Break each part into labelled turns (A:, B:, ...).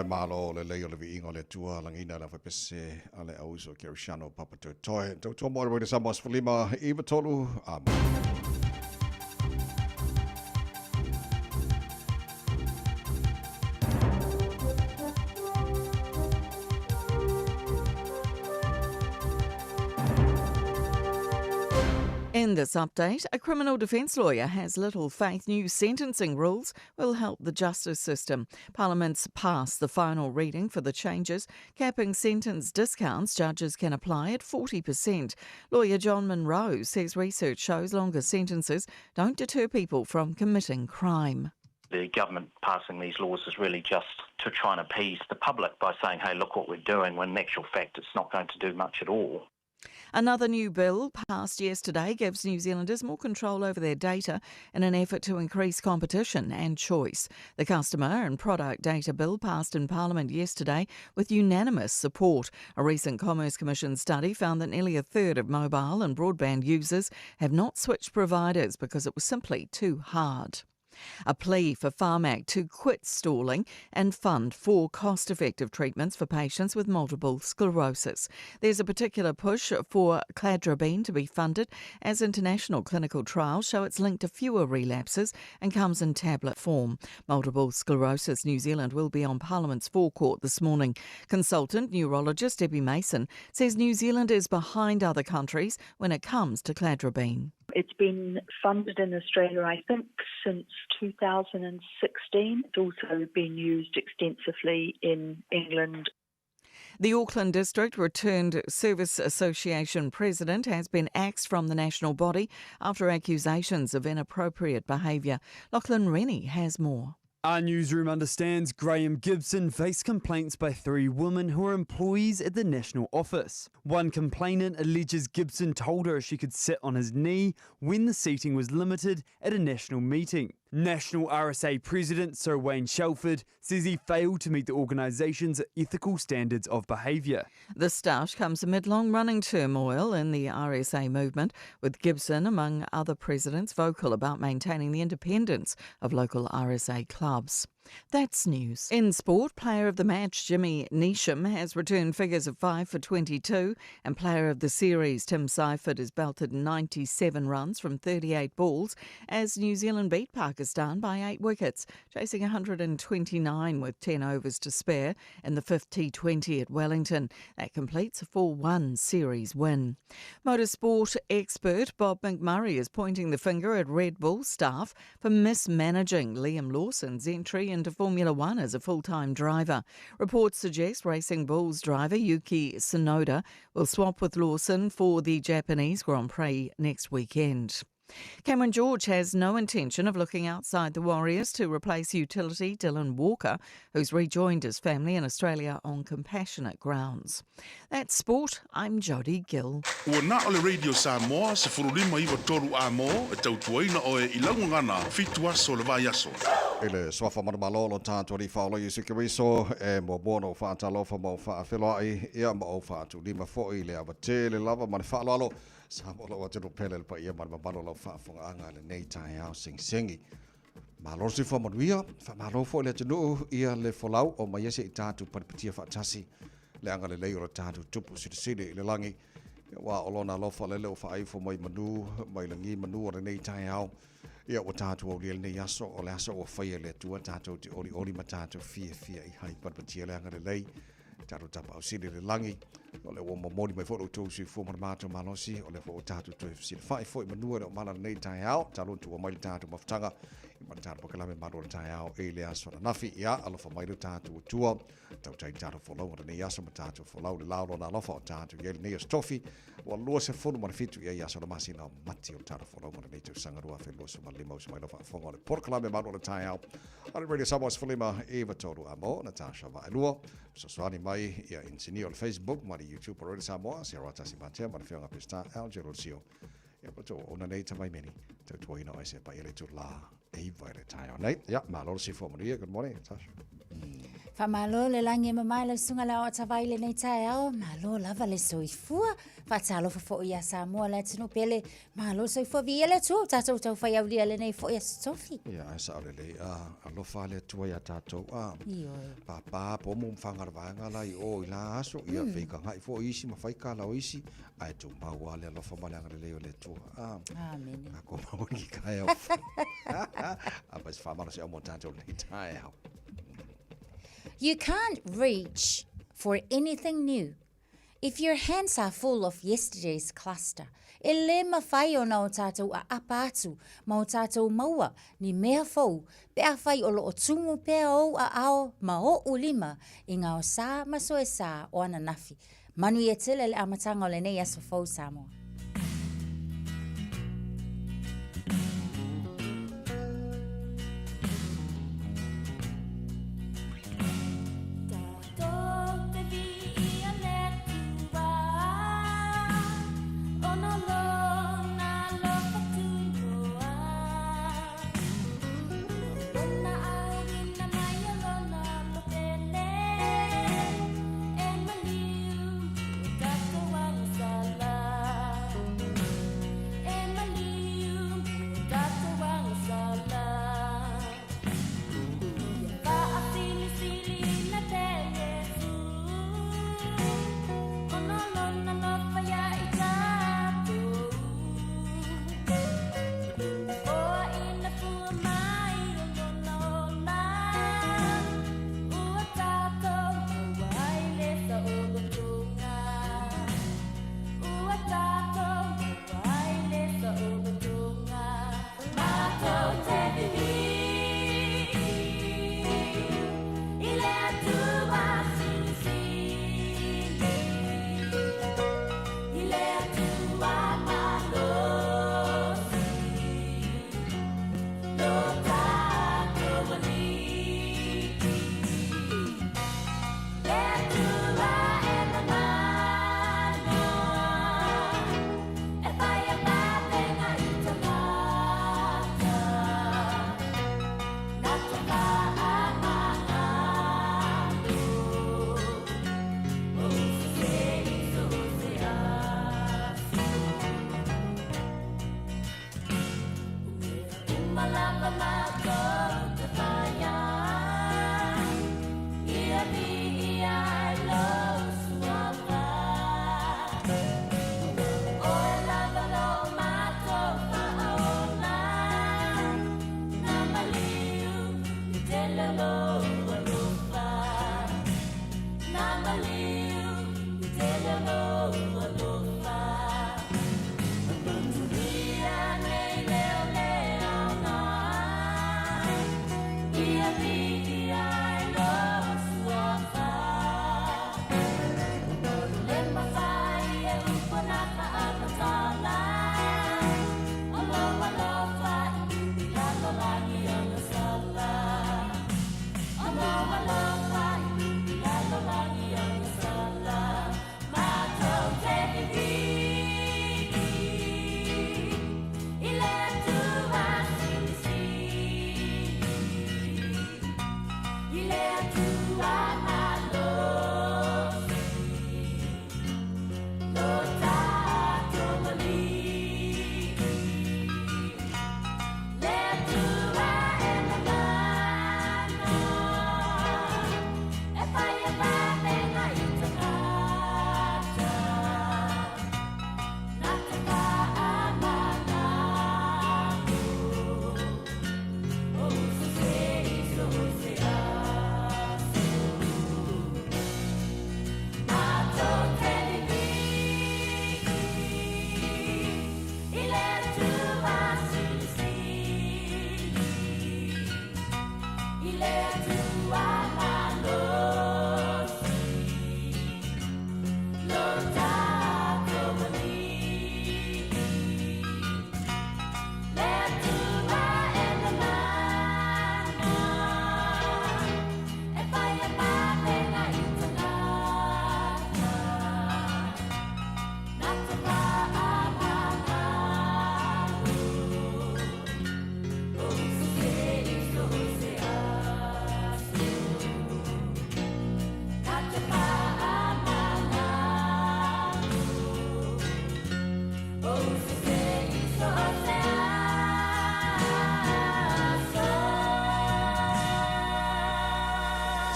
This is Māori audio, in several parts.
A: Malo le leo le viingo le tua langina la fapese ale auso Kirishano Papa Toy. Dr. Morwe de Samos Fulima Eva Tolu.
B: In this update, a criminal defence lawyer has little faith new sentencing rules will help the justice system. Parliament's passed the final reading for the changes, capping sentence discounts judges can apply at 40%. Lawyer John Munro says research shows longer sentences don't deter people from committing crime.
C: The government passing these laws is really just to try and appease the public by saying, hey, look what we're doing, when in actual fact it's not going to do much at all.
B: Another new bill passed yesterday gives New Zealanders more control over their data in an effort to increase competition and choice. The Customer and Product Data Bill passed in Parliament yesterday with unanimous support. A recent Commerce Commission study found that nearly a third of mobile and broadband users have not switched providers because it was simply too hard. A plea for Pharmac to quit stalling and fund 4 cost-effective treatments for patients with multiple sclerosis. There's a particular push for cladribine to be funded as international clinical trials show it's linked to fewer relapses and comes in tablet form. Multiple Sclerosis New Zealand will be on Parliament's forecourt this morning. Consultant neurologist Debbie Mason says New Zealand is behind other countries when it comes to cladribine.
D: It's been funded in Australia, I think, since 2016. It's also been used extensively in England.
B: The Auckland District Returned Service Association president has been axed from the national body after accusations of inappropriate behaviour. Lachlan Rennie has more.
E: Our newsroom understands Graham Gibson faced complaints by 3 women who are employees at the national office. One complainant alleges Gibson told her she could sit on his knee when the seating was limited at a national meeting. National RSA President Sir Wayne Shelford says he failed to meet the organisation's ethical standards of behaviour. The stoush comes amid long-running turmoil in the RSA movement, with Gibson, among other presidents, vocal about maintaining the independence of local RSA clubs. That's news. In sport, player of the match Jimmy Neesham has returned figures of 5 for 22, and player of the series Tim Seifert has belted 97 runs from 38 balls as New Zealand beat Pakistan by 8 wickets, chasing 129 with 10 overs to spare in the 5th T20 at Wellington. That completes a 4-1 series win. Motorsport expert Bob McMurray is pointing the finger at Red Bull staff for mismanaging Liam Lawson's entry into Formula One as a full-time driver. Reports suggest Racing Bulls driver Yuki Tsunoda will swap with Lawson for the Japanese Grand Prix next weekend. Cameron George has no intention of looking outside the Warriors to replace utility Dylan Walker, who's rejoined his family in Australia on compassionate grounds. That's sport. I'm Jodie Gill.
F: Ua na ole Radio Samoa se furulima iwa toru a mo e tautuaina o e ilangu ngana fitua so le vai aso.
A: Ele swafa malolo tātua ri whaolo i sikiriso e mo bono whaatalofa mo whaawhelai ia mo whaatu lima fo'i le awate le lava mani whaaloalo sa molo wa tino pele le pa ia mani mabalo lau whaafonga anga le nei Taeao sing-singi. Malo si wha manuia, wha malo fo'i le tinu ia le folau o maiese i tātu paripatia whaatasi le anga le leiro tātu tupu sirisiri i le langi Wa olona lofa lele o fai fo mai manu mai langi manu o nei Taeao. Ia o tātou au lele nei aso o le aso o whaia le tua tātou te ori ma tātou Fiafia I hai parpatia le anga le lei. Tātou tapa au siri le langi. O le o mamori mai fōru tō si fō mātou malosi. O le fō tātou tō si le whai fōi manua le o mana nei Taeao. Tātou tu o mai le tātou mawhtanga. I mana tātou pakalame maro le Taeao e le aso na nafi. Ia alofa mai le tātou tua. Tau tai tātou wholau o nei aso ma tātou wholau le laulo na alofa o tātou. Ia le nei as tofi. Wa lua se fono mana fitu ia ia sona masi na mati o tātou wholau mana nei tau sangarua whi lua suma lima o sumai lofa whonga le porkalame maro le Taeao. Ale Radio Samoa Sfulima Eva Toru Amo, Natasha Vaelua. So swani mai ia insini o le Facebook, mari YouTube o Radio Samoa, Sierra Tasi Matea, mari whionga pista, Algero Sio. Ia pato ona nei tamai meni, tau tuaina o ese pa ele tu la Eva le Taeao. Nei, ia, malolo si fo maria, good morning, Natasha.
G: Whamalo le langi mamai le sunga la o tawaile nei Taeao, malo lava le soifua, whatalo fo ia Samoa le tino pele, malo soifua via le tu, tatou tau whai au lia le nei fo ia stofi.
A: Ia, ai sa le alofa le tua ia tatou,
G: Ioi.
A: papa po mo whangarawanga lai o I la aso, ia whika ngai fo isi, ma whaika la o isi, ai tu maua le alofa malanga le leo le tua.
G: Amen.
A: Ako mauri kai au. Apa is whamaro se au mo tatou nei Taeao.
G: You can't reach for anything new if your hands are full of yesterday's cluster. E le mawhai o na o tātou a apa atu, ma o tātou maua ni mea fau, pe a whai o lo o tumu pea o a ao ma o ulima I ngā o sā maso e sā o ana nafi. Manu I e tele le amatanga o le nei aso fau Samoa.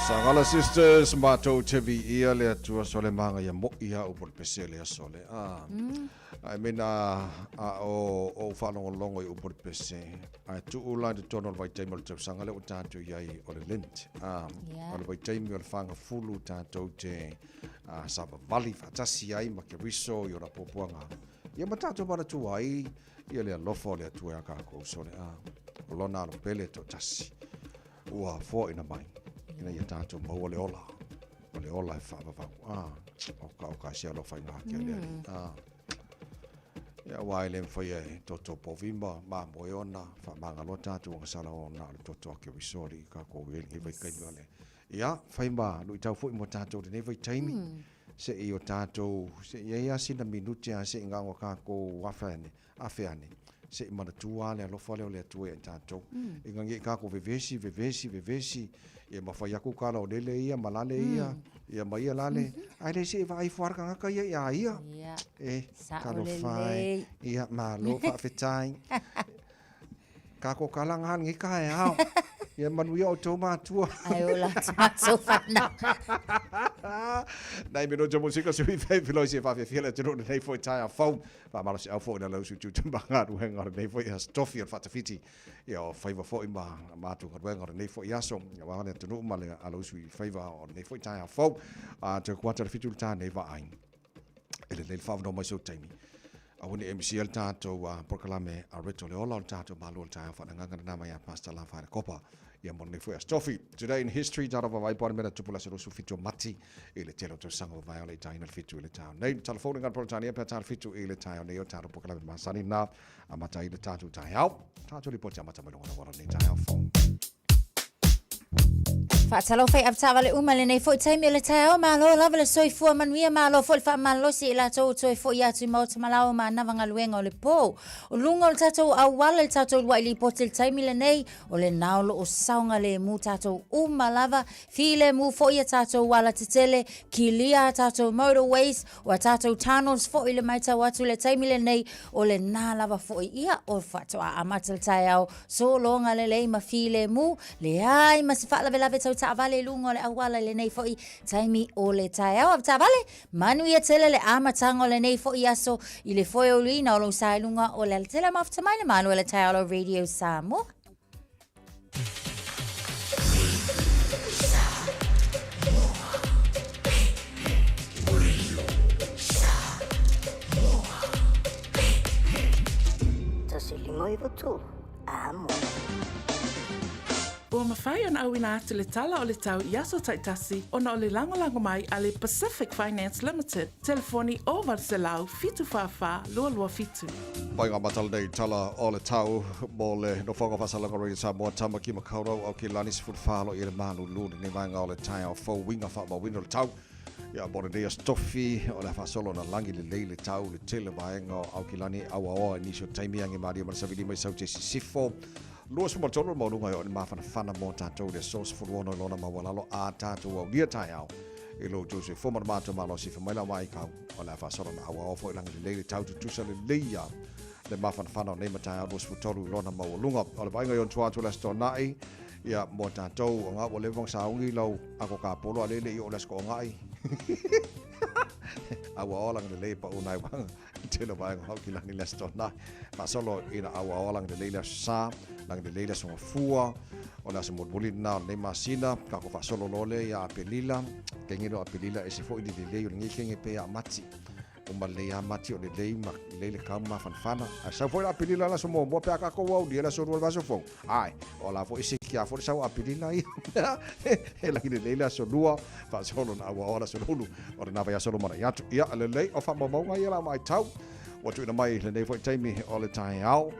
A: Sangala sisters mato tevi ia le tua sole manga ya mo ia upor pesele sole. I mean o whanongo longo i upor pese. Ai tu ula de tono vai taimi o te sangale o tātou iai o le lint. O le vai taimi o le whanga fulu tātou te sava vali whatasi ai ma ke riso i o na popuanga. Ia ma tātou mana tu ai ia le alofo le atua ea kako sole. O lona alo pele to tasi. Ua fo ina mai. Ina ia tātou mau o le ola. O le ola e whaavavau. O ka sia lo whai ngā kia lea. Ia wai le mwhai e toto povimba, mā moe ona, wha mangalo tātou o ngasala o nā le toto ake wisori, ka ko i vai kaimi ole. Ia, whai mā, lui tau fui mo tātou le nei vai taimi, se i o tātou, se i ea sina minutia, se i ngango ka ko wawhane, awheane. Se i mana tua le alofa leo le atua e tātou. I ngangi ka ko vevesi, ia mawhai aku kala o lele ia, malale ia, ia mai ia lale. Ai le se i vai fuarka ngaka ia. Kalo whai, ia Malu, whawhetai. Ka ko kala ngan ngi ka e hao. Ia manuia o tau mātua.
G: Ai o la tātou whana.
A: Nei mino te musika sui whai piloi se Fiafia le tino nei foi Taeao fau. Wha maro se au fo ina lau su tu tumbanga ruhenga nei foi has tofi al whatawhiti. Ia o whaiva fo ima mātu ruhenga nei foi aso. Ia wahane tunu umale alau sui whaiva o nei foi Taeao fau. Te kuata le fitu tā nei wa ain. Ele leil whawano mai so taimi. Awani MCL tātou proklame a reto le ola o tātou Malu o Taeao whananganga na mai a pasta la whaere kopa. Ia mo nei foi as tofi. Today in history, tara wa vai pore mena tupula se rosu fitu mati i le telo to sanga vai ole taina le fitu i le tau. Nei telefoni ngan politania pe tara fitu i le tau nei o tara proklame masani na amata i le tātou Taeao. Tātou li poti amata melonga na wara nei Taeao phone.
G: Whaatalo whai aptawale umale nei fo taimi o le Taeao malo lava le soifua manuia malo fo le whaamalosi i la tau toi fo i atu i mauta malao ma nawanga luenga o le pō. O lunga o le tatou awala le tatou lua i li poti le taimi le nei o le naolo o saunga le mu tatou umalava file mu fo i a tatou wala te tele ki lia tatou motorways o a tatou tunnels fo i le maita watu le taimi le nei o le nā lava fo i ia o whatua amata le Taeao so longa le lei ma file mu le ai ma se whaalave lave tau Tavale lungo le awala le nei foi taimi o le Taeao Tavale manu ia tele le amatanga le nei foi aso i le foi o lina o lo sai lunga o le tele mafta mai le manu le Taeao Radio Samoa.
H: Tasilingoi votu amo.
I: Ua mawhai ana au ina atu le tala o le tau i aso taitasi ona o le lango mai a le Pacific Finance Limited. Telefoni o Varselau fitu whawha lua fitu.
A: Pai ngā matala nei tala o le tau mo le no whanga whasalanga rei Samoa tama ki makaurau au ki lani sifu whalo i le Malu luni ni vanga o le Taeao fau winga wha ma wino le tau. Ia bore dea stofi o le whasolo na langi le lei le tau le tele vaenga au ki lani awa oa nisio taimi ange maari o marasavili mai sau te sisifo. Lua suma tono mo lunga o ni mafana fana mo tātou le source furuono lona mawalalo a tātou au lia Taeao. I lo tūse fuma mātou malo si whamaila mai kau o le whasoro na awa ofo i langi le leile tau tutusa le leia. Le mafana fana o neima Taeao lua suma tono lona mawalunga. O le vainga yon tuatu le sto nai. Ia mo tātou o ngā o le vang saungi lau ako ka polo a lele i o le sko ngai. Awa o langi le leia pa unai wanga. Tēnā vainga hau ki langi le sto nai. Masolo ina awa o langi le leila sa. Lang de leila songa fua o la semot bolina ne masina ka ko fa solo lole ya apelila kengiro apelila e se fo di le yo ngi kenge pe amati o male ya mati o le ma le ka ma fanfana a sa fo apelila la somo mo pe ka ko wa di la so ro va so fo ai o la fo isi kia fo sa apelila i e la ki le leila so lua fa solo na wa ora so lulu o na va ya solo mara ya ya le o fa mo mo ngai la mai tau o tu na mai le nei fo taimi o le Taeao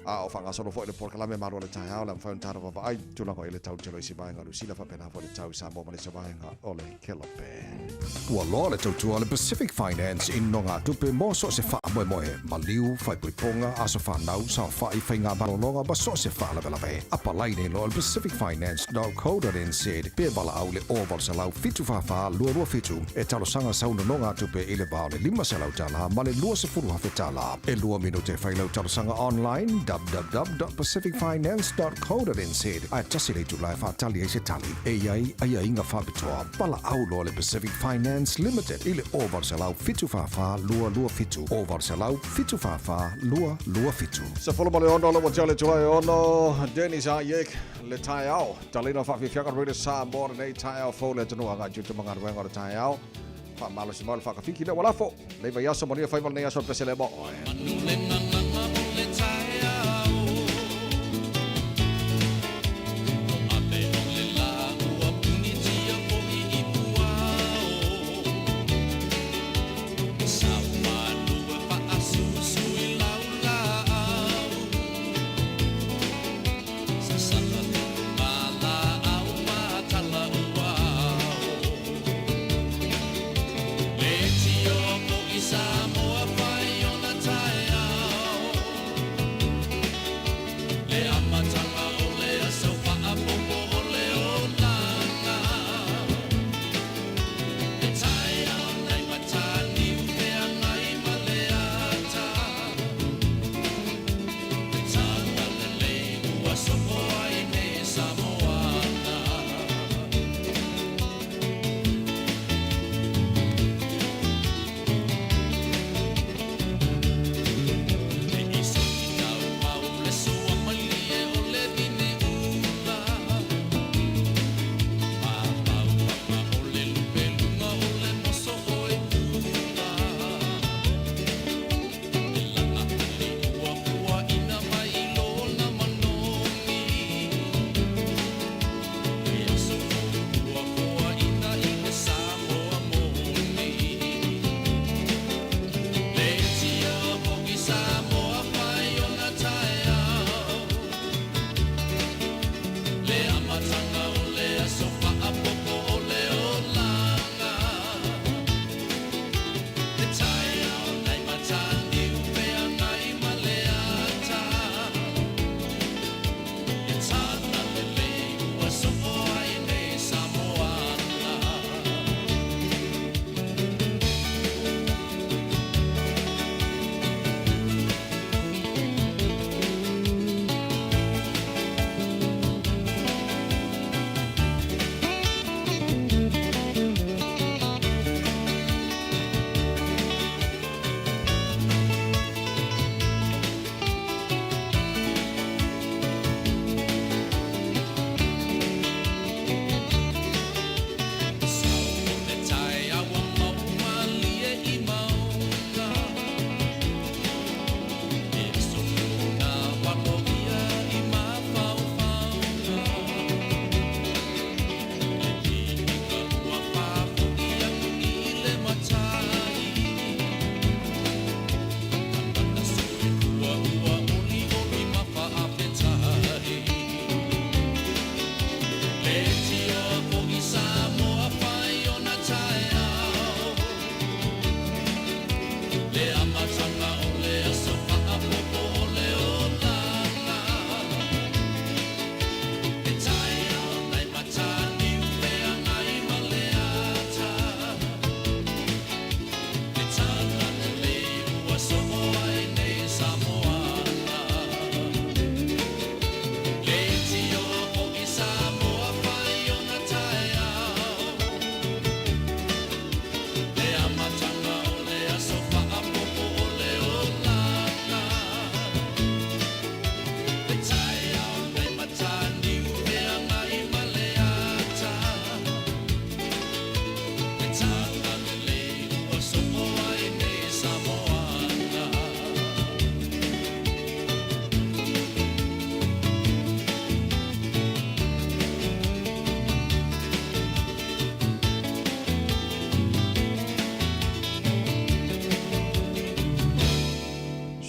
A: o whanga solo fo i le porkalame maro le Taeao la mwhau ntara wawa ai tūlanga i le tau telo i si vaenga rusila whapena fo le tau Samoa mani sa vaenga o le Kelape.
J: Ua loa le tautua le Pacific Finance in no ngā tupe mo so se wha moe moe maliu, whai puiponga, aso whanau, sa whai whai ngā marolonga ba so se wha lawe. Apa lai nei lo le Pacific Finance.co.nz pe bala au le oval sa lau fitu whawha lua fitu e talo sanga sauna no ngā tupe i le bao le 5 se lau tala ma le 2 se furu hawhe tala. E 2 minute whai lau talo sanga online www.pacificfinance.co.nz ai tasile tu lai fa tali se tali ai inga fa bitoa pala au lo le Pacific Finance Limited ile over salau fitu fa lua fitu over salau fitu fa lua fitu
A: Se follow male ono lo jale tulai ono Dennis Ayek le Taeao talino fa Fiafia radio Samoa nei Taeao fo le tunu anga jutu manga wenga le Taeao fa Malu si Malu fa ka fiki le wala fo le va yaso monia fa mal nei yaso pesele mo
K: Samoa, fire on the Taeao.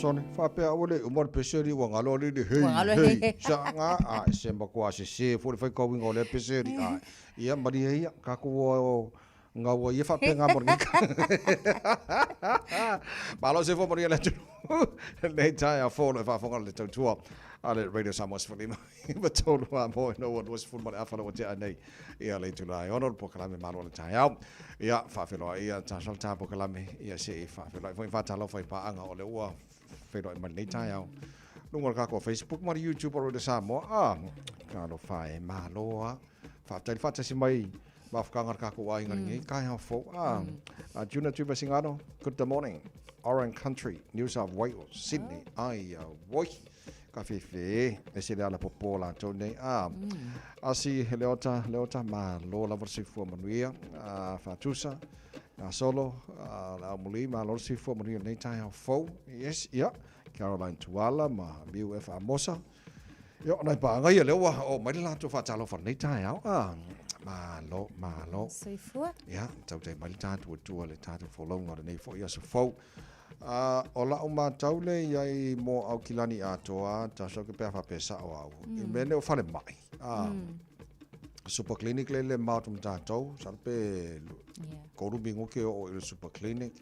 A: sone fa pe ole umor peseri wa ngalo li hei sa nga a se makwa se for fa ko wingo le peseri a ia mari ia ka ko nga wo ia fa pe nga mor malo se fo mori le tu le tai a fo le fa fo le tu tu ale radio Samoa for lima but told one boy no one was full but afa lo te nei ia le tu lai honor po kala me malo le tai au ia fa felo ia ta salta po kala me ia se fa felo fo fa ta lo fa pa anga ole ua fero man nei tai au Lunga kako Facebook ma YouTube ro de Samoa. Kalo fai Malu fata si mai mafkanga kako wa ngi kai ha fo. Juna tuba singano. Good morning. Orange Country, New South Wales, Sydney. Ai woi. Ka Fiafia e se ala popola tone asi leota ma lo la versi fu manuia fatusa solo la muli ma lo si fu manuia nei tai fo yes Caroline Tuala ma Miu F Amosa yo nai pa ngai le wa o mai la to fa talo fa nei tai ma lo
G: so fu
A: tau te mai ta tu le ta fo lo ngor nei fo so fo o la o matau le iai mo au kilani atoa ta so ke pefa pesa o au i mene o fale mai super clinic le matum tatou sa pe koru bingo ke o il super clinic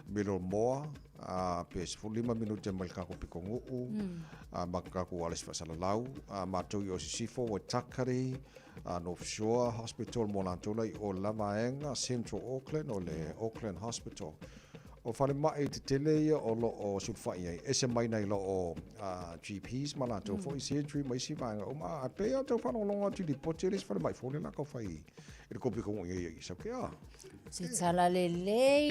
A: milo moa pe 5 minuto mal ka ko pikongu makka ko alis fasala lau matou yo sifo o takari North Shore Hospital mo lantola o la maenga Central Auckland o le Auckland Hospital o fale mai te tele o lo o sulfai ai ese mai nei lo o GPs mala to for surgery mai si vanga o ma pe to fa no longa tu di poteles fale mai fo la ko fai il ko piko ngi so ke
G: se tala le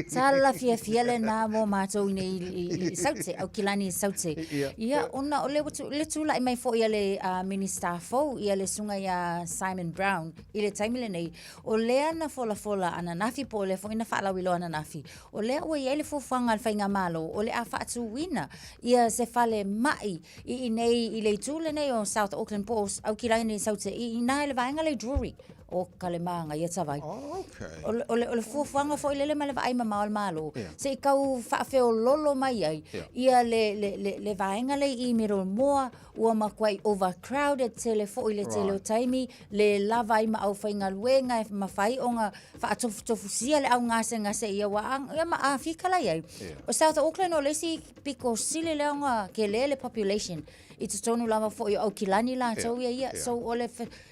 G: tala Fiafia le na mo matou nei saute au kilani saute ia ona o le tula mai fo ia le minister fo ia le sunga ia Simon Brown ile taimile nei o le ana fola ana nafi po le fo ina fa la wilo ana nafi o le o ia le fo fanga al fainga malo o le afa tu wina ia se fale mai I nei ile tula nei o South Auckland Post au kilani saute I na le vainga le jewelry o kalemanga ia tavai.
A: Okay.
G: O le fuafuanga fo ile male vai ma malo. Se kau fa fe o lolo mai ai. Ia le vaenga le I miro moa ua makwai overcrowded tele fo ile tele o taimi le lava I ma au fainga luenga e mafai onga fa tofusia le au ngase ia wa ia ma afika lai ai. O South Auckland o lesi piko sile le onga ke le population. It's tonu lava fo I au kilani la tau ia so ole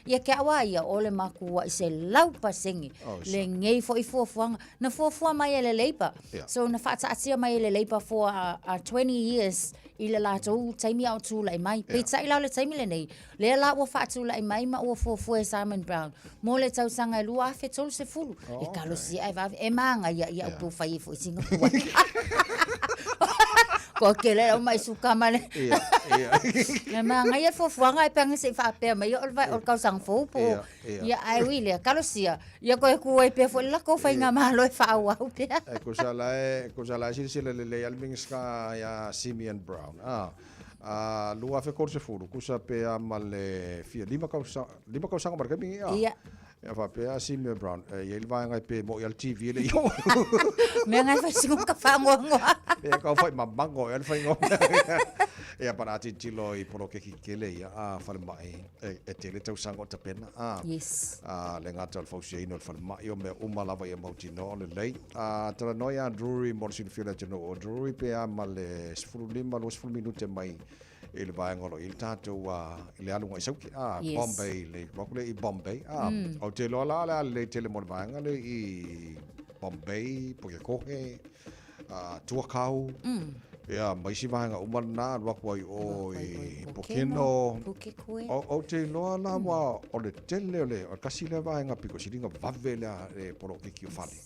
G: ia ke awa ia ole maku wa se laupa sengi le ngei fo I fuafuanga na fuafua mai le leipa so na fata atia mai le leipa for 20 years I le la tau taimi au tu lai mai pe tai la le taimi le nei le la wa fatu lai mai ma wa fuafua Simon Brown mo le tau sanga lua fe tolu se fulu e kalo si ai va e manga ia pu fai fo singa pu ko ke le mai suka male le manga ia fuafuanga e panga se fa pe mai o kau sang fo po ia ai wi le kalo sia ia ko ku ai pe fo la ko fai nga malo e fa wa pe
A: ko sala le almingska ya Simeon Brown lua fe korse furu kusa pe amale fia lima kau sang marka mi ia fa pe Simeon Brown ia vai ngai pe mo il TV le yo
G: me ngai fa singo ka fa ngo
A: ia ka fa mabango ia fa ngo ia para ti tilo I poro ke kele ia fa mai e tele tau sango ta pena
G: yes
A: le ngata fa se ino fa mai o me uma lava ia mo tino le lei tra noia Drury mo sin fila tino Drury pe amale 5 minute mai il vai ngolo il tato le alu ngai sauki Bombay le bakule I Bombay o te lo la le tele mo vai ngale I Bombay porque kohe tuakau ia mai si vai nga umana wakoi o Pokeno o te lo la wa o le tele le o kasi le vai nga piko siringa vavele e poro ki fale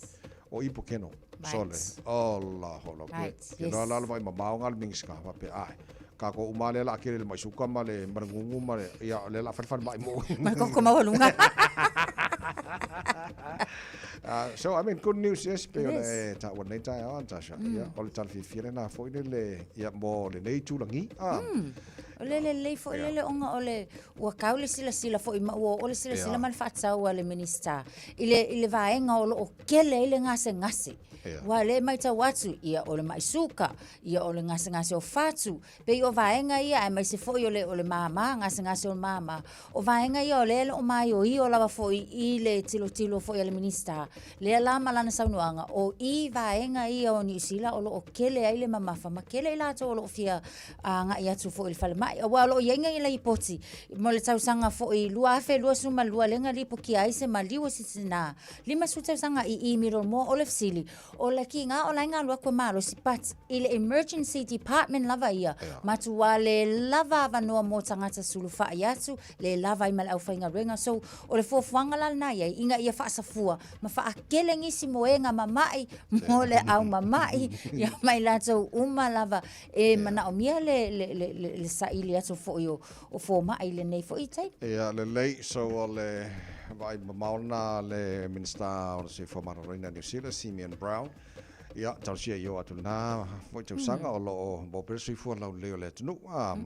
A: o I Pokeno sole Allah hola ke no la vai ma ngal mingska va pe ai ka ko umale la ke le mai suka male marngungu male ia le la fan mai mo
G: ma ko ma walunga
A: so I mean good news yes pe ta one night on Tasha ia o tal Fiafia na foi le ia mo le nei tulangi
G: ole fo le onga ole wa kaule sila fo ima ole sila man fatsa wa le minister ile vaenga o kele ile ngase wa le mai ta watu ia ole mai suka ia ole ngase o fatu pe o vaenga ia mai se fo ole mama ngase o mama o vaenga ia ole o mai o I o lava fo ile tilo fo ile minister le la malana saunuanga o I vaenga ia o New Zealand o kele ile mama fa makele ila to o fia nga ia tu fo ile fale mai wa lo yenga ila ipoti mo le tau sanga fo I lua fe lua suma lua lenga lipo ki ai se maliu sisina lima su tau sanga I miro mo o le fsili o le kinga o la nga lua ko malo si pat ile emergency department lava ia matu wale lava vanoa mo tangata sulu fa yatu le lava I mal au fainga renga so o le fofuanga la na ia inga ia fa safua ma fa akele ngisi moenga mamai mo le au mamai ia mai lato uma lava e mana o mia le sa ili atu fo yo o fo mai le nei fo I tai
A: ia le lei so o le vai mauna le minister o se formatorina New Zealand Simeon Brown ia tausia yo atu na foi tau sanga o lo mo persi fu la leo le tunu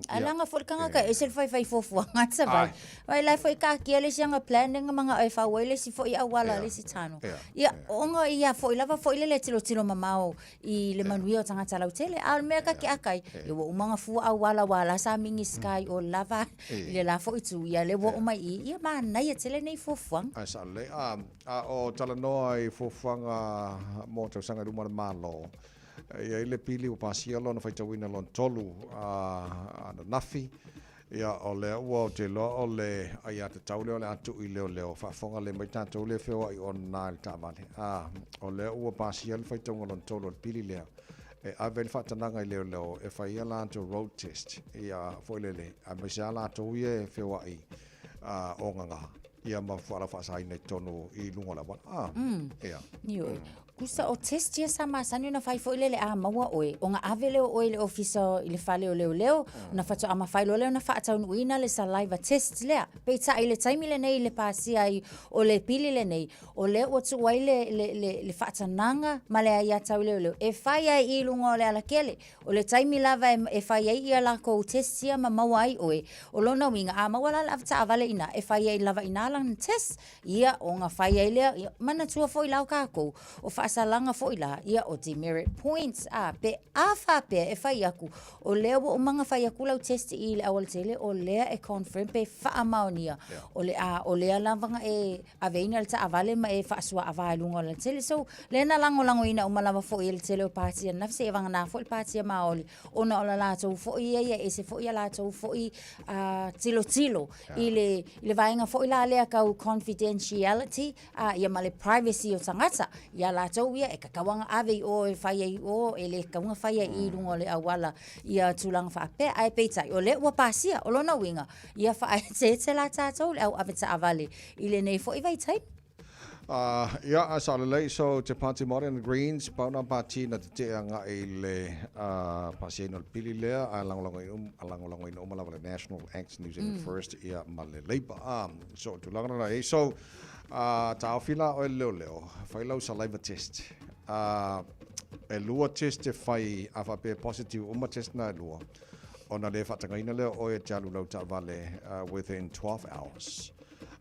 G: alanga fo kanga ka esel fai fo ngata vai lai foi ka ki le sanga planning mga ai fa wele si fo ia wala le si tano ia onga ia fo lava fo le tilo mamao I le manuia o tanga tala tele al me ka ki akai e wo mga fu a wala sa mingi sky o lava le la fo itu ia le wo mai ia ma na ia tele nei fo fuang
A: ai sa le o tala no ai fo fuanga mo tau sanga du malo ia ile pili o pasia lo na fai tawina lon tolu ana nafi ia o le ua te lo o le ai ate taule o le atu I leo fa fonga le mai tatou le feo I ona le tamale o le ua pasia le fai taunga lon tolu o pili lea e ave le fatananga I leo e fai ia lanto road test ia foi lele a mesa lanto ia feo ai o nganga ia ma fara fa sai nei tonu I lunga la ia
G: kusa o test ia sama sani na fai fo ile le a maua oe o nga ave leo oe le officer ile fale o leo na fato ama fai lo leo na fa tau uina le saliva test lea pe ta ile taimi le nei le pasi ai o le pili le nei o le o tu wai le fa nanga ma le ia tau leo e fai ai I lunga le ala kele o le taimi lava e fai ai ia la ko test ia ma maua ai oe o lona winga a maua la afta avale ina e fai ai lava ina lang test ia o nga fai ai le mana tua fo ilau ka ko o fa salanga fo ila ia o demerit points pe afa pe e fai aku o leo o manga fai aku lau test I le awal tele o lea e confirm pe fa amaonia o le lavanga e aveina le ta avale ma e fa sua ava lunga le tele so le na lango ina o malava fo I le tele o party na se vanga na fo le party ma o ona ola la to fo ia e se fo ia la to fo I tilo I le vainga fo ila le ka confidentiality ia male privacy o tangata ia la ia e kakawanga ave o e fai ai o e le kaunga fai ai I lunga le awala ia tulang fa pe ai peitai o le ua pasia o lona winga ia fa ai te la tātou le au ave ta avale I le nei fo I vai tai
A: ia a sa le so te Party Modern Greens pauna party na te anga I le pasia no pili lea a langolongo ino malava le National Act New Zealand First ia ma le Labour so tulanga na e so Taeao fila o leo fai lau saliva test e lua test e fai afa pe positive uma test na lua ona le fatangaina leo o e talu lau ta vale within 12 hours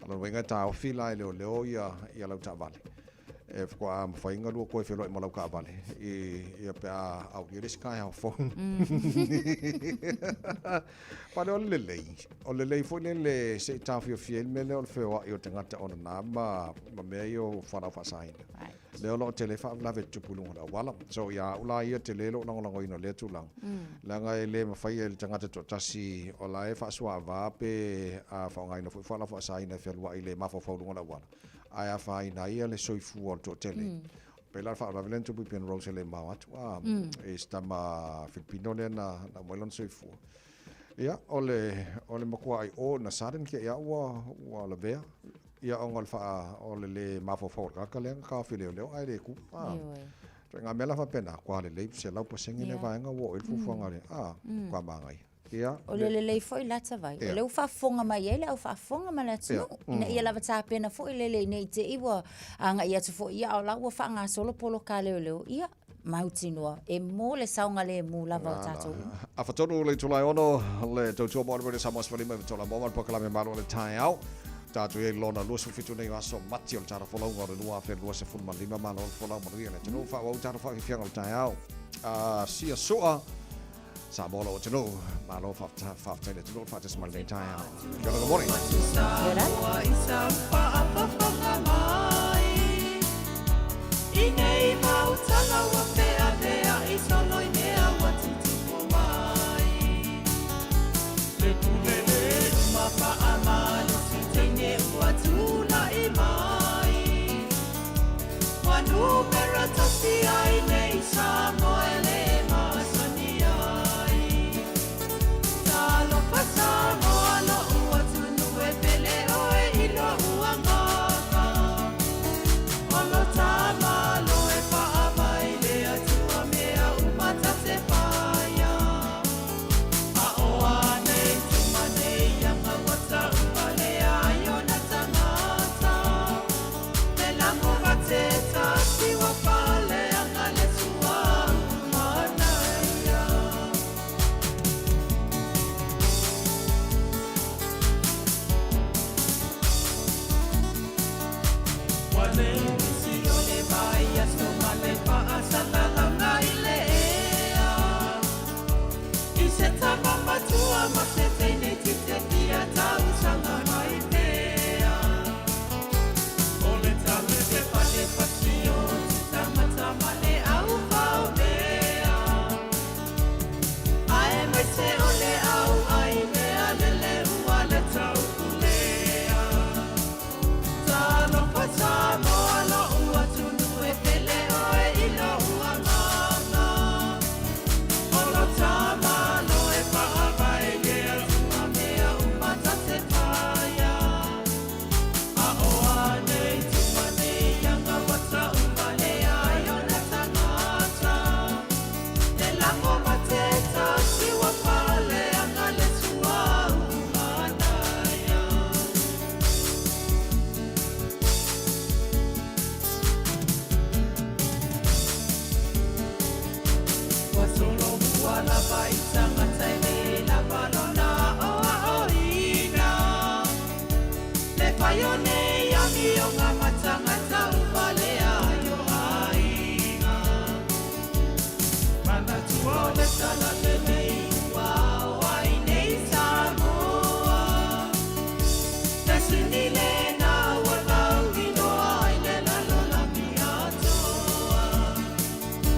A: ala wenga Taeao fila leo ia lau ta vale e kwa fai nga lua ko e felo mo lau ka vale ia pe au ia sky au phone Pale o le lei fo le se tafio fiel me le o feo io tangata ona na ma me io fara fa saina le lo telefa la ve tupulu na wala so ya ula ia tele lo ngo ino le tulang la nga le ma fai el tangata to tasi o la e fa swa va pe a fa nga ino fa la fa saina fe lo ile ma fo fo na wala ai fa ina ia le soifu o to tele Pela fa la velen tupu pen rose le mawat esta ma Filipino le na moelon soifu ia ole makua ai o na saren ke ia wa la vea ia ongol fa ole le mafo ka le ka file le ai le ku nga mela fa pena kwa le se la posengi le va nga wo il fu fanga le kwa mangai ia
G: o le foi lata vai o le fa fonga mai ele au fa fonga mai lata ina ia lava ta pena foi le nei te iwa anga ia tu foi ia o la wa fa nga solo polo ka le ia mautinoa e mo le saunga le mu lava o tatou
A: a fatonu le tulai ono le tautua mo le Samoa falima tola mo man pokala me malo le Taeao tatu e lona lu su fitu nei aso mati o tara folau ngore lua fe lua se fulma lima malo folau mo ria le tunu fa o tara fa fianga o Taeao sia soa Samoa o tunu malo fa le tunu fa te small le Taeao good morning
K: Inei mautala wa pea pea I solo I mea wa tutu o mai Umera tasi ai nei Samoa le masani ai. Talo pa Samoa lo ua tunu e pele oe ilo ua ngaka. Olo tama lo e paa mai le atua mea umata te paia. A oa nei tuma nei anga wata upale aio na tangata. Me lango vate tasi wa pale anga le tua umanaia. Wale si ole mai asto male pa asala langa ile ea. I se tama matua ma se teine tite tia tau sanga mai pea. Ole tale te pale pasio tama tama le au pau mea. Ae me se ole au ai mea lele ua le tau kulea. Talo pa Samoa lo ua tunu e pele oe ilo ua nganga. Olo tama lo e paa vai le atua mea umata te paia. A oa nei tuma nei anga wata umale aio na tangata. Te lango mate tasi wa pale anga le tua umanaia. Wasolo buala vai tangata ele la balona oa oina. Le paione yami o ngā matangata upale aio ainga. Mana tua o le tala le nei ua o ai nei Samoa. Le sini le na ua lau ino ai le lalola mi atoa.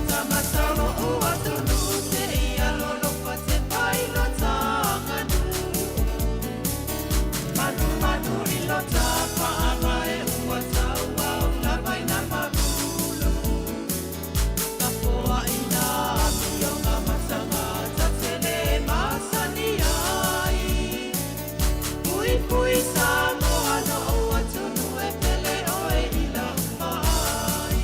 K: Tamatalo ua tunu te ia lolo pa te pailo tanganu. Manu manu ilo tapa amae ua tau au la vaina mamulu. Tapoa ina ami o ngā matanga tatele masani ai. Pui pui Samoa no ua tunu e pele oe ila umai.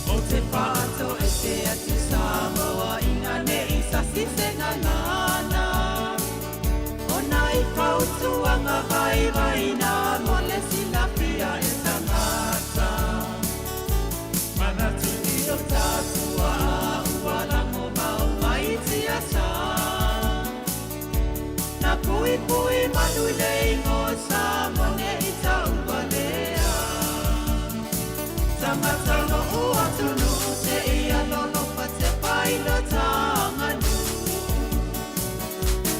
K: O te pato e te atu Samoa ina ne i sasi senga nana. O nai pautuanga vai vai na mole silapia e tangata. Mana tuni o tatua a ua lango mau mai tia sa. Na pui pui manu le ingo Samone i tau walea. Tangata no ua tunu te ia lono pa te pailo tanganu.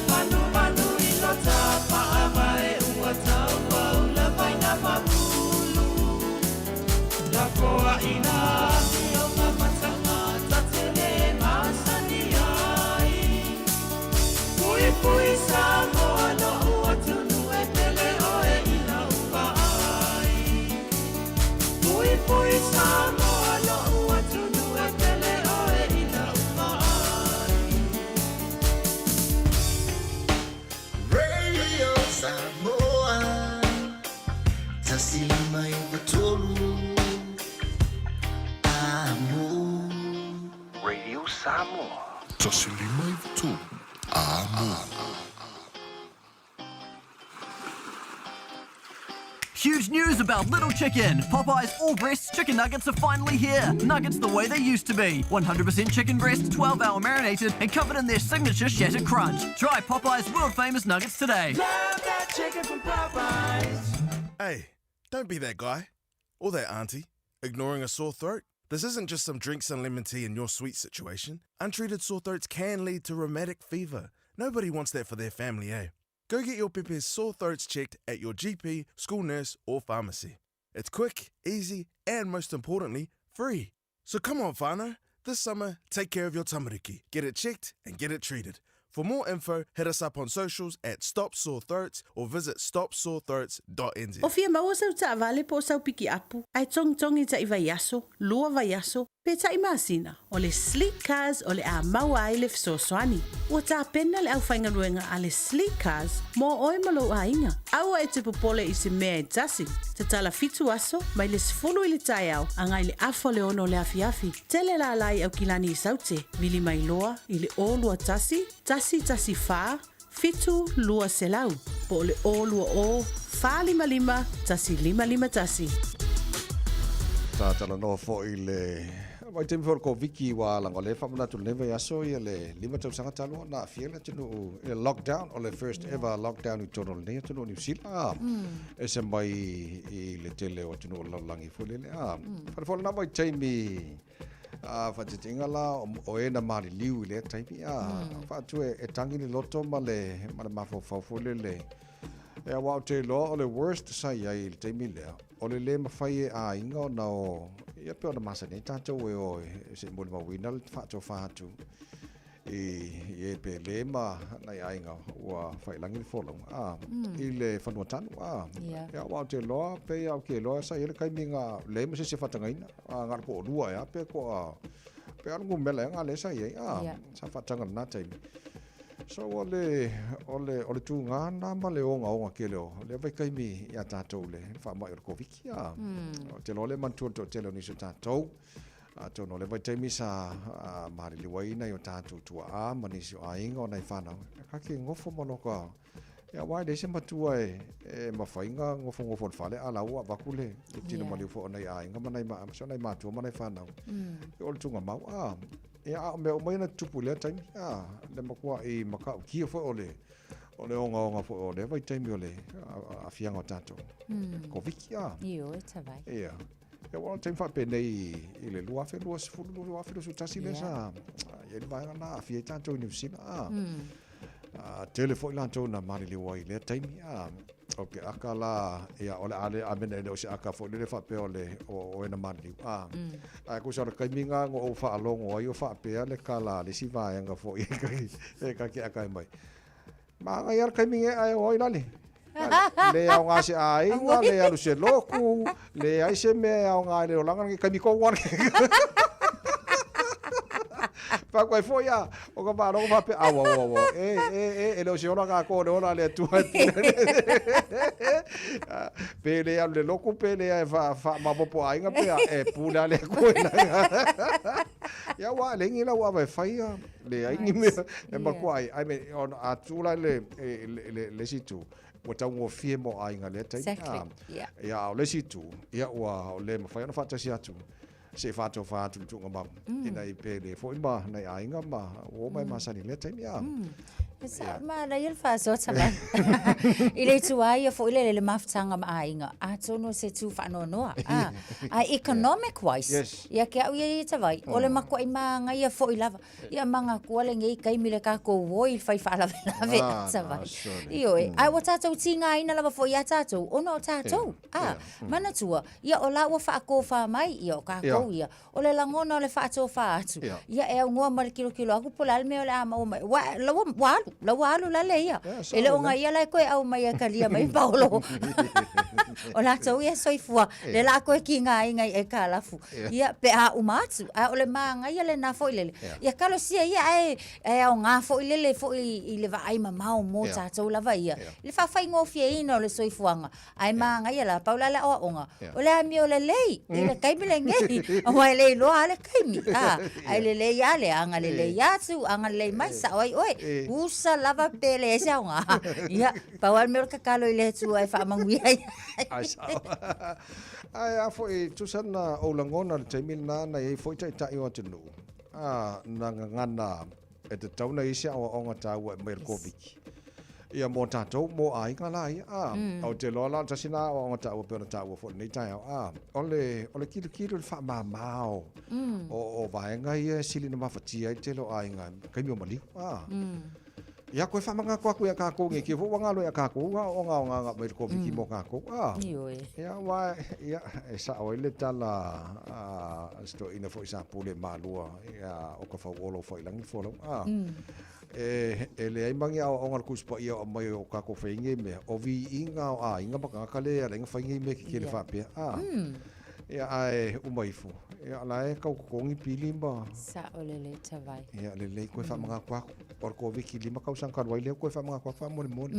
K: Manu manu ilo tapa amae ua tau au la vaina mamulu. La koa ina ami o ngā matanga tatele masani ai. Pui pui Samoa no ua tunu e pele oe ina upa ai. Pui pui Samoa no ua tunu e pele oe ina upa ai.
L: Radio Samoa, tasi mai batolu, amo.
F: Radio Samoa. Tasi limai tu. Amo.
M: Huge news about Little Chicken. Popeye's all-breast chicken nuggets are finally here. Nuggets the way they used to be. 100% chicken breast, 12-hour marinated, and covered in their signature shattered crunch. Try Popeye's world-famous nuggets today.
K: Love that chicken from Popeyes.
N: Hey, don't be that guy or that auntie ignoring a sore throat. This isn't just some drink some lemon tea in your sweet situation. Untreated sore throats can lead to rheumatic fever. Nobody wants that for their family, eh? Go get your Pepe's sore throats checked at your GP, school nurse, or pharmacy. It's quick, easy, and most importantly, free. So come on, whānau. This summer, take care of your tamariki. Get it checked and get it treated. For more info, hit us up on socials at Stop Sore Throats or visit stopsorethroats.nz.
I: O fia maua sau ta vale po sau piki apu. Ai tongi ta iwa yaso, lua va yaso, pe ta imasina. O le sleek cars o le a maua ai le fisosoani. Ua ta pena le au whainga ruenga a le sleek cars mo oe malo a inga. Aua e te popole i se mea e tasi. Te tala fitu aso, mai le sifulu i le Taeao, angai le afo le ono le afiafi. Tele la lai au kilani i saute, vili mai loa i le o lua tasi, tasi fa, fitu lua selau. Po le o lua o, fa lima, tasi lima tasi.
A: Tala no fo i le mai te mfor ko viki wa lango le famana tu neva yaso i le lima tau sanga talo na fiela tunu i lockdown o le first ever lockdown i tono le tunu New Zealand e se mai i le tele o tunu langi fule le fa na mai taimi fa te tinga la o e na mari liu i le taimi fa tu e tangi ni loto ma le mafo fule le e wa te lo o le worst sai ai te mile o le mafai a inga na o ia pe ona masa nei tatou e o se mo ma wina le fa tu e pe le ma na inga wa fai langi folo i le fanua tanu ia wa te lo pe ia ke lo sai le kai minga le mo se fatanga ina ngar ko lua ia pe ko pe anu mele nga le sai sa fatanga na tai so ole tu nga na ma le onga ke le vai kai mi ya tatou le fa mai ko viki te lo le mantu to te lo ni so tatou to no le vai te mi sa mari le wai na yo tatou tu ma ni so ainga na fa na ka ke ngofo mo ka ya wai de se matu ai ma fainga ngofo fa le ala wa bakule tino mali fo na ainga ma na so na ma tu ma na fa na o le tu nga mau ia me o mai na tupu le taimi le makua i maka kia fo ole onga fo ole vai taimi ole a fianga tato ko viki
G: io e tavai
A: ia e wa taimi fa pe nei i le lua fe lua su tasi le sa ia vai na a fia tato ni usina telefoni lanto na mari le wai le taimi okay akala ia ole ale amene le o se aka fo le fa pe ole o ena mari a ku sa ka minga ngo o fa longo o fa pe ale kala le si va nga fo e ka ke aka mai ma nga yar ka minga ai o inali le au nga se ai nga le alu se loku le ai se me au nga le langa ka mi ko wan pa kwai fo ya o ka ba lo pa pe awo e lo se ona ka ko le ona le tu pe le al le loku pe le fa ma popo ai nga pe e pula le ko ya wa le ngi la wa vai fai le ai ni me e ma kwai ai me on a tu la le situ o tau ngo fie mo ai nga le tai ya le situ ya wa le ma fai na fa tasi atu se fato tu ngam ina i pele fo imba na ainga ma o mai masani le tai ya
G: ma na il fa so tala ile tu ai fo ile le maftanga ma ainga a tono se tu fa no a economic wise ya ke au ye tavai o le makwa ima nga ia fo ilava ia manga ko le ngai kai mile ka ko voi fai fa la tavai io ai wa tatou tinga ina lava fo ia tatou ono tatou mana tua ia o la wa fa ko fa mai ia ka ko ia o le langona le fa to fa atu ia e ngoa mal kilo aku pola me o la ma wa la walu la leia ele onga ia la koe au mai kalia mai paulo o la tau ia soifua le la koe ki nga inga e kalafu ia pe a umatsu a ole manga ia le na fo ile ia kalo sia ia e au nga fo ile fo i le vai mamau mo tatu la vai le fa fai ngo fie ino le soifuanga ai manga ia la paula la onga o le ami o le lei ile kai mile ngai o mai le lo ale kai mi ai le le ia le anga le ia tu anga le mai sa oi sa lava pele sa nga ia pawal mer ka kalo ile tu ai fa mangui ai
A: a foi tu sana o langona te milna na e foi tai tai o tunu na ngana e te tau na isia o onga tau e merkovic ia mo tatou mo ai ngala ia o te lola tasina o onga tau pe tau fo nei tai ole kilo fa mamao o vaenga ia sili na mafatia te lo ai nga kai mi mali Ia koe whamanga kua kako nge ki wangalo ia kako o ngā mai ko viki mo kako. Ia wa ia sa o ile tala sto ina fo isa pule malua ia o ka fa wolo fo ilangi fo le ai mangi o ngal kuspa ia o mai o kako feinge me o vi inga inga baka kale ala inga feinge me ki le fa pe ia ai umaifu ia la e kau kongi pili ba
G: sa o le tawai
A: ia le koe whamanga kua por ko viki lima kau sang karwai le koe whamanga kua wha mole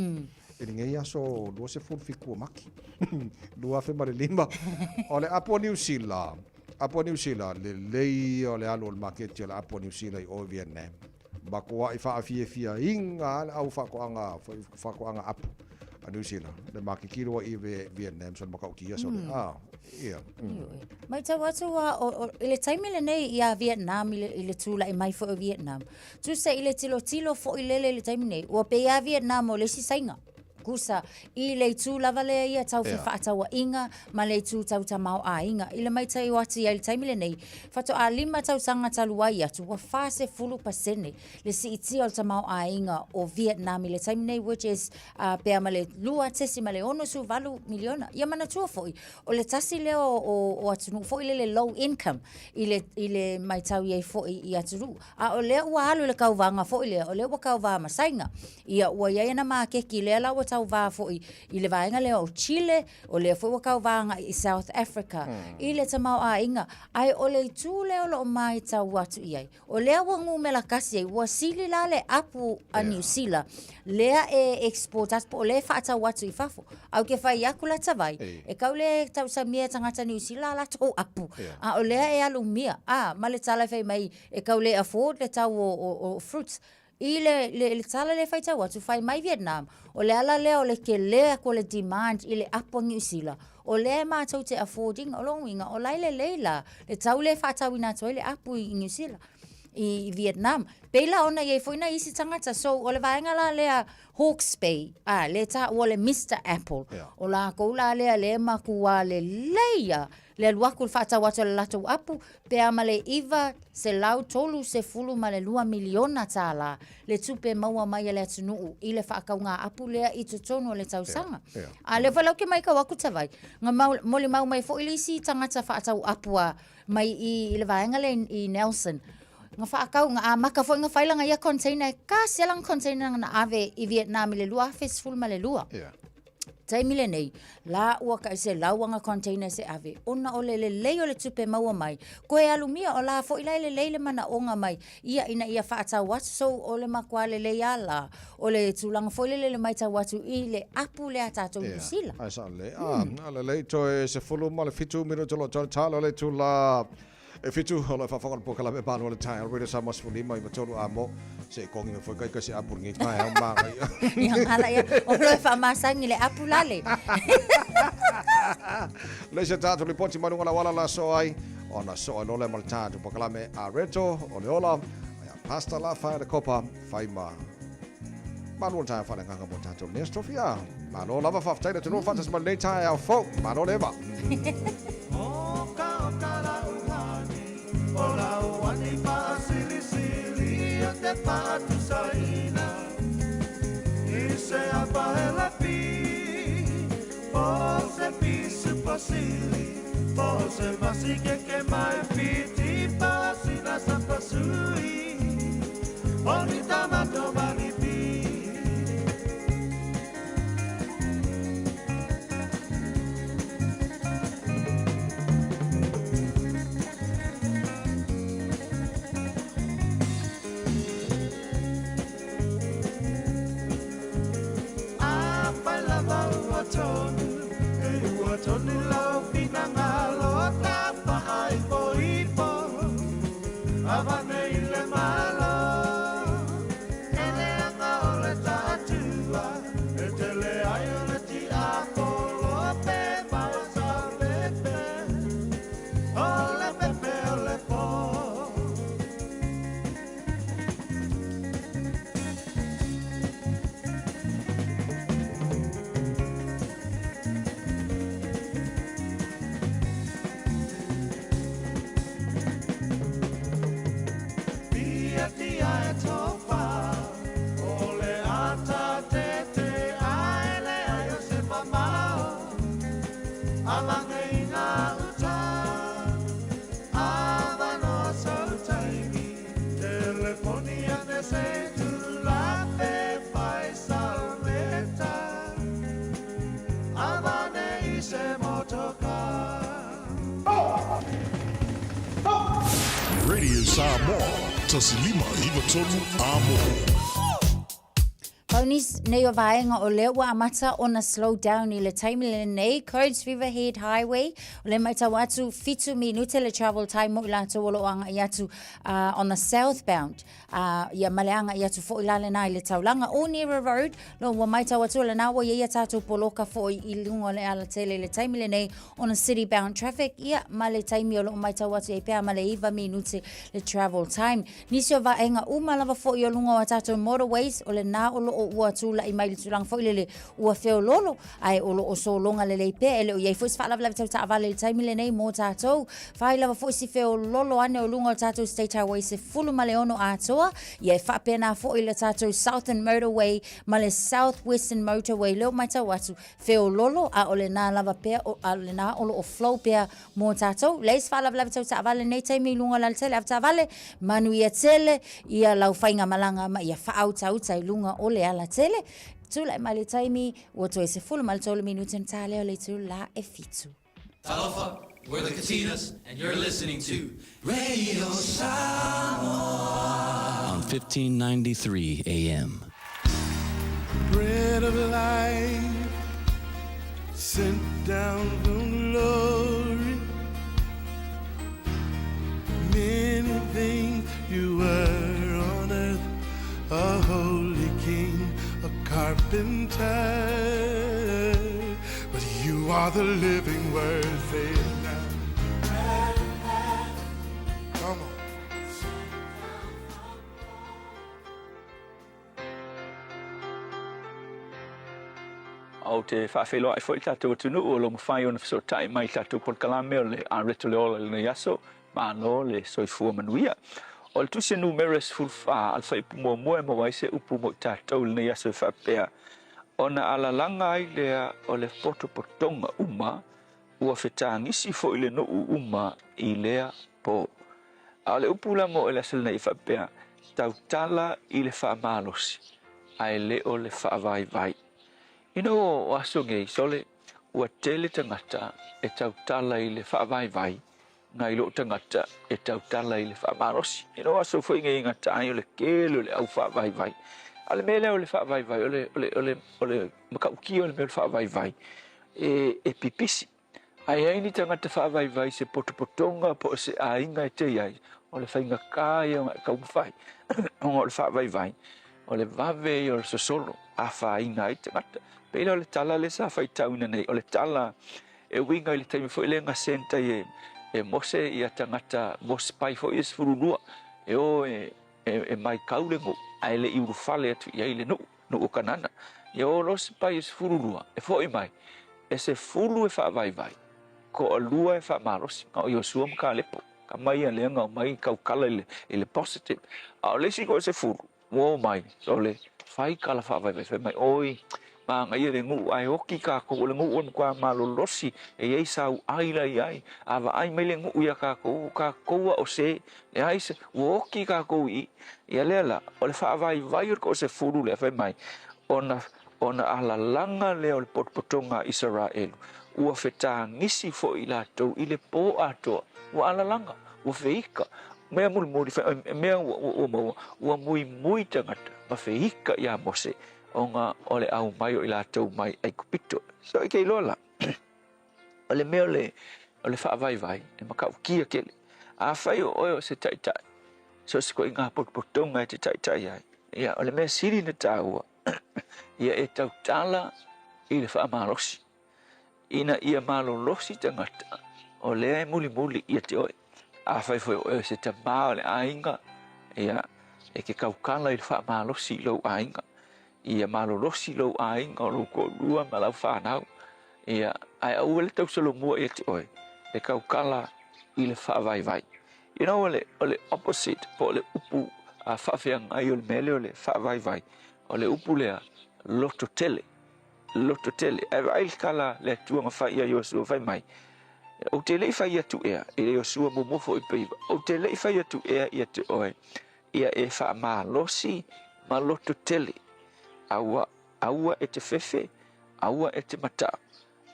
A: e ngei aso lua se full fiku maki lua fe mare lima o le apo New Zealand le lei o le alo le market le apo New Zealand o Vietnam ba ko ai fa Fiafia inga au fa ko anga apo a New Zealand le makikiro i Vietnam so makau kia so ia
G: mai tau atu o ile taimile nei ia Vietnam ile tula i mai fo Vietnam tu se ile tilo fo ile taimile o pe ia Vietnam o le sisainga kusa i le tu lava le ia tau whaataua inga ma le tu tau tamau a inga i le mai tai wati ia le taimile nei whato a 5 tau sanga talua ia tu wa whase fulu pasene le si iti o tamau a inga o Vietnam i le taimile nei which is pea ma le lua tesi ma le ono su valu miliona ia mana tua foi o le tasi leo o atunu foi le low income i le mai tau iei foi i atunu a o leo ua alu le kauvanga foi leo o leo wa kauvanga masainga ia ua iei na maa keki lea lau tau vā foi i le vaenga leo o Chile o le foi wakau vanga i South Africa i le tamau a inga ai o le tu leo lo mai tau watu iai o lea wangu me la kasi ai wa sili la le apu a New Zealand lea e export aspo o le wha tau watu i fafo au ke whai akula tawai e kau le tau sa mia tangata New Zealand la tau apu a o lea e alu mia ma le tala whai mai e kau le afford le tau o fruits i le tala le whai tau atu whai mai Vietnam o le ala leo le ke lea ko le demand i le apo New Zealand o le mātou te affording o longinga o laile leila le tau le whatau ina toi le apo i New Zealand i Vietnam peila ona ye foi na isi tangata so o le vaenga la lea Hawke's Bay le ta o le Mr Apple o la ko la le makua le leia le luaku le whaata wata le latou apu, pea ma le iwa se lau tolu se fulu ma le 2 miliona tāla, le tupe maua mai le atunuu, i le whaakau ngā apu lea i tutonu le tausanga. A le walau ke mai ka waku tawai, ngā moli mau mai fo ilisi tangata whaatau apua mai i le vaenga le i Nelson. Nga whaakau ngā maka fo ngā whailanga ia container, ka selang container na ave i Vietnam i le lua festival ma le lua. Taimile nei, la ua ka se lauanga container se ave, ona o le lei o le tupe maua mai, koe alumia o la fo ila le leile mana onga mai, ia ina ia whaatau watu, so o le makua le lei ala, o le tulanga fo le mai tau watu i le apu le atatou usila.
A: Ai sa le, le lei toe se fulu ma le fitu minuto lo tala le tula, e fitu o le whawhakar po kala me pānu le Taeao, rere sa masfuli mai matoru amo, se kongi me foi kai kasi apu ngi kai au mga.
G: Yang hala ya, o loe whamasang le apu lale.
A: Le se tātu li poti manunga la wala la so ai, o na so ai no le mal tātu po kala me a reto, o le ola, pasta la whae le kopa, whai ma. Manu tae whane nganga mo tātu nestrofia, manu lava whaftaina tunu whatas ma le Taeao fo, manu leva.
K: Ola wani pa sili sili o te patu saina Ise apa hela pi O se pisu pasili O se masike ke mai piti pasina sa pasui Oni tamato mani pi Tony lau pinangalo tapa ai poipo avane ile malo ele anga ole tatua etele ai ole ti akolo pe basa pepe ole pepe ole po
F: Radio Samoa. Tasilima iwa tolu amo.
G: Paunis nei o vaenga o leo wa amata ona slow down I le time le nei Codes Riverhead Highway o le mai tau atu fitu minute le travel time mo ila to wolo anga I atu on the southbound ia maleanga I atu fo ila le nai le taulanga o Nera Road lo wa mai tau atu le nawa ia tatu poloka fo I lungo le ala tele le time le nei on a city bound traffic ia ma le time o lo mai tau atu e pea ma le iwa minute le travel time nisi o vaenga umalava fo I lungo o tatu motorways o le na o lo o ua tula I mai le tulang fo le ua feo lolo ai o lo o so longa le leipe ele o iei fo sfa lava tau ta vale le taimi le nei mo tatou fai lava fo si feo lolo ane o lunga o tatou State Highway se fulu ma le ono atoa iei fa pena fo I le tatou Southern Motorway ma le Southwestern Motorway leo mai tau atu feo lolo a o le na lava pea o a le na o lo o flow pea mo tatou le sfa lava tau ta vale nei taimi lunga la tele afta vale manu ia tele ia lau fainga malanga ma ia fa au tau tai lunga o le ala tele tula mali taimi o to se full mal tole minuten tale o le tula e fitu.
K: Talofa, we're the Katinas, and you're listening to Radio Samoa on 1593 AM.
L: Bread of life sent down from glory. Many things you were on earth, a holy king, a carpenter, but you are the living word. Say it now. Come on.
O: Au te whawhelo ai fwoi tātou tunu o longa whai o na whasotai mai tātou por kalame o le areto le ola le yaso ma no le soifua manuia. O le tusi numerous fulfa al whai pumo moe mo waise upu mo tātou le yaso whapea. O na alalanga ai lea o le potopotonga uma ua whetangisi fo I le no uma I lea po. A le upula mo e le asalina I whapea tautala I le whaamalosi ai le o le whaavai. Ino o asonge sole ua tele tangata e tautala I le whaavai ngai lo tangata e tautala I le whaamarosi. Ino aso fo inga ingata ai o le kelo le au whaavai. Ale mele o le whaavai o le makauki o le mele whaavai e pipisi. Ai aini tangata whaavai se potopotonga po se ainga e te iai o le whainga kai o ngai kaumwhai o le whaavai o le vave o le sosolo a whainga e tangata. Pela o le tala le sa whai tauna nei o le tala e winga I le taimi fo I le ngasenta e mose I a tangata mose pai fo I furunua e o e mai kaulengo ai le I urufale atu I le no o kanana e o los pai I furunua e fo I mai e se fulu e whaavai ko a lua e whaamarosi o I sua mka lepo ka mai a leanga o mai kaukala I le positive a o lesi ko se fulu mo mai so le whai kala whaavai mai oi ma ngai le ngu ai oki ka ko le ngu on kwa malolosi e ei sau ai lai ai ava ai mai le ngu ia ka ko o se e ai se oki ka ko I lela o le whaavai vai ko se furu le fai mai ona ala langa le o le potpotonga Israel ua feta ngisi fo I latou I le po ato ua ala langa ua feika mea muli mea ua mui tangata ma feika ia mose onga ole au mai o I latou mai ai kupito so I kei lola ole mea ole whaavai e makau kia kele a whai o se taitai so se ko inga potpotonga e te taitai ai ia ole mea siri na tāua ia e tautala I le whaamarosi ina ia malolosi tangata o lea e muli ia te oe a whai fo o se ta maa le ainga ia e ke kaukala I le whaamalosi lau ainga ia malolosi lau ainga o ko lua ma lau whanau ia ai au le tau salo mua ia te oe le kaukala I le whaavai you know ole opposite po le upu a whawhianga ai o le mele o le whaavai o le upu lea loto tele e vai kala le tuanga whai ia Yosua whai mai o te lei whai atu ea e le Yosua mofo I peiva o te lei whai atu ea ia te oe ia e wha malosi ma loto tele aua e te fefe aua e te mata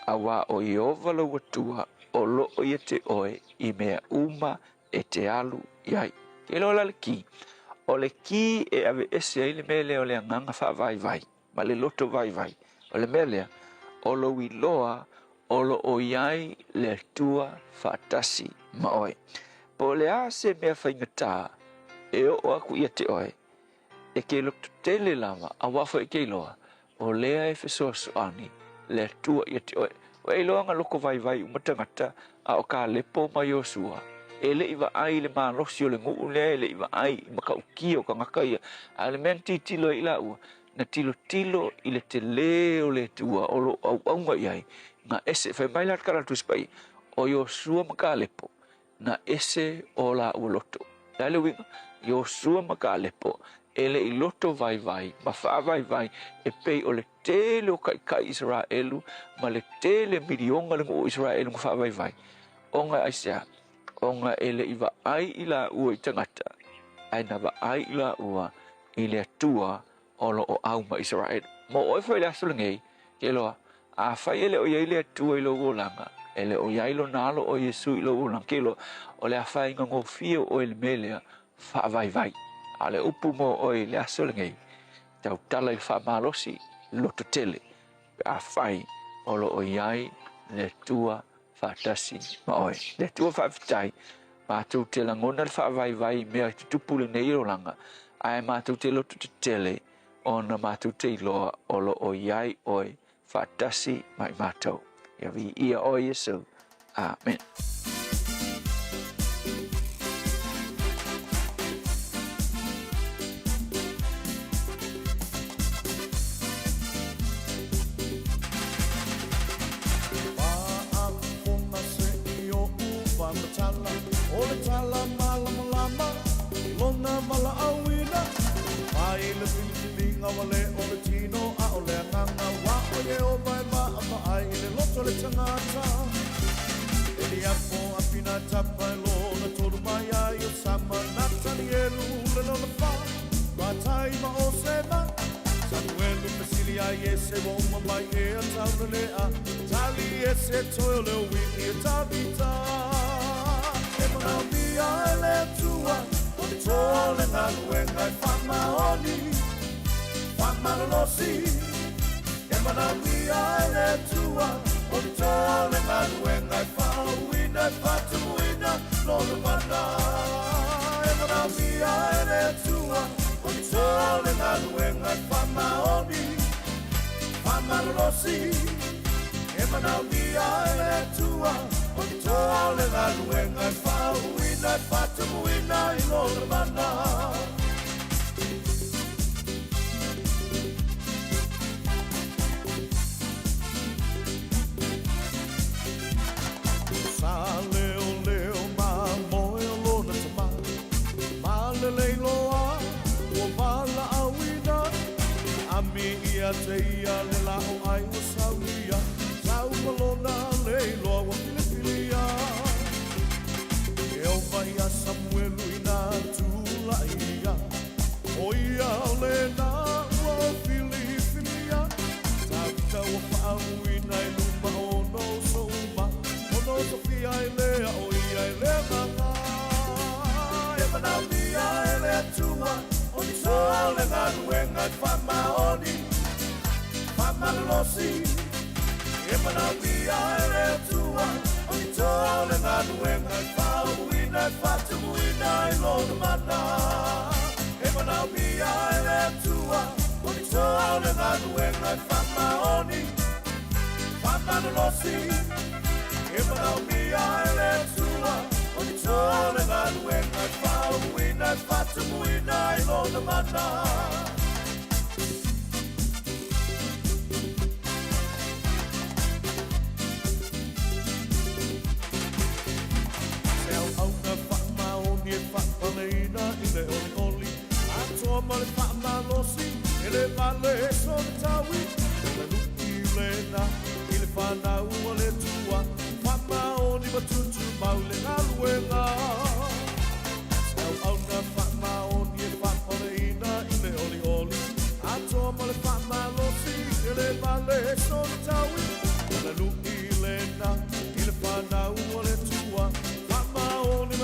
O: awa o Iova lau atua o loo ia te oe I mea uma e te alu iai. Ke lo la le ki. O le ki e ave ese ai le mele o le anganga wha vai vai. Ma le loto vai vai. O le mele o lo iloa o lo o iai le tua whatasi ma oe. Po le a se mea whaingata e o aku ia te oe. E ke loto tele lava a wafa e ke iloa. O lea e fesoaso ani le tua ia te oe. O e loanga loko vai vai umatangata a o ka lepo mai o sua. E le iwa ai le malosi o le nguu le le iwa ai maka uki o ka ngakaia. A le menti tilo i la ua. Na tilo tilo i le te le o le tua o lo au aunga iai. Nga ese fai mai lat karatu spai. O yo sua maka lepo. Na ese o la ua loto. Dale winga. Yo sua maka lepo. Ele i loto vai vai. Ma faa vai vai. E pei o le tele o kai Israelu. Ma le tele milionga le ngu Israelu ngu faa vai vai. Onga aisea. Onga ele iwa ai ila ua i tangata. Aina wa ai ila ua i le atua olo o auma Israel. Mo oi fai le aso lengei. Ke loa. A fai ele o iai le atua ilo ulanga. Ele o iai lo nalo o Yesu ilo ulanga. Ke loa. O le a fai ngango fio o ele melea. Faa vai vai. A le upu mo oi le aso lengei. Tau tala i faa malosi. Loto tele. A fai olo o iai le tua fatasi ma oi. Le tua whaafitai, mātou te langona le whaavai vai mea te tupule nei o langa, ai mātou te loto te tele, ona mātou te iloa olo o iai oi fatasi mai mātou. Ia vi ia oi Yesu. Amen.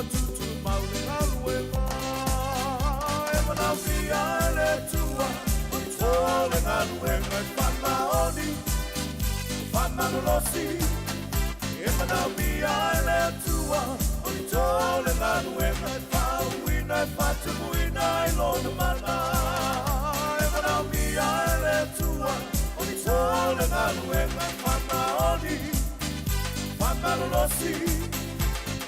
K: Tutu nganuenga whamaoni, whamalolosi. E manau mia ele atua, o ni tole nganuenga whauina e whatumuina I lona mana. E manau mia ele atua, o ni tole nganuenga whamaoni, whamalolosi.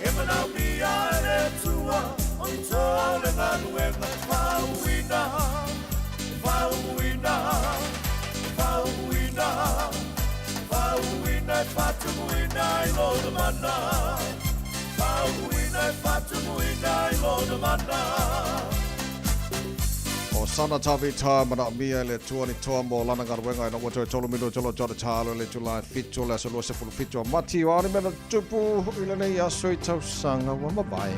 K: E manau mia ele atua, o ni tole nganuenga whauina, whauina, whauina, whauina e whatumuina I lona mana. Whauina e whatumuina I lona mana.
A: O sana tavi tā mana mia le tuani toa mo lana ngaruenga ina wato tolo mino tolo jota tālo le July fito le solo se fulu fito mati o ani mena tupu ila nei aso I tausanga wa mabai.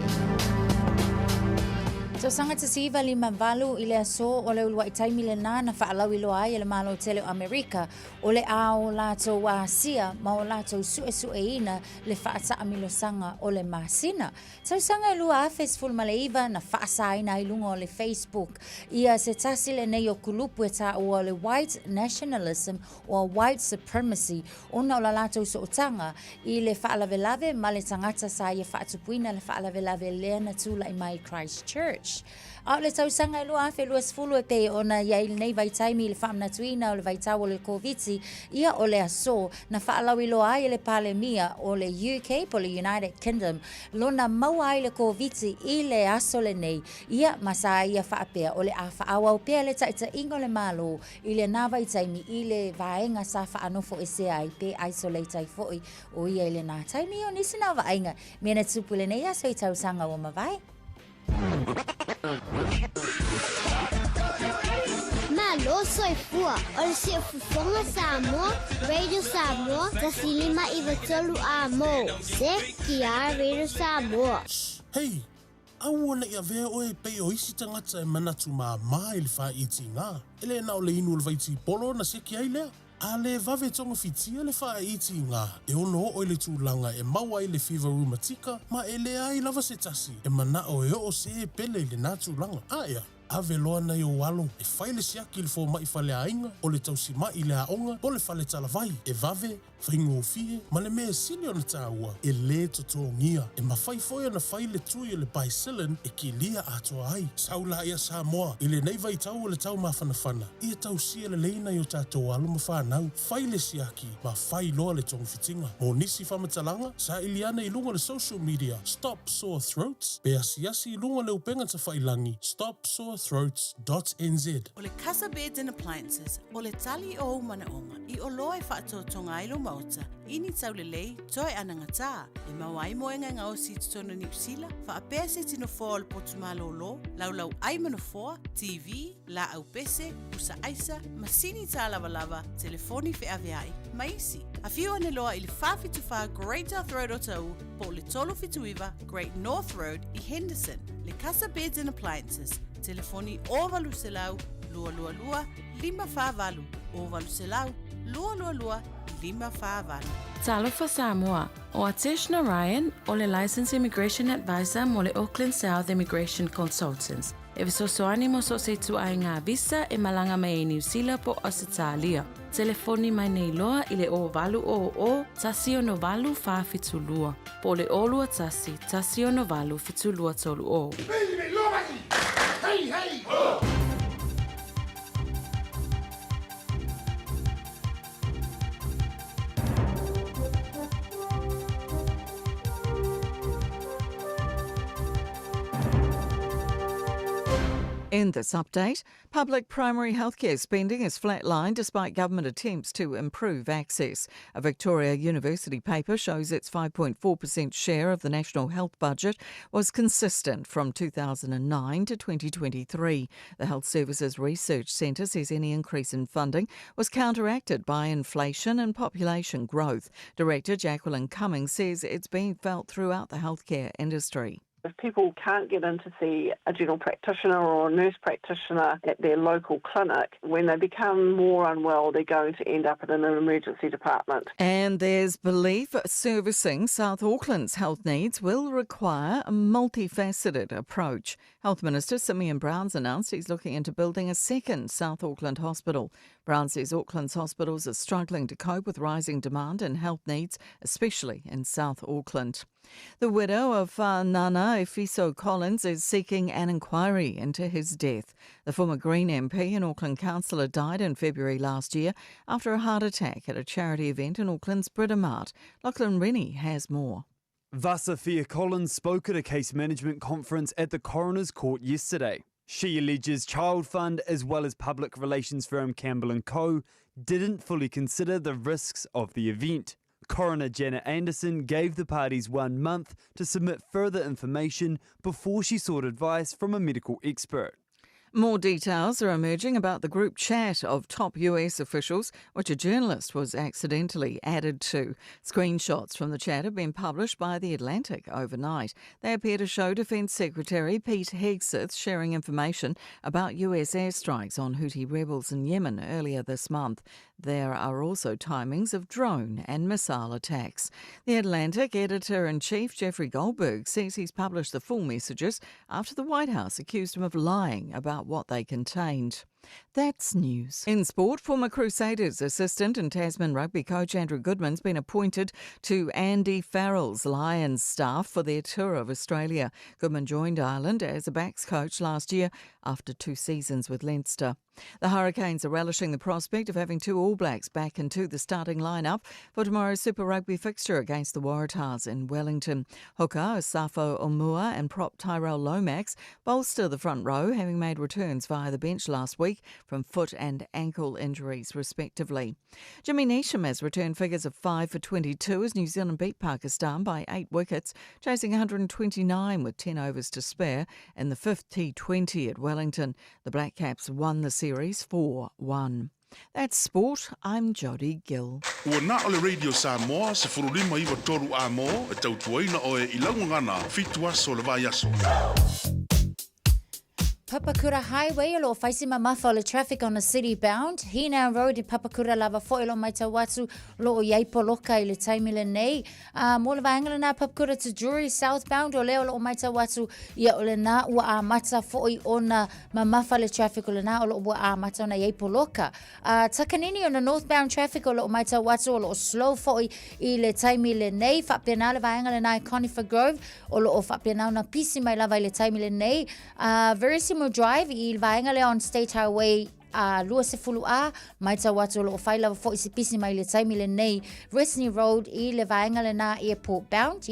G: So sanga te siva lima valu ile aso o le ulua I taimi le nā na whaalau I loa ai le malo tele o Amerika o le ao lato wa asia ma o lato sue ina le whaata amilo sanga o le masina. So sanga I lua afes ful maleiva na whaasa ina I lunga o le Facebook ia se tasi le nei o kulupu e ta o le white nationalism o white supremacy o na o la lato so otanga I le whaalavelave ma le tangata sa ia whaatupuina le whaalavelave lea na tula I mai Christchurch. A le tausanga I lua afe lua sfulu e pe ona ia I nei vai taimi le whaamna tuina o le vai tau o le COVID ia o le aso na whaalau I loa ai le palemia o le UK po le United Kingdom lona maua ai le COVID I le aso le nei ia masa ia whaapea o le a whaawa o pea le taita ingo le malo I le nā vai taimi I le vaenga sa whaanofo e se ai pe isolate ai foi o ia I le nā taimi o nisi nā vaenga mena tupu le nei aso I tausanga o mawai.
P: Malu soifua, o le se fufonga Samoa, Radio Samoa, tasilima I vatolu a mo, se kia Radio Samoa.
L: Hey, au ona ia vea oe pei o isi tangata e manatu maa ili wha iti ngā. Ele na o le inu o le vaiti polo na se kia ilea. A le vave tonga fitia le wha iti ngā. E ono o le tūlanga e maua I le fever rheumatica, ma e le ai lava se tasi. E mana o e o se e pele I le nā tūlanga. A ea. Ave loa na o walo e whaile siaki le fō mai whale ainga o le tausi mai le aonga o le whale talavai e vave, whaingo o fie ma le mea sili o na tāua e le totongia e mawhai foia na whaile tui o le baisilin e ki lia atoa ai saula ia Samoa I le nei vai tau o le tau mawhanawhana ia tausia le leina I o tātou alo ma whanau whaile siaki ma whai loa le tonga fitinga mo nisi whamatalanga sa iliana I lunga le social media Stop Sore Throats pe asiasi I lunga le upenga ta whailangi Stop Sore Throats.nz.
I: O le Casa Beds and Appliances, o le tali o manaonga, I o loa e whaatotonga ilo mauta, ini tau le lei, toi anangata, e mawai moenga ngā o si tutono New Zealand, whaapea se tino fōa le potumalo lo, laulau ai manafoa, TV, la au pese, usa aisa, masini tā lava, telefoni Fiafia, maisi. A fiu ane loa I le whawhituwha Great North Road o tau, po le tolo fituiva Great North Road I Henderson, le Casa Beds and Appliances, telefoni ovalu selau, lua, lima whāwalu, ovalu selau, lua, lima whāwalu.
Q: Talofa Samoa, o Ateshna Ryan, o le Licensed Immigration Advisor mo le Auckland South Immigration Consultants. E visosoani mo so se tu ai ngā visa e malanga mai New Zealand po Australia. Telefoni mai nei loa I le ovalu o tasi o novalu whawhitulua. Po le olua tasi o novalu fitulua tolu o.
K: Hey! Oh!
B: In this update, public primary healthcare spending is flatlined despite government attempts to improve access. A Victoria University paper shows its 5.4% share of the national health budget was consistent from 2009 to 2023. The Health Services Research Centre says any increase in funding was counteracted by inflation and population growth. Director Jacqueline Cummings says it's being felt throughout the healthcare industry.
R: If people can't get in to see a general practitioner or a nurse practitioner at their local clinic, when they become more unwell, they're going to end up in an emergency department.
B: And there's belief servicing South Auckland's health needs will require a multifaceted approach. Health Minister Simeon Brown's announced he's looking into building a second South Auckland hospital. Brown says Auckland's hospitals are struggling to cope with rising demand and health needs, especially in South Auckland. The widow of Nana Efiso Collins is seeking an inquiry into his death. The former Green MP and Auckland councillor died in February last year after a heart attack at a charity event in Auckland's Britomart. Lachlan Rennie has more.
E: Fiafia Collins spoke at a case management conference at the Coroner's Court yesterday. She alleges Child Fund as well as public relations firm Campbell & Co didn't fully consider the risks of the event. Coroner Janet Anderson gave the parties 1 month to submit further information before she sought advice from a medical expert.
B: More details are emerging about the group chat of top US officials, which a journalist was accidentally added to. Screenshots from the chat have been published by The Atlantic overnight. They appear to show Defence Secretary Pete Hegseth sharing information about US airstrikes on Houthi rebels in Yemen earlier this month. There are also timings of drone and missile attacks. The Atlantic editor-in-chief Jeffrey Goldberg says he's published the full messages after the White House accused him of lying about what they contained. That's news. In sport, former Crusaders assistant and Tasman rugby coach Andrew Goodman's been appointed to Andy Farrell's Lions staff for their tour of Australia. Goodman joined Ireland as a backs coach last year after 2 seasons with Leinster. The Hurricanes are relishing the prospect of having 2 All Blacks back into the starting lineup for tomorrow's Super Rugby fixture against the Waratahs in Wellington. Hooker Asafo Omua and prop Tyrell Lomax bolster the front row, having made returns via the bench last week from foot and ankle injuries respectively. Jimmy Neesham has returned figures of 5 for 22 as New Zealand beat Pakistan by 8 wickets, chasing 129 with 10 overs to spare in the 5th T20 at Wellington. The Black Caps won the series 4-1. That's sport. I'm Jodie Gill.
F: Ua na ole Radio Samoa se furulima iwa toru a mo e tautuaina o e ilangungana fitua so le vai aso.
G: Papakura Highway, lo faisima mafa le traffic on the city bound. Hina Road in Papakura lava foilo mai tawatu lo o yaipo loka I le taimile nei. Mo le vaengala na Papakura to Drury southbound o leo lo o mai tawatu ia o le na ua a mata foi ona mamafa le traffic o le na o lo ua a mata ona yaipo loka. Takanini on the northbound traffic o lo o mai tawatu o lo o slow foi I le taimile nei. Whapena le vaengala na Conifer Grove o lo o whapena na pisi mai lava I le taimile nei. Very similar drive I vaenga le on State Highway lua se fulu a mai tawatu lo faila fo isi pisi mai le taimile nei Resney Road I le vaenga le na airport bound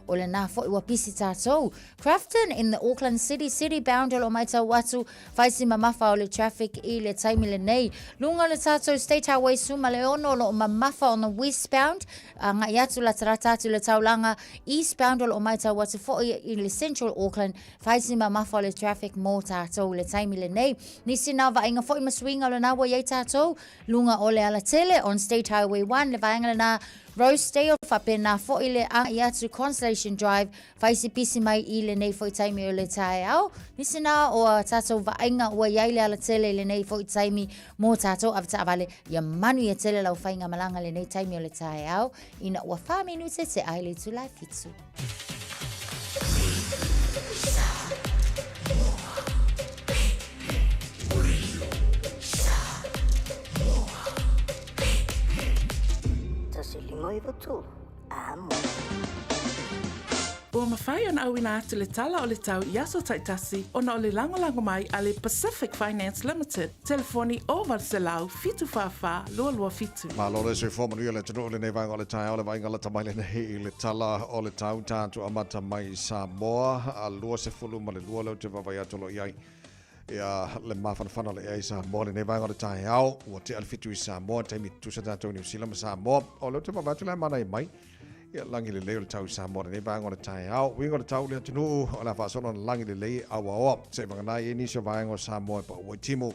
G: o le na fo I pisi tatou. Crafton in the Auckland city bound lo mai tawatu faisi mamafa o le traffic I le taimile nei lunga le tatou State Highway suma le ono lo mamafa on the westbound nga yatu la taratatu le taulanga eastbound lo mai tawatu fo I le central Auckland faisi mamafa o le traffic mo tatou le taimile nei nisi na vaenga fo swinga le na wa ye tatou lunga o le ala tele on State Highway 1 le vaenga na Rosedale whapena fo I le Iatu Constellation Drive faisi pisi mai I le nei fo I taimi o le Taeao nisi na o tatou vaenga ua iai le ala tele le nei fo I taimi mo tatou avata avale ia manu ia tele lau whainga malanga le nei taimi o le Taeao ina ua 5 minute te aile tu lai fitu.
K: Ua mawhai ona auina atu le tala o le tau I aso taitasi ona o le lango mai a le Pacific Finance Limited. Telefoni o Varselau fitu whawha lua fitu.
A: Malore se whomanuia le tunu o le nei vainga o le Taeao le vainga la tamai le nei le tala o le tau tātu amata mai Samoa a lua se fulu ma le lua leo te wawai atolo iai. Ia le mawhanawhana le ei Samoa le nei vainga o le Taeao ua te alfitu I Samoa taimi tusa tātou New Zealand ma Samoa o leo te wawai atolo mai mana I mai. Ia langi le leo le tau Samoa le nei vainga o le Taeao winga le tau le tunu o la whaasona langi le lei awa oa se vanganai e nisio vainga o Samoa pa ua timu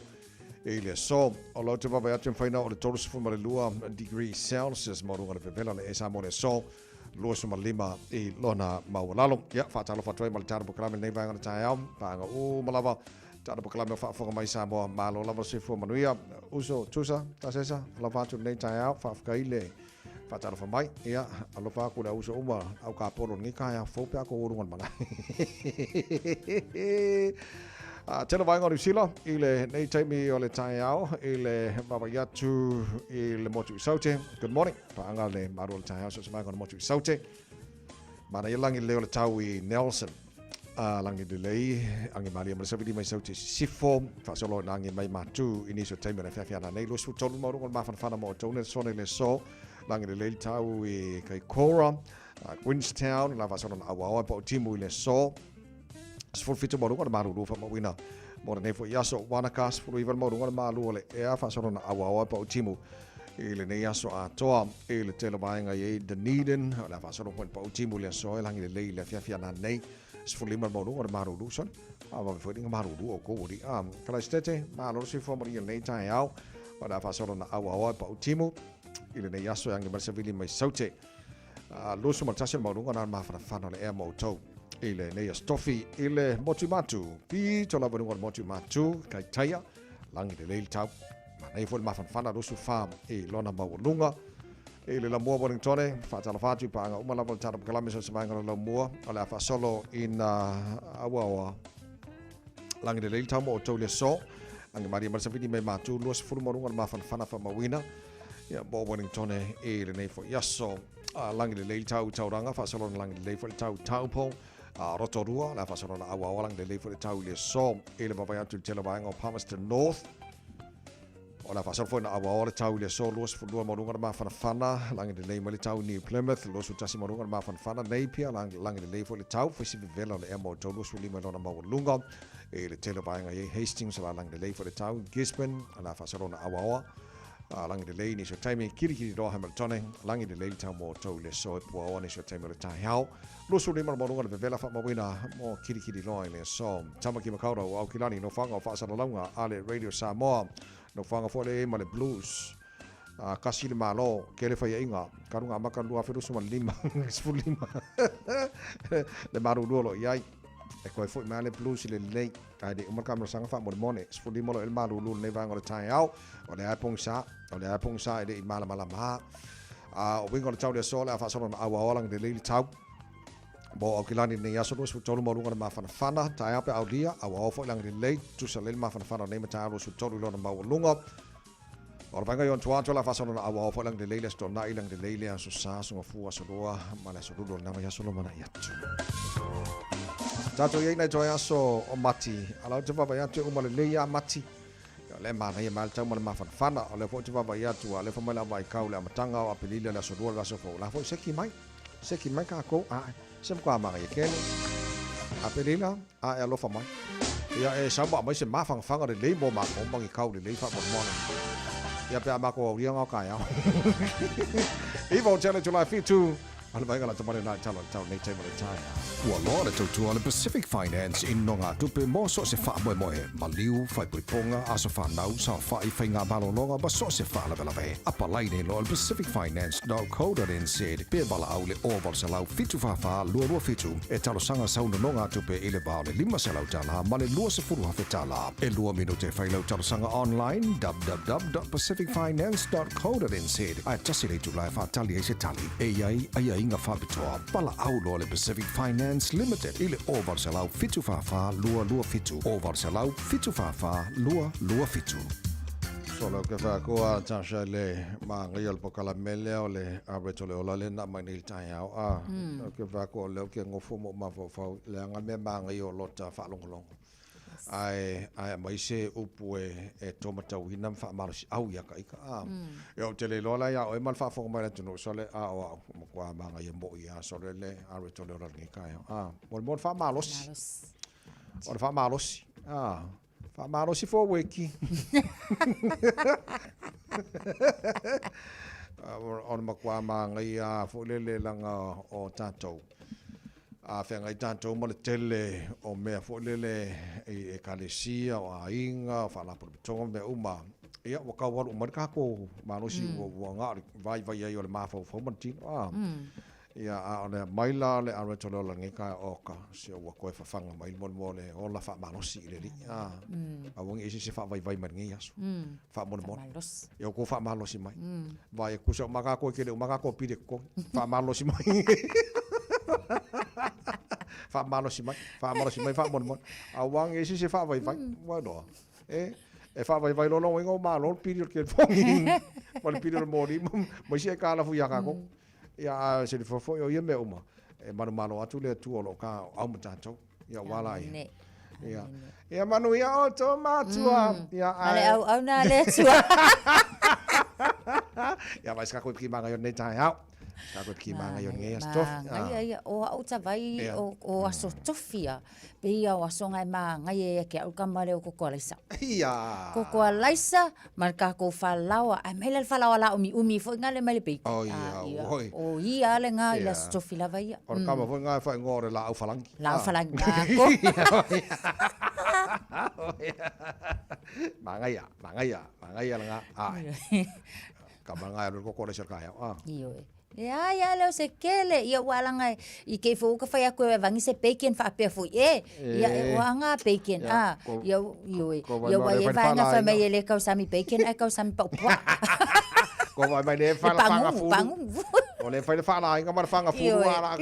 A: e le so o lo te wawai atu mwhaina o le tolu sifu ma le lua degree Celsius ma runga le pepela le e Samoa le so Luosu malima I lona maulalong. Ia, whaatalo whatoi malatara pokalame nei vanga na Taeao. Panga malawa. Tara pokalame whaafonga mai Samoa. Malo lava sifu manuia. Uso, tusa, tasesa. Lavatu nei Taeao. Whaafkaile. Whaatalo whamai. Ia, alofa kura uso uma. Au ka poro ngi kaya. Faupe ako urungan mana. Tēnā vai ngā Rusila, I le nei teimi o le Taeao, I le mawaiatu, I le motu I saute. Good morning. Paanga le maru o le Taeao, so vai ngā motu I saute. Mana I langi leo le tau I Nelson. Langi de lei, angi mali am le savidi mai saute sifo. Whaasolo na angi mai matu, I niso teimi na Fiafia na nei. Lusu tolu maru ngā mawhanawhana mo tone, sone le so. Langi de lei tau I Kaikoura, Queenstown, la whaasolo na awaoa, po timu I le so. Sful fitu morunga na maru rufa mawina. Mora nefo yaso wanaka sfulu iwan morunga na malu ole ea whasoro na awawa pa utimu. I le ne yaso a toa. I le tela vaenga I Dunedin. La whasoro point pa utimu le soe langi le lei le fiafia na nei. Sfulu iwan morunga na maru ruson. Awa mwewhidinga maru ru o kōwori. Kala stete, malu si fo mori nei Taeao. La whasoro na awawa pa utimu. I le ne yaso yangi marsavili mai saute. Lusu martasio morunga na mawhanawhana le ea mautou. I le nei stofi I le motu matu. Pi tola vanunga motu matu. Kai taia. Langi le leil tau. Ma nei fo le mawhanwhana rusu wha I lona maulunga. I le la mua Wellingtone. Whaatala whatu pa anga umalawa le tata pakalame sa samanga la mua. O le a whasolo ina awawa. Langi le leil tau mo o tau le so. Angi maria marsavidi me matu. Luas furu marunga le mawhanwhana wha mawina. Ia mo Wellingtone I le nei fo yaso. Langi le leil tau tauranga. Whasolo na langi le leil fo le tau taupo. Rotorua, la whasaro na awa walang le leifo le tau le so, e le mawai atu te lawaenga o Palmerston North. O la whasaro fo na awa le tau le so, luas fulua morunga na mawhanawhana, langi le leima le tau New Plymouth, luas utasi morunga na mawhanawhana, Napier, langi le leifo le tau, fwisi vivela le emo tau, luas ulima lona mawalunga, e le te lawaenga e Hastings, la langi le leifo le tau, Gisborne, la whasaro na awa langi le lei ni so taimi kirikiri roa Hamiltone, langi le lei tau mo tau le so e pua oa ni so taimi le Taeao. Lusu lima na morunga le vevela wha mawina mo kirikiri roa le so. Tama ki makaura o au kilani no whanga o whaasana launga ale Radio Samoa. No whanga fo le ema le blues. Kasi le malo, ke le whaia inga. Karunga amaka lua whirusu ma lima. Sfu lima. Le maru luolo iai. E koe fo i le blues le lei. Kai de umar kamera sanga wha mone mone. Sfu lima lo el maru luolo le vanga le Taeao. O le aipong sa. O le aipong sa e le i mala maha. O wingo le tau le so le a whaasana na awa olang le leili tau. Mo au kilani nei aso nuas futolu morunga na mawhanawhana. Taeao pe au lia. Awa ofo ilang le lei. Tusa le mawhanawhana nei Taeao nuas futolu lona mawalunga. O le vanga yon tuantua la whaasana na awa ofo ilang le lei le sto na ilang le lei le aso sa sunga fua aso roa. Ma le aso rulo na mai aso lo mana iatu. Tato iei nei toi aso o mati. Alau te wawa iatu uma le lei a mati. Le mana ia mal tau mana mawhanawhana. O le fo te wawa iatu a le fa mai la vai kau le amatanga o apelile le aso roa le aso fo. La fo seki mai. Seki mai ka kou a. Sem kwa manga ye kene. Apelila a e lofa mai. Ia e samba mai se mawhanawhanga le lei mo ma o mangi kau le lei fa mo mona. Ia pe amako o ria ngau kai au. Ivo tele to life fitu. Ala vai gala tamale na talo tau nei tema le tai.
J: Ua loa le tautua le Pacific Finance in no ngā tupe mo so se wha moe moe. Maliu, whai puiponga, aso whanau, sa whai whai ngā balononga, ba so se wha la velawe. Apa lai nei lo le pacificfinance.co.nz. Pe bala au le oval se lau fitu whawha, lua lua fitu. E talo sanga sauna no ngā tupe i le bao le 5 se lau tala, ma le lua se furu hawhi tala. E lua minute whai lau talo sanga online, www.pacificfinance.co.nz. Ai tasi le tulai whatali e se tali. E iai, ai inga whabitoa. Pala au lo le Pacific Finance Limited. Ile oval se lau fitu whawha, lua lua fitu. Oval se lau fitu whawha, lua lua fitu.
A: So lo ke whakoa tasha le maangai al pokala mele o le areto le ola le na mai ni Taeao. Lo ke whakoa leo ke ngofo mo mawhau le anga me maangai o lota whalongolongo. Ai mai se upu e tomatau hina wha marosi au ia ka ika. E o te le lola ia o e mal whawhonga mai na tunu. So le a o kua maangai e mo ia. So le areto le ola ni kai. Mon wha marosi. O le wha marosi. Wha marosi fo weki. O makua maangai a fo le langa o tātou. A whenga i tātou mo le tele o mea fo lele e kalesia o a inga o whanapura pitonga mea uma. Ia wakau waru umari kako marosi o ngāri vai ai o le mawhau whaumantino. Ia ole maila le are tolo la ngika oka se wa koe fafanga mai mon le ola fa malosi le ri a wong isi se fa vai man ngi aso fa mon yo ko fa malosi mai vai ku so maka ko kele maka ko pide ko fa malosi mai fa malosi mai fa mon a wong isi se fa vai wa do e fa vai lo ngo malo pide ke fongi mon pide mo ri mo se ka la fu ya ka ko ia se le fofo yo yeme uma e malo atu le tu o ka au matato ia wala ia manu ia o to matua ia
G: ale au na le tua
A: ia vai ska ko ki manga yo nei Taeao ska ko ki manga yo ngai stof
G: ia o au ta vai o aso tofia pe ia o aso ngai ma ngai e ke au kamare o ko laisa
A: ia
G: ko laisa marka ko falawa ai mele falawa la umi fo ngale mele pe o ia le ngai la stofila vai
A: or kama fo ngai fa ngore la au falangi
G: ko
A: mangaya la kama ngai ro ko le serka
G: iyo ia leo se kele ia walanga I ke fo ka fai ko vangi se bacon fa pe fo ia wanga bacon ia wa ia vanga fa me ele ka sami bacon ai ka sami pa
A: ko vai le fa la fanga fu o le fa la inga mar fanga fu ala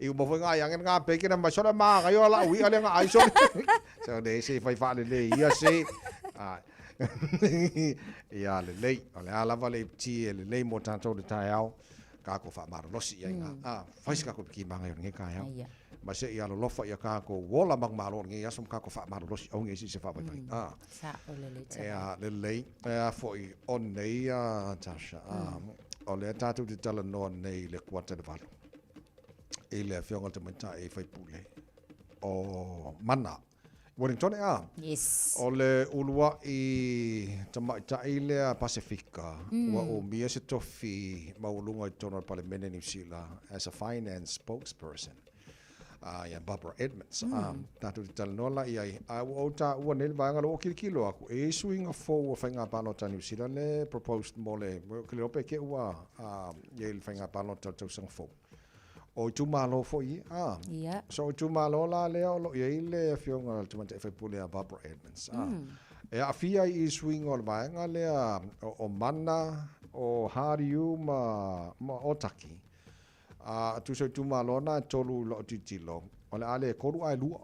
A: I mo fo nga yang nga bacon ma so la ma ga yo la wi ale nga ai so de se fa le ia se ia le lei ole ala vale ti le lei mo tanto de Taeao ka ko fa mar losi ia fai ska ko ki manga nge ka ia ma se ia lo lofa ia ka ko wola mang malo nge asum ka ko fa mar losi o nge si se fa bai
G: sa ole le
A: ia le lei fo I on nei tasha ole tatu de tala no nei le kwata de valo ile fionga te mata e fai pule o mana Wellington
G: yes
A: ole ulua I tamaita ile Pacifica wa o mia se tofi maulunga I tono parliament New Zealand as a finance spokesperson ya Barbara Edmonds tatu talnola ia o ta o nel vanga lo kilo aku e swing of fo fanga palota New Zealand le proposed mole kilo pe ke wa ye fanga palota to sang fo o tu malo fo so tu malo la le o ye le fionga tu mate fe pule a Barbara Edmonds e a fia I swing o vanga le o mana o hariu ma otaki tu so tu malo na tolu lo titilo ole ale ko ai lu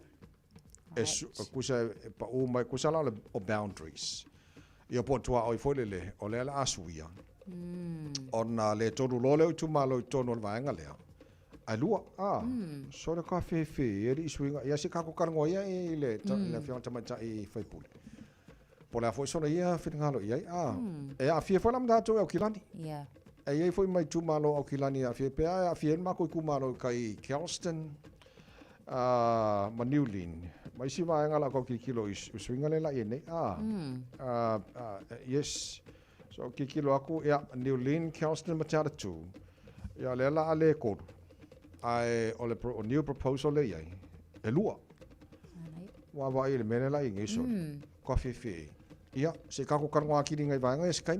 A: e kusa pa o mai kusa la o boundaries ia po tua o fo le ole la asuia ona le tolu lo le tu malo tono vanga le alua so le cafe e ri swinga ia se ka ko kango ia le fiona tamaita I fai pule po la fo so ia finga lo ia e a fie fo lam da to o kilani
G: ia
A: e ia foi mai tu malo o kilani a fie pe a fie ma ko ku malo kai Kelston Manulin mai si va ngala ko kilo swinga le la ine yes so kilo aku ia Manulin Kelston matara tu ia le la ale ko ai ole o new proposal le ai e lua wa va ile mena la ingi so coffee fee ia se ka ko kanwa ki ngai vanga e skai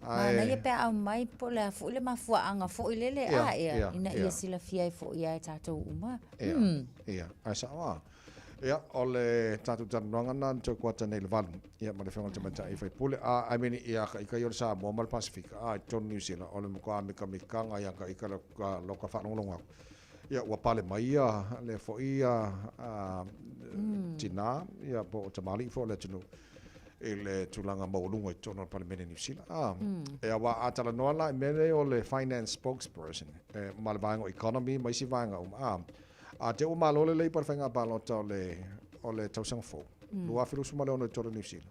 G: ai ia pe au mai po le fu le mafua anga fo ile le ia ina ia sila fia fo ia tato uma
A: ia ai sa wa ia ole tatu tananga nan to kwata nei levan ia ma le fenga tama I fai pule I mean ia ka yo sa mo mal Pacific to New Zealand ole mo ka mi kanga ia ka lo ka fa longa ia wa pale mai ia le fo ia tina ia po tamali fo le tunu ele tulanga mo lunga to no parliament New Zealand ia wa atala no la mele ole finance spokesperson mal vango economy mai si vanga te o malo le par fanga balota ole tausang fo lua filu suma le ono to New Zealand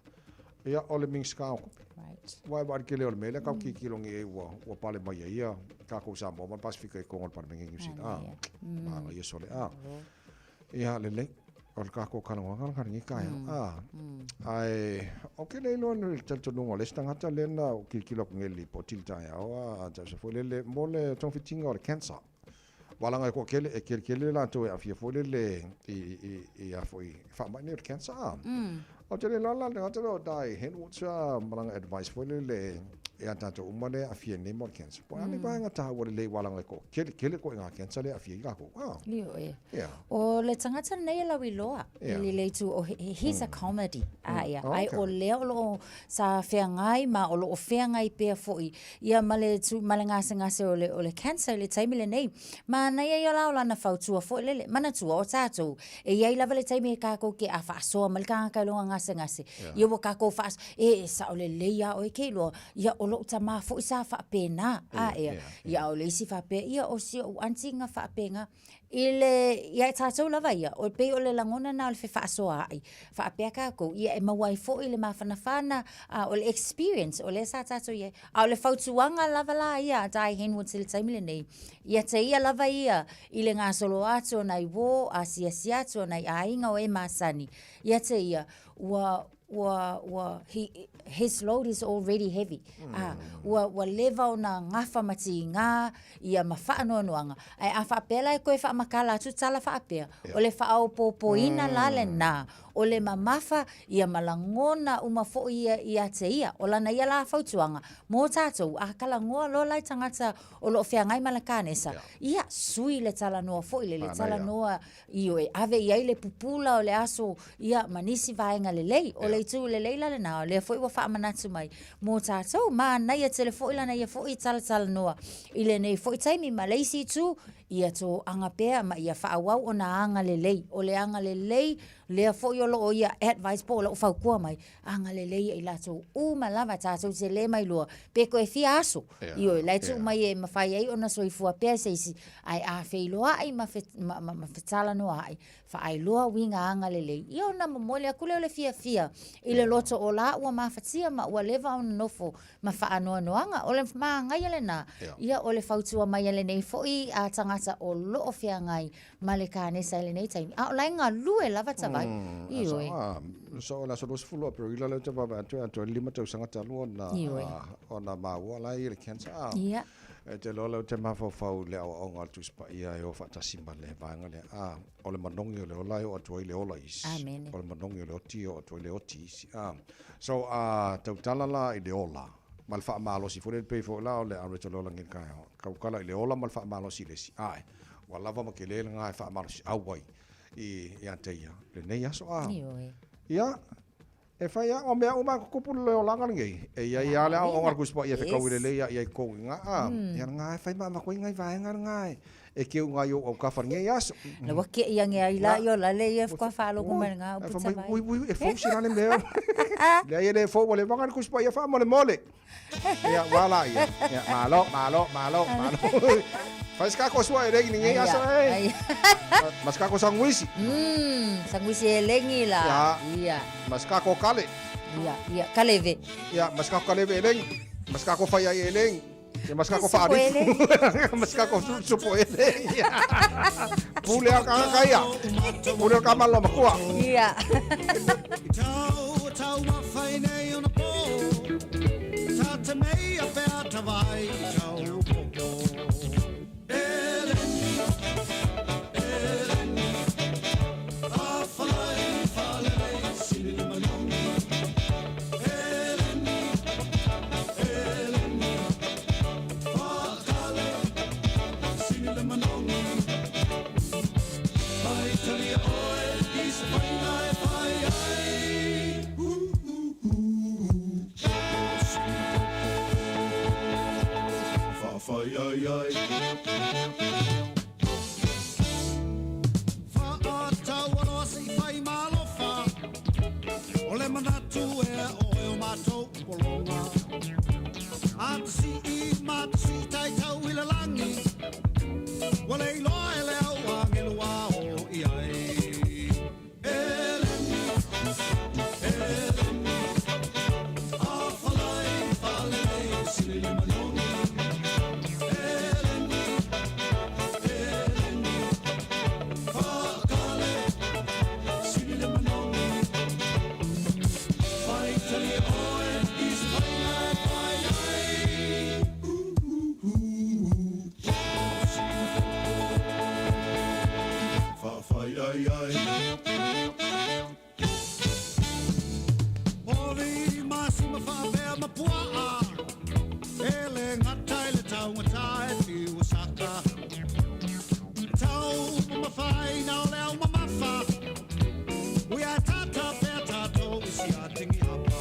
A: ia ole mingska
G: right
A: wai war ke le ole mele ka ki kilong e wa pale mai ia ka ko sa mo Pacific e ko par New Zealand ia sole ia le o ka ko kana nga ngi ka ai o ke le lo no tanto no le stanga ta le na o ki kilo ngeli potil ta ya o ta se fo le mo le ton fitinga o cancer wala nga ko kele la to ya fia fo le a foi fa mai ne cancer O te le lala le ngata o dai hen utsa maranga advice po le e tato umane a fie ne mo cancer. Po ani ba ngata o le wala ngai ko. Kele ko nga cancer le a fie ga ko.
G: Lio e.
A: Yeah.
G: O le tangata nei la wiloa. Le tu o he's a comedy. Ia. Ai o le o sa feangai ma o lo feangai pe foi. Ia male tu male ngase o le cancer le taimi le nei. Ma na ia la na fautua foi le mana tu o tato. E ia la vale taimi ka ko ke a fa so mal ka lo ngase. Ia wo ka ko fa e sa o le ia o ke lo ia o lo tama fo isa fa pena ia o le isi fa pe ia o si o antinga fa penga ile ia tatou lava ia o pe o le langona na o le fa so ai fa pe ka ko ia e mawai fo ile ma fana o le experience o le sa tatou ia o le fautuanga lava la ia dai hen wo til taimile nei ia te ia lava ia ile nga solo ato nai wo asia to nai ainga o e masani ia te ia his load is already heavy. Wa leva na ngafa mati nga ia mafa no noanga. Ai afa pela ko fa makala tu tala fa apea. O le fa au popoina la le na. O le mamafa ia malangona uma fo ia te ia. O lana ia la fautuanga. Mo tatou a kala ngoa lo lai tangata o lo fea ngai malakanesa. Ia sui le tala noa fo ile le tala noa io e ave ia le pupula o le aso ia manisi vaenga le lei. O le tu le leila le na le fo fa manatu mai. Mo tatou ma na ia telefo ila na ia fo i tala noa. Ile nei fo i taimi malaisi tu ia to anga pea ma ia fa awau o na anga le lei. O le anga le lei le fo yo lo ia advice po lo fa ko mai anga le lei ila to u malava tatou se le mai lo pe ko e fia aso. Io le tu mai e ma fai ai ona so i fu pe se ai a fe lo ai ma tala no ai fa ai lo winga anga le lei. Io na mo le akule le fia ile loto o la ua ma fatia ma ua leva on nofo ma fa ano anga o le ma ngai le na ia o le fautua mai le nei foi a tangata o lo o fia ngai ma le ka ne sai le nei taimi a o la nga lue lava tavai io
A: so la so dos fulo pero ila le te va to lima to sanga talo na ma wala ile cancer
G: ia
A: te lo te ma fo le o ngal tu spa ia o fa tasimba le vanga le o le manongi le ola o to ile ola is o le manongi le ti o to ile o ti so te tala la ile ola mal fa malo si fore pe fo la o le aro to lo ngin ka kala ile ola mal fa malo si le si ai wala va ma ke le nga fa malo si awai i anteia le nei aso ia e fai o mea uma kupu le o langa ngai e ia le o ngar kuspa ia feka wile le ia ko nga ia nga fai ma ko ngai vai ngai e ke nga yo o ka fa ngai aso
G: le wa ke ia ngai la yo la le ia ko fa lo kuma nga o puta vai
A: ui e fo sira le mea le ia le fo le ngar kuspa ia fa mole ia wala ia malo faz kako sua ele ninguém aso mas kako sanguisi
G: sanguisi elengi la ia
A: mas kako kale
G: ia kaleve
A: ia mas kako kaleve eleng mas kako faya eleng mas kako fari mas kako supo eleng pule kaya pule kamalo makua
G: ia
K: tau ma faine ona po tata mei a fea tavai tau Ele ngatai le tau ngatai fi Osaka. Tau mawhai nao leo mamafa. We are tata pea tato isi a tingi hapa.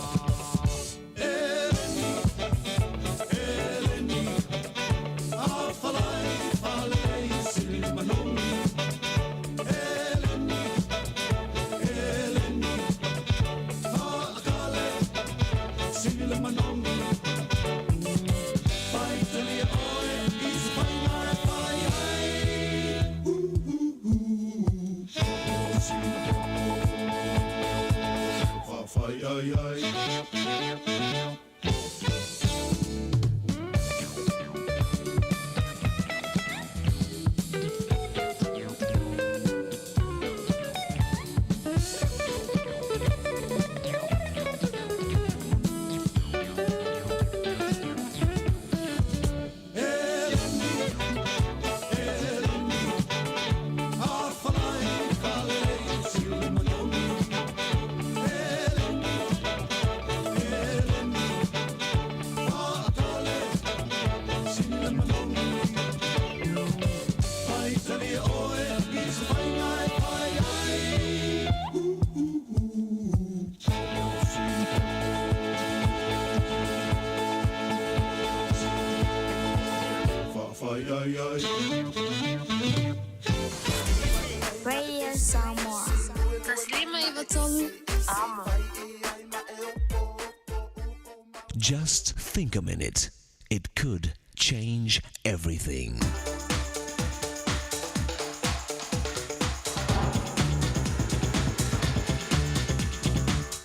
K: Eleni, a whalai whalei sili manomi. Eleni, a akale sili manomi. Pai tali oe is pai ngai pai ai. Fai ai ai.
P: Radio Samoa. Taslima Ivatolu. Amo.
S: Just think a minute. It could change everything.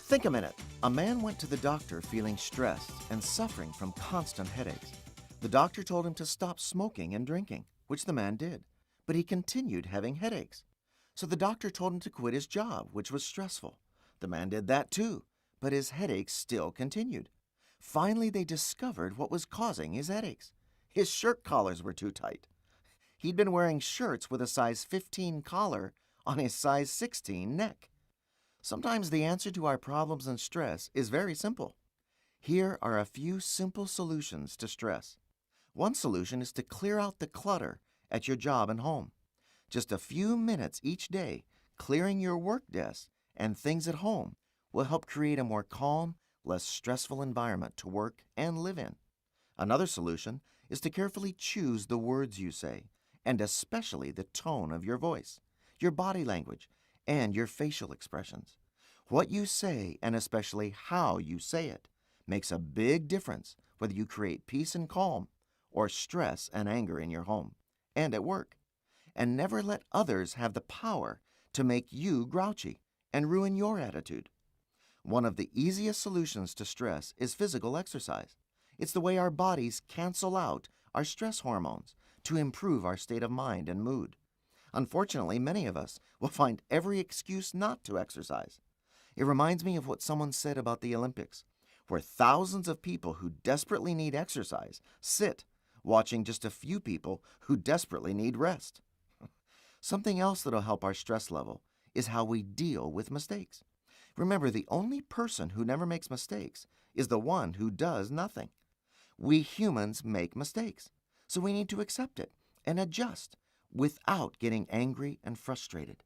T: Think a minute. A man went to the doctor feeling stressed and suffering from constant headaches. The doctor told him to stop smoking and drinking, which the man did, but he continued having headaches. So the doctor told him to quit his job, which was stressful. The man did that too, but his headaches still continued. Finally, they discovered what was causing his headaches. His shirt collars were too tight. He'd been wearing shirts with a size 15 collar on his size 16 neck. Sometimes the answer to our problems and stress is very simple. Here are a few simple solutions to stress. One solution is to clear out the clutter at your job and home. Just a few minutes each day clearing your work desk and things at home will help create a more calm, less stressful environment to work and live in. Another solution is to carefully choose the words you say, and especially the tone of your voice, your body language, and your facial expressions. What you say, and especially how you say it, makes a big difference whether you create peace and calm or stress and anger in your home and at work. And never let others have the power to make you grouchy and ruin your attitude. One of the easiest solutions to stress is physical exercise. It's the way our bodies cancel out our stress hormones to improve our state of mind and mood. Unfortunately, many of us will find every excuse not to exercise. It reminds me of what someone said about the Olympics, where thousands of people who desperately need exercise sit watching just a few people who desperately need rest. Something else that'll help our stress level is how we deal with mistakes. Remember, the only person who never makes mistakes is the one who does nothing. We humans make mistakes, so we need to accept it and adjust without getting angry and frustrated.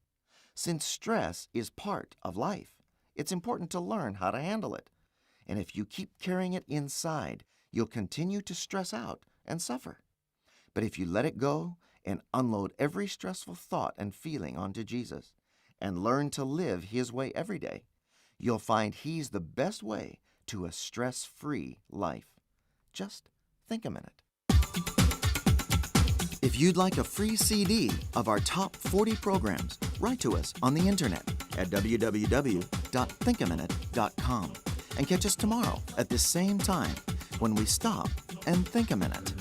T: Since stress is part of life, it's important to learn how to handle it. And if you keep carrying it inside, you'll continue to stress out and suffer. But if you let it go and unload every stressful thought and feeling onto Jesus and learn to live His way every day, you'll find He's the best way to a stress-free life. Just think a minute. If you'd like a free CD of our top 40 programs, write to us on the internet at www.thinkaminute.com and catch us tomorrow at the same time when we stop and think a minute.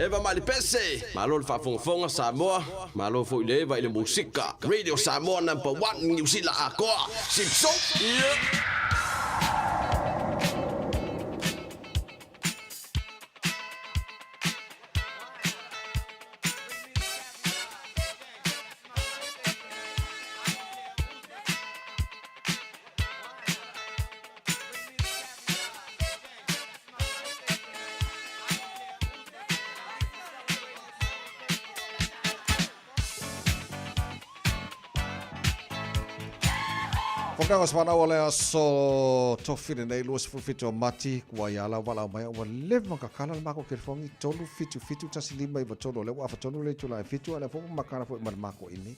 U: Eva mali pese. Malo le whafonga Samoa. Malo fo ile va ile musika. Radio Samoa #1 New Zealand akoa. Simpson. Yeah.
A: Fongangas mana ole aso tofine nei luas fulfito mati kua yala wala mai o leva ka kala mako ke fongi tolu fitu tasi lima i tolu le wa tolu le tula fitu ale fo makana fo mar mako ini.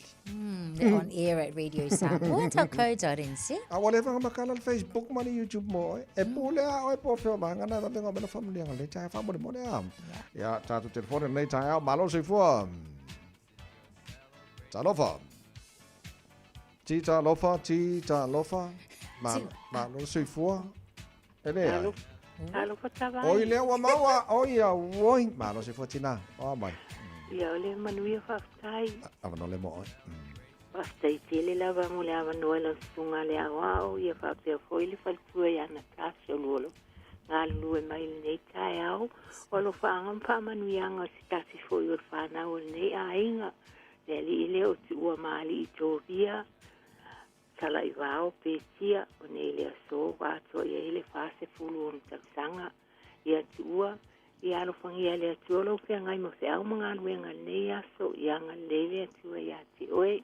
G: They're on air at Radio Samoa. Tau koudarense.
A: A wale vanga makala Facebook mani YouTube mo e pule a e po fe manga na venga bena family ngale tai fa mo le am. Ya tatu telefone nei Taeao malo se fo. Talofa. Tita lofa, malo suifua. Ele.
V: Alo patava.
A: Oi le wa mawa, oi a oi, malo suifua tina. O mai.
V: Ya le manuia faftai.
A: Ava no le mo.
V: Faftai tele la va mo le ava no la sunga le awa o ia faftai foi le faltua ya na kasi lolo. Nga lue mai le Taeao. O lo faanga pa manuia nga sitasi foi o fana o ne ainga. Le ile o tua mali Fiafia. Tala i wao petia o nei lea so wato ia ele fase fulu on taksanga ia tua ia alo fangia lea tuolo pe ngai mo se au mga luenga nei aso ia nga lele tua ia ti oe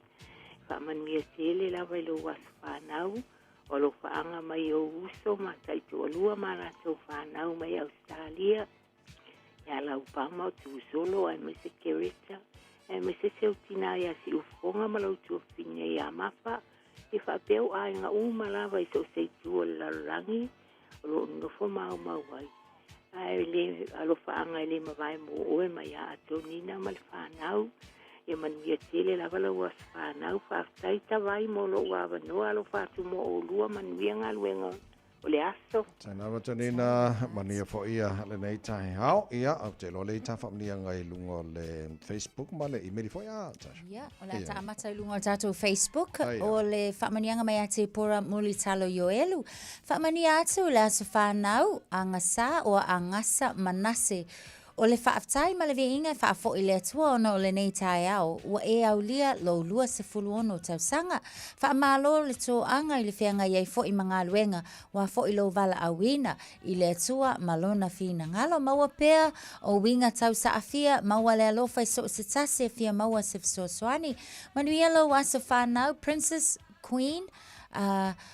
V: fa man mia tele la vai lo wasfanau o lo faanga mai o uso ma tai tu olua mara to fanau mai Australia ia la upama tu solo ai me se kereta ai me se utina ia si ufonga malo tu finya ia mafa e whapeu ai ngā umalawa i so se tua larangi o no fo mau ai. Ai le alofa anga le mawai mo oe mai a atonina mal whanau e manuia tele lava lau as whanau whaftai tawai mo lo wawa no alofa atu mo o lua manuia ngā luenga o le aso.
A: Taina watanina mania fo ia le nei Taeao ia au te lo le ta famnia ngai lungo le Facebook ma le email fo ia.
G: Ia, o le ta amata lungo le tatou Facebook o le whamanianga mai a te pora muli talo yoelu. Whamania atu le aso whanau angasa o angasa manase. O le whaaftai ma le veinga whaafo i le atua ona o le nei Taeao ua e au lia lo lua se fulu ono tausanga. Whaamalo le tō anga i le whianga iei fo i mga luenga wa fo i lo vala awina i le atua malona fina ngalo maua pea o winga tau saafia maua le alofa i so se tase fia maua se fsosoani. Manuia lo wasa whanau Princess Queen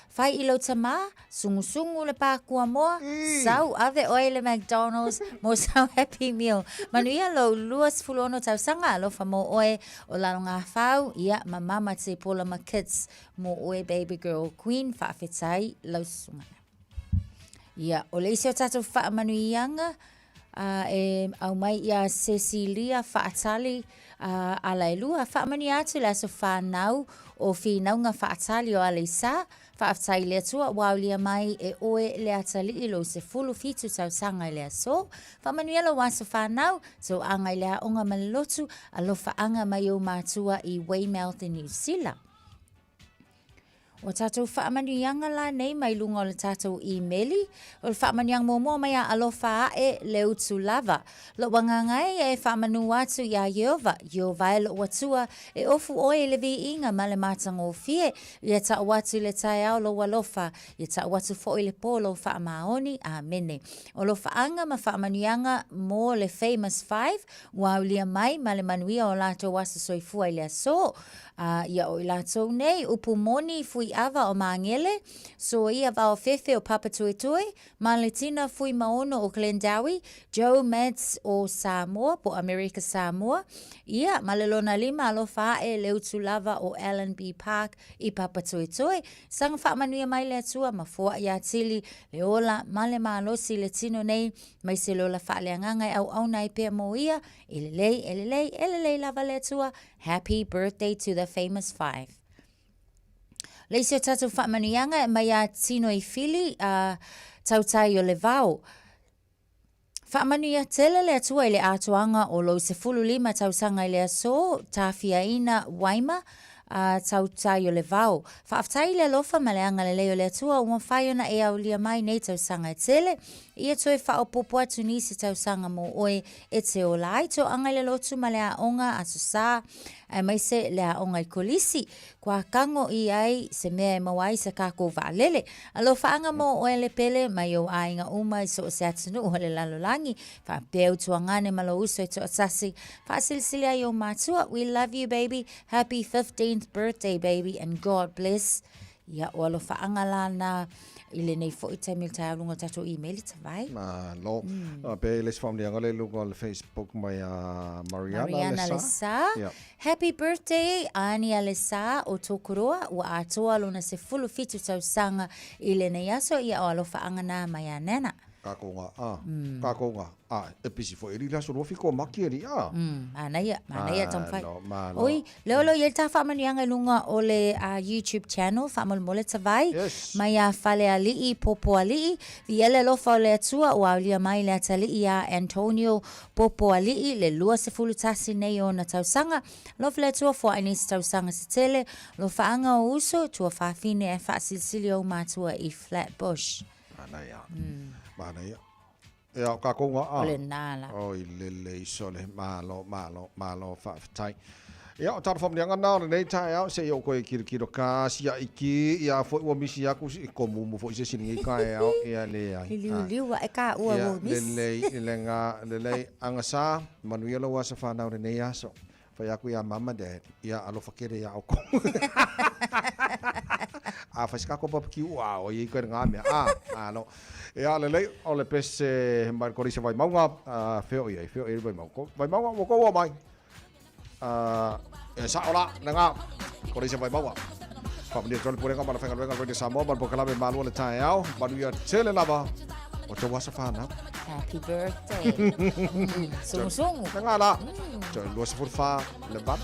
G: fai ilo tama sungu le pakua moa sau ave oile McDonald's mo sau Happy Meal manuia lo luas fulono tau sanga lo fa mo oe o la nga fau ia mama te pola ma kids mo oe baby girl queen fa fetai lo sunga ia o le isio tatu fa manuianga e au mai ia Cecilia fa atali ala lua fa mani atu la so fa nau o fi nau nga fa atali o alisa fa aftai le tua waulia mai e oe le atali i lo se fulu fitu tau sanga le so fa mani alo wa so fa nau so anga le onga malotu alo fa anga mai o matua i Weymouth in New Zealand. O tatou whaamanianga la nei mai lunga o le tatou e-maili. O le whaamanianga momo mai a alofa e leu tu lava. Lo wangangai e whaamanu atu ia Yehova. Yehova e lo watua e ofu oe le vi inga ma le matanga o fie. Ia ta watu le Taeao lo walofa. Ia ta watu fo i le polo whaamaoni. Amene. O lo whaanga ma whaamanianga mo le Famous Five. Waulia mai ma le manuia o lato wasa soifua i le aso. Ia o i lato nei upu moni fui ava o Mangele, so ia vao fefe o Papatuetue, Maletina fui maono o Glendowie, Joe Mads o Samoa, po America Samoa, ia malelona lima alofa e leutu lava o Allen B. Park i Papatuetue, sanga whaamanuia mai le atua, mafua ia tili le ola, male maalosi le tino nei, mai se lola whaaleangangai au nai pia mo ia, elelei lava le atua, happy birthday to the Famous Five. Leisio tatu whaamanuianga mai a tino i fili tautai o le vau. Whaamanuia tele le atua i le atoanga o lo se fulu lima tausanga i le aso, Fiafia waima, tau tai o le vau. Whaaftai le alofa ma le anga le leo le atua, ua whai ona e au lia mai nei tausanga e tele. Ia toe wha o popo atu nisi tausanga mo oe e te o lai. To anga le lotu ma le a onga atu sa, mai se le a onga i kolisi. Kua kango i ai se mea e mawai se kako vaalele. Alo whaanga mo oe le pele mai o ainga uma i so o se atunu o le lalolangi. Wha peu tuangane malo uso e to atasi. Wha silsili ai o matua. We love you baby. Happy 15th birthday baby and God bless. Ia o alo whaanga la na ile nei fo i taimil tai alunga tato email ta vai.
A: Lo, pe les familianga le lugo al Facebook mai Mariana
G: Lesa. Happy birthday, Ani Alesa o Tokoroa, ua atoa lona se fulu fitu tausanga ile nei aso ia o alo whaanga na mai a nena.
A: Kakonga, e pisi fo iri la so rofi ko makieri
G: Manaya tamfai. Oi, lolo yel ta whamanianga lunga o le YouTube channel, whamal mole tawai. Mai a whale alii, popo alii. Viele lofa o le atua, o aulia mai le atalii a Antonio popo alii, le lua se fulu tasi nei o na tausanga. Lofa le atua fo ainis tausanga se tele. Lofa anga o uso, tua whawhine e whaasilsili o matua i Flatbush.
A: Manaya. Ia kakonga
G: ole nala.
A: Oi lele sole malo whaafitai. Ia o tara whamnianga nao nei Taeao se o koe kiro ka sia iki ia fo ua misi aku i komu mo fo i se siningi ka eao ia le ai.
G: Liu wa e ka ua o misi.
A: Lele anga sa manuia lo wasa whanau nei aso. Whai aku ia mama dad ia alo whakere ia o komu. Whaisika ko papi ki ua o i koe ngā mea. No. Ia lele o le pese mai korisa vai maunga feo ia vai maunga. Vai maunga mo ko mai. Sa ola nga korisa vai maunga. Pamili tole pure ngama fenga venga radio Samoa ban pokala me Malu le Taeao, Malu ia tele lava. O te wasa whana.
G: Happy birthday. Sungu.
A: Nga la. Toi lua se furfa le ban.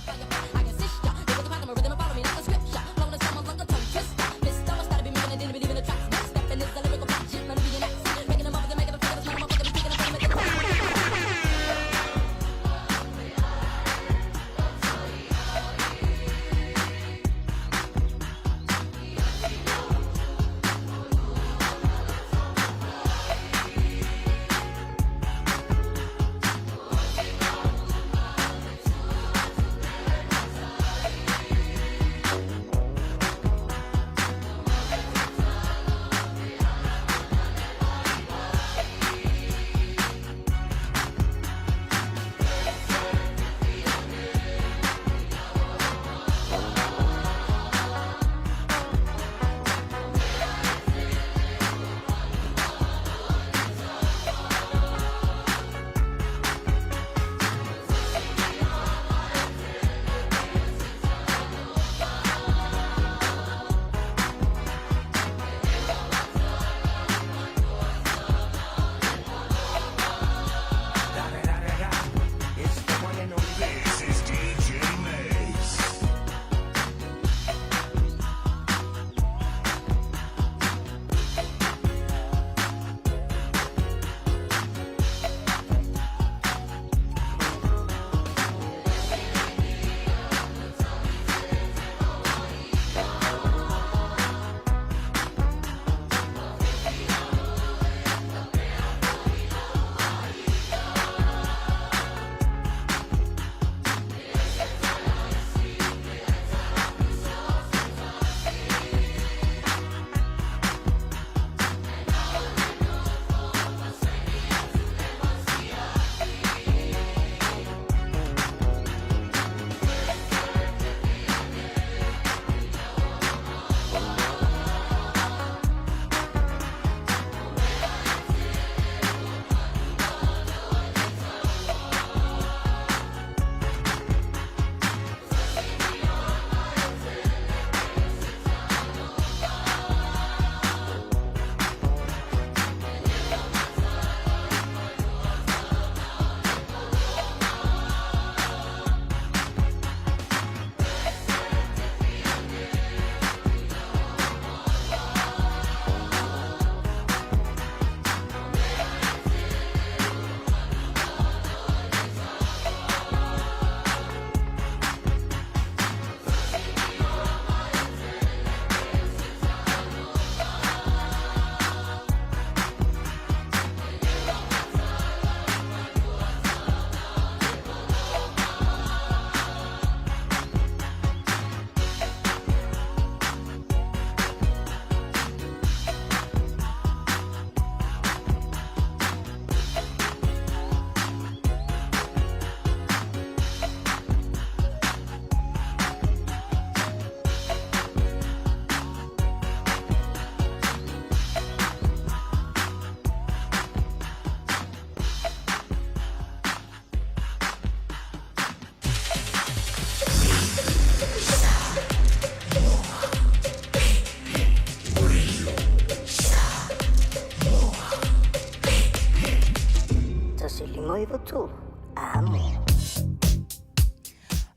H: tu, amo.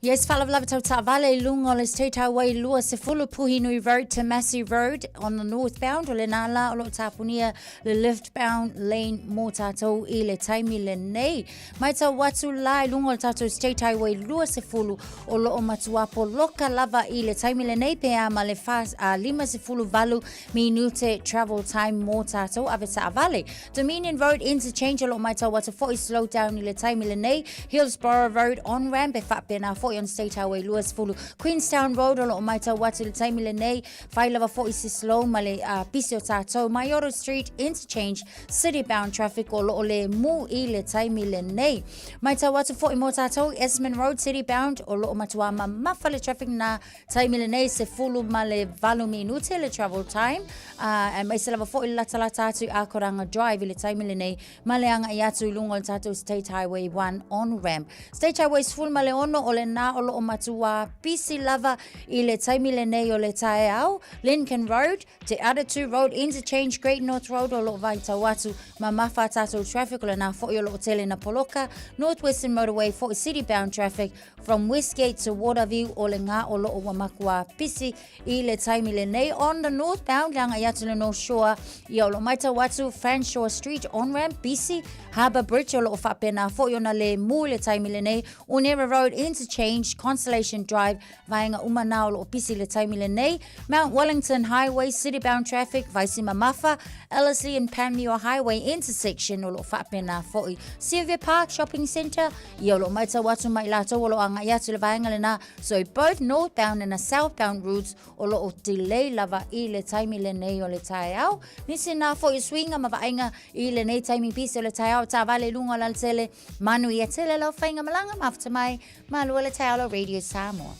G: Yes, Falavlava Tau Vale Lungo les Tata Way Lua Sefulu Puhinui Road to Massey Road on the northbound, Lenala, Olo Tapunia, the leftbound lane Motato, Ile Taimi Lene. Maita Watu Lai Lungo Tato State Highway Lua Sefulu, Olo Matuapo, Loka Lava Ile Taimi Lene, Pea Malefas, Lima Sefulu Valu, Minute Travel Time Motato, Aveta Valley. Dominion Road interchange, Olo Maita Watu 40 slow down Ile Taimi Lene, Hillsborough Road on ramp, Fapena 40 on State Highway Lewis Fulu, Queenstown Road, Olo Maita Watu Taimi Lene, 5 slow, Male Pisio Tato, Mayoro Street interchange, city bound traffic, Olo Ole Mu Ile Taimi Lene, Maita Watu 40 Motato, Esmond Road city bound, Olo Matuama Mafale traffic na Taimi Lene, Sefulu Male Valumi Nutile travel time, and Maisalava 40 Latalata to Akoranga Drive, Ile Taimi Lene, Maleanga Yatu Lungo Tato State Highway 1 on ramp. State Highways full Maleono, Ole Na Olo Matua, PC Lava, Ile Taimi Lene, Ole Taeao, Lincoln Road, Te Adatu Road, Interchange, Great North Road, Olo Vaita Watu, Mamafa Tato traffic, Ole Na 40 Olo Hotel in Apoloka, Northwestern Motorway, 40 city bound traffic from Westgate to Waterview, Ole Nga Olo Wamakua, PC, Ile Taimi Lene, on the northbound, Langa Yatula North Shore, Yolo Maita Watu, Fanshawe Street, on ramp, BC, Harbour Bridge, Olo Fapena, 40 Onale, Mule Taimi Lene, Unera Road, Interchange, Constellation Drive, Vainga Umanao, Olo PC Le Taimi Lene, Mount Wellington Highway, city bound traffic, Vaisima Mafa, Ellerslie and Panmure Highway intersection, Olo Fapena, 40 Sylvia Park Shopping Centre, Yolo Maita Watu Mailato, Olo Anga Yatu Vainga Lena, so both northbound and southbound routes, Olo delay lava Ile Taimi Lene, Ole Taeao, Nisina for swinga Mavainga, Ile Ne Taimi Pisa Le Taeao, Tavale Lunga Laltele, Manu Yatele Lo Fainga Malanga after my Malu Le Taeao Radio Samoa.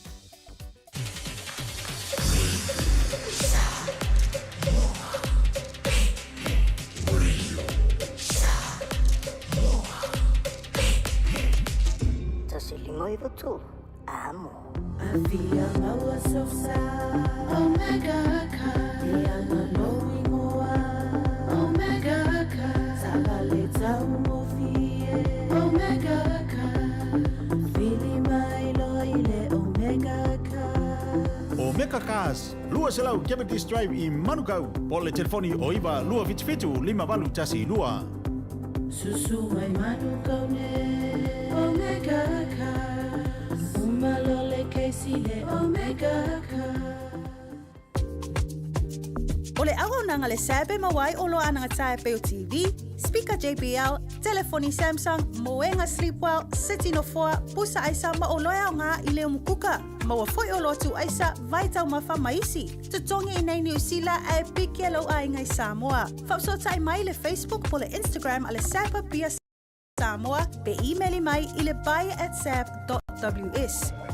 H: Tasilimoivo tu, amo.
K: Afia maua sosa, Omega ka, Diana knowing Omega ka, Sabale tau mofie, Omega ka, Fili mailo ile Omega ka.
C: Omega Cars, Lua Selau Kebetis Drive i Manukau, Pole telefoni oiva Lua Vitfitu, Lima Valu Tasi Lua.
K: Susu mai Manukau ne, Omega ka. Malole Casey Omega
I: Ole aho nanga le sabe mawai olo ananga tae peo TV, speaker JBL, telefoni Samsung, moenga sleepwell, sitting of 4, pusa aisa maoloya nga ile umukuka, mawafoi olo tu aisa, vaita umafa maisi, tutongi inay ni usila ay pikialo ay ngay Samoa. Fapso tae mai le Facebook po le Instagram ale sapa pia Samoa, pe emaili mai ile buy@sab.ws.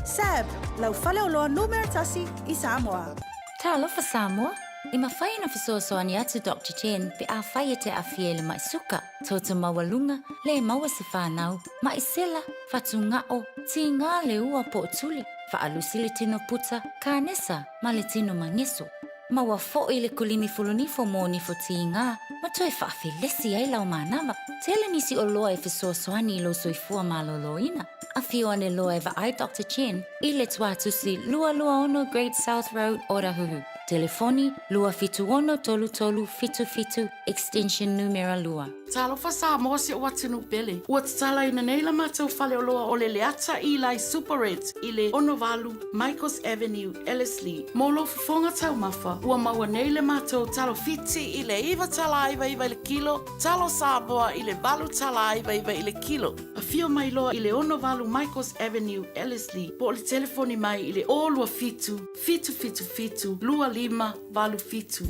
I: Sab, lau fale oloa numero tasi I Samoa.
G: Talo for Samoa. I mawhaina fisosoani atu Dr. Chen pe a whaia te awhia le mai suka. Toto mawalunga, le maua se whanau, mai sela, whatungao, ti ngā le ua po tuli, whaalusi le tino puta, kānesa, ma le tino mangeso. Maua fo'i le kulini fulunifo mo nifo ti ngā, ma toi whaafilesi ai lau mānawa. Tele nisi o loa e fisosoani lo soifua maloloina. A whio ane loa e wa ai Dr. Chen, I le tuatusi lua ono Great South Road, Orahuhu. Telefoni lua fitu ono tolu tolu fitu fitu extension numero lua.
D: Talo fa Samoa se watunu pele. Ua tala ina nei la matau fale o loa o le leata I lai Super Reds I le Onovalu, Michaels Avenue, Ellerslie. Molo fifonga tau mafa. Ua maua nei le matau talo fiti I le iwa tala iwa le kilo. Talo Samoa I le balu tala iwa le kilo. A fio mai loa I le Onovalu, Michaels Avenue, Ellerslie. Po le telefoni mai I le o lua fitu. Fitu. Lua lima valu fitu.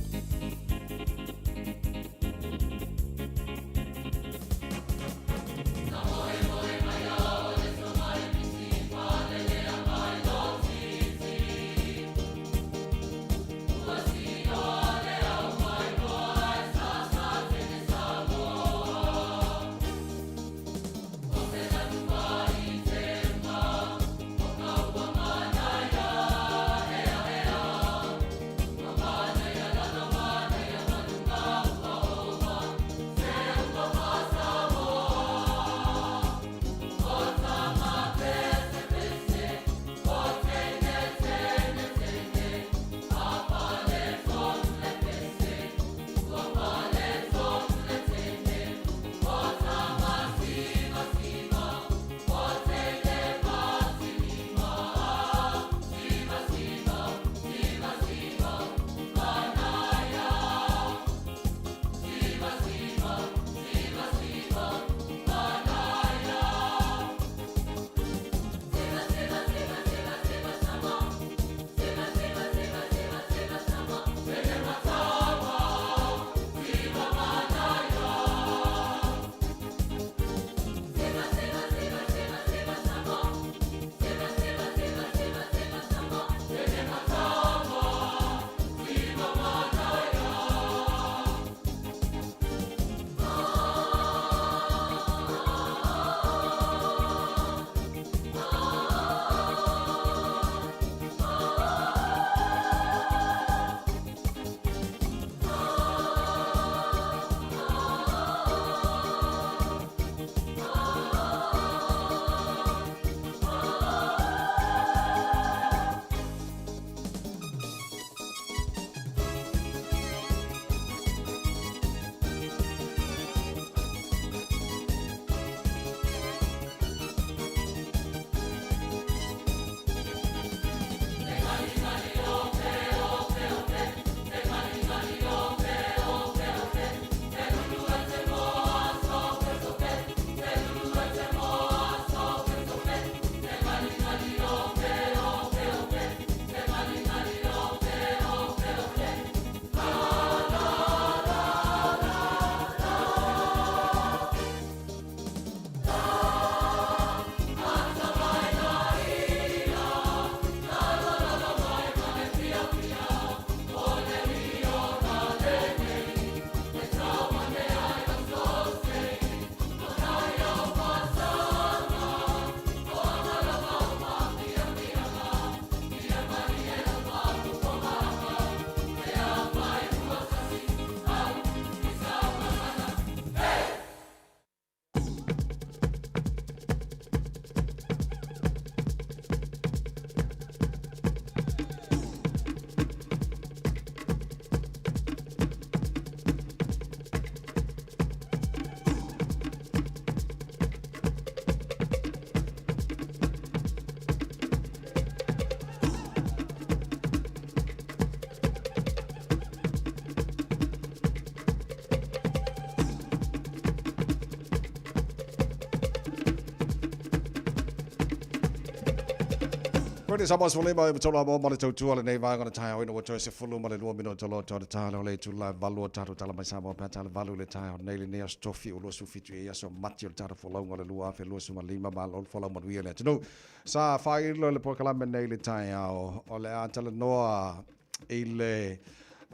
A: Koe Samoa se lima i tolo mo male tautua le nei vanga na Taeao ina wato se fulu male lua mino tolo tolo talo le tu la valua tatu tala mai Samoa pa tala valu le Taeao nei le nea stofi o losu fitu e aso mati o tata folonga le lua fe losu malima ma lol folonga manuia le tino sa fai lo le pokalame nei le Taeao o le a tala noa i le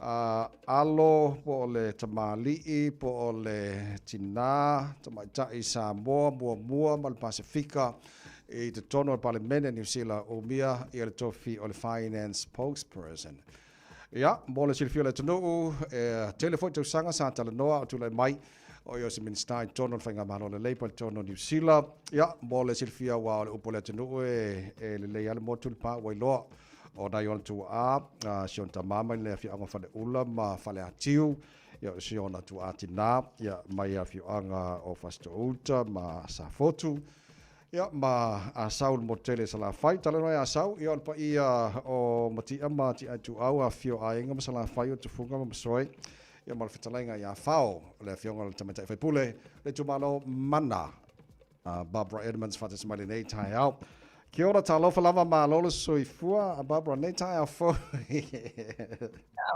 A: alo po le tamali'i po o le tina tamaitai Samoa mua ma le Pasifika i te tono o Parliament New Zealand o mia i le tofi o le finance spokesperson. Ia, mo le silfio le tonu telefoni tau sanga sa tala noa o tula mai o yo se minister tono le whainga mahalo le leipa le tono New Zealand. Ia, mo le silfia wa o le upo le tonu le lei ale mo tulpa wa iloa o na yon tu a sion tamama le fi anga fale ula ma fale atiu ya sion tu atina ya mai a fi anga o fasto ulta ma sa fotu ya ma a saul motele sala fai tala no ya sau i on pa ia o mati ama ti atu au a fio a inga sala fai o tu funga ma soi ya mal fitalenga ya fao le fionga le tamata fai pule le tu malo mana Barbara Edmonds fatas mai nei Taeao. Kia ora talofa lava ma lolo soifua a Barbara nei Taeao fo.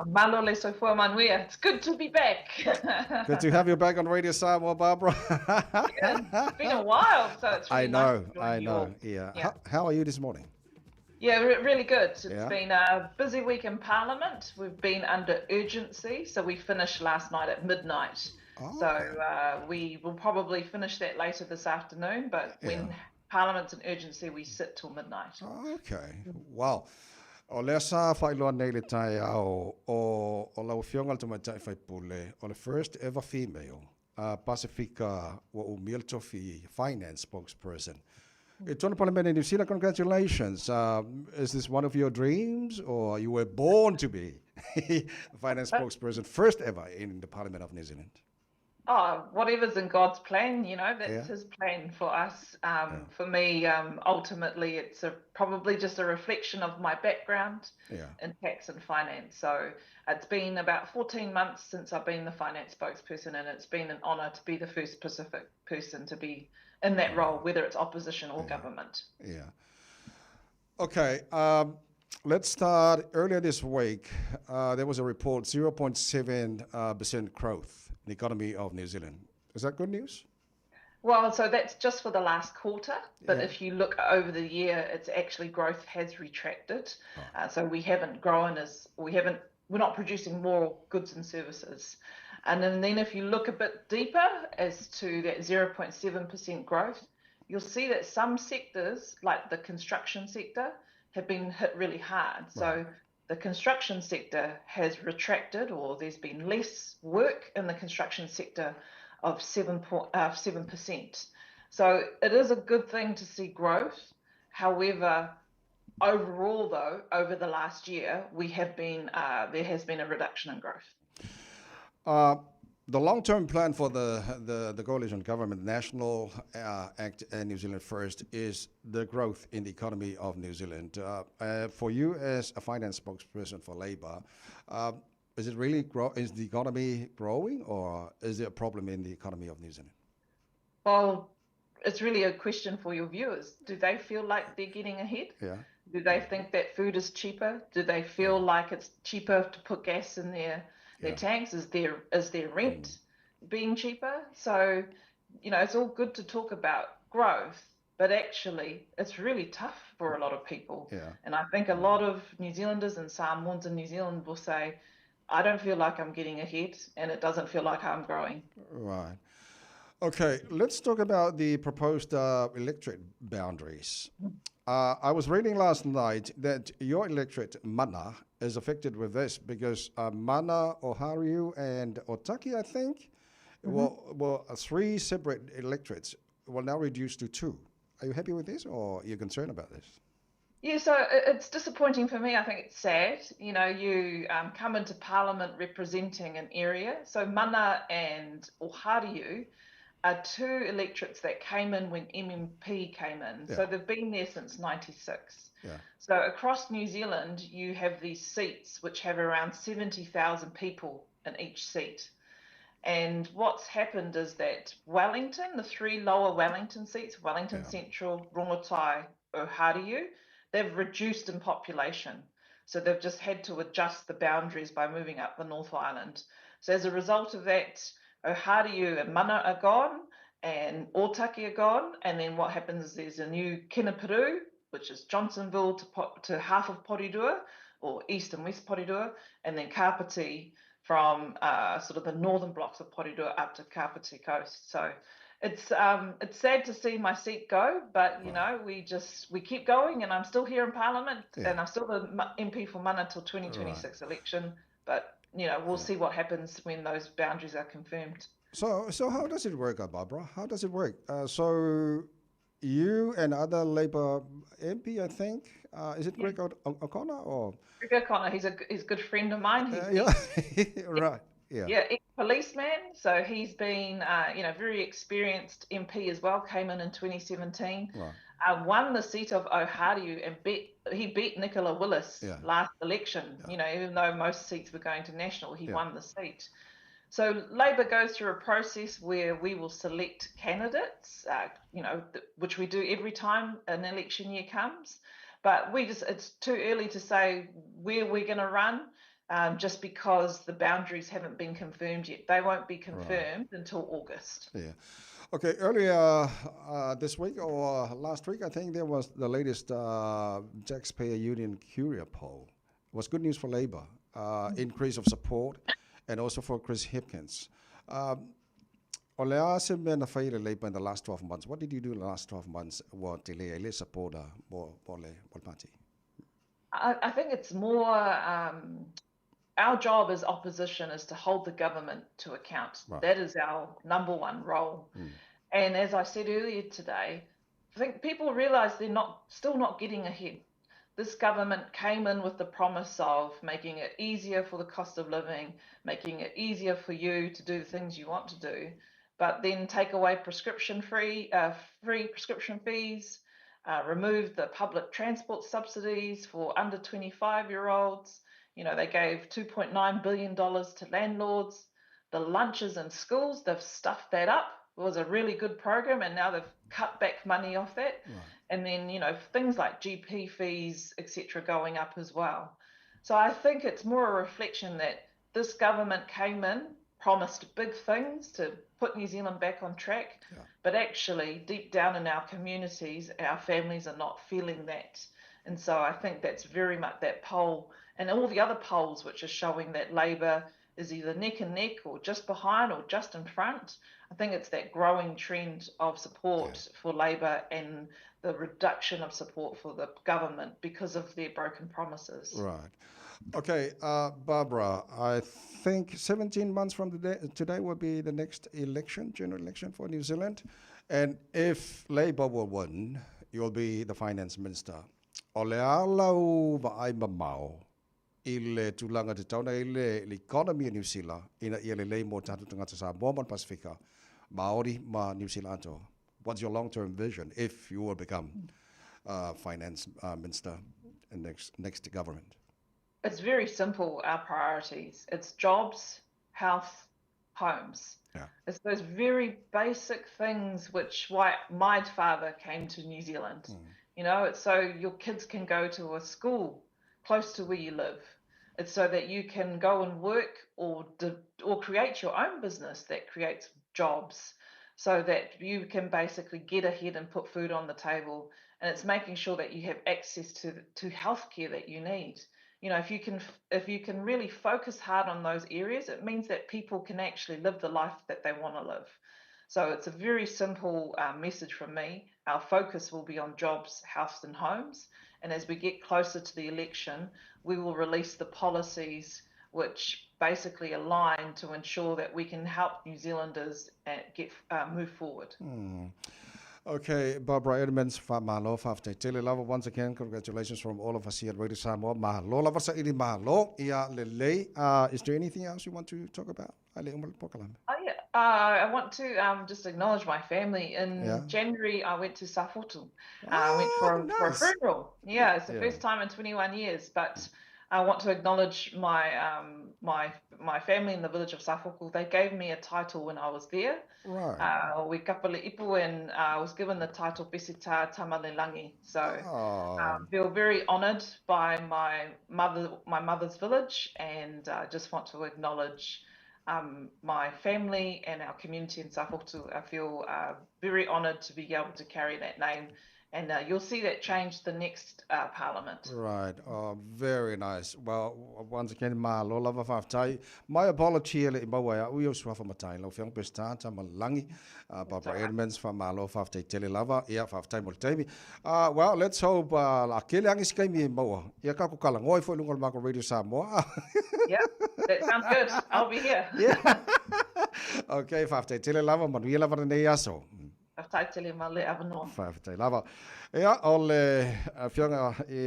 M: Malo le soifua manuia. It's good to be back.
A: Good to have you back on Radio Samoa, Barbara.
M: Yeah, it's been a while, so it's really
A: I know,
M: nice to join
A: I
M: you
A: know.
M: all.
A: Yeah.
M: Yeah.
A: How are you this morning?
M: Yeah, really good. It's
A: Yeah.
M: been a busy week in Parliament. We've been under urgency, so we finished last night at midnight. So we will probably finish that later this afternoon, but when Parliament's in urgency, we sit till midnight.
A: Okay. Wow. O lea sa whailoa nei le Taeao o lau fionga le tamaitai whai pule o le first ever female Pasifika wa umil tofi finance spokesperson. It's on the Parliament in New Zealand. Congratulations. Is this one of your dreams or you were born to be the finance spokesperson first ever in the Parliament of New Zealand?
M: Oh, whatever's in God's plan, you know, that's
A: Yeah.
M: his plan for us. For me, ultimately, it's probably just a reflection of my background
A: Yeah.
M: in tax and finance. So it's been about 14 months since I've been the finance spokesperson, and it's been an honour to be the first Pacific person to be in that role, whether it's opposition or government.
A: Yeah. Okay. Let's start. Earlier this week, there was a report 0.7% growth in the economy of New Zealand. Is that good news?
M: Well, so that's just for the last quarter, but
A: Yeah.
M: if you look over the year, it's actually growth has retracted. So we haven't grown we're not producing more goods and services. And then if you look a bit deeper as to that 0.7% growth, you'll see that some sectors, like the construction sector, have been hit really hard. So the construction sector has retracted, or there's been less work in the construction sector of 7%. So it is a good thing to see growth. However, overall, though, over the last year, there has been a reduction in growth.
A: The long-term plan for the coalition government, National Act and New Zealand First, is the growth in the economy of New Zealand. For you as a finance spokesperson for Labour, is it really is the economy growing, or is there a problem in the economy of New Zealand?
M: Well, it's really a question for your viewers. Do they feel like they're getting ahead?
A: Yeah.
M: Do they think that food is cheaper? Do they feel like it's cheaper to put gas in their tanks? Is their rent being cheaper? So, you know, it's all good to talk about growth, but actually it's really tough for a lot of people.
A: Yeah.
M: And I think a lot of New Zealanders and Samoans in New Zealand will say, I don't feel like I'm getting ahead, and it doesn't feel like I'm growing.
A: Right. Okay, let's talk about the proposed electorate boundaries. I was reading last night that your electorate, Mana, is affected with this because Mana, Oharu, and Otaki, I think, well, 3 separate electorates will now reduce to 2. Are you happy with this, or are you concerned about this?
M: Yeah, so it's disappointing for me. I think it's sad. You know, you come into Parliament representing an area. So Mana and Oharu are 2 electorates that came in when MMP came in.
A: Yeah.
M: So they've been there since 96.
A: Yeah.
M: So across New Zealand, you have these seats which have around 70,000 people in each seat. And what's happened is that Wellington, the 3 lower Wellington seats, Wellington Central, Rongotai, Oharu, they've reduced in population. So they've just had to adjust the boundaries by moving up the North Island. So as a result of that, Ohariu and Mana are gone, and Otaki are gone, and then what happens is there's a new Kinaperu, which is Johnsonville to half of Porirua, or east and west Porirua, and then Kapiti from sort of the northern blocks of Porirua up to Kapiti coast. So it's sad to see my seat go, but you know, we keep going, and I'm still here in Parliament, and I'm still the MP for Mana till 2026 election. But you know, we'll see what happens when those boundaries are confirmed.
A: So how does it work, Barbara? How does it work? So you and other Labour MP, I think, is it Greg O'Connor or?
M: Greg O'Connor, he's a good friend of mine. He's
A: right. Yeah.
M: Yeah, ex-policeman. So he's been, very experienced MP as well. Came in 2017. Right. Won the seat of Ohariu and he beat Nicola Willis last election. Yeah. You know, even though most seats were going to national, he won the seat. So Labour goes through a process where we will select candidates, which we do every time an election year comes. But it's too early to say where we're going to run. Just because the boundaries haven't been confirmed yet. They won't be confirmed until August.
A: Yeah. Okay, earlier this week or last week, I think there was the latest Taxpayer Union Curia poll. It was good news for Labour, increase of support, and also for Chris Hipkins. Olea semena faile Labour in the last 12 months. What did you do in the last 12 months? What ele support party?
M: I think it's more. Our job as opposition is to hold the government to account. Right. That is our number one role. And as I said earlier today, I think people realise they're still not getting ahead. This government came in with the promise of making it easier for the cost of living, making it easier for you to do the things you want to do, but then take away free prescription fees, remove the public transport subsidies for under 25-year-olds. You know, they gave $2.9 billion to landlords. The lunches in schools, they've stuffed that up. It was a really good program, and now they've cut back money off that. Right. And then, things like GP fees, etc., going up as well. So I think it's more a reflection that this government came in, promised big things to put New Zealand back on track, but actually, deep down in our communities, our families are not feeling that. And so I think that's very much that poll and all the other polls which are showing that Labour is either neck and neck or just behind or just in front. I think it's that growing trend of support for Labour and the reduction of support for the government because of their broken promises.
A: Right. Okay, Barbara, I think 17 months from today will be the next general election for New Zealand. And if Labour will win, you'll be the finance minister. O le alau maai mamao i le tūlanga te tauna i le economy of New Zealand ina i le lei mo tātu tangata Samoa man Pasifika Maori ma New Zealand ato. What's your long-term vision if you will become finance minister in next government?
M: It's very simple, our priorities. It's jobs, health, homes. Yeah. It's those very basic things why my father came to New Zealand. It's so your kids can go to a school close to where you live. It's so that you can go and work or create your own business that creates jobs so that you can basically get ahead and put food on the table. And it's making sure that you have access to healthcare that you need. If you can really focus hard on those areas, it means that people can actually live the life that they want to live. So it's a very simple message from me. Our focus will be on jobs, health and homes. And as we get closer to the election, we will release the policies which basically align to ensure that we can help New Zealanders move forward.
A: Okay, Barbara Edmonds, mahalo whafte tele lava once again. Congratulations from all of us here at Radio Samoa. Mahalo lava sa ili mahalo ia lele. Is there anything else you want to talk about?
M: I want to just acknowledge my family. In January, I went to Safotu. I went for a funeral. Yeah, it's the first time in 21 years. But I want to acknowledge my family in the village of Safoku. They gave me a title when I was there.
A: Right.
M: We kapale ipu, and I was given the title Pesita Tamalelangi. So feel very honoured by my mother's village, and just want to acknowledge my family and our community in Safoku. I feel very honoured to be able to carry that name. And you'll see that change the next parliament.
A: Right. Very nice. Well, once again, Malu lava whaftai. My apology le imawa uyo swafa matai lo fiang pestata malangi. Barbara Edmonds from Malu whaftai tele lava. Ia whaftai multemi. Well, let's hope la kele angis kai mi imawa. Ia ka kukala ngoi fo lungal mako Radio Samoa.
M: Yeah, that sounds good. I'll be here.
A: Yeah. Okay, whaftai tele lava manuia lava nei aso. Whawhatai lava. Ia, ole whianga i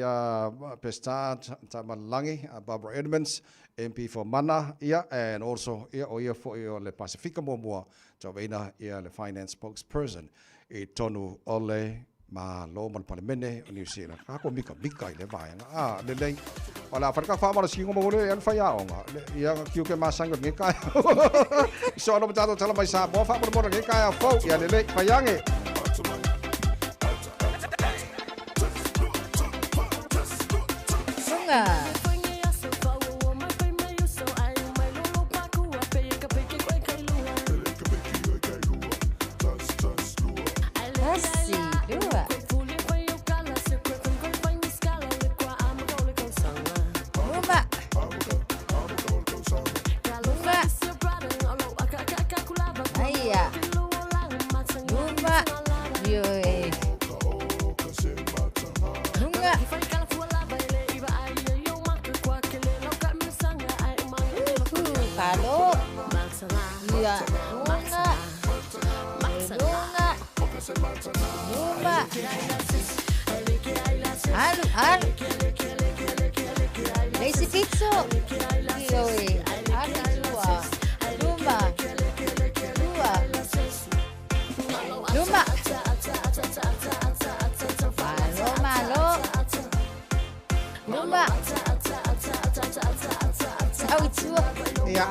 A: Pestat Tamalangi, Barbara Edmonds, MP for Mana, ia, and also ia o ia fo ia le Pacifica Momoa, Taweina ia le finance spokesperson, I tonu ole ma lo man palemene o New Zealand. Kako mika i le vaianga. Le lei. Ola farka fa mara singo mo le fa ya onga. Ia kiu ke masanga nge kai. So no matato tala mai sa bo fa mo nge kai fo ia le lei fa yange.
G: Sunga.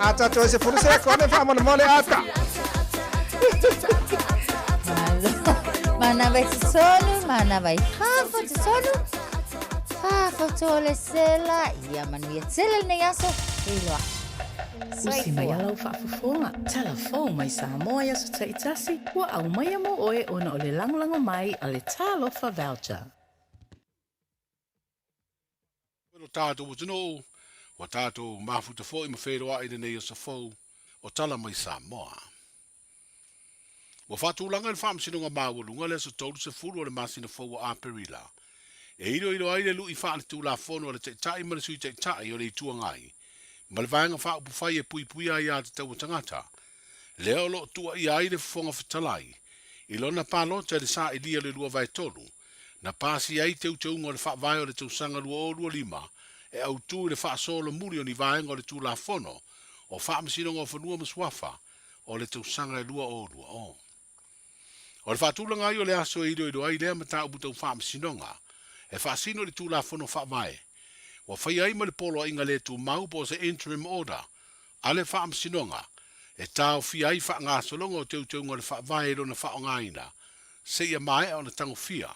A: Ata to se furu se kone fa mon mole ata.
G: Mana vai solo, mana vai hafo solo. Hafo tole sela, ia manu ia sela nei aso. Ilwa.
D: Usi mai alau whaafafonga. Telefon mai Samoa ia so taitasi. Ua au mai amo oe ona o le langolango mai a le talofa voucher.
F: Pero tātou watuno, wa tātou mafuta fo I mawheroa I nei o sa fau, o tala mai Samoa. Wa whatulanga le whaamsinonga māwalunga le so tolu se furu o le masina fau a Perila. E iro ai le lui whaale tū la fono o le tai ma le sui tai o le tuangai. Ma le vaenga wha upufai e pui ai a te tau tangata. Leo lo tua I ai le fonga whatalai. I lona pālota le sa I lia le lua vai tolu. Na pāsi ai te uteunga o le wha vai o le tausanga lua o lua lima. E au tū le wha solo muri o ni vaenga o le tū la fono. O wha amasinonga o whanua maswafa. O le tausanga lua o lua o. O le whatulanga ai o le aso e iro ai lea mata ubutau wha amasinonga. E wha sino le tū la fono wha vai. Wa whai ai ma le polo inga le tu mau po se interim order. Ale wha amsinonga. E tau fi ai wha ngā solonga o teu ngā le wha vaero na wha o ngāina. Se ia mai o na tango fia.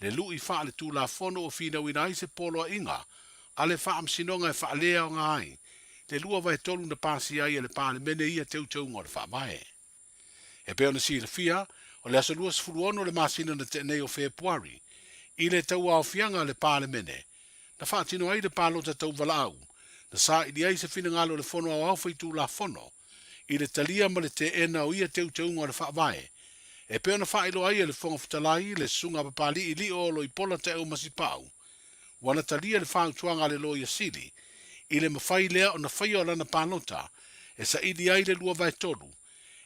F: Le lui wha le tū la fono o fina wina ai se polo inga. Ale wha amsinonga e wha lea o ngāi. Le lua vai tolu na pāsi ai le pāne mene ia teu ngā le wha vae. E peo na si le fia. O le aso lua sifuru ono le masina na te nei o Februari. I le tau au fianga le pāne mene. Na whaatino ai le pālota tau walau, na sa I ai se whina ngalo le whono au awhai tū la whono, I le talia ma le te ena o ia teu ngā le whaavae. E peo na whaelo ai le whonga whatalai le sunga papali I li o lo I pola te au masipau. Wana talia le whaautuanga le loia sili, I le mawhai lea o na whai o lana pālota, e sa idi ai le lua vai tolu.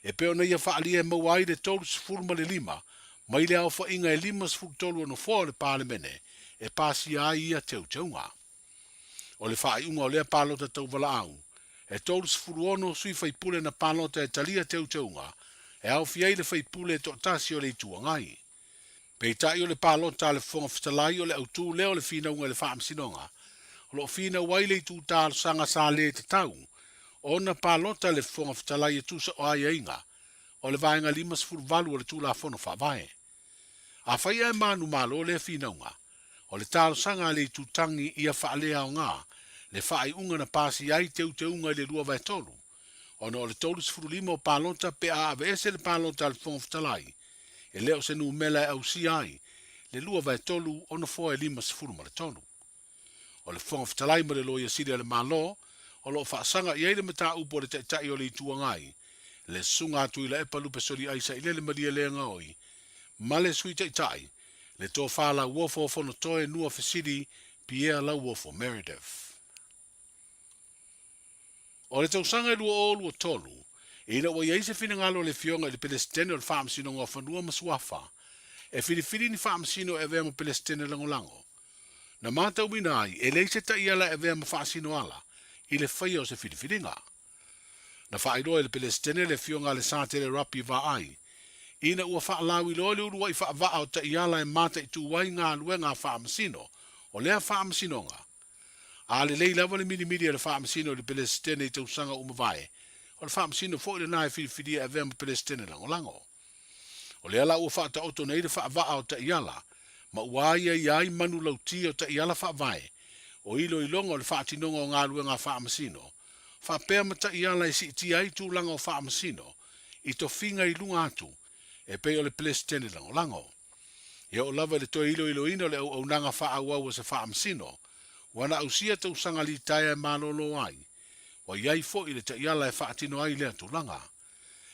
F: E peo na ia whaalia e mau ai le tolu sifuruma le lima, mai le au whainga e lima sifuru tolu o no fōa le pāle mene, e pasi ai ia teu nga. O le whaai unga o lea pālota tau wala au. E tolu sifuru ono sui whai pule na pālota e talia teu nga. E au fiai le whai pule e tōtasi o le itua ngai. Pei tai o le pālota le whonga whatalai o le autu leo le whina unga le whaam sinonga. O lo fina wai le tu tālo sanga sa le te tau. Ona pālota le fonga fitalai e tusa o ai inga. O le vaenga 5 o le tū la fono whavae. A whaia e manu malo le fina unga. O le tālo sanga le tu tangi ia whaalea o ngā. Le whaai unga na pāsi ai te unga le rua vai tolu. Ona o le tolu sifuru 5 o pālota pe a ave ese le pālota le fonga fitalai. E leo se nu mela e au si ai. Le lua vai tolu ona foa e 5 sifuru ma le tolu. O le fonga fitalai ma le loia siri le malo. O lo whaasanga i eile mata upo le tai o le tuangai. Le sunga atu ila e palu pesori aisa i le maria lea ngaoi. Ma le sui tai. Le tō whala uofo fono toe nua fesiri Pierre la uofo Meredith. O le tausanga e lua o lua tolu. E ina wa iaise fina ngalo le fionga le pelestene o le whaamsino ngā whanua masuafa. E whirifiri ni whaamsino e vea ma pelestene langolango. Na mātau mina ai, e leise ta iala e vea ma whaasino ala. I le whaia o se whiriwhiringa. Na whaairoa le pelestene le fionga le sātere rapi va ai. Ina ua whaalawi loa le urua i whaavaa o ta iala e mata i tuwai ngā luenga whaamasino, o lea whaamasinonga. A le lei lava le mirimiri le whaamasino le pelestene i tausanga umawai, o le whaamasino fo i le nai whiriwhiria e vea ma pelestene langolango. O lea la ua whaata oto nei le whaavaa o ta iala, ma uaia iai manu lauti o ta iala whaavai, o ilo i longa o le whaatinonga o ngā luenga whaamasino, whaapea mata i ala i si iti ai tūlanga o whaamasino, i to whinga i lunga atu, e pei o le pelestene langolango. Ia o lava le toi ilo ino le au nanga whaauau o se whaamasino, wana au sia tau sanga li taia e malolo ai, wa iai fo i le ta iala e whaatino ai lea tūlanga.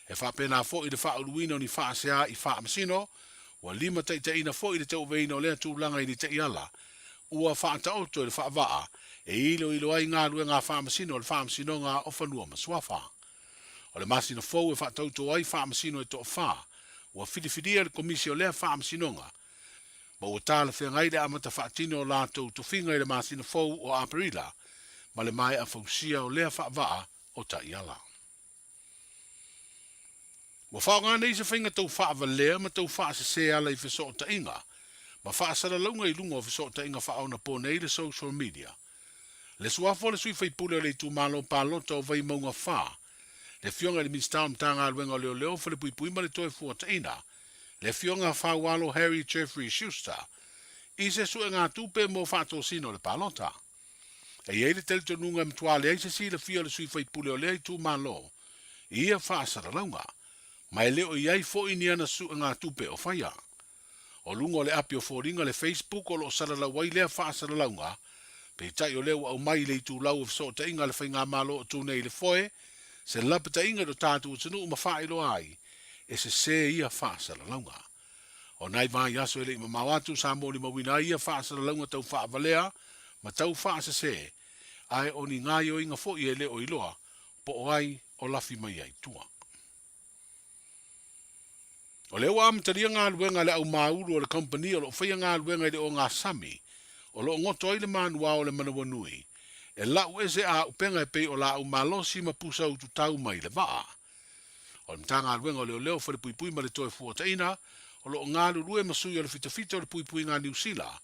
F: E whaapena fo i le whauluino ni whaasea i whaamasino, wa lima taitaina fo i le tau veino lea tūlanga i ni ta iala, ua whaata oto le whaavaa, e ilo ai ngā lue ngā whaamasino le whaamasino ngā o whanua masuafa. O le masino fau e whaatauto ai whaamasino e toa wha, ua whiriwhiria le komisio lea whaamasino ngā, ma ua tāle whengai le amata whaatino lātou to whinga i le masino fau o Aprila, ma le mai a fausia o lea whaavaa o ta iala. Ua whaonga nei se whinga tau whaava lea ma tau whaa se ala i wheso o ta inga, ma whaasara launga i lunga o wheso o ta inga whaona po nei le social media. Le suafo le sui whaipule le tu malo pālota o vai maunga wha. Le fionga le minstau mtanga aluenga leo leo fale pui pui ma le toi fuata ina. Le fionga wha walo Harry Jeffrey Schuster. I se sue ngā tupe mo whato sino le pālota. E iei le telito nunga mtuale eise si le fio le sui whaipule o lea i tu malo. Ia whaasara launga. Ma e leo iei fo ini ana sue ngā tupe o whaia. O lunga le api o fōringa le Facebook o lo sarala wai lea whaasara launga. Pe tai o leo au mai le tu lau so ta inga le whainga malo o tūnei le foe, se lapata inga do tātu o tunu uma whaero ai, e se ia whaasara launga. O nai vai aso ele ima mawatu sa mōni mawina ia whaasara launga tau whaavalea, ma tau whaasa se, ai o ni ngai o inga fo i e leo iloa, po o ai o lafi mai ai tua. O leo amataria ngā luenga le au mauru o le company o lo whaia ngā luenga i le o ngā sami, o lo ngoto ai le manua o le manawa nui, e lau ese a upenga e pei o la au malosi ma pusa utu tau mai le waa. O le mtanga aluenga o leo leo whare pui pui ma le toe fuata ina, o lo ngā lurue masui o le fita o le pui pui ngā New Zealand,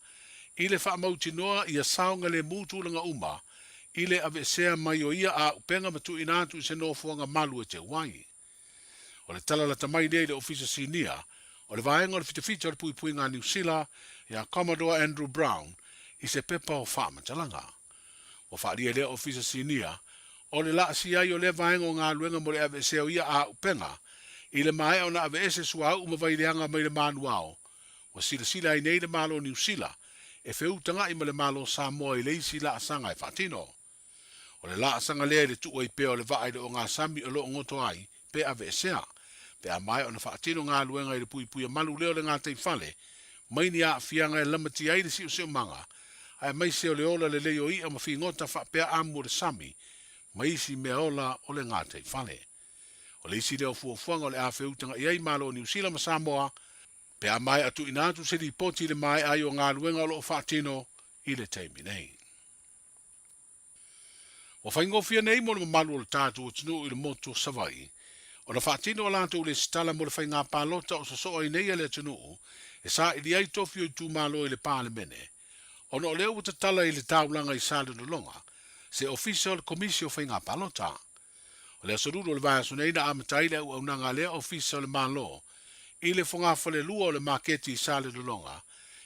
F: i le wha mauti noa i a saonga le mūtu langa uma, i le ave sea mai o ia a upenga matu inatu i se nofuanga malu e te wai. O le tala la tamai le ofisa sinia, o le vaenga o le fita o le pui pui ngā New Zealand, ia Commodore Andrew Brown, i se pepa o whaamantalanga. O whaaria lea ofisa sinia, o le laa si ai o le vaenga o ngā luenga mo le ave seo ia a upenga, i le mae o na ave ese sua au umawai leanga mai le manuao, wa sila i nei le malo New Zealand, e whiutanga i ma le malo Samoa i leisi laa sanga e whaatino. O le laa sanga lea i le tua i peo le vaai o ngā sami o lo ngoto ai, pe ave esea, pe a mai o na whaatino ngā luenga i le pui pui a malu leo le ngā teifale, mai ni a fianga e lamati ai le si o seo manga, ai mai se o le ola le leo i a mawhi ngota whapea amu le sami, mai si mea ola o le ngātei whale. O le isi leo fuafuanga o le a whiutanga i ai malo o New Zealand ma Samoa, pe a mai atu inatu se li poti le mai ai o ngā luenga o lo whaatino i le teimi nei. O whaingofia nei mo le mamalu o le tātu o tinu i le moto savai, o na whaatino o lantou le stala mo le whainga pālota o sasoa i nei le tinu, e sa i li ai tofi o i tū malo i le pāle mene, Ono leo uta tala i le taulanga i sale no longa, se official commission whai ngā palota. O lea soruru le vaya suna ina amatai le au nanga lea official Malo, i le whangawha le lua o le maketi i sale no longa,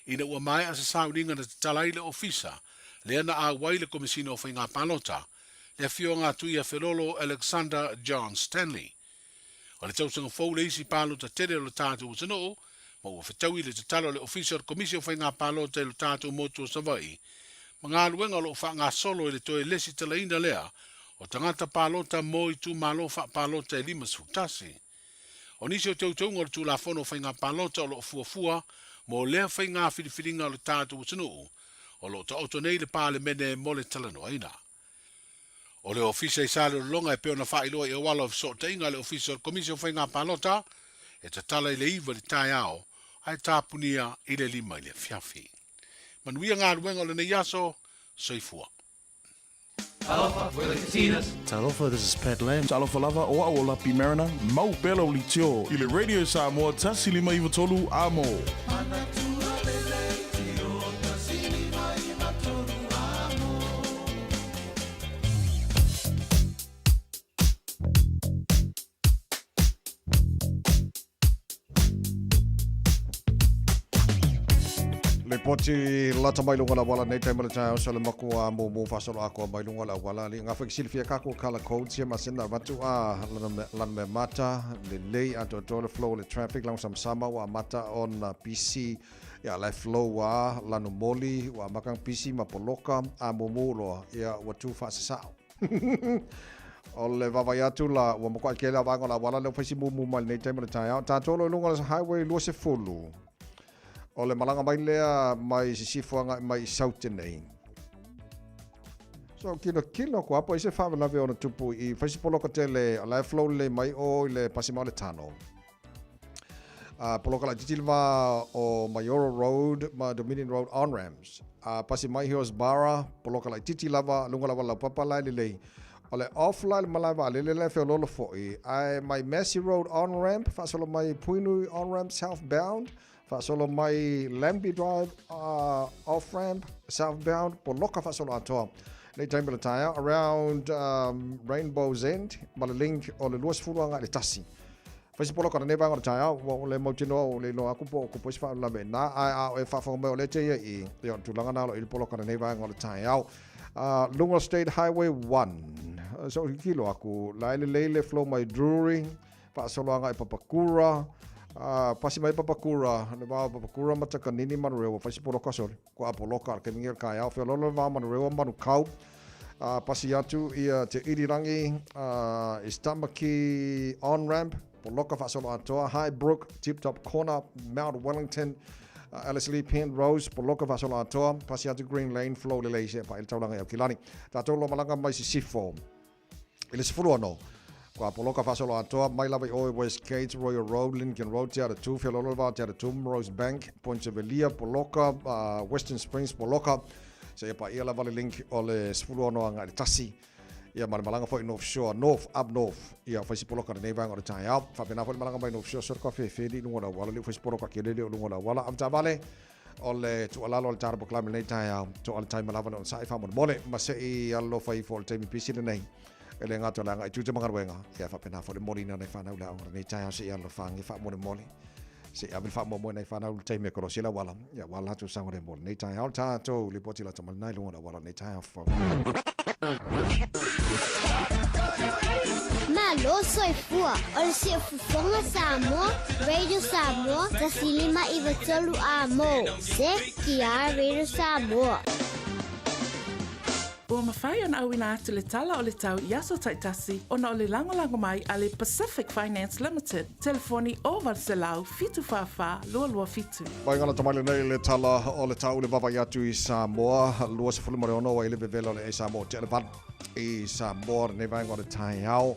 F: ina ua mai asa sauringa na te tala i le ofisa, lea na a wai le komisino whai ngā palota, lea fio ngā tuia Felolo Alexander John Stanley. O le tausanga fau le isi palota tere o le tātu utanoo, ma ua whetau i le te tala o le official commission whai ngā palota i le tātu motu o Savai, ma ngā luenga lo wha ngā solo i le toe lesi tala ina lea, o tangata palota mo i tu malo wha palota e lima sutasi. O nisi o tautunga o tu la fono whai ngā palota o lo fuafua, mo lea whai ngā whiriwhiringa o le tātu utanoo, o lo ta oto nei le pāle mene mo le talanoa ina. O le ofisa i sale o longa e peo na whailoa i awala o fisota inga le official commission whai ngā palota, e ta tala i le iwa le Taeao, ai tāpunia i le lima i le Fiafia. Manuia ngā ruenga o le nei aso, soifua.
C: Talofa, we're the Katinas. Talofa, this is Pat Lam. Talofa lava o au lapi marina. Mau pelo li tio. I le radio Samoa tasi lima iwa tolu amo.
A: Le poti lata mai lunga la wala nei taimala tae o sale maku a mo fasolo ako mai lunga la wala li ngā whakisili kako kala code sia masena watu a lan me mata le lei ato le flow le traffic lang sama wa mata on PC ya le flow wa lanu moli wa makang PC mapoloka a momulo ya watu fasasao o le vavaiatu la wa mako ke la vanga la wala le fasi mu mal nei taimala tae ta tolo lunga la highway lo se fulu. O le malanga mai lea mai sisifuanga mai sautenei. So kino ko apo ise whawe lawe ona tupu i whaisipoloka te le alai flow le mai o le pasimao le tano. Poloka la titilwa o Mayoro Road ma Dominion Road on-ramps. Pasimai Hills Barra, poloka la titilava lunga lawa la papalai le o le offline malawa le wheo lolo foi. Ai mai Massey Road on-ramp, whasolo mai Puinu on-ramp southbound. Fasolo mai Lambie Drive off-ramp, southbound, poloka fasolo atoa. Nei taimela taia, around Rainbow's End, ma le link o le luas furuanga le tasi. Fasi poloka na nevanga le taia, o le mautino o le no akupo isi wha lame. Na ai e whawhanga o le teia i o tulanga nalo i le poloka na nevanga le taia. Lunga State Highway 1. So kilo aku, laile leile flow mai Drury, fasolo anga i Papakura, pasi mai Papakura, ne va Papakura mataka nini manurewa, fasi poloka sori, ko apoloka, ke mingi kai au, feo lolo va manurewa manu kau, pasi atu ia te irirangi, Istamaki on-ramp, poloka fasolo atoa, Highbrook, Tip-Top Corner, Mount Wellington, Alice Lee Penrose, poloka fasolo atoa, pasi atu Green Lane, flow le leise, pa il taulanga ia kilani, tatolo malanga mai si sifo, ile sifuru ano, Kwa poloka fasolo atoa, mai lava i West Gate, Royal Road, Lincoln Road, te ada tu, Fialolova, te ada tu, Rose Bank, Ponchevelia, poloka, Western Springs, poloka, se ia pa ia lava le link o le sifuru ano anga le tasi, ia malanga fo i North Shore, up north, ia faisi poloka nei vanga o le Taeao, whapena fo i malanga mai North Shore, sorka whewhedi, lunga na wala, liu faisi poloka ki lele o lunga na wala, amta vale, o le tualalo o le tarapo klame nei Taeao, to al taima lava no sai whamon mole, ma se i alo fai fo le taimi pisi le nei, ele ngata langa i tute mangaruenga ia whapena fo le morina nei whanau la ongara nei Taeao se i alo whangi whamone mole, se i abil whamone nei whanau le taimi e koro sila wala, ia wala hatu sangore mole, nei Taeao tātou li poti la tamal nai lunga na wala nei Taeao
P: Malu soifua, o se fufonga Samoa, Radio Samoa, tasilima iwa tolu amo, se kia Radio Samoa.
D: Ua mawhai ona au ina atu le tala o le tau i aso taitasi ona o le langolango mai a le Pacific Finance Limited. Telefoni o Valselau, fitu whawha, lua lua fitu.
A: Mai ngana tamale nei le tala o le tau le vavai atu i Samoa, lua se fulumare ono wa ile bevela o le e Samoa televan i Samoa nei vaenga o le Taeao.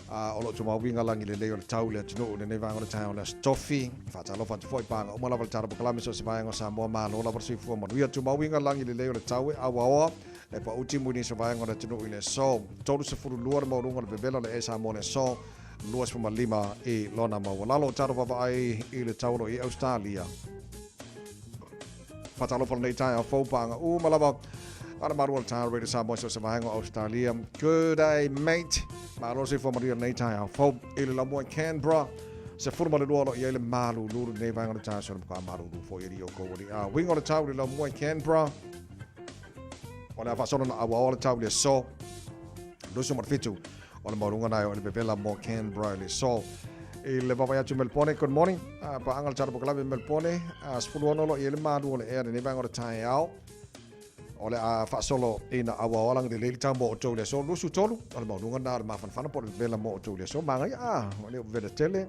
A: O lo tuma winga langi le leo le tau le tunu le nei vaenga o le Taeao le stofi. Fata lo fata foi panga, umala val tara bukalami so se vaenga o Samoa ma lola varsi fua manuia tuma winga langi le leo le tau e awa e pa uti muni se vaenga o le tunu i le so. Tolu se furu luar maurunga le bevela le e Samoa le so. Luas fuma lima i lona maua. Lalo tara vavai i le taulo i Australia. Fatalo for nei tai fo panga u malava. Ana maru ta radio Samoa so se vahenga Australia. Good day mate. Maru se for maria nei tai fo ile la mo Canberra. Se furu male luolo i ele Malu lulu nei vahenga ta so ka Malu fo iri o ko ri. We ngona ta ile la mo Canberra. Ona fa sona awa ola ta ile so. Lusu mo fitu. Ona marunga na ole bebela mo Canberra le so. Il baba ya Melbourne, good morning. Pa angal cara bokala Melbourne. Sepuluh ono lo ile Malu ole e nei vahenga Taeao. Ole a fa solo ina awa olang de le tambo to le so lusu tolu ole mo lunga na ma fan fan por vela mo to le so manga ole vele tele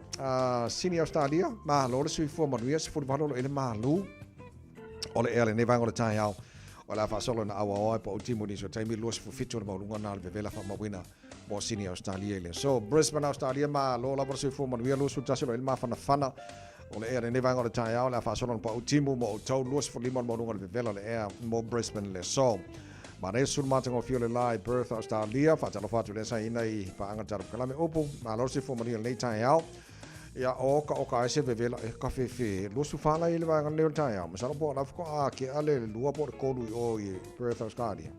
A: senior Australia ma lo le sui fo mo ries fu valo ile Malu ole ele ne vango Taeao ole fa solo na awa o po timo ni so taimi los fu fitur mo lunga na vela fa mo wina mo senior Australia le so Brisbane Australia ma lo la por sui fo mo ries lusu tasilo ile ma fan fana ole e ne vango Taeao la fa solo po timo mo to los fu limon mo lunga vela le e mo Brisbane le so ma ne sul matango fiole lai Perth Australia fa talo fa le sai nei pa anga tar kala me opo ma lo si fo mo le Taeao ya oka se vela e ka fe lo su fa la ile va le Taeao ma salo po la ko a ke ale lua po ko lu o i Perth Australia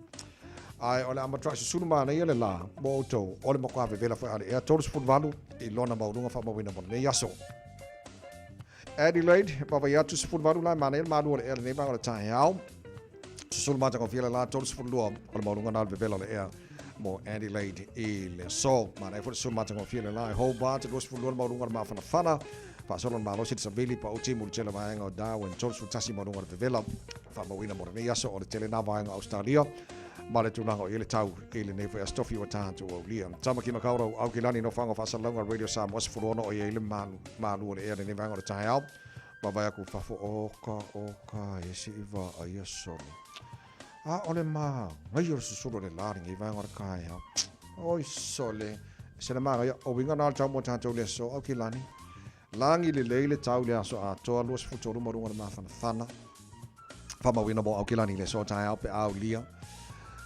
A: ai ole ama tra sul ma ne ile la mo to ole mo ka vela fa ale e todos fu valu i lona ma lunga fa mo wina mo ne yaso Adelaide, Papa Yatu Sport Varula, Manel Madu, Air Neva, Taeao. Sulmata of Yella, Tols for Law, or Morungan Vela Air, more Adelaide, Il, so, man, I put Sulmata of Yella, Hobart, it was for Lord Morungan Mafana Fana, Fasolon Malos, it's a Vili, Pautim, Chelavang, or Dow, and Tols for Tassi Morungan Vela, Famawina Morniaso, or the Telenavang, Australia. Maletunango ile tau ile nevo ya stofi wa tantu wa ulia. Tamaki makauro au kilani no fango fasa longa radio Sam was furono o ile Malu ole ere ne vango le Taeao. Baba ya ku fafo oka esi iva ayesolo. Ole ma ngayo susuro le laring i vango le Taeao. Oi sole. Se le manga ya o winga na tau mo tantu le so au kilani. Langi le leile tau le aso a toa luas futoro morunga le mafana fana. Fama wina mo au kilani le so Taeao pe au lia.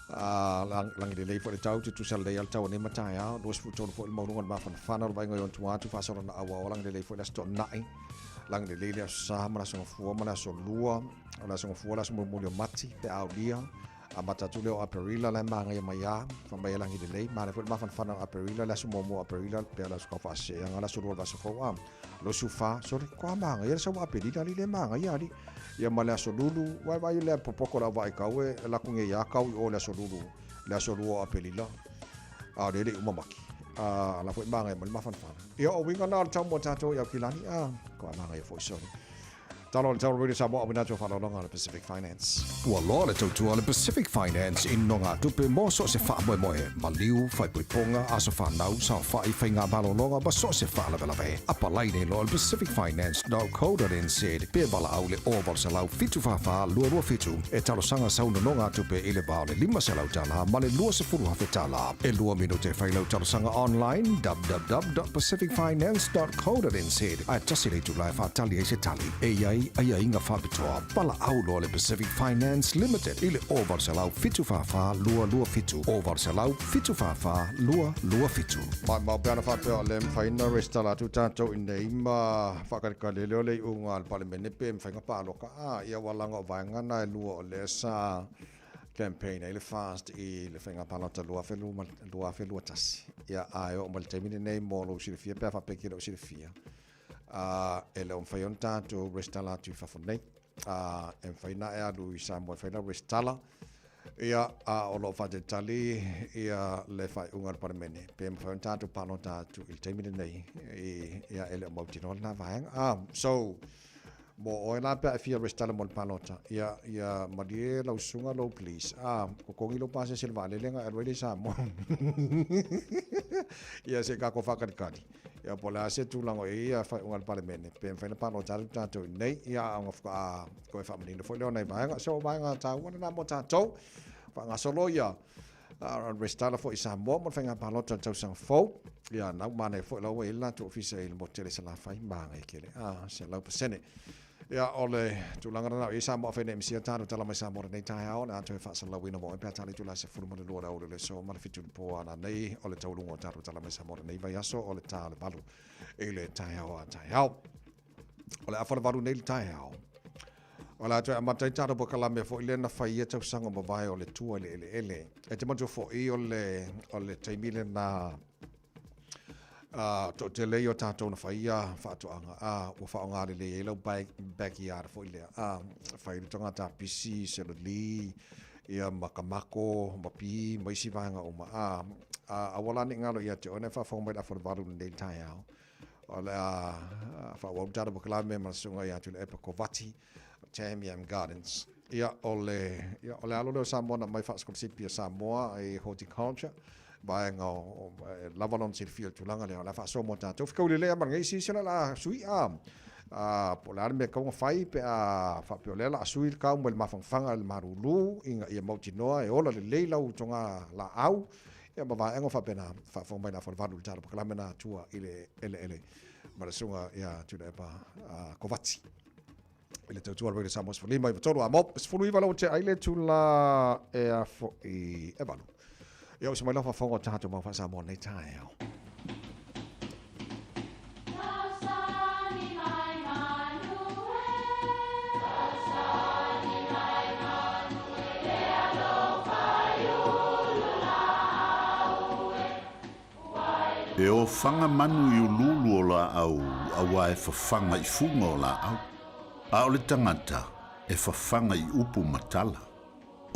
A: Lang de lei for the tau tu sal dei al tau ne Taeao dos fu ton fo il morungan ma fan vai ngon tu atu fa so na awa lang de lei for la sto nai lang de lei le sa ma so fu ma so lua la so fu la so mo mati pe au dia a mata tu le aperila la ma ngai mai fa mai lang de lei ma le ma fan aperila la so mo aperila pe la so fa se nga la so ro va so fo am lo su fa so ko ma ngai so aperila le ma ngai ali ia male so lulu vai le popoko la vai kaue la kunge ya kau o le so lulu le so lulu apelila a le umamaki la foi manga mal mafan fan ia o winga na tambo tato ia kilani ko manga ia foi so talo really Samoa abina jo falo longa le Pacific Finance
J: Ua loa le tautua le Pacific Finance in nonga tupe mo so se wha moe maliu, whai puiponga, aso whanau, sa whai whainga malolonga, ba so se wha lawe lawe. Apa laine lo le pacificfinance.co.nz pe bala au le oval se lau fitu whawha lua fitu e talo sanga sauna nonga tupe ile bao le 5 se lau tala ma le lua se furu hafe tala. E lua minute whai lau talo sanga online www.pacificfinance.co.nz a tasi le tulai whatali e se tali e iai ai inga whapitoa pala au lo le Pacific Finance Limited ile oval se lau fitu whawha lua fitu oval se lau fitu whawha lua fitu.
A: Ma peana whapea le mwhaina restala tu tātou i nei ma whakarika le leo le unga al palemene pe mwhainga pāloka ia walanga o vaingana e lua o le sa campaign e le fast i le whainga pālota lua whelua tasi ia ai o maltemine nei mo lo sirifia pea whapeki lo sirifia e le o mwhaion tātou restala tu whafonei e mwhaina e alu i Samoa whaina restala ia o lo fa tali ia le fai ungar parmene pe mfa tatu pano tatu il temine nei ia ele motino na vaeng so mo o la pa fia restala mon panota ia madie la usunga lo please ko kongi lo pase silva le lenga e sa mo ia se ka ko fakari ia pola se tu lango ia fai ungar parmene pe mfa na panota tatu nei ia ngofka ko fa menino fo le nei vaeng so vaeng ta wana mo tatu nga solo ia restala fo isa mo mo fenga palota tau sang fo ia na mane fo lo we la to ofisa il motel se la fai manga kele se la pesene ia ole tu langa na isa mo fene msia tano tala mai sa mo nei Taeao na to fa sa la wina mo pe tali tu la se fu mo lo o le so mal fitu po ana nei ole tau lungo taro tala mai sa mo nei vai aso ole tale balu ele Taeao ole afa balu nei Taeao O la tua matai taro po kalame fo ile na faia tau sanga mawai o le tua le ele. E te matu fo i o le taimile na to te leo tātou na faia whaatoanga ua whaonga le le lau backyard fo ile whairu tonga tā pisi se le li ia makamako mapi maisi vanga o ma awala ni ngalo ia te one whawhong mai da whalawaru nei Taeao. O le whawau taro po kalame masunga ia tu le epa kovati Taeao Gardens. Ia ole alo leo Samoa na mai whaaskolisipi a Samoa e horticulture. Vai ngau lavalon sil fiel tulanga le la fa so mo tātou. Fikau le lea mangai si sena la sui po la me kau fai pe fa pe le la sui kau mo le mafangfanga le marulu inga ia mautinoa e ola le leila u tonga la au. Ia ba ngo fa pena fa fo mai na fa valu tara po la mena tua ile ele. Ma sunga ia tu le pa kovati. Ile te tua le Samoa fo lima i toro a mo fo lui vala o te aile tu la e a fo e valu. Yo se mai lofa fongo tātou mau whasa mo nei Taeao.
N: E o whanga manu i ululu o la au, awa e whawhanga i funga o la au. A o le tangata e whawhanga i upu matala.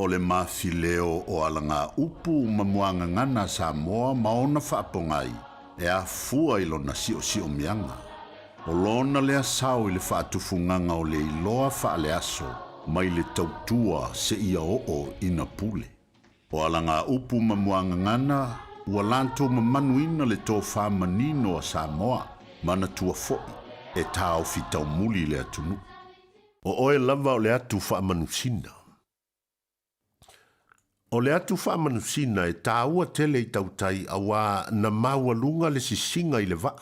N: O le mawhileo o alanga upu mamuanga ngana Samoa maona whaapongai e a fua ilo na sio mianga. O lona lea sao i le whaatufunganga o le iloa whaale aso mai le tautua se ia o ina pule. O alanga upu mamuanga ngana ua lanto mamanuina le tō whamanino a Samoa mana tua foi e tāo fitau muli le atunu. O oe lava o le atu whaamanusina. O le atu whaamanusina e tāua tele i tautai awa na mawalunga le sisinga i le vaa.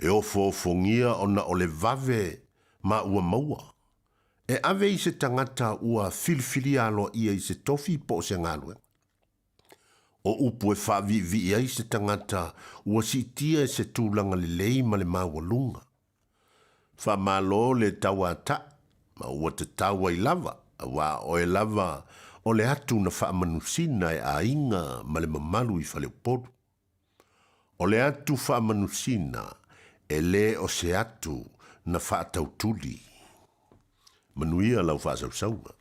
N: E o fongia ona o le vave ma ua maua. E ave i se tangata ua filfili alo ia i se tofi po se ngalue. O upu e whaavivi ia i se tangata ua si tia e se tūlanga le lei ma le mawalunga. Whamalo le taua ta, ma ua te taua i lava, awa o e lava o le atu na whaamanusina e a inga ma le mamalu i whaleoporu. O le atu whaamanusina e le o se atu na whaatautuli. Manuia lau whaasausaunga.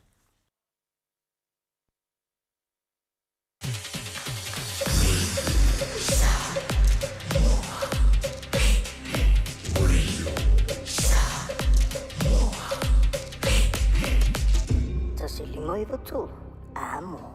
H: Tasilima iwa tu, amo.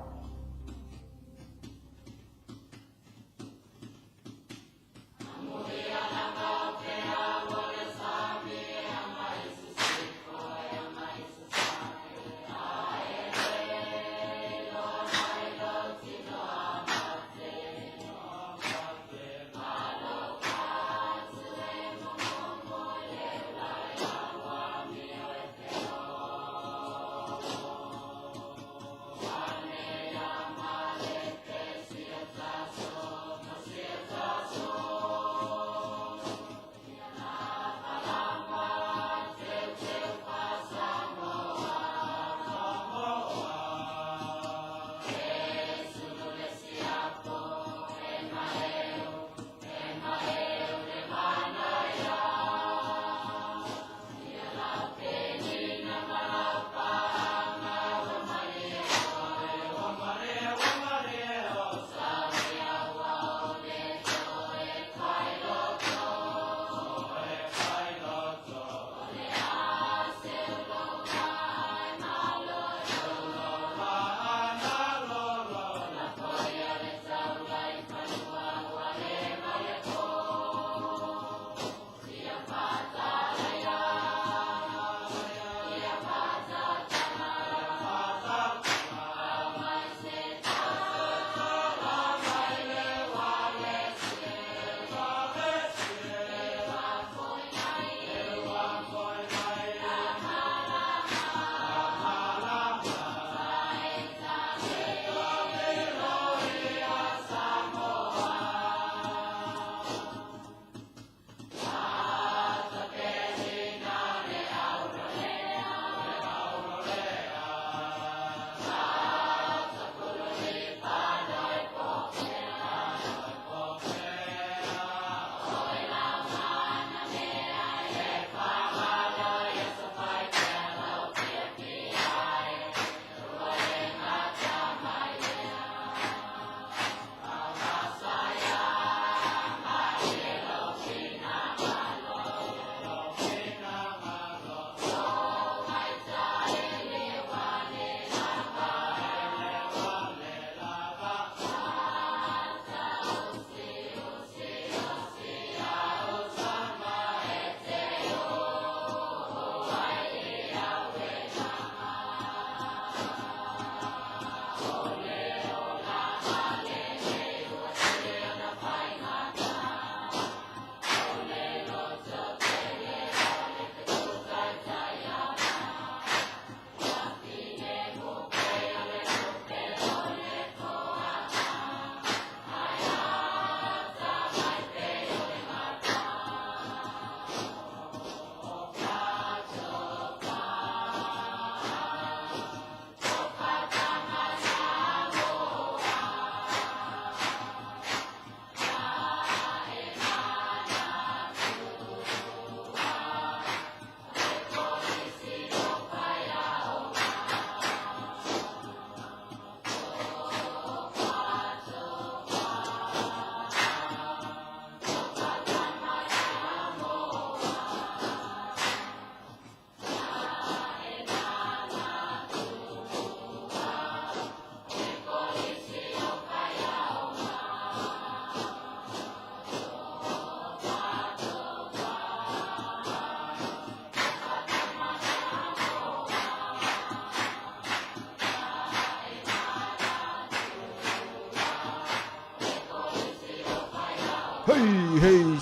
A: hei,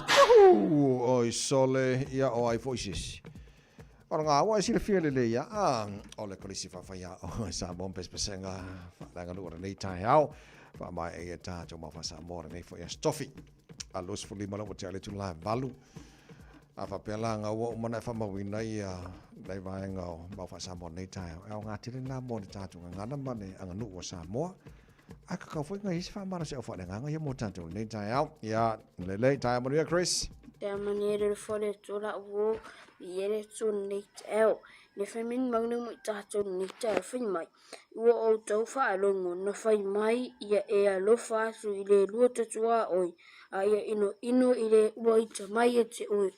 A: oi sole, ia o ai foisisi. Ora ngā wai sila whiale le ia, ole kolisi whawhaia o Samoa pespesenga, whaanga nuara nei Taeao, wha mai e tātou mawha Samoa nei whaia stofi. A los fuli mala wa te ale tu la valu. A whapela ngā ua umana e whamawina i nei vaenga o mawha Samoa nei Taeao. E o ngā tiri nā mō ni tātou ngana mane anga nuu o Samoa. A ka kawhoi ngā hisi whamara se o whaenga ia mō tātou nei Taeao. Ia, lele, Taeao manuia, Chris.
L: Te maniere fore tora wo iere tun nei Taeao. Le whaimin mauna mo i tātou nei Taeao whai mai. Ua o tau whaalongo na whai mai ia e alofa atu i le lua tatua oi. A ia ino i le ua i ta mai e te oi.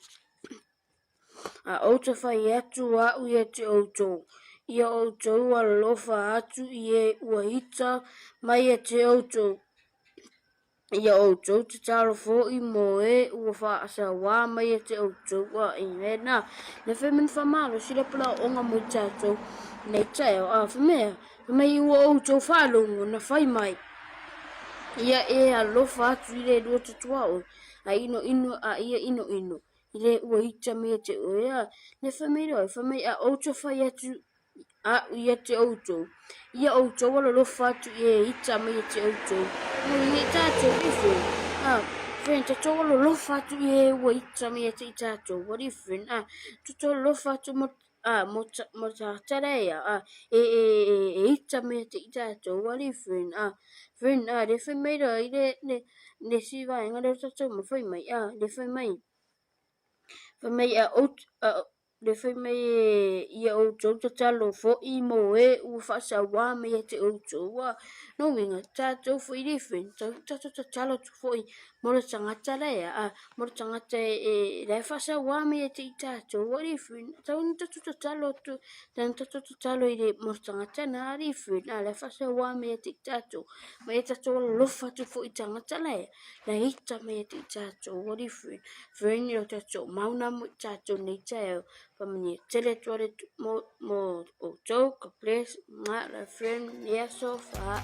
L: A o ta whai atu a ui e te outou. Ia outou alofa atu i e ua ita mai e te outou. Ia outou te taro fo i mo e ua wha asa wā mai e te outou wa i mena. Le whemin whamalo si le pala onga mo i tātou nei Taeao a whamea. Whamei ua outou whalongo na whai mai. Ia e alofa atu i le lua tatua o. A ino a ia ino. I le ua ita me te oea. Le whamei roi whamei a outou whai atu a ia te outou. Ia outou ala lofa atu i e ita me te outou. Mui he tātou different. Friend, tātou ala lofa atu i e ua ita me te tātou. What different? Tātou lofa atu mo tātarea. E ita me te tātou. What different? Friend, le whai mai roi le si vai ngā reo tātou ma whai mai. Le whai mai. Whai mai le whai mai ia outou te talo fo i mo e ua whaasa wā me e te outou wa. No winga, tātou fo i different. Tātou te talo tu fo i mora tangata rea. Mora tangata e le whaasa wā me e te tātou. What different? Tātou te talo tu. Tātou te talo i le mora tangata na different. Le whaasa wā me e te tātou. Ma e tātou lofa tu fo i tangata rea. Na ita me e te tātou. What different? Friend, o tātou mauna mo i tātou nei Taeao. Pamani tele tuare mo o tau ka ples ngā la friend yeso fa.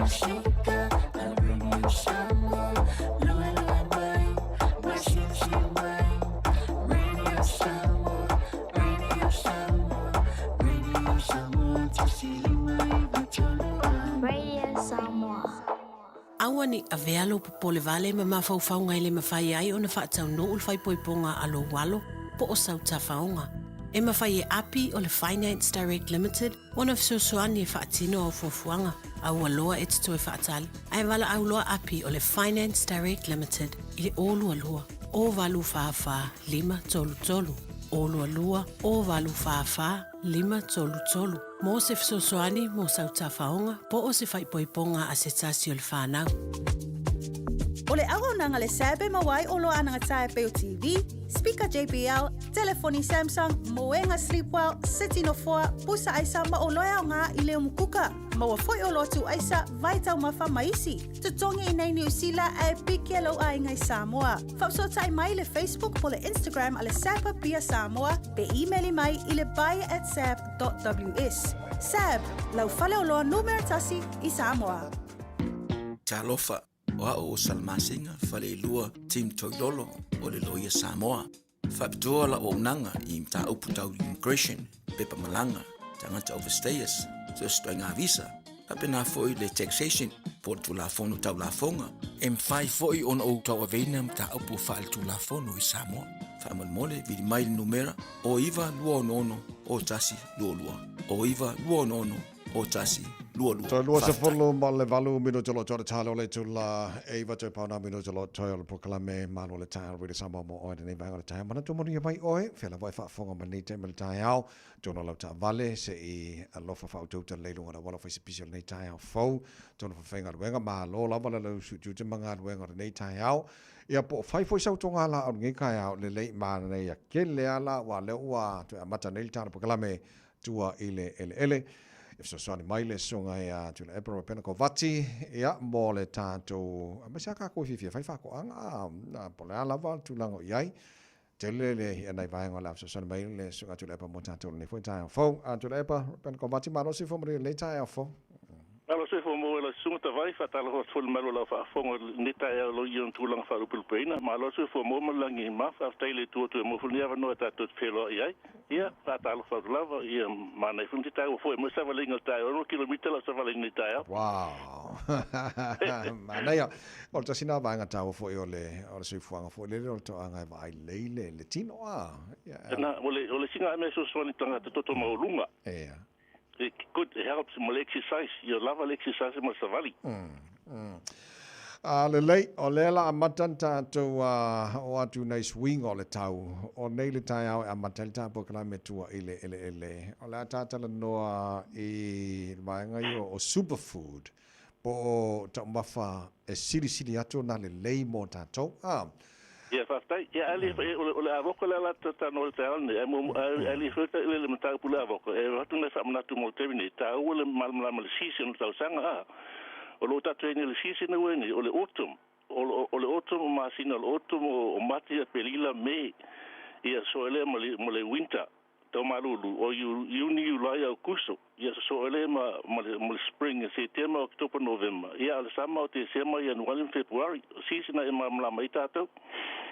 K: Musika, Radio Samoa, Lua Lua Mai, Washington Mai, Radio Samoa, Radio Samoa, Radio Samoa, Tasili Mai, Vatulua.
P: Radio Samoa.
I: Aua ni avealo popole vale ma mafau ngai le mafai ai ona whaatau no ul fai poiponga alo walo po o sau tafaonga. E mawhai e api o le Finance Direct Limited, one of Sosoani e whaatino o fuafuanga, au aloa e tito e whaatali. Ai wala au loa api o le Finance Direct Limited, i le olu alua, o valu whaafaa, 5 tolu tolu. Olu alua, o valu whaafaa, 5 tolu tolu. Mo se Sosoani mo sau tafaonga, po o se whaipoiponga a se tasi o le whanau.
O: O le aho nanga le sebe mawai o loa ananga tae peo TV, speaker JBL, telefoni Samsung, moenga Sleepwell, City no 4, pusa aisa ma o loa o ngā i leo mukuka. Maua foi o lotu aisa, vai tau mawha maisi. Tutongi i nei New Zealand e piki alo a ingai Samoa. Whapso tai mai le Facebook po le Instagram a le Sapa Pia Samoa, pe emaili mai i le buy@sap.ws. Sap, lau fale o loa numero tasi i Samoa.
Q: Talofa. Wa o salmasinga fale lua team toilolo o le loia Samoa. Whapitoa la o nanga i mta uputau immigration, pepa malanga, tangata overstayers, so ngā visa. Hapena foi le taxation, por tu la fono tau la fonga. M5 foi on o tau aveina mta upu whaal tu la fono i Samoa. Whaamal mole vidi mai numera o iwa lua nono o tasi lua lua. O iwa lua nono o tasi
A: So lua se fulu ma le valu minu tolo tolo talo le tula e iwa te pauna minu tolo tolo proklame manu le tae alwiri Samoa mo oe nei vanga le tae mana tumoni e mai oe whiala vai whaafonga mani te mele tae au tono lau ta vale se i alofa whautauta leilunga na wala whaisi pisio nei tae au fau tono whawhenga luenga ma lo lava le lau sutu te mga luenga nei tae au ia po whai fwoi sau tonga la au ngai kai au le lei ma nei a kele ala wa le ua tu a mata nei tae proklame tua ile ele if so sani mai le songa ia tu le epro pena ko vati ia mo le tātou a mesa ka ko Fiafia fai fa ko anga na po le ala va tu lango iai te le ia nei vai ngola so sani mai le songa tu le epro mo tātou le foi tai fo a tu le epro pena ko vati ma no si fo mo le tai fo
W: Alo se fo mo la sunga ta vai fa talo fo le malo la fa fonga ni tai lo yon tu lang fa upul peina ma lo se fo mo langi ma fa tele tu mo fo ni ava no ta tot felo iai ia fa talo fa lava ia ma nei fun tai fo mo sa valinga tai 1 kilometer la sa valinga tai
A: wow ma nei o ta sina va nga tau fo o le se fuanga fo le to anga vai le tino
W: na o le singa me so so ni tanga to mo lunga it could help some exercise. You love exercise in Savali.
A: Le lei o le la amatan tātou o atu nei swing o le tau o nei le tai au amatal tā pokala me tua ele o le tātala noa i maenga i o superfood po ta mafa e siri atu na le lei mo tātou
W: Ja, fastai. Ja, ali ole avoko la ta no te alne. Ali fota le mata pula avoko. E watu na sa mna tu mo te ni ta ole mal season ta sanga. Ole ta train le season no ni ole autumn. Ole autumn ma sina ole autumn o mati pelila me. Ia so ele mo le winter. To malulu o you lai au kuso. Ia so ele ma spring September October November. Ia le sama te sema January February. Season e ma mai tato.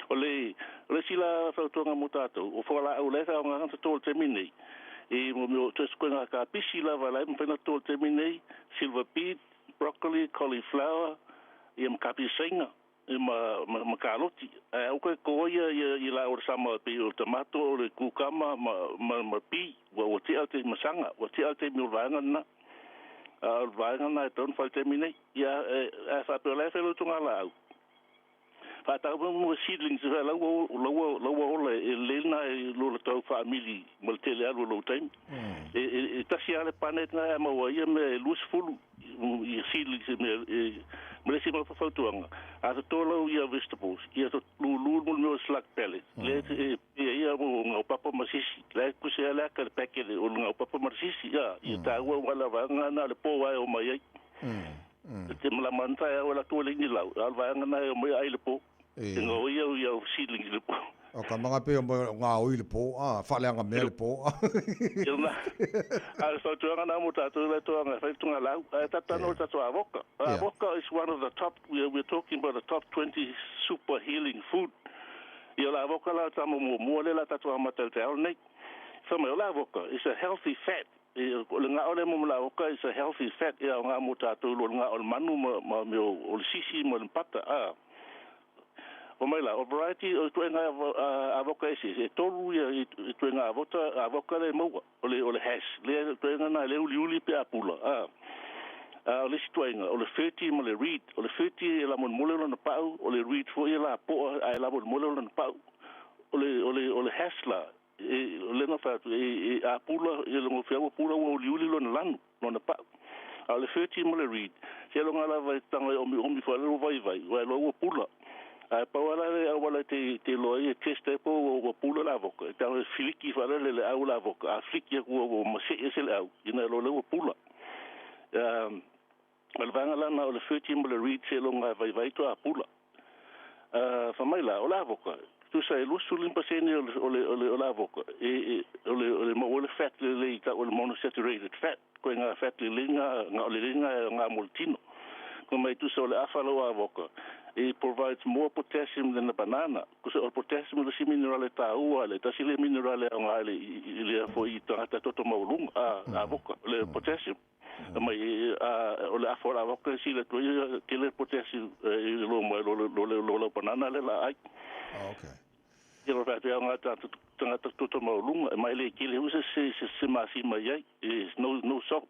W: Ole sila fautonga mutato o fola o leta nga ngata tol termine e mo to skona ka pisila vala mo pena tol termine silver pea broccoli cauliflower e mo kapisenga e ma karoti o ko ia la o sama pe o tomato o le kukama ma pi o te alte masanga o te alte mi vanga na vanga na ton fal termine ia fa pe la felo tunga la Fata mo seedlings la lo le na lo to family multele alo lo time e tasiale panet na ma wa ia me luz full i seedlings me se mo fa tuanga a to lo ia vegetables ia to lu mo slack pellet le ia mo papa masisi le ku se ala ka packet o nga papa masisi ia ta wa wala va na le po wa o mai te mala manta wala to le ni la alva na o mai ai le po Tengo ia seedlings le po.
A: O ka mga pe mo ngā ui le po, whaleanga mea le po.
W: Ilna. So tuanga na mo tātou le tuanga, whai tunga lau. Tatano tātou avoka. Avoka is one of the top, we're talking about the top 20 super healing food. Ia la avoka la tamo mo le la tātou amatel te au nei. Whamai o la avoka is a healthy fat. Le ngā ole mo la avoka is a healthy fat. Ia ngā mo tātou lo ngā ole manu ma me o le sisi mo le pata. O mai la, o variety o tuenga avoka e tolu ia tuenga avoka le maua, o le hash, le tuenga na le uli pe apula. O le situenga, o le 30 mo le reed, o le 30 e la mon mole na pau, o le reed fo ia la po ai la mon mole na pau. O le hash la, o le na fa apula, e lo fia apula o uli lo na lanu, na pau. O le 30 mo le reed, se lo ngala vai tanga o mi fa lo vai, wa lo pula. Pawala le awala te loia teste po o pula la avoka. Ta filiki fala le au la avoka. A fliki o mase ese le au. Ina lo le pula. Al vanga la na o le 30 mo le read se lo nga vai to a pula. Fa mai la o la avoka. Tu sai lu sulin paseni o le avoka. O le mo le fat le ta o le monosaturated fat. Ko nga fat le nga nga moltino. Ko mai tu so le afalo avoka. It provides more potassium than the banana. Because the potassium is a mineral taua, le tasile mineral ngale ile fo I tata toto maulung avoka le potassium. Mai ole afora avoka sile to kile potassium lo banana le la ai.
A: Okay.
W: Ilo fa te nga tata toto maulung mai le kile usa se masi mai is no salt.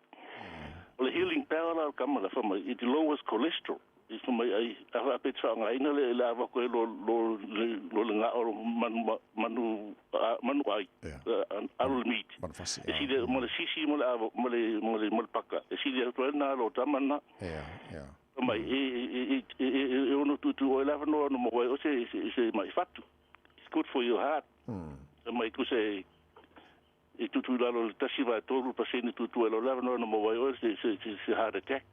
W: The healing power come from it lowers cholesterol. Is from I pet song I know le lava ko lo nga or manu ai al meat. Si de mo le sisi mo le mo paka. Si de to na lo tamana. Mai e ono tu o lava no mo o se mai fatu. It's good for your heart. Mai ku se e tu la lo tasi va todo paseni tu lo lava no mo o se heart attack.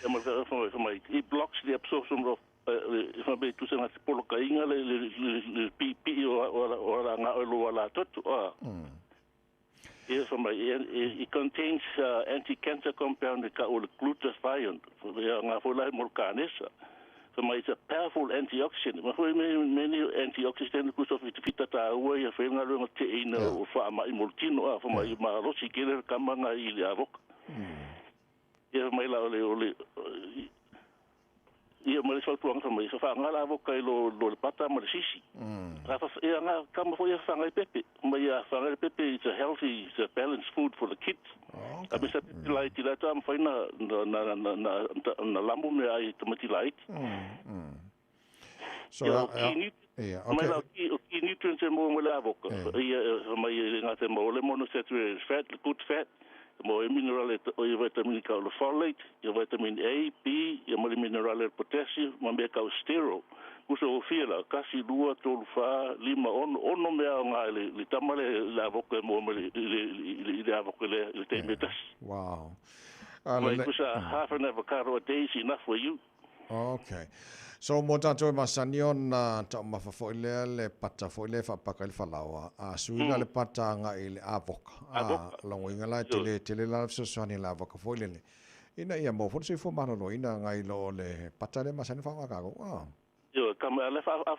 W: It blocks the absorption of if I be to say that polokainga le pipi or nga lo la toto it contains anti-cancer compound called glutathione nga fo la molkanesa. It's a powerful antioxidant. Many antioxidants because of it fitata away a fenga lo te ina o fa mai moltino fa mai ma lo si kele kamanga I le avok. Ia mai la ole ia mai sa tuang sa mai sa fa ngala avoka lo le pata ma sisi. Ia nga kama fo ia fa ngai pepe. Mai ia fa ngai pepe is a healthy, it's a balanced food for the kids. Abi sa lai tila tam fa na lambu me ai tomati lai.
A: So
W: yeah, okay. Mai la ki nutrients mo le avoka. Ia mai nga te mo le monosaturated fat, good fat. Mo mineral o vitamin ka o folate, o vitamin A, B, o mineral potassium, mo me ka o sterol. Kuso o fiela kasi 2 3 4 5 ono me nga le tamale la avoka mo le avoka le te metas.
A: Wow.
W: Kuso half an avocado a day is enough for you.
A: Okay. So mo tātou masanion na ta mafafo le pata fo le fa pakal falawa a suina le pata nga ile avoka longo ingala tele la so soni la avoka fo le ina ia mo fo se fo mano ina nga ilo le pata le masani fa nga go
W: Yo kama le fa nga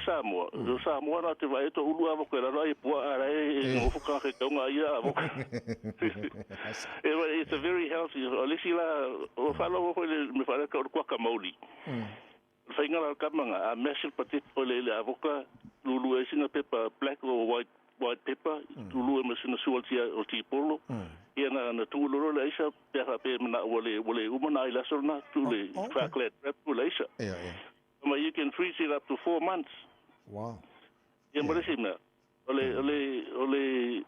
W: Samoa yo Samoa na te vai to ulu avoka la ai po ara e no fo ka ke nga ia avoka. It's a very healthy alisila o falo fo le me fa ka ko kamoli. Faingala kamanga a mashed potato le avoka lulu e singa pepper black or white pepper lulu e masina sualti o tipolo ia na tulu le isa pe na wole umana ila sorna tule chocolate wrap le isa you can freeze it up to 4 months.
A: Wow.
W: Ia mo le sina ole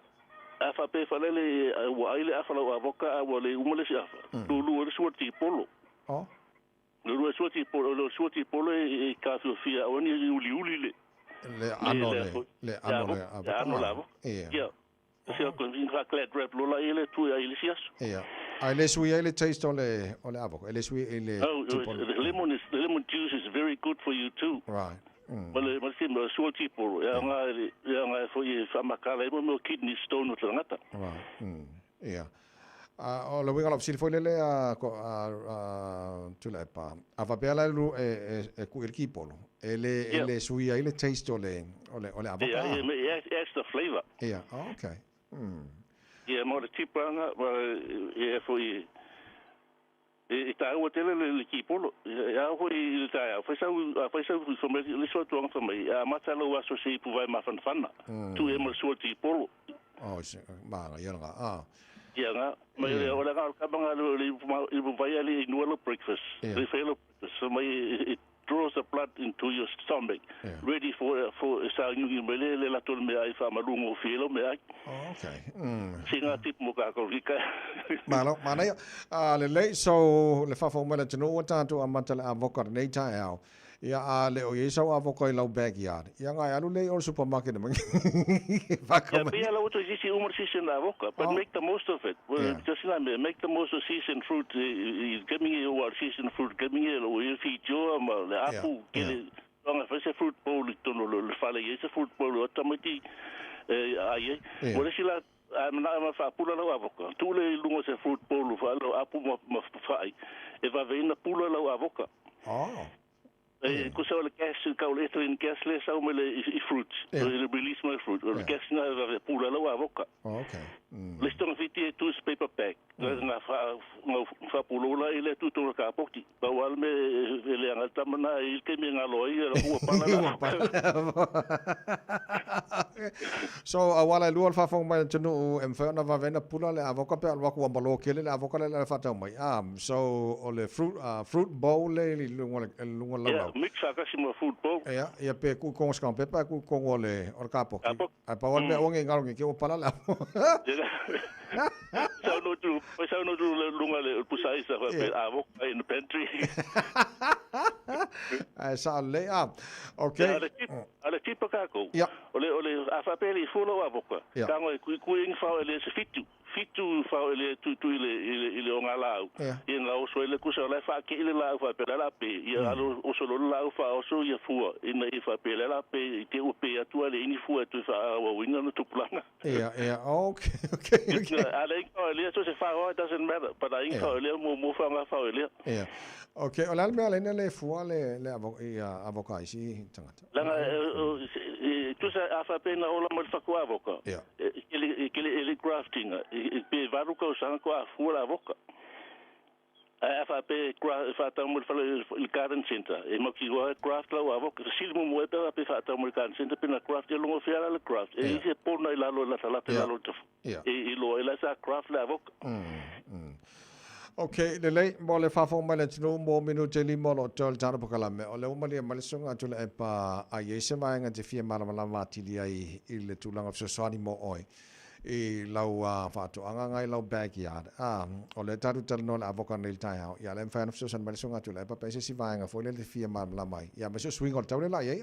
W: afa pe falele wa ile afa la avoka wole umale si afa lulu e sualti polo lo suoti polo e ka Fiafia oni uli
A: le ano
W: ia se ko inga clad rap lo la ile tu ile sias
A: ai le sui ile taste ole avoka ile sui ile
W: the lemon juice is very good for you too.
A: Right.
W: Male si mo suo tipo ya nga foi fa makala mo kidney stone o tangata.
A: Ia. O le winga lopsili foi lele tula pa. Ava pela lu e ku irki polo. Ele suia ile taste ole avoka.
W: Yeah, extra flavor.
A: Yeah, okay.
W: Yeah, mo le tipanga foi e Taeao tele le kipolo ya foi Taeao foi sa so me le so tuang fa mai a matalo wa so se pu vai ma fan tu e mo so tipolo
A: ma ya nga
W: ya nga mai le ola ka banga le vai ali no breakfast le fail so mai it draws the blood into your stomach ready for sa ngi mele la tol me ai fa malungo filo me ai
A: okay
W: singa tip mo ka ko rika
A: mana le so le fa fo mele tino tanto amata avoka nei Taeao ia le o yesa avoka i lau backyard ia nga alu le o supermarket me
W: va come yeah la auto si umar season avoka but make the most of it just make the most of season fruit giving you what season fruit giving you if you jo le apu que longa fese fruit bowl tono le fale yesa fruit bowl tamati ai wala sila ma fa pula la avoka tu le lungo se fruit bowl fa lo apu ma fa e va vena pula la avoka Kusa le gas ka le in gas le sa me le fruit le release my fruit le gas na pula la avoka
A: okay
W: le stone fiti tu paper bag na fa pula ile tu to ka pokti pa wal me le nga tamana il ke me nga loi la ua
A: so awala lu fa fo mai tunu em fa na va vena pula le avoka pe alwa ku ambalo ke le avoka le fa ta mai so o le fruit bowl le lunga la
W: mix akasimo food bowl
A: ia pe ku con scan pe pa ku con ole or capo a pa wal me onge ngalo ke o pala la
W: so no tu lunga le pusai sa pe avoka in the pantry
A: sa le okay
W: ale tipo kako ole afa peli fulo avoka tango ku ing fa ele se fitu fa ele tu ile onga lau in la so ele ku so le fa ke ile la fa pe la pe ia alo o so la fa o so ia fu in le fa pe la pe te o pe tu ale ini fu tu fa o winga no tu planga okay ale ko ele so se fa it doesn't matter but I ko ele mo fa nga fa ele
A: okay ola me ale le fu le avoka isi tangata
W: langa tu sa afa pe na ola mo fa ko avoka ele grafting pe varu ko sang ko fu la avoka afa pe fa ta mo fa il garden center e mo ki go craft la avoka sil mo pe fa ta mo garden center pe na craft e longo fiala le craft e se por na la lo la e lo ela sa craft la avoka
A: okay le le fa fo mai le tino mo minuto li mo lo tol tana pakala me o le o mali mali songa tu le pa a yese mai nga te fia mala mati li ai ile tulanga so sani mo oi e lau fatu anga ngai lau backyard o le taru tal no la avoka nil Taeao ya le fan of so san mali songa tu le pa pese si vai nga fo le fia mala mai ya me so swing on tau le la ai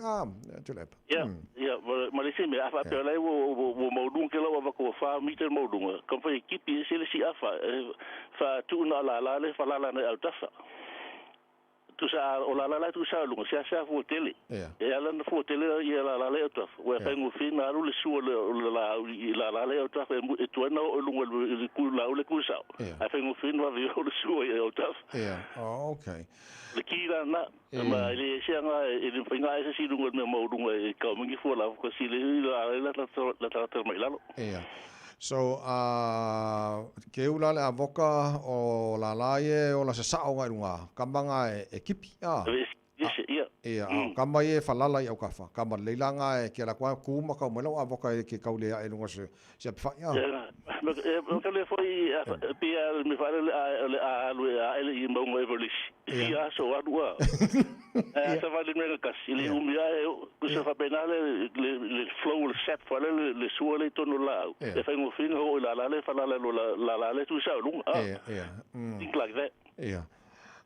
A: tu le
W: mali si me afa pe le wo mo dun ke lo va ko fa meter mo dun ko fa ekipi se le si afa fa tu na la le fa la na altafa tu sa o la tu sa lu sa fu tele e ala na fu tele e la le tu wa fa ngu fi na lu le su la le tu fa e tu na o lu le ku la le ku sa a fa ngu fi na vi o le su e o tu
A: okay
W: le kira na ma le sia nga e le pinga ese si lu me mo lu e ka mo ngi fu la ko si le la mai la
A: so ke ula le avoka o la laie o la sa o nga kambanga e kipi kamba ye falala i au kafa kamba leilanga e ke la kwa kuma ka mo avoka e ke kaule e lunga se fa
W: ka le foi pia me fa le i mo evolush ia so adua sa va le mega kasi le umia ku se fa penale le flow le set fa le suole tono la e fa mo fin o la le fa la le tu sa lunga think like that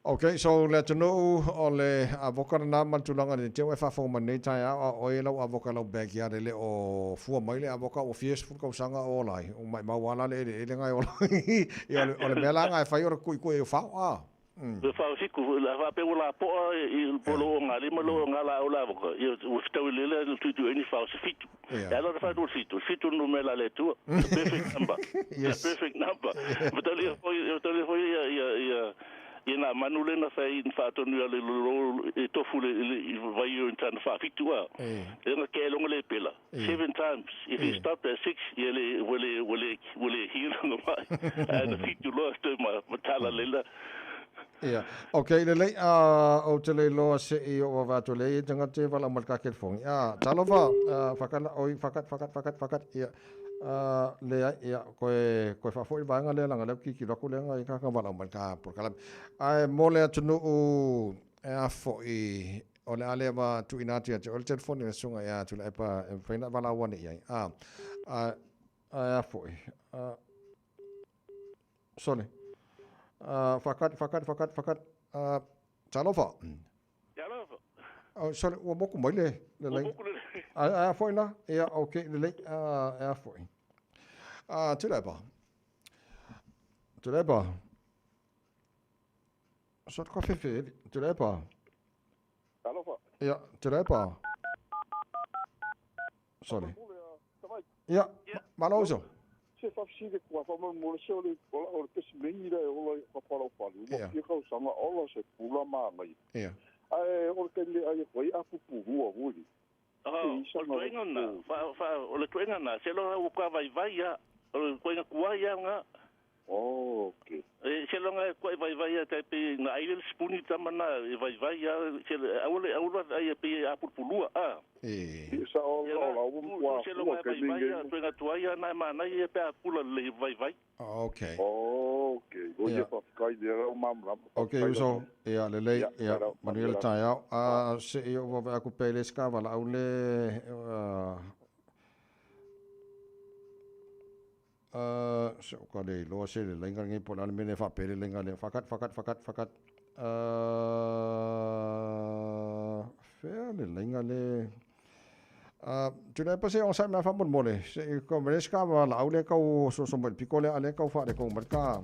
A: okay, so le tunu o le avoka na mantulanga ni te e fa fo mane Taeao o e lau avoka lau backyard le o fua mai le avoka o fies fu ko sanga o lai o mai mawala le ngai o lai o le melanga e fai o kui e fa
W: Fa fiku la fa pe la po il polo ngale malo ngala ola ko. Eu estou lele tu any fa fitu. Ya lo fa do fitu no mela le tu. Perfect number.
A: Yes.
W: Perfect number. But foi ina manule na fa in fa to nu le tofu le vai in tan fa fitu a. Ena ke lo le pela. 7 times. If you stop at 6, will heal no mai. And the fitu lost my matala lela.
A: Ia. Okay, lelei o te lei loa se I o wawatu lei tanga te wala malka ke fongi. Talofa, whakana oi whakat. Ia. Lea ia koe whafo I vanga lea langa leo ki loko lea I kaka wala malka por kalam. Ai mo lea tunu u a fo I o le ale ma tu inati ate o le telefoni na sunga ia tu le epa whaina wala wane iai. A fo I. Sorry. Fakat. Talofa.
W: Talofa.
A: Oh, sorry, wa moku mai le. Foi na. Ja, okay, le. Foi. Tu leba. Sort koffie fe. Tu leba.
W: Talofa.
A: Ja, tu leba. Sorry. Ja, Malu.
B: Se fafside kwa fama mo se o te smengi le o la palo palo mo ki ka sanga o se pula ma mai ai o te le ai foi a pupu o vuli
W: o le tuenga na se lo o ka vai ya o le tuenga kwa ya nga
B: okay
W: se lo nga kwa vai ya te pe na ai le spuni tamana vai ya se au ai pe a pupu a
B: sa o kwa
W: se lo nga vai ya tuenga tuaya na ma na ia pe a pula le vai
A: okay
B: o ia pa kai de o mamra
A: okay uso ia lele ia Manuel Taeao se o va ku pele ska vala au le se o ka le lo se le lenga ngi pola mene fa pele lenga le fakat fair le lenga le tu ne pas on sa ma fa mon mole se ko meska va la au le ka so mo picole ale ka fa le ko marka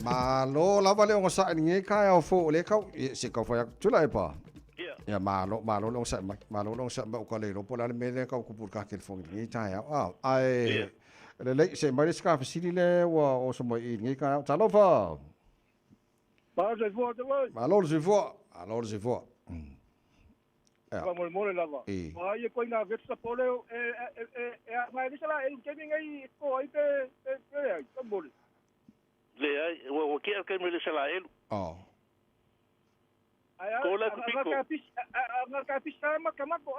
A: Malo lava le ngo sa ni ka o fo le ka se ka fa tu la pa ya malo long sa ma ko le ro pola me le ka ku pur ka ke fo ni ta ya ai le se mai ska fa si le wa o so mo ni ka ta lo fa malo je vois alors je vois
B: Vamos mole lava. Ai ko ina vetsa pole mai le sala el kemi ngai ko ai te mole.
W: Le ai o ke ke me le sala el ko la ku
B: kapis sama kamako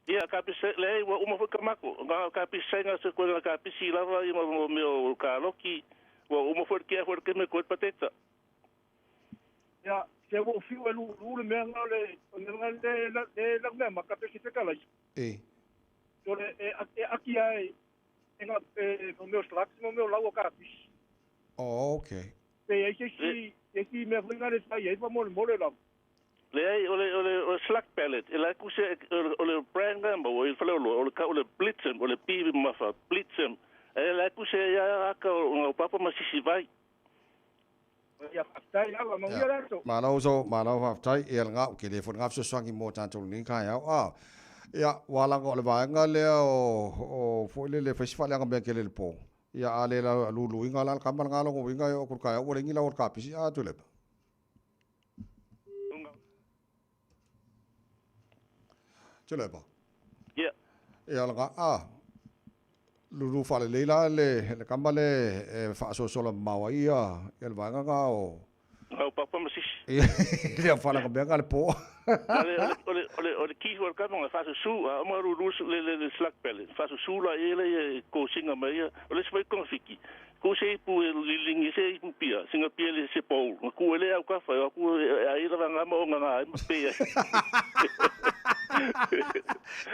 W: ia kapis le o mo kamako kapis nga se ko la kapis lava i mo meu kaloki o mo for ke me ko pateta
B: ya se wo fiu lu me ngale le me ma kapis te kala so le aki ai nga o meu slax mo meu lago kapis
A: okay
B: pe esi me ngale sai ai pa mo la
W: le slack pallet e la ku se o brand number o il falo o ka o blitzen o le pibi mafa blitzen e la ku se ya ka o papa ma si vai
B: Ia whaftai awa maungia rato.
A: Malo whaftai e ngā o ke le whunga fso swangi mō tātou ni kai au. Ia, walanga o le vaenga lea o fwile le whaisifale anga mea ke le pō. Ia a le la lulu inga la kamal ngā longo inga o kurkai au rengi la o kapisi a tu lepa. Tu lepa.
W: Ia.
A: Ia langa lulu fale leila le kamale e whaasosola maua ia e le vaenga ngā o
W: Au papa masisi.
A: Ia fala ka benga le po.
W: Ole ki ho ka mo fa su a mo ru le slack pele. Fa su la ele ko singa mai. Ole se ko fiki. Ko se pu lingi se pu pia. Singa pia le se po. Ko ele au ka fa ku ai ra nga mo nga pe.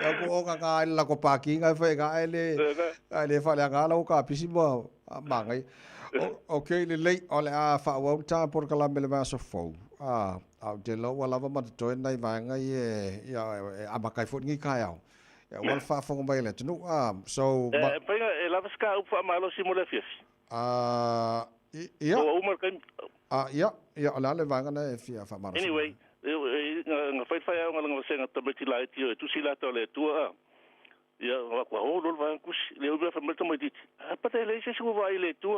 A: Ya ko nga la ko pakinga fa ga ele fa nga la ka pisimo mangai. Okay, le lei ole a fa wa ta por kala mele va so fo. Au de lo wala va ma to nai va nga ye ya a ba kai fo ngi kai au. Ya wal fa fo mai le tunu so
W: pa e la ska u fa malo si mo le fies.
A: Ya.
W: O umar kan
A: ya ala le va nga na fia fa malo.
W: Anyway, nga fa nga senga tabeti la ti tu sila to le tu ya wa ko lo va kus le u fa mo to mo dit. Pa te le se su va ile tu.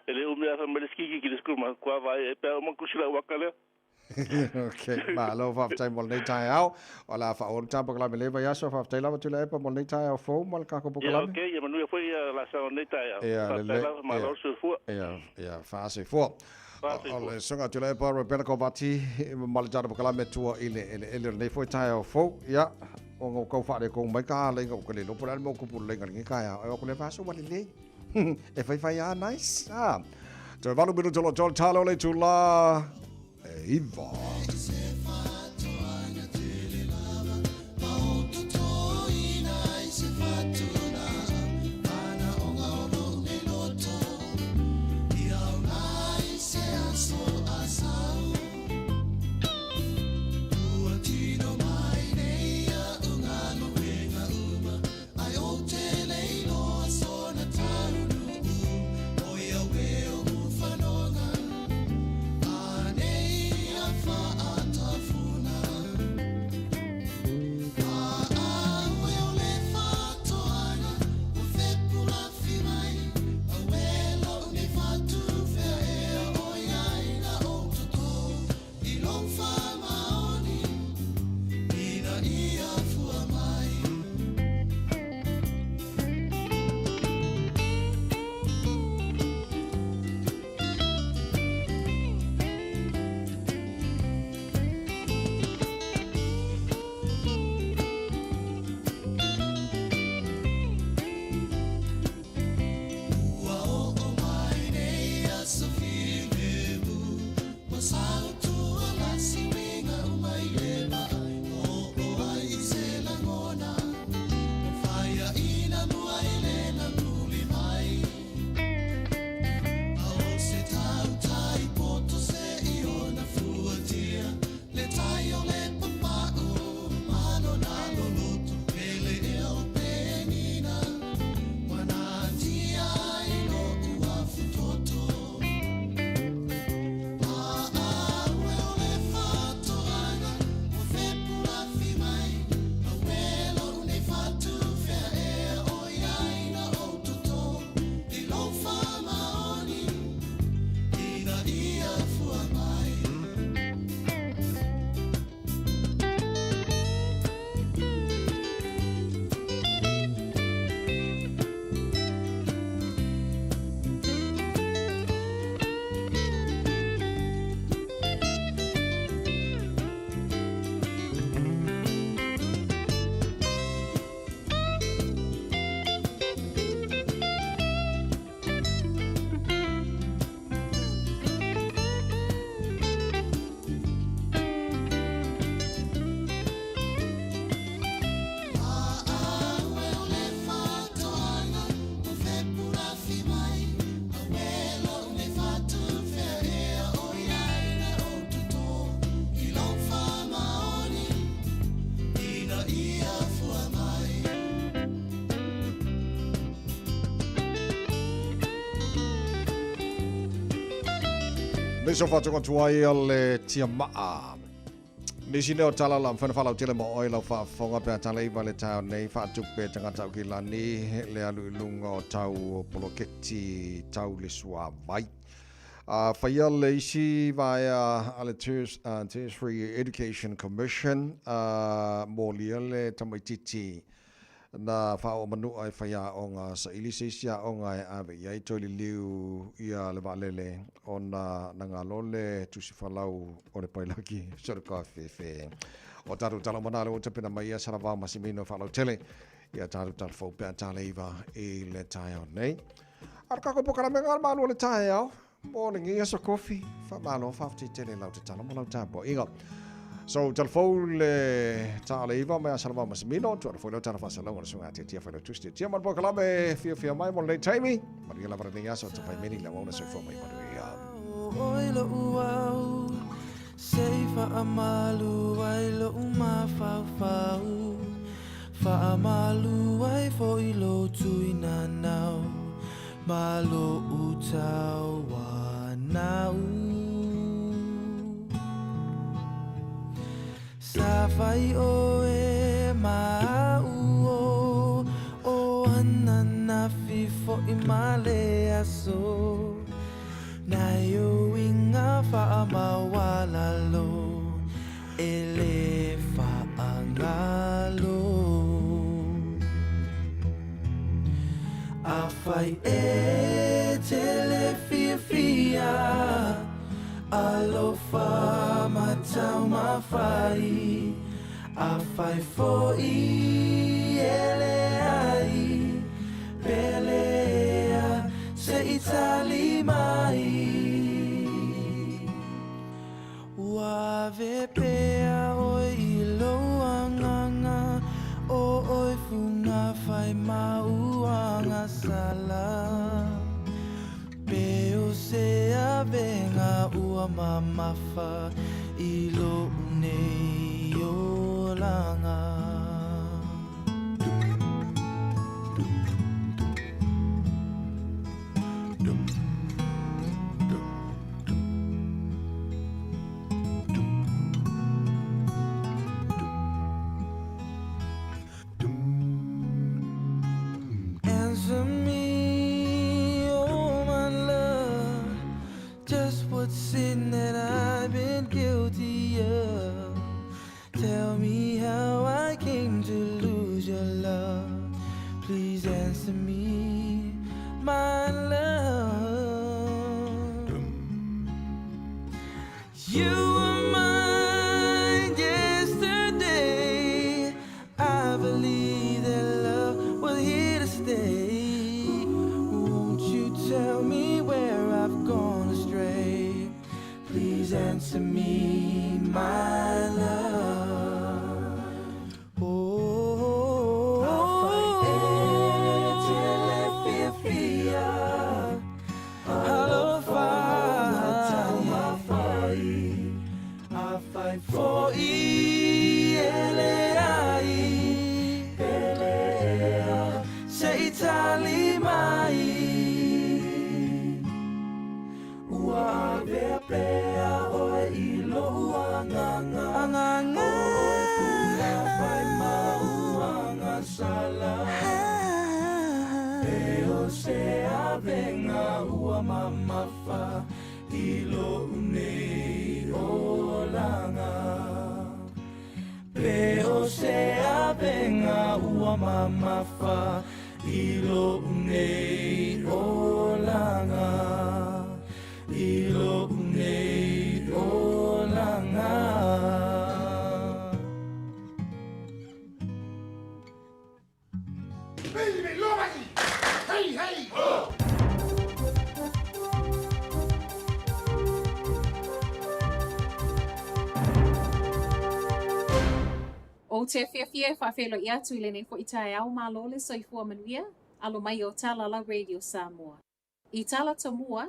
W: Ele o me fa meleski ki desculpa qua vai e pe uma kusila wakale.
A: Okay, malo fa tai mol nei Taeao. Ola fa o ta pakala me leva ya so fa tai lava tu le pa mol nei Taeao fo mol ka ko pakala.
W: Okay, ya manu foi la sa nei Taeao.
A: Ya
W: malo se fu.
A: Ya fa se fo. Ola songa tu le pa Roberto Covati mal jara pakala me tu ele nei foi Taeao fo. Ya o ngo ko fa de ko mai ka le ngo ko le lo por mo ko por le ngi ka ya o ko le fa so wali le. E fai nice. Te valu minu tolo talo le tula. Eva. Niso whātunga tuai le tia maa. Nisi neo tala la mwhana whalau tele mo oi lau whaafonga pia tala iwa le tau nei whaatuk pe tanga tau ki lani le alu ilunga o tau poloketi tau le sua vai. Whaia le isi via ale Tertiary Education Commission mo lia le tamaititi na whao manu ai whaia o ngā sa ilisisia o ngā e awe iai toili liu ia le valele o na ngā lole tusi whalau o le pailaki sora ka whewhe. O tāru tala manare o tapina mai ia sarawā masimino whalau tele ia tāru tala whau pēr tala iwa i le Taeao nei. Ar kako pokara me ngā malu o le Taeao morning ia so coffee fa malo fa fti tele lau te tala malau tāpo inga. So telefon le tala iwa me asala mas mino tu telefon le tala fasa longa sunga tia fa le tusti tia man poka me Fiafia mai mo le taimi maria la varninga so te pai meni la ona so fo mai maria
K: oi lo uau sei fa amalu ai lo uma fa amalu ai fo I lo tuina nau malo utau wa nau Safai o e mau o anana fifo I male aso na yo inga fa mawala lo ele fa angalo afai e tele fiafia alofa matau mafai afai foi ele ai pelea se itali mai uave pea oi iloanganga o oi funga fai mauanga sala Peo se avenga ua mamafa ilo unei o langa. Answer me, oh my love, just what sin that I've been guilty of. Tell me how I came to lose your love. Please answer me, my love. You were mine yesterday. I believe that love was here to stay. Won't you tell me where I've gone astray? Please answer me, my love. Oh, Fiafia, alofa, I fight for Elei, Pelea, se Itali mai. Ua vea plea oe ilo uanganga, oe funga fai mauanga sala. Peo se avenga ua mamafa ilo unei olanga. Peo se avenga ua mamafa ilo unei olanga. Ilo unei olanga.
E: Baby, Lomani! Hey, hey! Oh!
R: O te Fiafia whawhelo I atu I le nei fo I Taeao malo le soifua manuia, alo mai o tala la Radio Samoa. I tala tamua,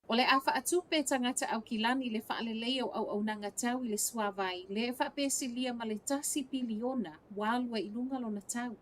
R: o le a whaatupe tangata au kilani le whaalelei au nanga tau I le suawai, le whaapesilia ma le tasi piliona, wālua I lunga lo na tau.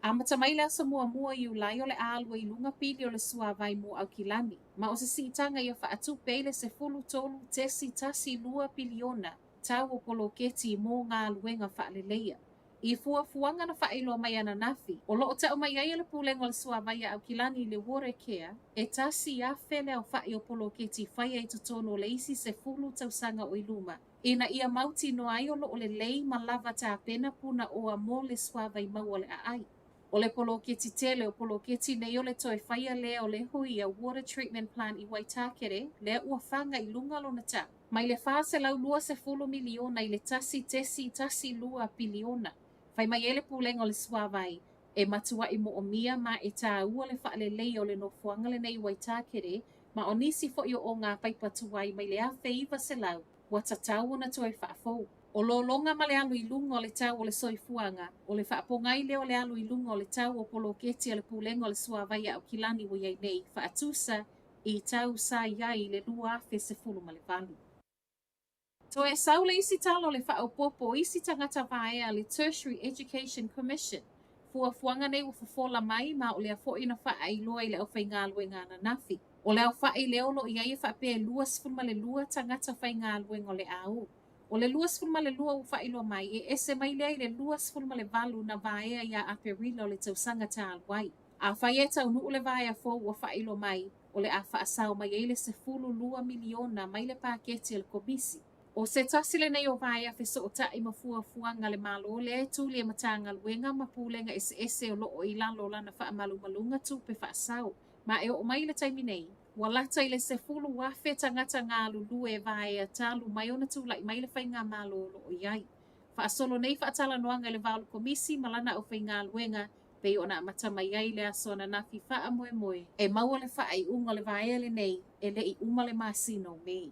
R: Amata mai lea mua i ulai o le alua i lunga pili o le suavai mo au kilani. Ma o se siitanga ia whaatu peile se fulu tolu tesi tasi lua piliona tau o poloketi i mō ngā luenga whaaleleia. I fuanga na whaeloa mai ana nafi. O loo tau mai ai le pūlenga le suavai au kilani le water care, e tasi a whele au whae o poloketi whaia i tutono le isi se fulu tausanga o iluma. Ina ia mauti no ai o loo le lei ma lava tā pena puna o a mō le suavai maua le ai. O le poloketi tele o poloketi nei o le toi whaia lea o le hui a water treatment plant i Waitakere, lea ua whanga i lunga lona ta. Mai le wha se lau lua se fulu miliona i le tasi tesi tasi lua piliona. Whai mai ele pūlenga o le suavai, e matua i mo o mia ma e tā ua le wha le lei o le no fuanga le nei Waitakere, ma o nisi fo i o ngā paipatuai mai le a feiva se lau, wa tatau na toi whaafou. O lo longa ma le alu i lunga o le tau o le soifuanga, o le whaapongai leo le alu i lunga o le tau o poloketi a le pūlenga o le suavai au kilani wa iai nei, whaatusa i tau sa iai le lua afe se fulu ma le valu. To e saule isi talo le whaopopo isi tangata vaea le Tertiary Education Commission, fuanga nei ufofola mai ma o le a fo ina wha ai loa i le au whai ngā luenga na nafi. O le au wha i leo lo i ai whape lua sfulma le lua tangata whai ngā luenga o le au. O le lua sfulma le lua u whailo mai e ese mai lea i le lua sfulma le valu na vaea ia aperila o le tausanga tā alwai. A whaieta unu le vaea fo ua whailo mai o le a whaasau mai e le se fulu lua miliona mai le paketi al komisi. O se tasile nei o vaea feso o ta i fuanga le malo le tuli e matanga luenga ma pūlenga ese o loo i lalo lana wha malu malunga tu pe whaasau. Ma e o mai le taimi nei. Walata i le se fulu wafe tangata ngā lulu e vaea talu mai ona tu lai mai le whai ngā malo o iai. Whaasolo nei whaatala noanga le valu komisi malana o whai ngā luenga pe ona mata mai ai le aso na nafi wha moe moe. E maua le wha ai unga le vaea le nei e le i uma le masino mei.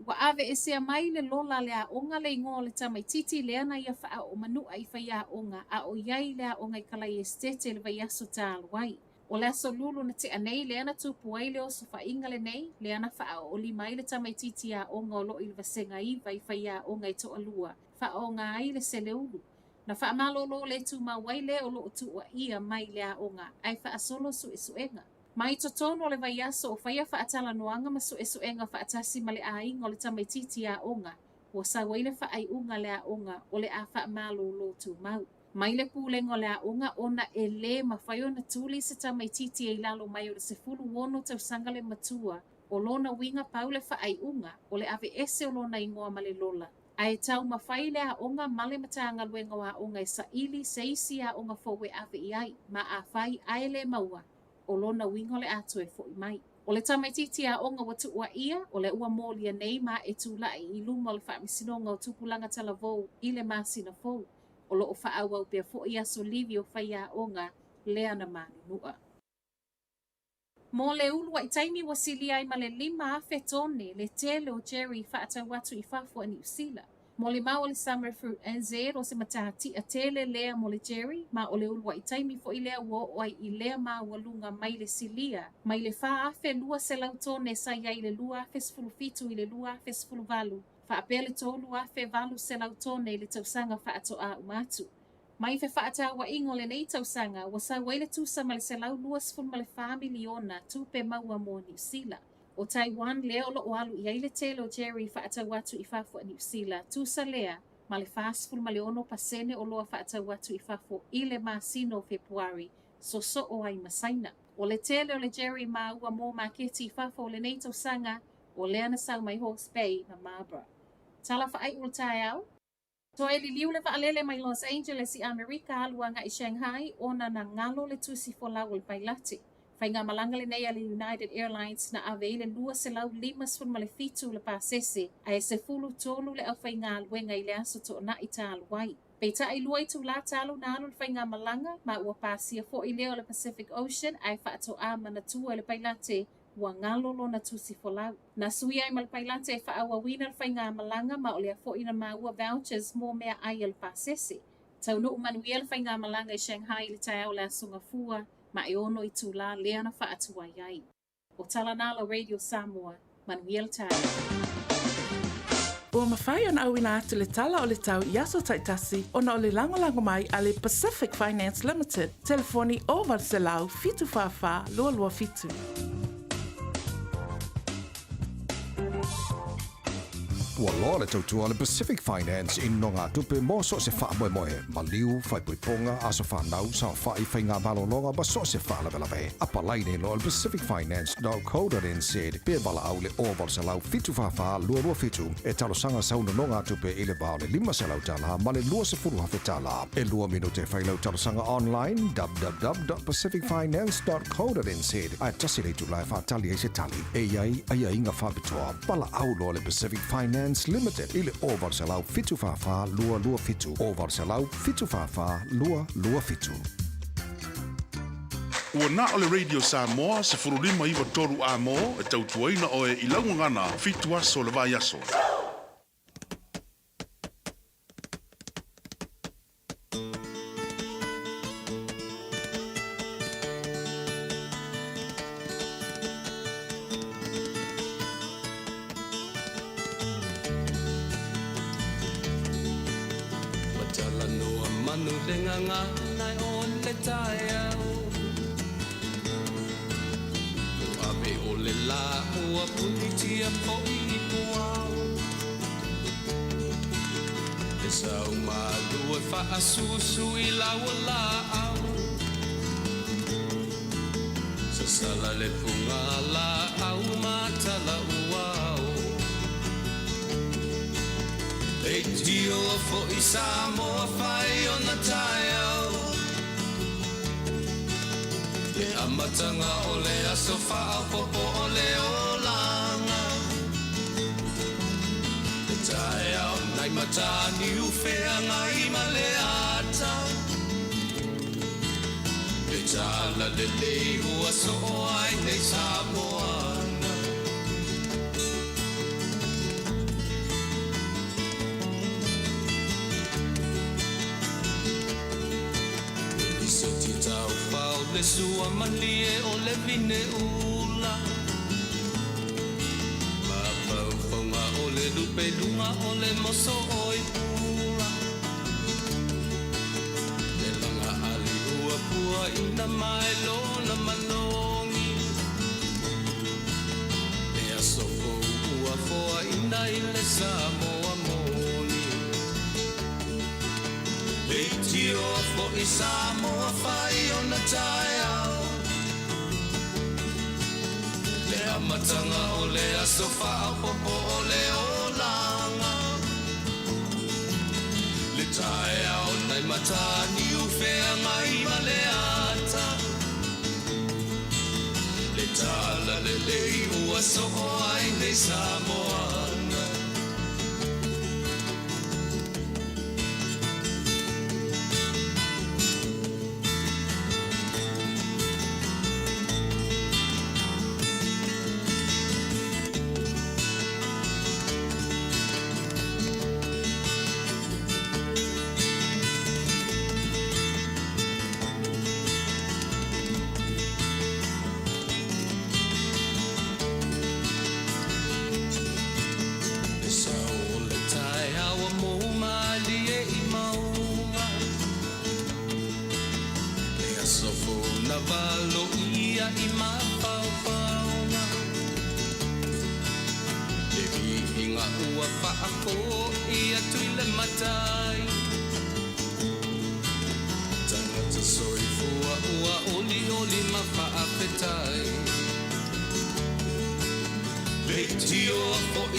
R: Wa ave e sea mai le lola le a onga le ingo le tamaititi le ana ia wha o manu ai whai a onga a o iai le a onga i kalai estete le vai aso tā alwai. O le aso lulu na te anei le ana tupu ai le oso wha inga le nei le ana wha o li mai le tamaititi a onga o lo i le vasenga i vai whai a onga i to alua. Wha o ngā ai le se le ulu. Na wha malolo le tu mawai le o lo tu ua ia mai le a onga ai wha asolo su e suenga. Mai to tono le vai aso o whaia wha atala noanga ma su e suenga wha atasi ma le a inga o le tamaititi a onga. Wa sa waile wha ai unga le a onga o le a wha malolo tu mau. Mai le pūlenga o le a onga ona e le ma whaio na tuli se tamaititi e lalo mai o le se fulu wono tau sanga le matua o lona winga pau le wha ai unga o le ave ese o lona ingoa ma le lola. Ai tau ma whai le a onga male matanga luenga o a onga e sa ili se isi a onga fowe ave iai ma a whai ai le maua. O lona wingo le atu e fo i mai. O le tamaititi a onga watu ua ia, o le ua mōlia nei ma e tūlai i luma o le whaamisinonga o tupulanga talavou i le masina fou. O lo o whaau au pia fo i aso livi o whai a onga le ana mani nua. Mō le ulu wa i taimi wasili ai ma le 5 afe tone le tele o Jerry whaatau watu i whafua ni usila. Mo le mau o le summer fruit NZ o se matati a tele lea mo le Jerry, ma o le ulua i taimi fo i lea ua o ai i lea maa walunga mai le silia, mai le wha afe lua se lautone sa iai le lua afe sfulu fitu i le lua afe sfulu valu, wha apele tolu afe valu se lautone i le tausanga wha ato a umatu. Mai fe wha ata wa ingo le nei tausanga, wa sa waile tusa ma le se lau lua sfulu ma le wha miliona tupe maua mo New Zealand. O Taiwan lea o lo alu i aile tele o Jerry whaatau watu i whafo a New Zealand. Tusa lea, ma le whaasfulu ma le ono pasene o loa whaatau watu i whafo i le masino Februari, so o ai masaina. O le tele o le Jerry ma ua mō maketi i whafo o le nei tausanga, o lea na sau mai Hawke's Bay na Marlborough. Tala wha ai ul Taeao. To e li liu le waalele mai Los Angeles i Amerika aluanga i Shanghai, ona na ngalo le tusi fo lau il bailati. Whai ngā malanga le nei ale United Airlines na aveile lua se lau 5 sfulma le fitu le pāsese, a e se fulu tolu le au whai ngā luenga i le aso to na i tā aluai. Peita ai lua i tu la talo na alu le whai ngā malanga, ma ua pāsia fo i leo le Pacific Ocean, ai whaato a manatua le pailate, ua ngalo lo na tusi fo lau. Na sui ai ma le pailate e whaawa wina le whai ngā malanga, ma o lea fo ina ma ua vouchers mō mea ai le pāsese. Tau no umanuia le whai ngā malanga i Shanghai le Taeao le asunga fua, ma e ono i tūla lea na whaatua iai. O Talanala Radio Samoa, Manuel Taeao.
I: Ua mawhai ana awina atu le tala o le tau Iaso Taitasi ona o le lango mai a le Pacific Finance Limited. Telefoni o Valselau fitu whawha lua fitu.
J: Ua loa le tautua le Pacific Finance in no ngā tupe mō so se wha moe. Maliu, whai puiponga, aso whanau, sa whai whai ngā malolonga, ba so se wha lawe. Apa laine lo le pacificfinance.co.nz. Pea bala au le oval sa lau fitu whawha lua fitu. E talo sanga sauna no ngā tupe i le bao le 5 se lau tala, ma le 2 hafe tala. E 2 minute whai lau talo sanga online, www.pacificfinance.co.nz. Ai tasi le tu lai whatali e se tali. E iai inga whabitoa. Bala au lo le Pacific Finance Limited ile oval salau fitu fafa lua fitu oval salau fitu fafa lua fitu.
C: Ua na o le Radio Samoa se furulima iwa toru a mo e tautuaina o e ilaunga ngana fitu aso le vai aso.
K: Susu I lawala au Sasala le pungala au matala uau E tio fo I Samoa fai o na Taeao Le amatanga o le asofa au popo o le olanga Le Taeao nai matani ufea ngai malea Tala le ua so ai nei Samoana I se ti tau pau le sua malie o le vine ula Ma pau whaunga o le lupe lunga o le moso oi ula Le langa ali ua pua ina mai lona manongi E aso ua foa ina I le Samoa moni Le tio fo I Samoa fai o na Taeao Le amatanga o le aso faa popo o le olanga Le Taeao nai matani ufea ngai maleata Le tala le lei ua so ai nei Samoana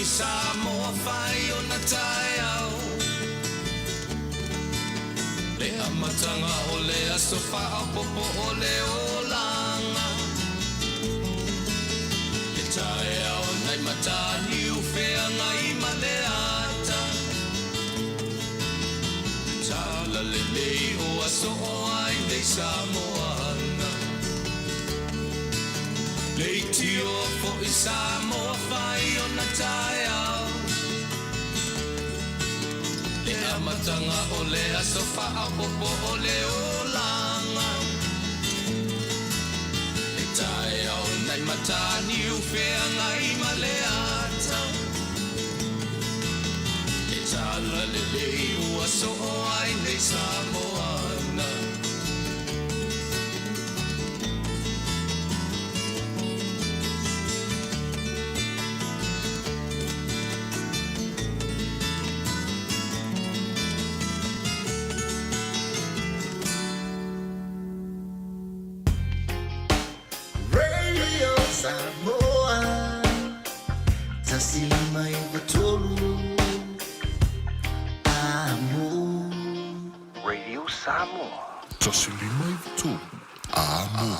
K: Samoa fai o na Taeao Le amatanga o le asofa au popo o le olanga Le Taeao nai matani ufea ngai maleata Tala le lei o aso o ai nei Samoana Le tio fo I Samoa fai o na Taeao Le amatanga o le asofa a popo o le olanga Le Taeao nai matani ufea ngai maleata le ua so ai nei Samoana. Radio Samoa, tasilima ivatolu.
C: Radio Samoa. Tasilima tu. Amo.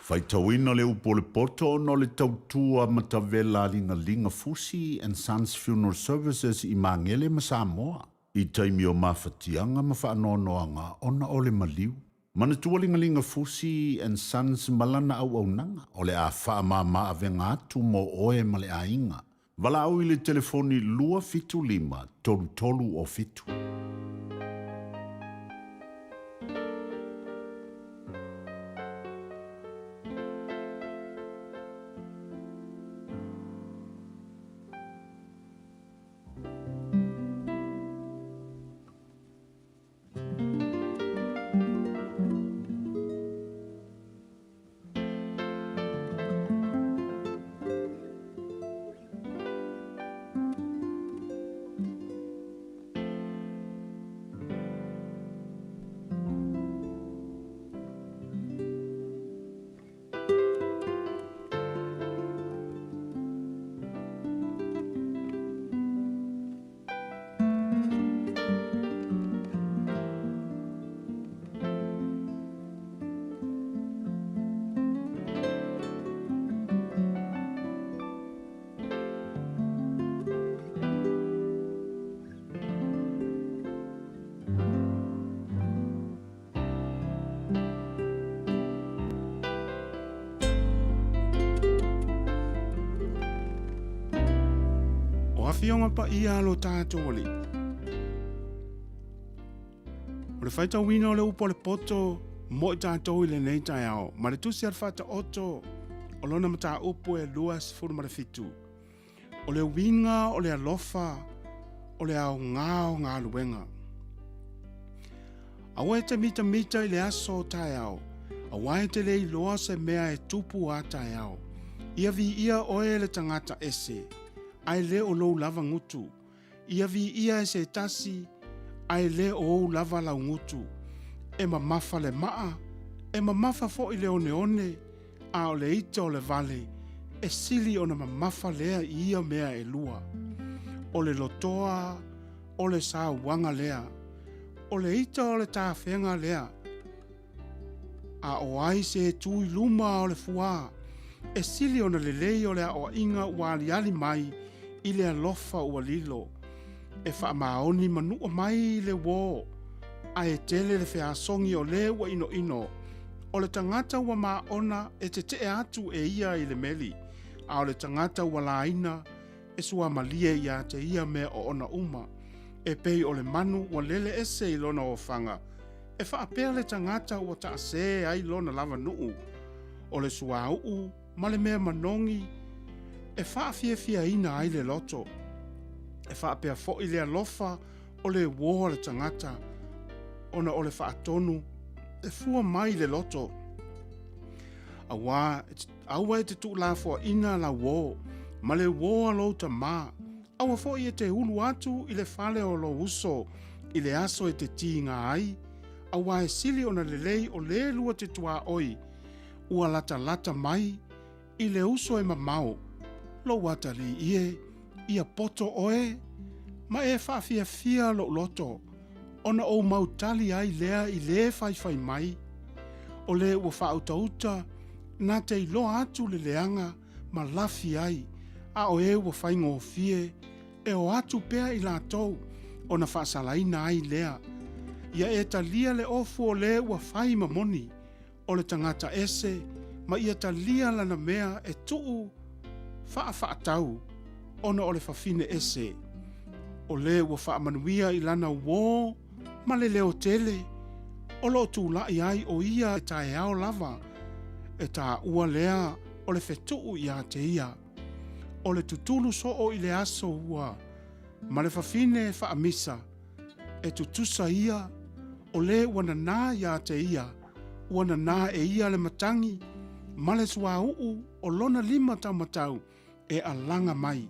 N: Faitauina le upo le poto no le tautua matavela linga Fusi and Sons Funeral Services I Mangele ma Samoa. I taimi o mawhatianga ma whaanoanoanga ona o le maliu. Mana tualingalinga Fusi and Sons malana au nanga o le a whaamama avenga atu mo oe ma le ainga. Wala au I le telefoni lua fitu lima tolu o fitu.
F: Fionga pa ia lo tātou ali. O le whaita wina o le upo le poto, mo I tātou I le nei Taeao. Ma le tusi ar whata oto, o lona mata upo e luas furu ma le fitu. O le winga, o le alofa, o le au ngā luenga. Awa e te mita I le aso o Taeao. Awa e te le iloa se mea e tupu a Taeao. Ia vi ia oe le tangata ese. Ai le o lou lava ngutu. Ia vi ia e se tasi, ai le o lava lau ngutu. E ma mafa le maa, e ma mafa fo I le one, a o le ita o le vale, e sili o na ma mafa lea ia mea e lua. O le lotoa, o le sa wanga lea, o le ita o le tāwhenga lea. A o ai se tui luma o le fua, e sili o na lelei o le a o inga waliali mai, I le alofa ua lilo. E wha maoni manua mai le wō. A e tele le whiasongi o le ua ino. O le tangata ua maona e te atu e ia I le meli. A o le tangata ua laina e sua malie ia te ia mea o ona uma. E pei o le manu ua lele ese I lona o fanga. E wha apea le tangata ua ta se ai lona lava nuu. O le sua uu, ma le mea manongi, e Fiafia ina ai le loto. E pea fo I le alofa o le wō le tangata. Ona o le whaatonu, e fua mai le loto. Awa e te tu la fo ina la wō, ma le wō alo ta mā. Awa fo I te hulu atu I le fale o lo uso, I le aso e te tinga ai. Awa e sili ona lelei o le lua te tua oi. Ua lata mai, I le uso e mamau. Lo watali ia poto oe, ma e Fiafia lo loto, ona o mautali ai lea I le fai mai, o le ua whautauta, na te ilo atu le leanga, ma lafi ai, a o e ua fai ngofie, e o atu pea I lātou, ona whaasalaina ai lea, ia e talia le ofu o le ua fai mamoni, o le tangata ese, ma ia talia lana mea e tuu, whaatau, ona o le whawhine ese. O le ua whaamanuia I lana wō, ma le leo tele. O lo tūlai ai o ia e Taeao lava, e tā ua lea o le whetuu ia te ia. o le tutulu so o i le aso ua, ma le fafine e whaamisa, e tutusa ia, o le wana nā ia te ia, wana nā e ia le matangi, ma le sua uu o lona 5 taumatau e alanga mai.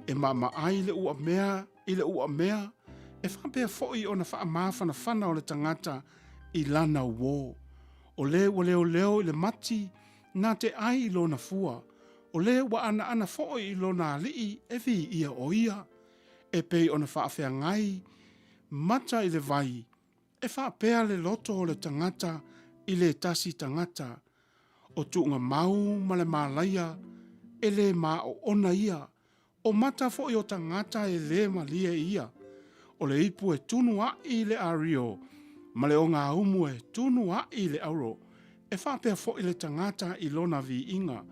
F: E mama ai le ua mea, i le ua mea, e whapea foi o na whaamawhana whana o le tangata i lana uo. O le ua leo leo i le mati, nā te ai i lona fua, o le wa ana foi i lona alii e vi ia o ia, e pei o na whaafea ngai, mata i le vai, e whaapea le loto o le tangata i le tasi tangata, o tuunga mau ma le malaia, e le ma o ona ia, o mata foi o tangata e le malia ia, o le ipu e tunu a i le ario, ma le o ngā umu e tunu a i le auro, e whapea foi le tangata i lona vi inga,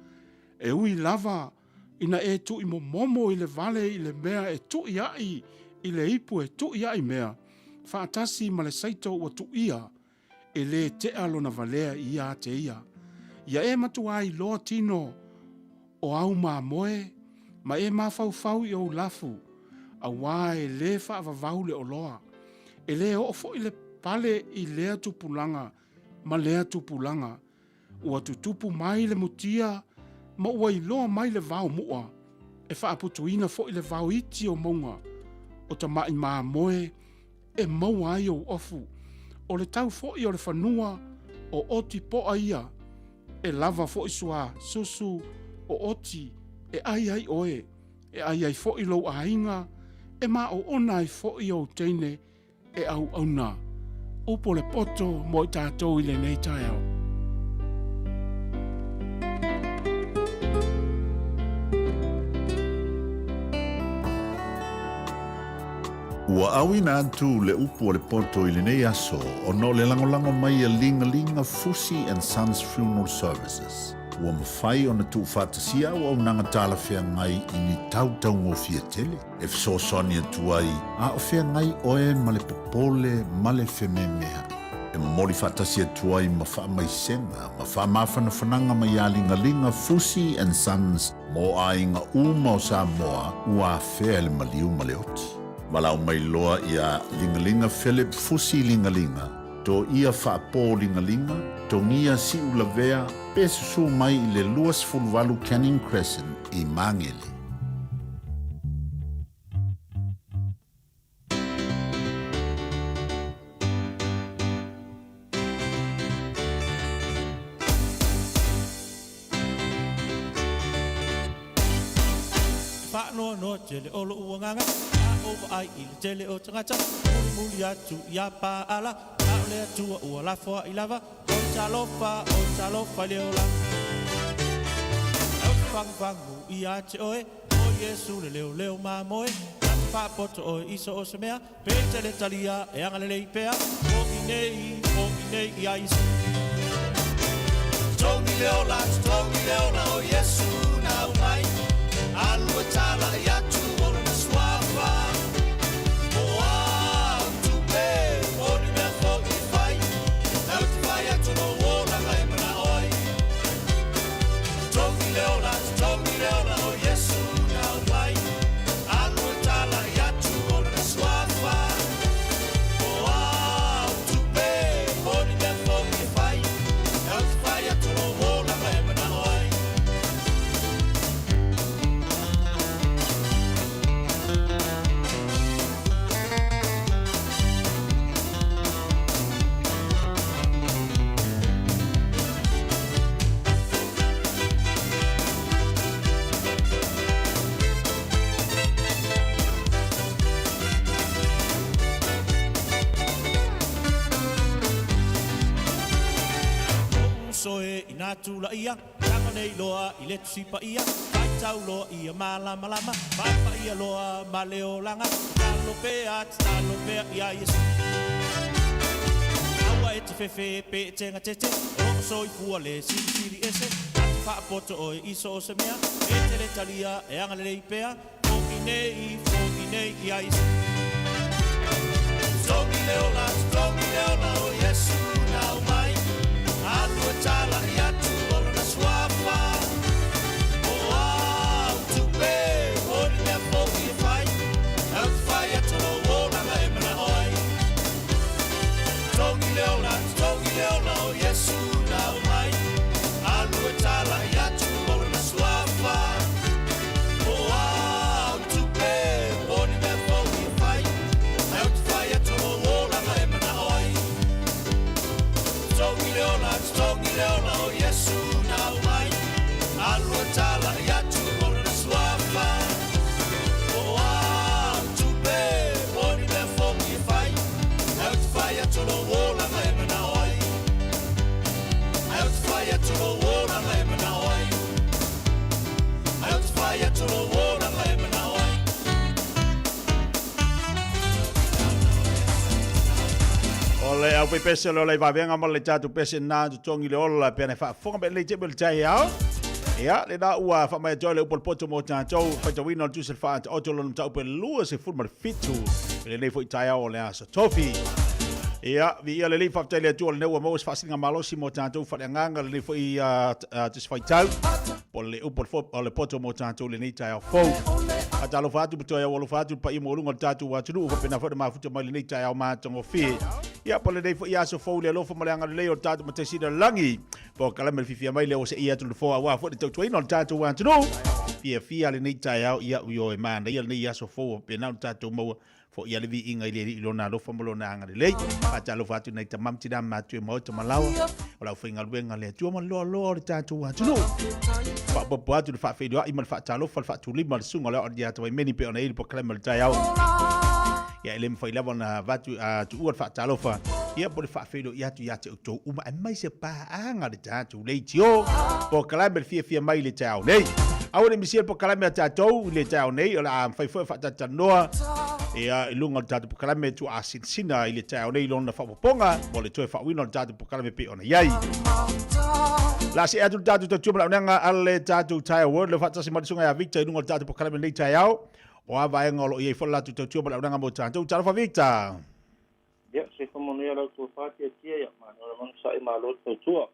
F: e ui lava ina e tu i momo i le vale i le mea e tu i ai i le ipu e tu i ai mea, whaatasi ma le saito ua tu ia, e le te alona valea i a te ia. Ia e matua i loa tino o au maa moe, ma e maa fau i au lafu, a wā e le whaavavau le o loa, e le o fo i le pale i lea tupulanga, ma lea tupulanga, ua tutupu mai le mutia, ma ua i loa mai le vau mua, e whaaputuina fo i le vau iti o maunga, o ta mai maa moe, e maua ai o ofu, o le tau fo i o le whanua, o oti po aia, e lava fo i sua susu, o oti, e ai oe, e ai fo i lo ainga, e ma o ona i fo i o teine, e au auna. Upo le poto mo i tātou i le nei Taeao.
S: Ua awina atu le upu o le poto i le nei aso o no le langolango mai a linga Fusi and Sons Funeral Services. Ua mawhai o na tu whātasia o au nanga tāla whea ngai i ni tautau ngō fia tele. E fso soni atu ai, a o whea ngai oe ma le popole ma le wheme mea. E mori whātasia atu ai ma wha mai senga, ma wha mawhana whananga mai a linga Fusi and Sons mo a inga uma o Samoa ua whea le maliu ma le oti. Malau mai loa ia lingalinga Philip Fusi lingalinga. To ia whaapō lingalinga, to ngia si ulavea, pesusu mai i le luas fulvalu Canning Crescent i Mangele.
T: Whaanoa no tele olo uanganga, over ai i le tele o tangata, muli atu ia paala, le atua ua lafoa i lava, o talofa leo la. Au whangwangu i a te oe, o Yesu le leo mamoe, atu whaapoto oe iso o se mea, pete le talia e anga le leipea, o nei i a iso. Tongi leo la, o Yesu na umai, alua tala i atu o na swafa, o au tupe, o ni mea foki fai, au te fai atu no wola ngai mana oi. Tongi leo la, o Yesu na umai, alua tala i atu o na swafa, o au tupe, o ni mea foki fai, au te fai atu no wola ngai mana oi. Soe ina tula ia, kanga nei loa i le tusipa ia, kai tau loa ia malama, papa ia loa ma leo langa, talo pea ia Yesu. Awa e te fefe pe tenga tete, o soi fua le siri ese, atu whaapoto oe iso o se mea, e te le talia e anga le leipea, foki nei ia Yesu. Tongi leo la o Yesu na umai, alua tala i atu o na swafa, o au tupe,
A: Tau pe pese lo lai vavenga mo le tatu pese na tu tongi le ola pe na fa fonga be le te be Taeao. Ia le na ua fa mai jole upol poto mo tatu fa te wino tu se fa o to lo tau pe lua se fu mar fitu. Le nei foi Taeao le asa tofi. Ia vi ia le fa tele tu le ua mo fa singa malo si mo tatu fa nganga le foi tu se fa tau. Pol le upol fo le poto mo tatu le nei Taeao fo. Ata lo fatu beto ya lo fatu pa imo lunga tatu wa tulu ko pena fa ma futa mai nei Taeao ma tongo fi. Ia pole dei fo ia so fo le lo fo malanga le o tatu mate sida langi. Po kala me Fiafia mai le o se ia tu fo wa fo te twino tatu wa tulu. Fiafia le nei Taeao ia yo e man ia le ia so fo pena tatu mo fo ia le vi inga ile lo na lo fo mo na anga le. Ata lo fatu nei tamam tida ma tu mo te malawa. Ola fo inga luenga le tu mo lo tatu wa tulu. Pa bo atu fa fe do i mal fa talo fa tu lima sunga le o dia to meni pe ona il po kala mal Taeao. Ya elem fa ilava na vatu tu ua fa talo fa ia po fa fe do ia tu to uma mai se pa anga de tatu le tio po kala mal Fiafia mai le Taeao nei. Au le misiel po kala mal tatu le Taeao nei ola fa tata noa. Ia ilunga tatu po kala tu sina ile Taeao nei lona fa ponga mo le to fa wino tatu po kala pe ona yai. La se atu tatu to tuma nga ale tatu Taeao word le fatsa si madisunga ya Victor ilunga tatu po kala nei Taeao. O ava e ngolo i fola tu tu ba nga mo tanto tala fa Victor.
B: Ya se como no ya la tu fa ti ya ma no man sa ma lo tu.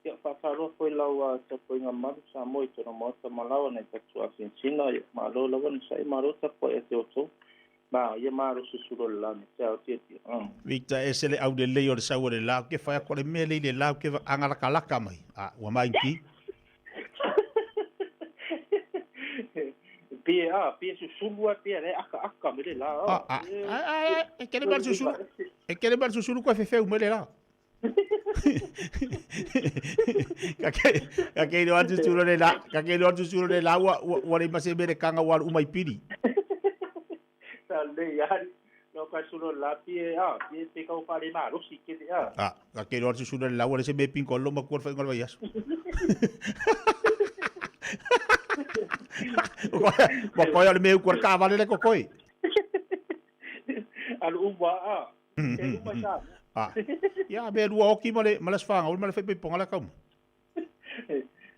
B: Ya fa lo foi la wa ta foi nga ma sa mo to no mo ta malawa na ta tu asin sina ya ma lo la wan sa ma lo ta foi te oto. Ba ya ma lo su su lo la ni ta ti ti.
A: Victor esele au de leo sa wo de la ke fa ko le mele le la ke anga la kala mai. Wa mai ki.
B: Pia su sulua pia le aka me le la.
A: E kele bar su sulu. E kele bar su sulu ko fe me le la. Kake no atu sulu le la, kake no atu sulu le la wa le mase be kanga wa umai pidi.
B: Ta le ya no ka sulu la pia pe ka pa le ma ro si ke
A: Kake no atu sulu le la wa le se be pin ko lo ma ko fa ngol bayas. Kokoy ale meu kur ka vale le kokoy.
B: Al umba
A: Ya be lu oki male sfanga ul male fe pe ponga la kam.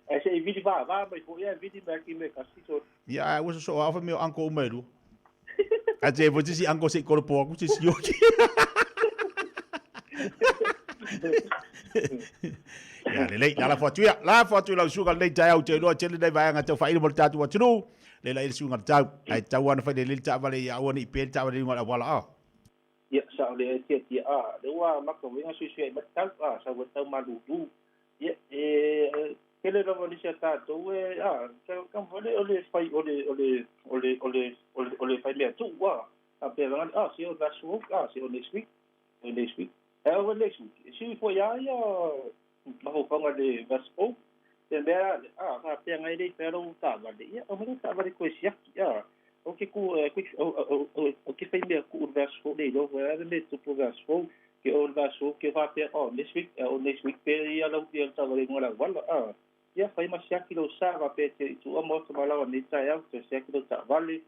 B: Ai se vidi va mai ko ya vidi me ki me kasito.
A: Ya was so afa meu anko umeru. Aje vo si anko se korpo ku si yoki. Ya le la fotu la suga le Taeao te no tele dai vai ngata fa ile mo tatu wa tru le la ile suga tau ai tau wana fa le ta vale ya woni pe ta vale ngala wala
B: Ya sa le ti le wa ma ko winga su ma tau sa wa tau Malu ya kele lo ni se ta to we ka vole ole fai ole fai me tu wa pe van si o da su si o next week next week next week si fo ya ma ho panga de vaspo te mera ka pe ngai de pero ta va de ya o me ta va de ko sia ya o ke ku o ke fai me ku vaspo de lo va de tu po vaspo ke o vaspo ke va pe next week pe ya lo dia ta va de ngora wala ya fai ma sia ki lo sa va pe te tu o mo ta mala ni ta ya te sia ki lo ta vale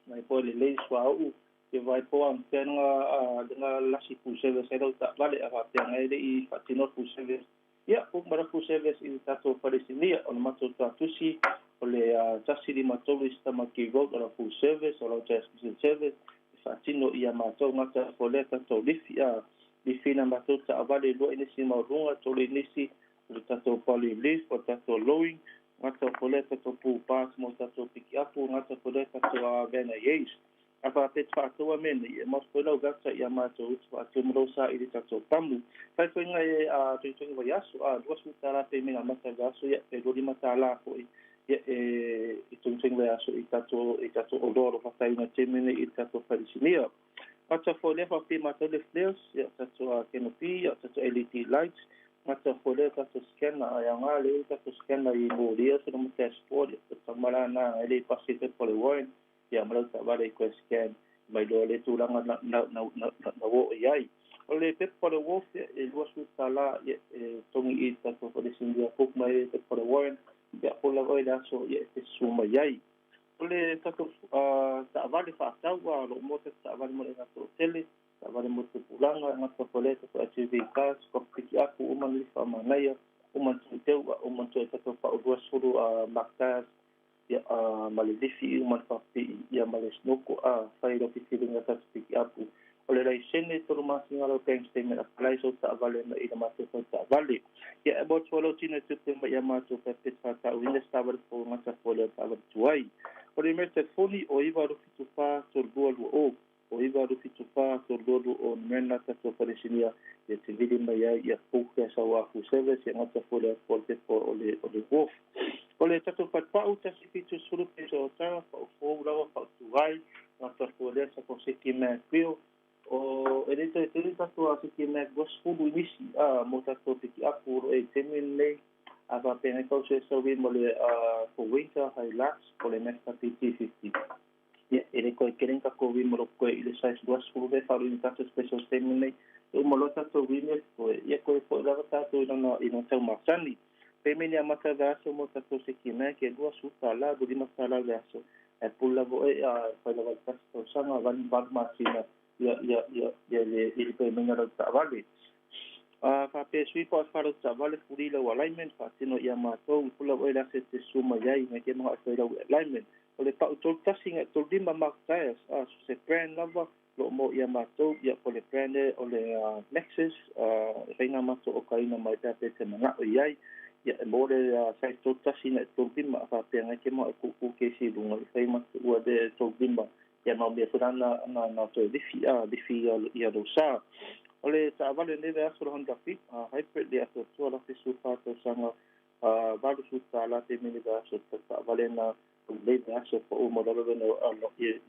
B: mai po le swa u ke vai po am nga la si pu se se lo ta vale a pe ngai de I fatino pu se ya po mara fu service I tato palestinia o mato tatusi o le tasi di mato sta ma ki go la fu service o la tasi service fatino ia mato ngata foleta to lifia lifina mato ta avale lo inisi ma runga to le inisi le tato poli lift o tato lowing ngata foleta to pu pas mo tato piki apu ngata foleta to vena yes apa pet fato men e mas pelo gata ia mato fa tumrosa I tato tamu fa nga tu va yasu duas utara pe mina mata gaso ya pe do mata la ko ya tu va yasu I tato odoro fa tai na temene I tato palisinia pata fo le fa pe mata le flares ya tato canopy ya tato LED lights mata fo le tato scan ya ngale tato scan I mo dia so mo test sport tato marana ele pasite por le wine ya mala ta vale ko scan mai do le tu langa na wo yai ole pe por wo e lo su sala tongi I tato por sindia puk mai te por wine ya por la voida so ye te suma yai ole tato ta vale fa ta wa lo mo ta vale mo na to tele vale mo te pulanga nga to poleta to achieve kas ko piki aku uman li fa manaya uman te uman te to fa o suru makas ya maledifi uman fa pi ya malesnoko fa iro piki nga ta piki aku ole lai sene to ma singalo bank statement apply so ta vale na ina ma te ta vale ya about solo tina te ya ma to pa te ta winda sta vale ko nga ta pole ta vale tuai ole me te foni o iwa ro fitu fa to o iwa ro fitu fa to o mena ta to parisinia e te vidi mai ya puka sa wa ku service ya nga ta pole te ole wolf ole ta to pa uta si fitu suru pe so ta fo la fa tuai nga ta pole sa ko se ki me pio o edito tu a que me gosto do início mota to que apuro e terminei a pena que eu sou bem mole for winter highlights por el next 50 e ele coi querem que eu vi molo coi ele sai duas fuve para o caso especial terminei o molo tá to winner e coi for da tá to não tão masani terminei a mata da so mota to que me que duas suta lá do masala da so é pula para la volta sana van bagmasina ya ele pemenya ro tavale fa pe sui po faro tavale furi lo alignment fa tino ya mato pula oila se suma yai me ke mo fa lo alignment ole pa to tasing to dimba markais se brand number lo mo ya mato ya ole brand ole nexus reina mato o kaina mai ta pe te manga yai ya mo le sai to tasing to dimba fa pe nga ke mo ku ke si lunga sai mato o de to dimba ya no me furana na to difi ya do sa ole ta vale ne da so honda fit hyper le aso so la fisu fa to sanga valu su la te mini da so ta vale na le da so po mo da no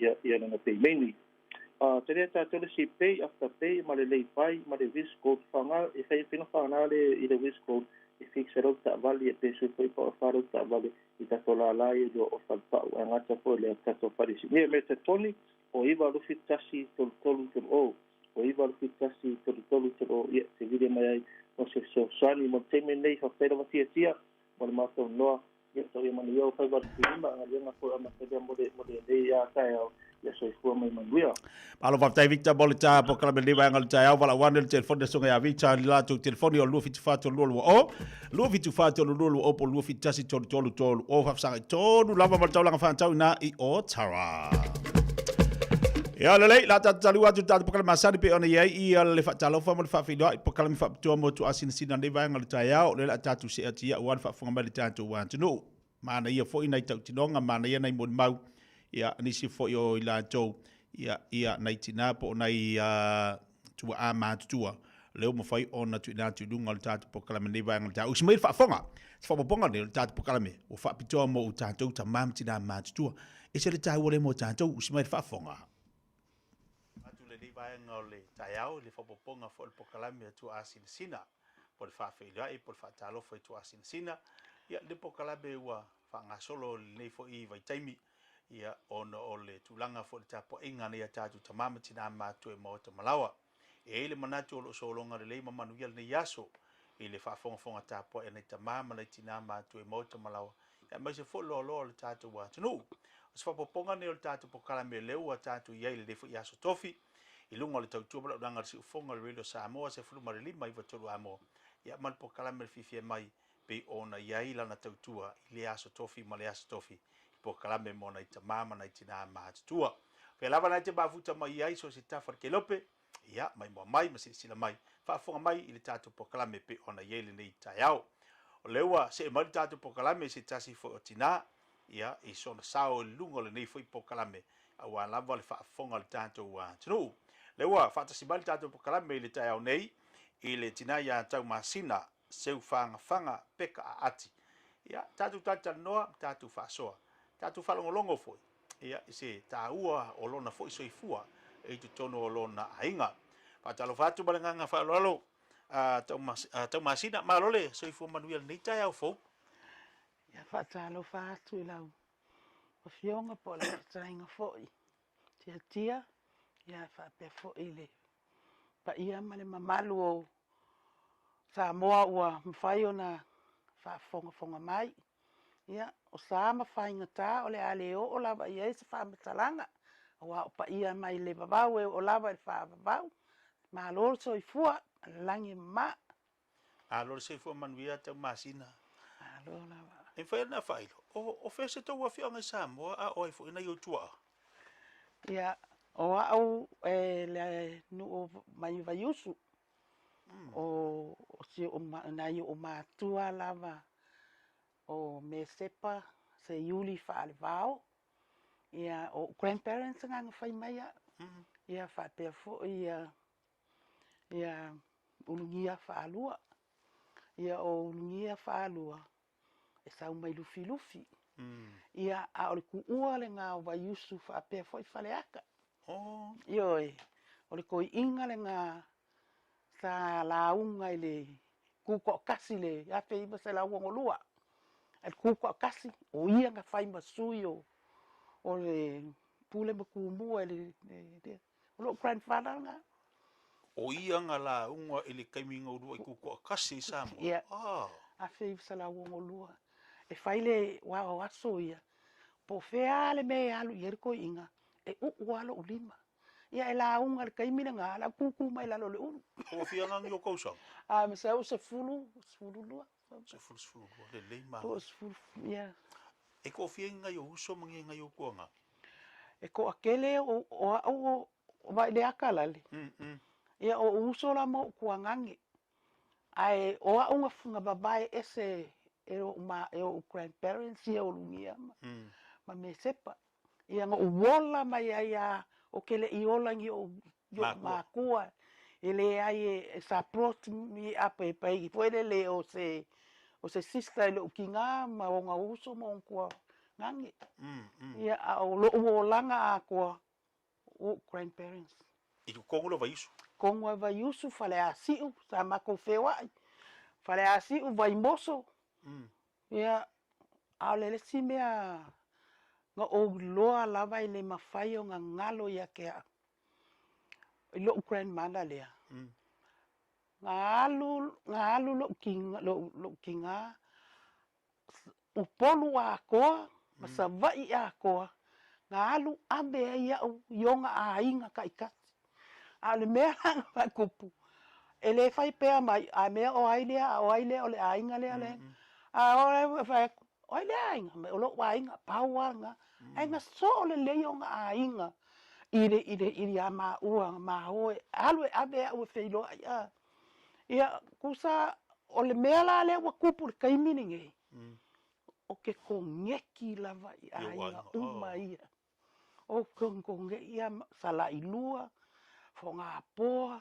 B: ya no pe meni te ta to si pay after pay ma le pai ma le vis code fanga e sai fino fa na le i le vis code e fixero ta vale e pe su poi po faro ta vale i ta tola la e do o fa pa nga ta po le ta to parisi ni me te toni o iva lu fitasi to o iva lu fitasi to o ye se vide mai o se so sani mo teme nei fa pero ma tia mo ma to no ye to ye mani yo fa va prima nga ye nga ko ma te mo de ya Taeao ya so fu mai manguia
C: Alo va tai Victor Bolita po kala be va ngal Taeao vala wan telefon de songa ya Victor la tu telefoni o lu fit fa to lu lu fit fa to lu o po lu fit tasi to o fa sa to lu lava ma tau fa tau na I o tara Ya lele la ta talu atu ta pokala masani pe ona ye I le fa talo fa mo fa fido pokala mi fa to mo tu asin sina le va ngal Taeao le la ta tu se atia wan fa fonga ma le ta tu wan tu mana ia fo ina tau tinonga mana ia nai mon mau ia nisi fo yo ila to ia nai tina po nai tu a ma tua leo mo fai ona tu ina tu dunga le ta po kala me va ngal ta u smir fa fonga fa mo ponga le ta po kala me o fa pito mo u ta to ta mam tina ma tua e se le ta wole mo ta to u smir fa fonga atu le va ngal le Taeao le fa ponga fo le po kala me tu asin sina po le fa fe ia e po fa talo fo tu asin sina ia le po kala be wa fa nga solo le fo I vai taimi ia ona ole tulanga fo ta po inga ne ta tu tamama tina ma tu e mo te malawa e le manatu o solo nga le mama nu yel ne yaso e le fa fonga ta po e ne tamama le tina ma tu e mo te malawa e ma se fo lo le ta tu wa tunu se fa poponga ne o ta tu po kala me le wa ta tu ye le fo yaso tofi I lunga le tau tu bla danga si fonga le radio Samoa se fulu ma le mai va tolu amo ia mal po kala me Fiafia mai pe ona ia la na tau tua I le yaso tofi ma le yaso tofi po kalame mo na ita mama na tina ma tua pe lava na te bafuta mai ai so se tafar ke lope ia mai mo mai masi sila mai fa fonga mai I le tatu po kalame pe ona yele nei Taeao o lewa se mai tatu po kalame se tasi fo tina ia I so na sao lungo le nei fo po kalame awa lava le fa fonga le tatu wa tru lewa fa tasi mai tatu po kalame le Taeao nei I le tina ya tau masina seu fanga peka ati ia tatu tata noa tatu fa soa tatu falongolongo foi ia se taua o lona foi soifua e tu tono o lona ainga patalo fatu balanga falolo tau masina malole soifua manuel ni Taeao fo
M: ia fatalo fatu lau o fionga pole tainga foi tia ia fa pe foi le pa ia male mamalu o Samoa ua mfai ona fa fonga mai ia o sama fainga ta ole ale o lava ia se fa metalanga wa pa ia mai le babau o lava fa babau Malo soifua langi ma.
C: Alo soifua manuia tau masina.
M: Alo lava.
C: E whai na whailo. O whese tau wawhi o ngai Samoa a oi fu ina i o tua.
M: Ia, o au le nu o mai vaiusu. O si o nai o matua lava. O me sepa se yuli whaale vao. Ia o grandparents nga whai mai a. Ia whapea fo ia ulungia whaalua. Ia o ulungia whaalua. E sau mai lufi lufi. Ia a ole ku ua le ngā waiusu whapea fo i whale aka. Ioi, ole ko inga le ngā sa launga i le kuko kasi le afe iba se la uongo lua. Al kuko kasi o ia nga whai masui o le pule makumua le o lo grandfather nga.
C: O ia nga la unga ili kaiminga urua i kuko kasi Samoa.
M: Ia, afe iba se la uongo lua. E whai le wao aso ia. Po fea le me alu i eriko inga. E ualo ulima. Ia e la unga le kaimina ngā la kuku mai lalo le unu.
C: O fia ngangi o kausang?
M: Me sau se fulu lua.
C: Se fulu lua, le lei maa.
M: Po se fulu, ia.
C: E ko fia ngai o uso mangi ngai o kuanga?
M: E ko akele o vai le akalale. Ia o uso la mo kuangangi. Ai o unga funga babae ese e o grandparents ia o lungia ma me sepa. Ia nga uola mai ai a o kele i olangi o makua. Ele ai sa prot mi ape pai. Puede le o se sister le ukinga ma o nga uso mo kua ngangi. Ia a o lo uolanga a kua o grandparents.
C: I ku kongo lo vaiusu?
M: Kongo vaiusu fale a siu sa mako fewai. Fale a siu vai moso. Ia a lele si mea nga o loa lava i le mawhai o nga ngalo ia kea. I lo grandmother lea. Ngā alu lo kinga. Upolu a koa. Masa vai a koa. Ngā alu abe ia o yonga a inga ka ikati. A le mea langa mai kupu. E le whai pea mai. A mea o ailea o le a inga lea le. A o le whai oi le ainga, me olo wa inga pauanga. Ainga so le leonga a inga. Ire a ma ua, ma hoe. Alwe abe a ue feilo ia. Ia kusa o le mea la le wa kupu le kaimini nge. O ke kongeki lava i a inga uma ia. O kongeki ia sala ilua. Fo ngā poa.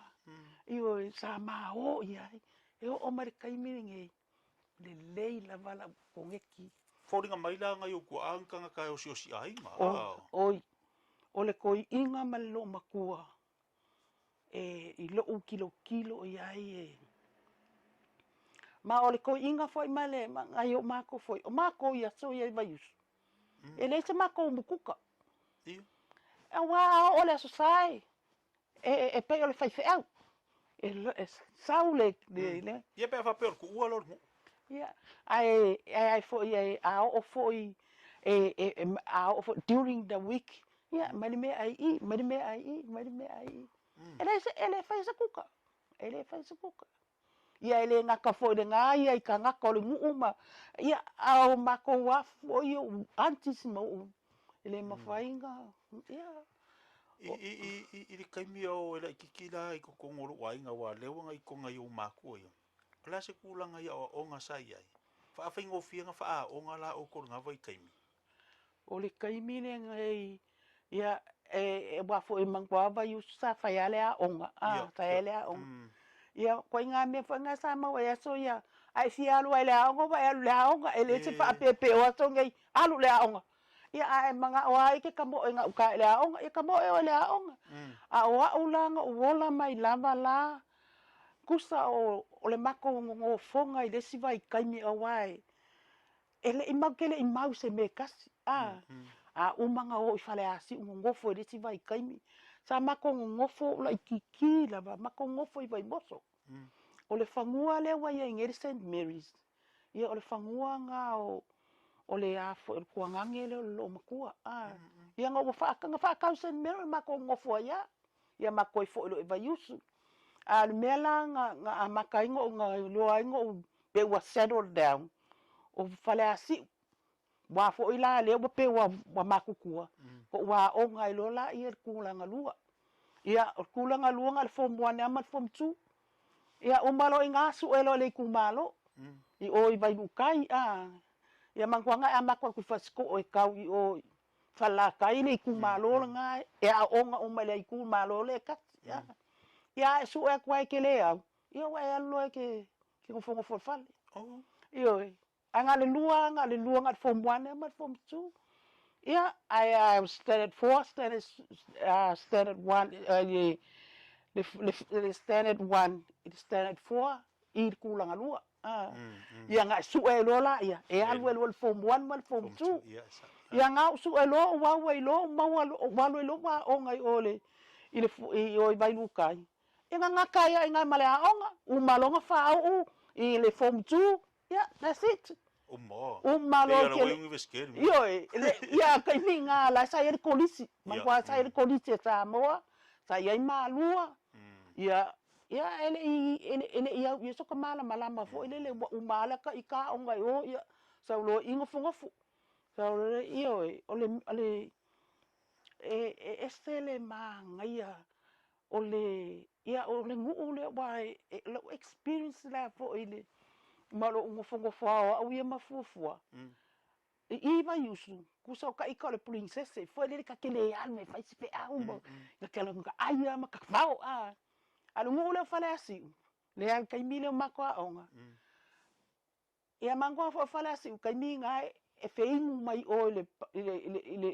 M: Io sa ma o ia. E o mare kaimini nge. Le lei lava la kongeki.
C: Fōringa maila ngai o kua angkanga kai o si ainga.
M: Oi, o le koi inga ma lo makua. I lo kilo i ai e. Ma o le koi inga foi ma le, ngai o mako foi. O mako i aso i ai vaiusu. E le se mako o mukuka.
C: Ia.
M: E wā o le aso sai. E pe o le fai feau. E sau le.
C: Ia pe a whapeo ku ua lor mo.
M: Yeah, I for I for during the week. Yeah, mani me ai. Ele faz a cuca. Ia ele ngaka foi de nga ia ka ngaka le muuma. Ia au mako wa foi o antes mo. Ele ma fainga. Ia.
C: I le kaimi o ele kikila i ko kongoro wa inga wa lewa ngai ko ngai o mako ia. La se kulanga ia o nga sai ai. Fa fa ngo fianga fa o nga la o ko nga vai kaimi.
M: O le kaimi le ngai ia wa fo mangwa va yu sa fa ya le a onga. Fa ya le a onga. Ia ko nga me fa nga sa ma wa ya so ia. Ai si alu ai le a onga va alu le a onga ele se fa pepe o so ngai alu le a onga. Ia ai manga o ai ke kamo nga ka le a onga ia kamo e le a onga. A o ulanga o wola mai lava la. Kusa o le mako ngo fonga i desi vai kaimi o wai. Ele i makele i mau se me kasi. A umanga o i fale asi ngofo i desi vai kaimi. Sa mako ngofo la i kiki lava. Mako ngofo i vai moso. O le fangua le wai e ngeri St. Mary's. Ia o le fangua nga o le afo e kuangange le lo makua. Ia nga wafaka St. Mary mako ngofo ia. Ia mako i fo ilo i vai usu. Al mela nga amakaingo nga loaingo pe wa settle down. O fale asi wa fo ila le pe wa makukua. Ko wa o ngai lola ia kulanga lua. Ia kulanga lua ngal form 1 amat form 2. Ia o malo inga su elo le kumalo. I o i vai bukai ia mangwanga amakwa ku fasko o kau i o fala kai le kumalo nga ia onga o male kumalo le kat ia. Ia su e kwai ke le au. Ia wa alo ke ko fongo for fal. Io anga le lua ngal form 1 amat form 2. Yeah, I standard 4, standard 1, the standard 1, standard 4, I kulang alua. Yang su elola ya, alwel form 1 mal form 2. Yang su elo wa elo wa wa ongai ole ile vai lukai. Yang kaya inga malea onga, malonga fa ile form 2. Yeah, that's it. Malo ke yo ya kai minga la saya kolisi mangwa saya kolisi Samoa saya Malu ya ele ya so kamala malama fo ele le umala ka ika onga yo ya so lo ingo fongo fu so yo ole estele manga ya ole ya ole ngu ole wa experience la fo ele malo ungo fongo fo au ya mafufua Iba yusu kusa ka ika le princess foi le ka kele alme fai se pe au mo na kala nga aya ma ka fao alu ngule fala si le al kai mile makwa onga ya mangwa fo fala si kai mi nga e feingu mai o le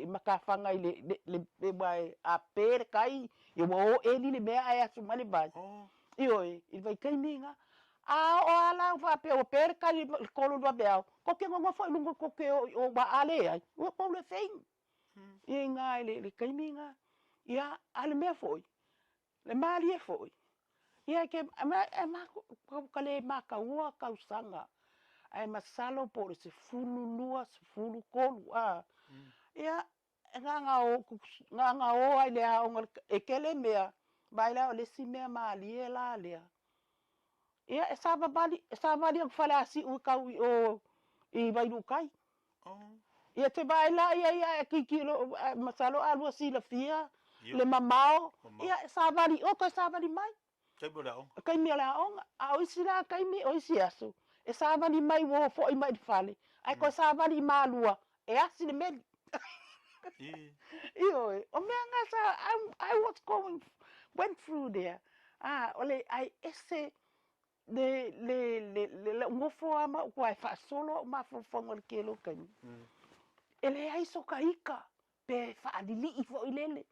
M: makafanga le bai a per kai yo mo eli le me aya su mali ba io il vai kai mi nga o ala fa pe o per kai kolo do bel ko ke ngo fa lungo ko ke o ba ale ai o ko le fein e nga le kai mi nga ya al me foi le mali foi ya ke ma ko kale ma ka ua ka usanga ai masalo por se fulu lua se fulu kolu ya nga o ai le o e kele mea baila o le si mea mali la le ia estava bali ang fala si o kau o I vai lukai ia te baila ia kikilo masalo alwa si la fia le mamao ia estava bali o ka estava bali mai kai mi la on a o sila kai mi o si aso estava bali mai wo fo I mai fale ai ko estava bali malua e asi le meli io o me nga I was went through there ole ai ese le ngofo ama kwa fa solo ma fo ngol kelo kan ele ai so kaika pe fa dili ifo ilele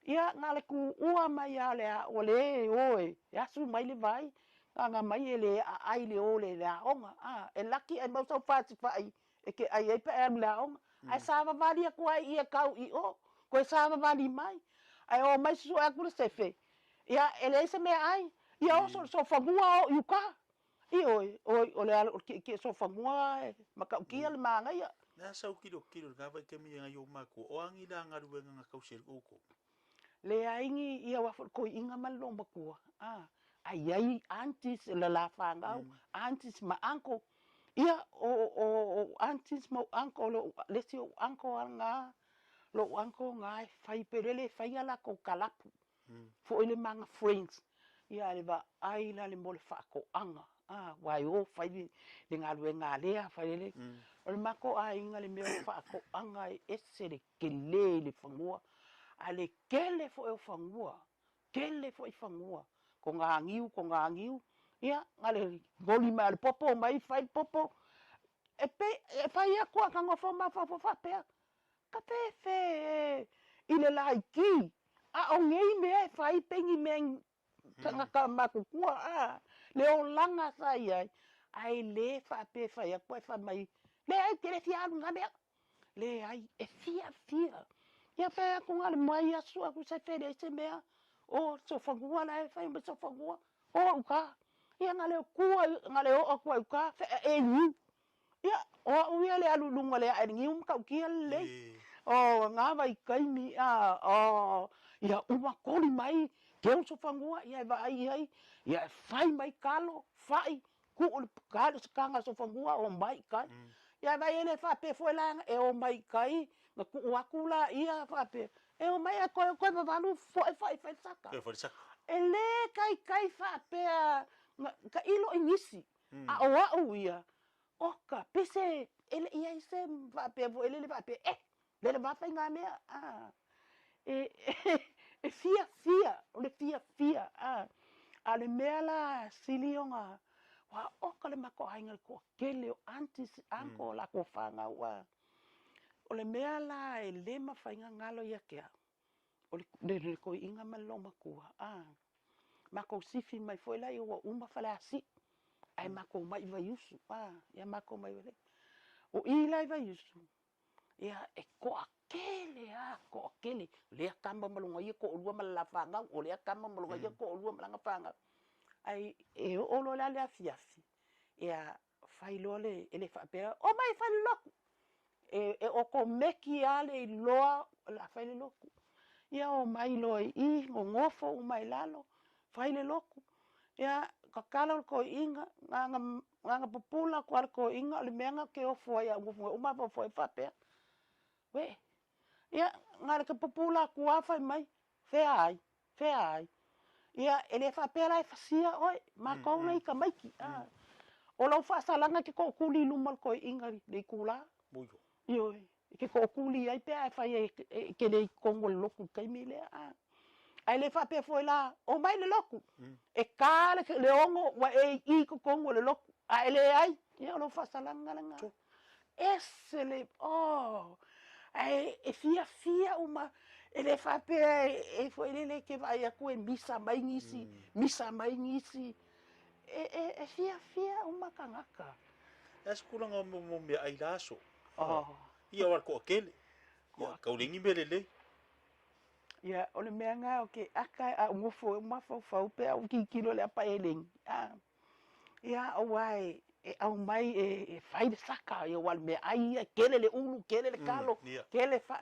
M: ia ngale ku ua mai ale ole oe ya su mai le vai nga mai ele ai le ole la onga e lucky e mo so fa ai e ke ai pe am la onga ai sa va valia ku ai ia kau I o ko sa va vali mai ai o mai su a ku se fe ia ele se me ai ia o so fa bua o yuka o le alo ke so fa mua maka kia le manga ia
C: na sa kilo ga vai ke mi nga yo mako o angila nga ruenga nga kausel uko
M: le aingi ia wa ko inga malo mako ai antis la fanga antis ma anko ia o antis ma anko le si anko nga lo anko nga fai perele fai ala ko kalapu fo ele manga friends ia le va ai la le mol fa ko anga wai o fai le ngalwe ngalea fai le o mako ai ngale me fa ko anga ese le kele le fangua ale kele fo e fangua kele fo e fangua ko ngangiu ia ngale goli mal popo mai fai popo e fai a ko kanga fo ma fa pe ka fe ile laiki o ngei me fai pengi men tanga ka makukua le o langa sai ai le fa pe fa ya ko fa mai le ai tele fia nga be le ai e fia ya fa ko ngale mai ya su aku se fe de se me o so fa gua la fa me so fa gua o ka ya ngale ku ngale o ku ka fe e ni ya o wi le alu lunga le ai ni ka ki le o nga vai kai mi ya uma koli mai Keu so fangua ia va ai ia fai mai kalo fai ku o kalo skanga so fangua o mai kai ia vai ele fa pe foi lá e o mai kai na ku akula ia fa pe e o mai ko va valu foi saka ele kai fa pe ka ilo inisi a o ia oka pese ele ia se va pe ele va pe le va fa ngame e fia o le fia ale mea la silionga wa oka le mako ainga ko kele o antis anko la ko fanga wa o le mea la e lema fainga ngalo ia kea o le ko inga malo makua mako sifi mai foi la o uma fala asi ai mako mai va yusu ya mako mai vele o ila va yusu ia e ko ko akele le kamba malunga ia ko lua mala fanga o le kamba malunga ia ko lua mala fanga ai e o lo la le fiafi ia fai lo le ele fa pe o mai fa lo e o ko meki ale loa la fai le loku ia o mai lo I ngofo o mai lalo fai le loku ia ka kala ko inga nga popula ko inga le menga ke o foi o ma foi fa pe we ia ngara ke popula ku afa mai fe ai ia ele fa pela e fasia oi ma ko nei ka mai ki o lo fa salanga ke ko kuli lumal ko ingari le kula
C: muyo
M: io ke ko kuli ai pe ai fa ke le kongo loku kai mile ai le fa pe foi la o mai le loku e kale ke le ongo wa e ko kongo le loku ai le ai ia lo fa salanga nga ese le ai e fia uma ele fa pe e foi ele que vai a ku misa mai ngisi e fia uma kangaka
C: es kulanga mo me ai laso ia war ko kele ka ulingi melele
M: ia o le mea ngā o ke aka a ngofo uma fau pe au ki kilo le apa eleng ia o wai e au mai e fai de saka ia wal me ai kele le ulu kele le kalo kele fa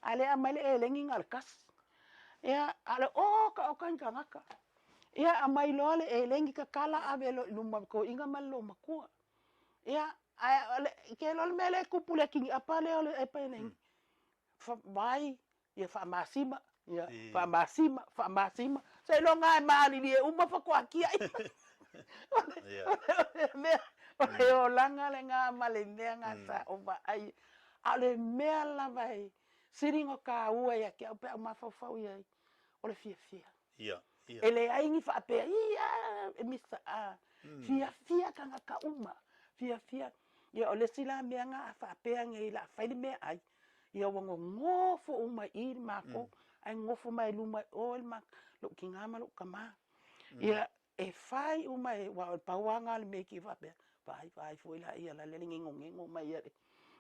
M: ale amai le elengi ngal kas ia ale ka ngaka ia amai lo le elengi ka kala ave lo luma ko inga malo makua ia ale ke lo mele kupule kingi apa le ole e pelengi fa vai ia fa masima ia fa masima sai lo ngai mali li uma fa kwa kia o langa le nga male nga sa o va ai ale mea la vai siringo ka ua ia ke pe ma fa ia o le fia
C: ia
M: ele ai ni fa pe ia misa fia kanga ka uma fia ia o le sila mea nga fa pe ngai la fa le mea ai ia wango ngofo uma I mako ai ngofo mai luma o ma lo kinga ma lo kama ia e fai uma e wa pawanga le meki fa pe vai foi la ia la le ngingo mai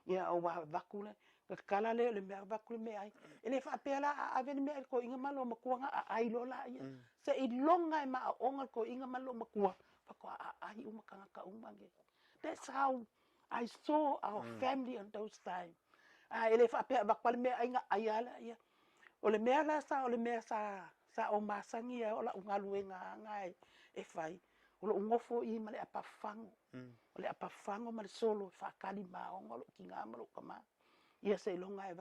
M: ia o wa vakule ka kala le me vakule me ai ele fa pe la ave me ko inga malo makuanga ai lo la ia se I longa ma onga ko inga malo makua fa ko ai uma kanga ka uma ge that's how I saw our family on those time ele fa pe vakule me ai nga ayala ia o le mea la sa o masangi o la unga luenga ngai e fai o lo ngofo I male apafango o le apafango male solo fa kali maonga lo kinga malo kama ia se longa e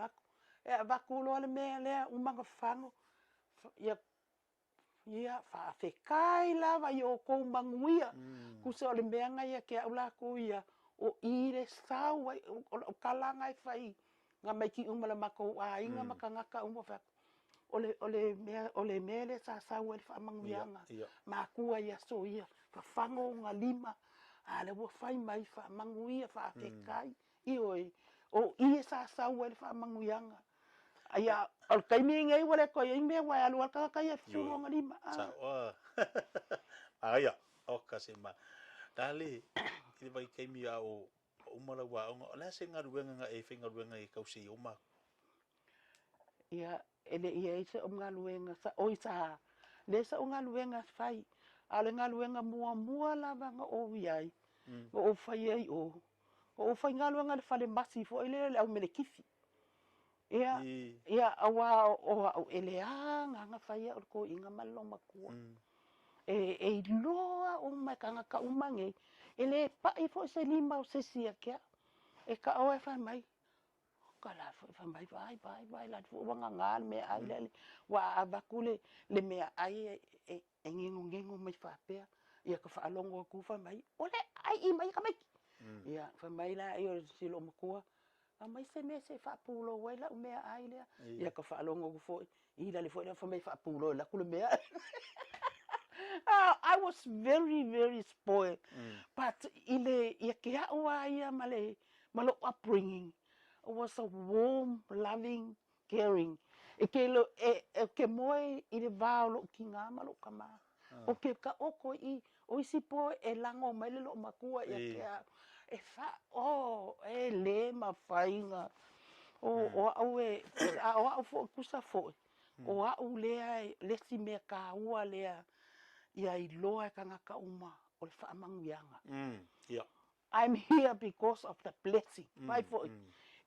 M: vaku lo le mea le umanga fango ia fa fe kai lava yo ko manguia ku se o le mea ngai ke ula ku ia o ire sau o kalanga e fai nga mai ki umala mako inga makanga ka fa ole mele sa wel fa manguianga ma kua ia so ia fa fango nga lima ale wo fai mai fa manguia fa te kai oi o ia sa wel fa manguianga ia al kai mi ngai wala ko ia me wa alu ka kai fu nga lima
C: aya o kasima dali i vai kai mi au umala wa ona se ngaruenga e finga ruenga e kausi uma
M: ia ele ia se nga luenga sa oisa le sa nga luenga fai ale nga luenga mua lava nga o iai o fai ai o fai nga luenga le fale masi fo ele au mele kifi Ia awa o elea nga faia o ko inga malo makua. E loa o mai kanga ka umange. Ele pa I fo se lima o se sia kia. E ka o e fa mai. Kala fo fa mai vai la fo wanga ngal me ai le wa abakule le me ai e ngingo mai fa pe. Ia ka fa longo ku fa mai. Ole ai I mai ka mai. Ia fa mai la io silo makua. A mai se me se fa pulo wai la me ai le. Ia ka fa longo ku fo I la le fo fa mai fa pulo la ku le me. I was very spoiled. But ile ia ke hawa ia malo upbringing. It was a warm, loving, caring. E ke moe I le vao lo ki ngā malo kama. O ke ka oko I o isi po e lango mai le lo makua ia ke a. E fa e le mawhainga. O au o au fo kusa fo. O au lea lesi mea ka ua lea. Ia I loa kanga ka uma o le whaamanguianga. I'm here because of the blessing. Pai fo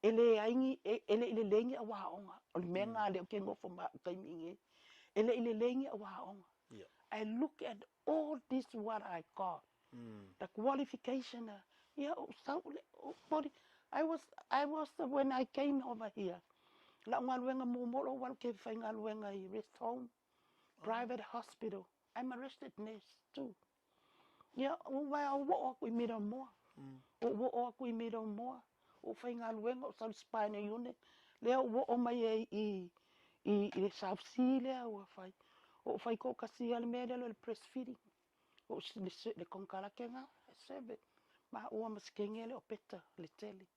M: ele aingi ele lengi a waonga. O le menga le ke ngofo ma kaimingi. Ele lengi a waonga. I look at all this what I got. The qualification. Body. I was when I came over here. La ngaluenga momolo wal ke fainga luenga I rest home. Private hospital. I'm a registered nurse too. Wo aku I mira mo. Wo aku I mira mo. O fainga luenga o spine unit. Leo wo o mai I South Sea lea o fai. O fai ko kasi al media le breastfeeding. O le konkala kenga sebe. Ma o maskenge le o peta le tele.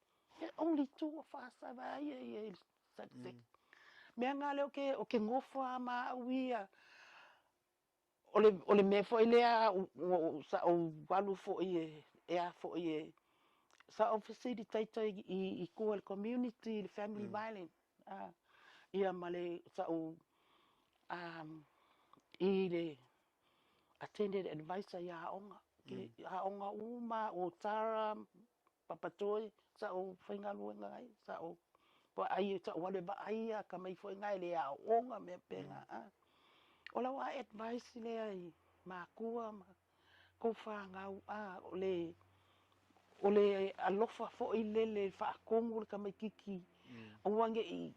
M: Only 2 of us have I mea ngā leo o ke ngofa ma uia. O le me fo lea sa o walu fo ea fo sa o facilitator I kua le community, le family violence. Ia male sa o I le attended advisor ia haonga. Haonga uma o Tara papatoi sa o whainga luenga ai. Sa o po ai sa wale ba ai ka mai fo ngai le haonga me penga. Ola wa advice le ai makua ma ko whanga o le alofa fo I le whaakongo le kamaikiki. O wange I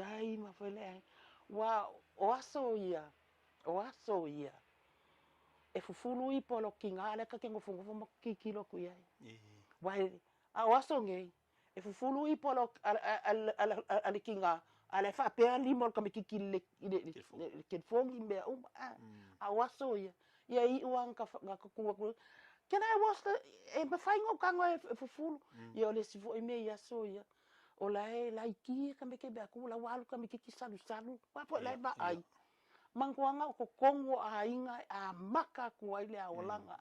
M: ai ma fo le ai. Wa o aso ia. E fufulu I polo ki ngā le ka ke ngofo makiki lo ku iai. Wai o aso ngei. E fufulu I polo ale ki ngā. Ale whaapea limo ka mikiki le ke fongi mea a waso ia. Ia I uang ka kua. Can I wash the mawhaingo kango e fufulu? Ia o le sifo I mea ia so ia. O lai ki ka meke bea kula walu ka mikiki salu. Wapo lai ba ai. Mangkuanga o kongo a inga a maka kuai le a olanga.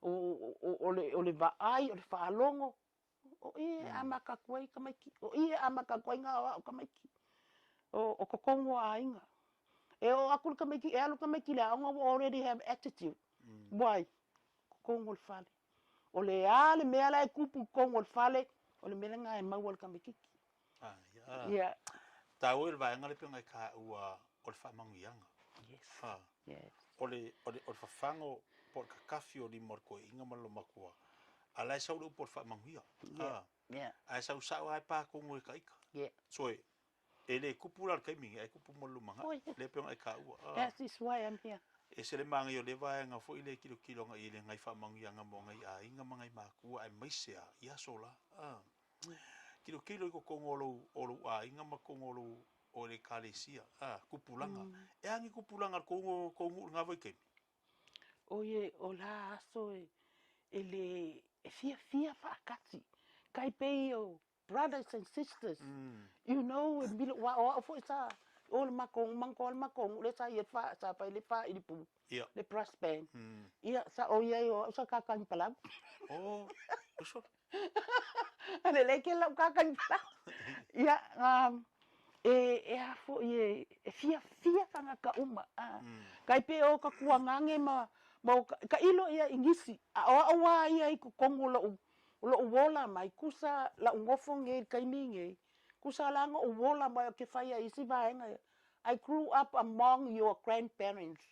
M: O le va ai o le whaalongo. O a maka kuai ka maiki. O a maka kuai ngā o ka maiki. O kokongo a inga. E o akul ka maiki, e alu ka maiki le aonga will already have attitude. Why? Kokongo le whale. O le a le mea lai kupu kongo le whale. O le mea ngā e maual ka maiki.
C: Ia. Tau il vai ngale pinga ka ua o le whaamanguianga.
M: Yes.
C: Yes. O le whafango por ka kafi o li morko inga malo makua. Alai sau lu por whaamanguia.
M: Yeah.
C: Ai sau sau ai pa kongo I ka ika.
M: Yeah.
C: Soe. Ele kupura kai mingi ai kupu molu manga. Le pinga ka ua.
M: That is why I'm here.
C: E se le manga yo le vai nga fo ile kilo nga ile ngai whaamanguianga mo ngai a inga mangai makua ai maisea ia sola. Kilo ko kongolo o a inga makongolo o le kalesia kupulanga e angi kupulanga kongo nga voi ke
M: o la aso ele Fiafia whaakati kai peo brothers and sisters you know wa fo sa o le makong le sa ye fa sa pa le fa I pu le brass band ia sa o sa kakan palam
C: so
M: ale le ke la kakan palam ia afo Fiafia kanga ka uma kai pe o ka kuangange ma ka ilo ia ingisi o ia I ko kongo lo wola mai kusa la ngofo nge kai minge kusalanga o wola mai ke whaia isi vaenga. I grew up among your grandparents.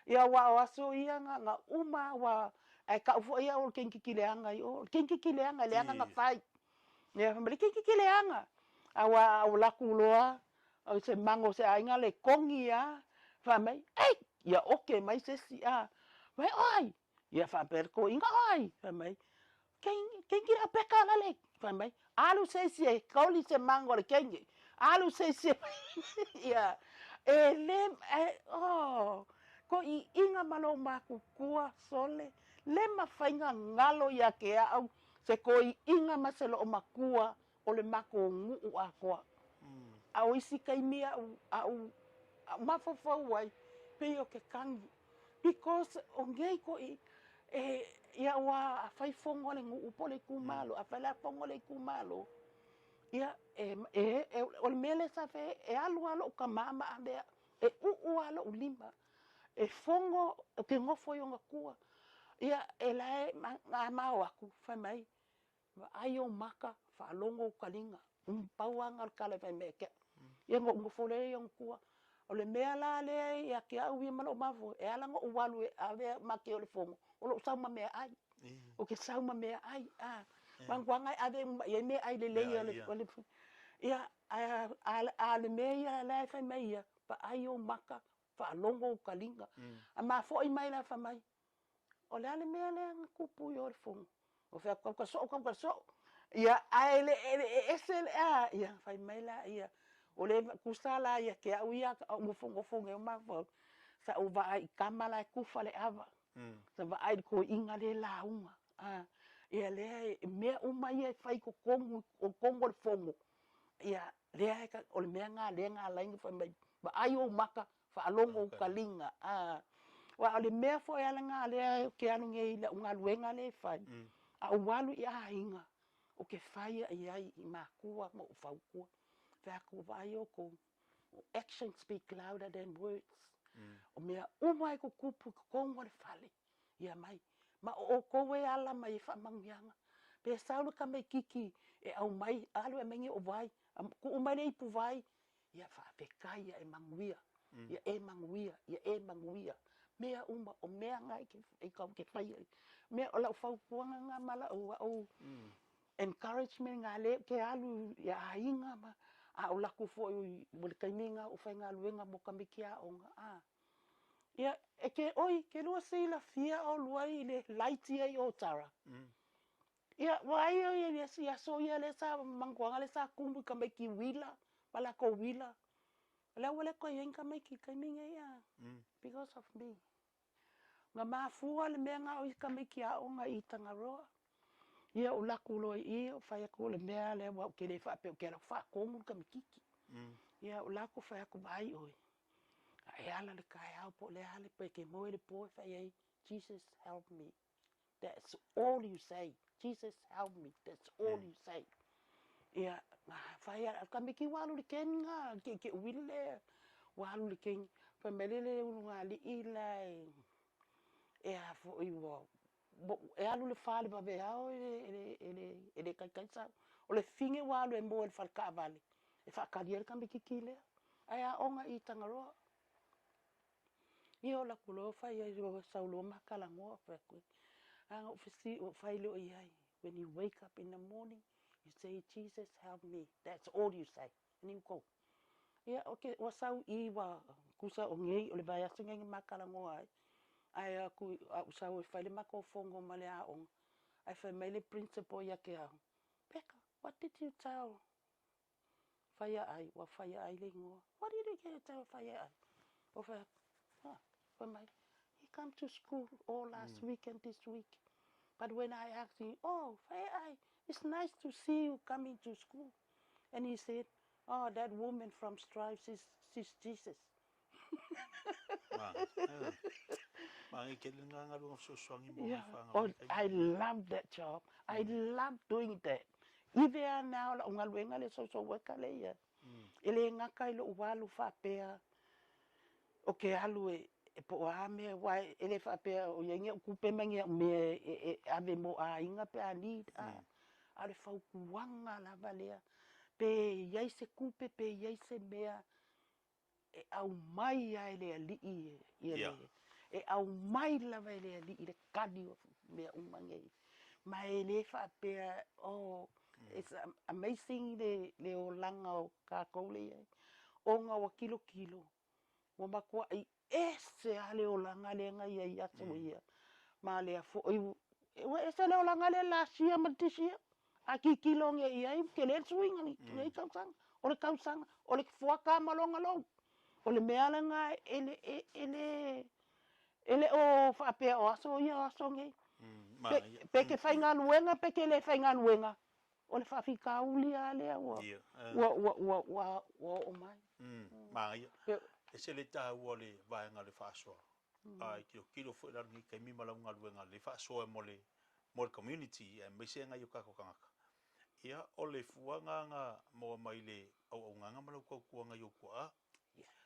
M: Ia wa aso ia nga uma wa ai ka fo ia o kenkikileanga yo kenkikileanga leanga nga fai. Ia mali kenkikileanga. Awa o lakuloa o se mango se ainga le kongia fa mai ai ia oke mai se si a mai ai ia fa perko inga ai fa mai quem kira peka la le fa mai alu se si kauli se mango le kengi alu se si ia ele oh ko I inga malo maku kua sole le mafainga ngalo ya ke au se ko I inga maselo o makua o le mako ngu a koa au isi kai mia au mafofo wai pe o ke kangi because o ngei ko I ia wa fai fongo le ngu upo le kumalo a fai la fongo le kumalo ia o le mele sa fe alu alo ka mama ande u alo lima fongo ke ngofo yo ngakua ia lai ma aku fai mai ai o maka fa longo kalinga pauanga kala fai meke ia ngofo le yo ngakua o le mea la le ia ke au ia malo mavo ala ngo walu ave make o le fongo o lo sa mea ai o ke sa mea ai mangwanga ave ia me ai le le ia a le mea la fai mai ia pa ai o maka fa longo kalinga ama fo I mai la fa mai o le ale mea le kupu yo le fongo o fa ka so ia ai le esel ia fai mai la ia o le kusala ia ke au ia o fongo ma fo sa o va ai kamala kufa le ava sa va ai ko inga le launga ia le me uma ia fai ko kongo le fongo ia le ka o le mea nga lainga fa mai ba ai o maka fa alongo kalinga wa le mea fo ia nga le ke anu nge la unga luenga le fai a walu ia inga o ke fai ai I makua mo faukua fa ko vai o ko actions speak louder than words o mea umai ko kupu ko kongo le fale ia mai ma o ko we ala mai fa mangianga pe saulu ka mai kiki au mai alu e mengi o vai ko umai le ipu vai ia fa pe kai e manguia ia manguia mea uma o mea ngai ke ka ke fai mea o la fa kuanga nga mala o encouragement nga le ke alu ia inga ma o la ku fo mo le kaiminga o fa nga luenga mo ka mikia onga ia ke oi ke lo se la fia o luai le laiti ai o tara ia wai ia sia so ia le sa mangwanga le sa kumbu ka meki wila pala ko wila la wala ko yen ka meki kaiminga ia because of me nga mafua le menga o ka meki a onga I tangaroa ia o laku lo I o fai ko le mea le wa ke le fa pe ke la fa ko mu ka mikiki ia o laku fa ko vai oi ai ala le kai au po le ale pe ke mo le po fa ai Jesus help me that's all you say Jesus help me that's all you say ia fa ia ka miki walu le ken nga ke wile walu le ken fa melele nga li ilai ia fo I wo e alu le fale ba ve ao ele kai sa o le finge walu e mo le fa ka vale e fa ka dier ka miki kile ai a onga I tangaroa io la kulo fa ia jo saulo makala ngo fa ku anga ofisi o failo ai when you wake up in the morning you say Jesus help me that's all you say and you go ia okay wa sau I wa kusa o ngei o le vai asinga ngi makala ngo ai ku usau faile mako fongo male a on ai fa mele principal ya ke Becca what did you tell fire ai wa fire ai le ngo what did you tell fire ai o fa for my he come to school all last week and this week but when I asked him oh fire it's nice to see you coming to school and he said oh that woman from Stripes she's Jesus yeah. Oh, I love that job. I love doing that. Even now, la unga luenga le so weka le ya. Ele ngaka ile uwalu fa pea. Okay, alu po ame wai ele fa pea o yengi kupe mengi me ave mo a inga pe a lead a. Ale fa kuanga la valea. pe iai se kupe pe iai se mea e au mai ai le alii ia le e au mai lava le alii le kani o mea umangei ma e le whaapea it's amazing le o langa o kākou le iai o ngā wa kilo wa makua i se ale o langa le ngai ia aso ia ma le a fo e se le o langa le la sia matisia a ki kilo nge iai ke le swinga ni ngai kausanga o le fuaka malonga lo o le mea nga ele o whaapea o aso ia aso ngai pe ke whainga luenga pe ke le whainga luenga o le whaafika uli a lea wa o mai
C: Mai e se le tāua le vaenga le whaasoa ai kilo fo la ni kai mi mala nga luenga le whaasoa mo le community e me se nga yo kako kangaka ia o le fuanga nga mo mai le au nganga malau ko nga yo kwa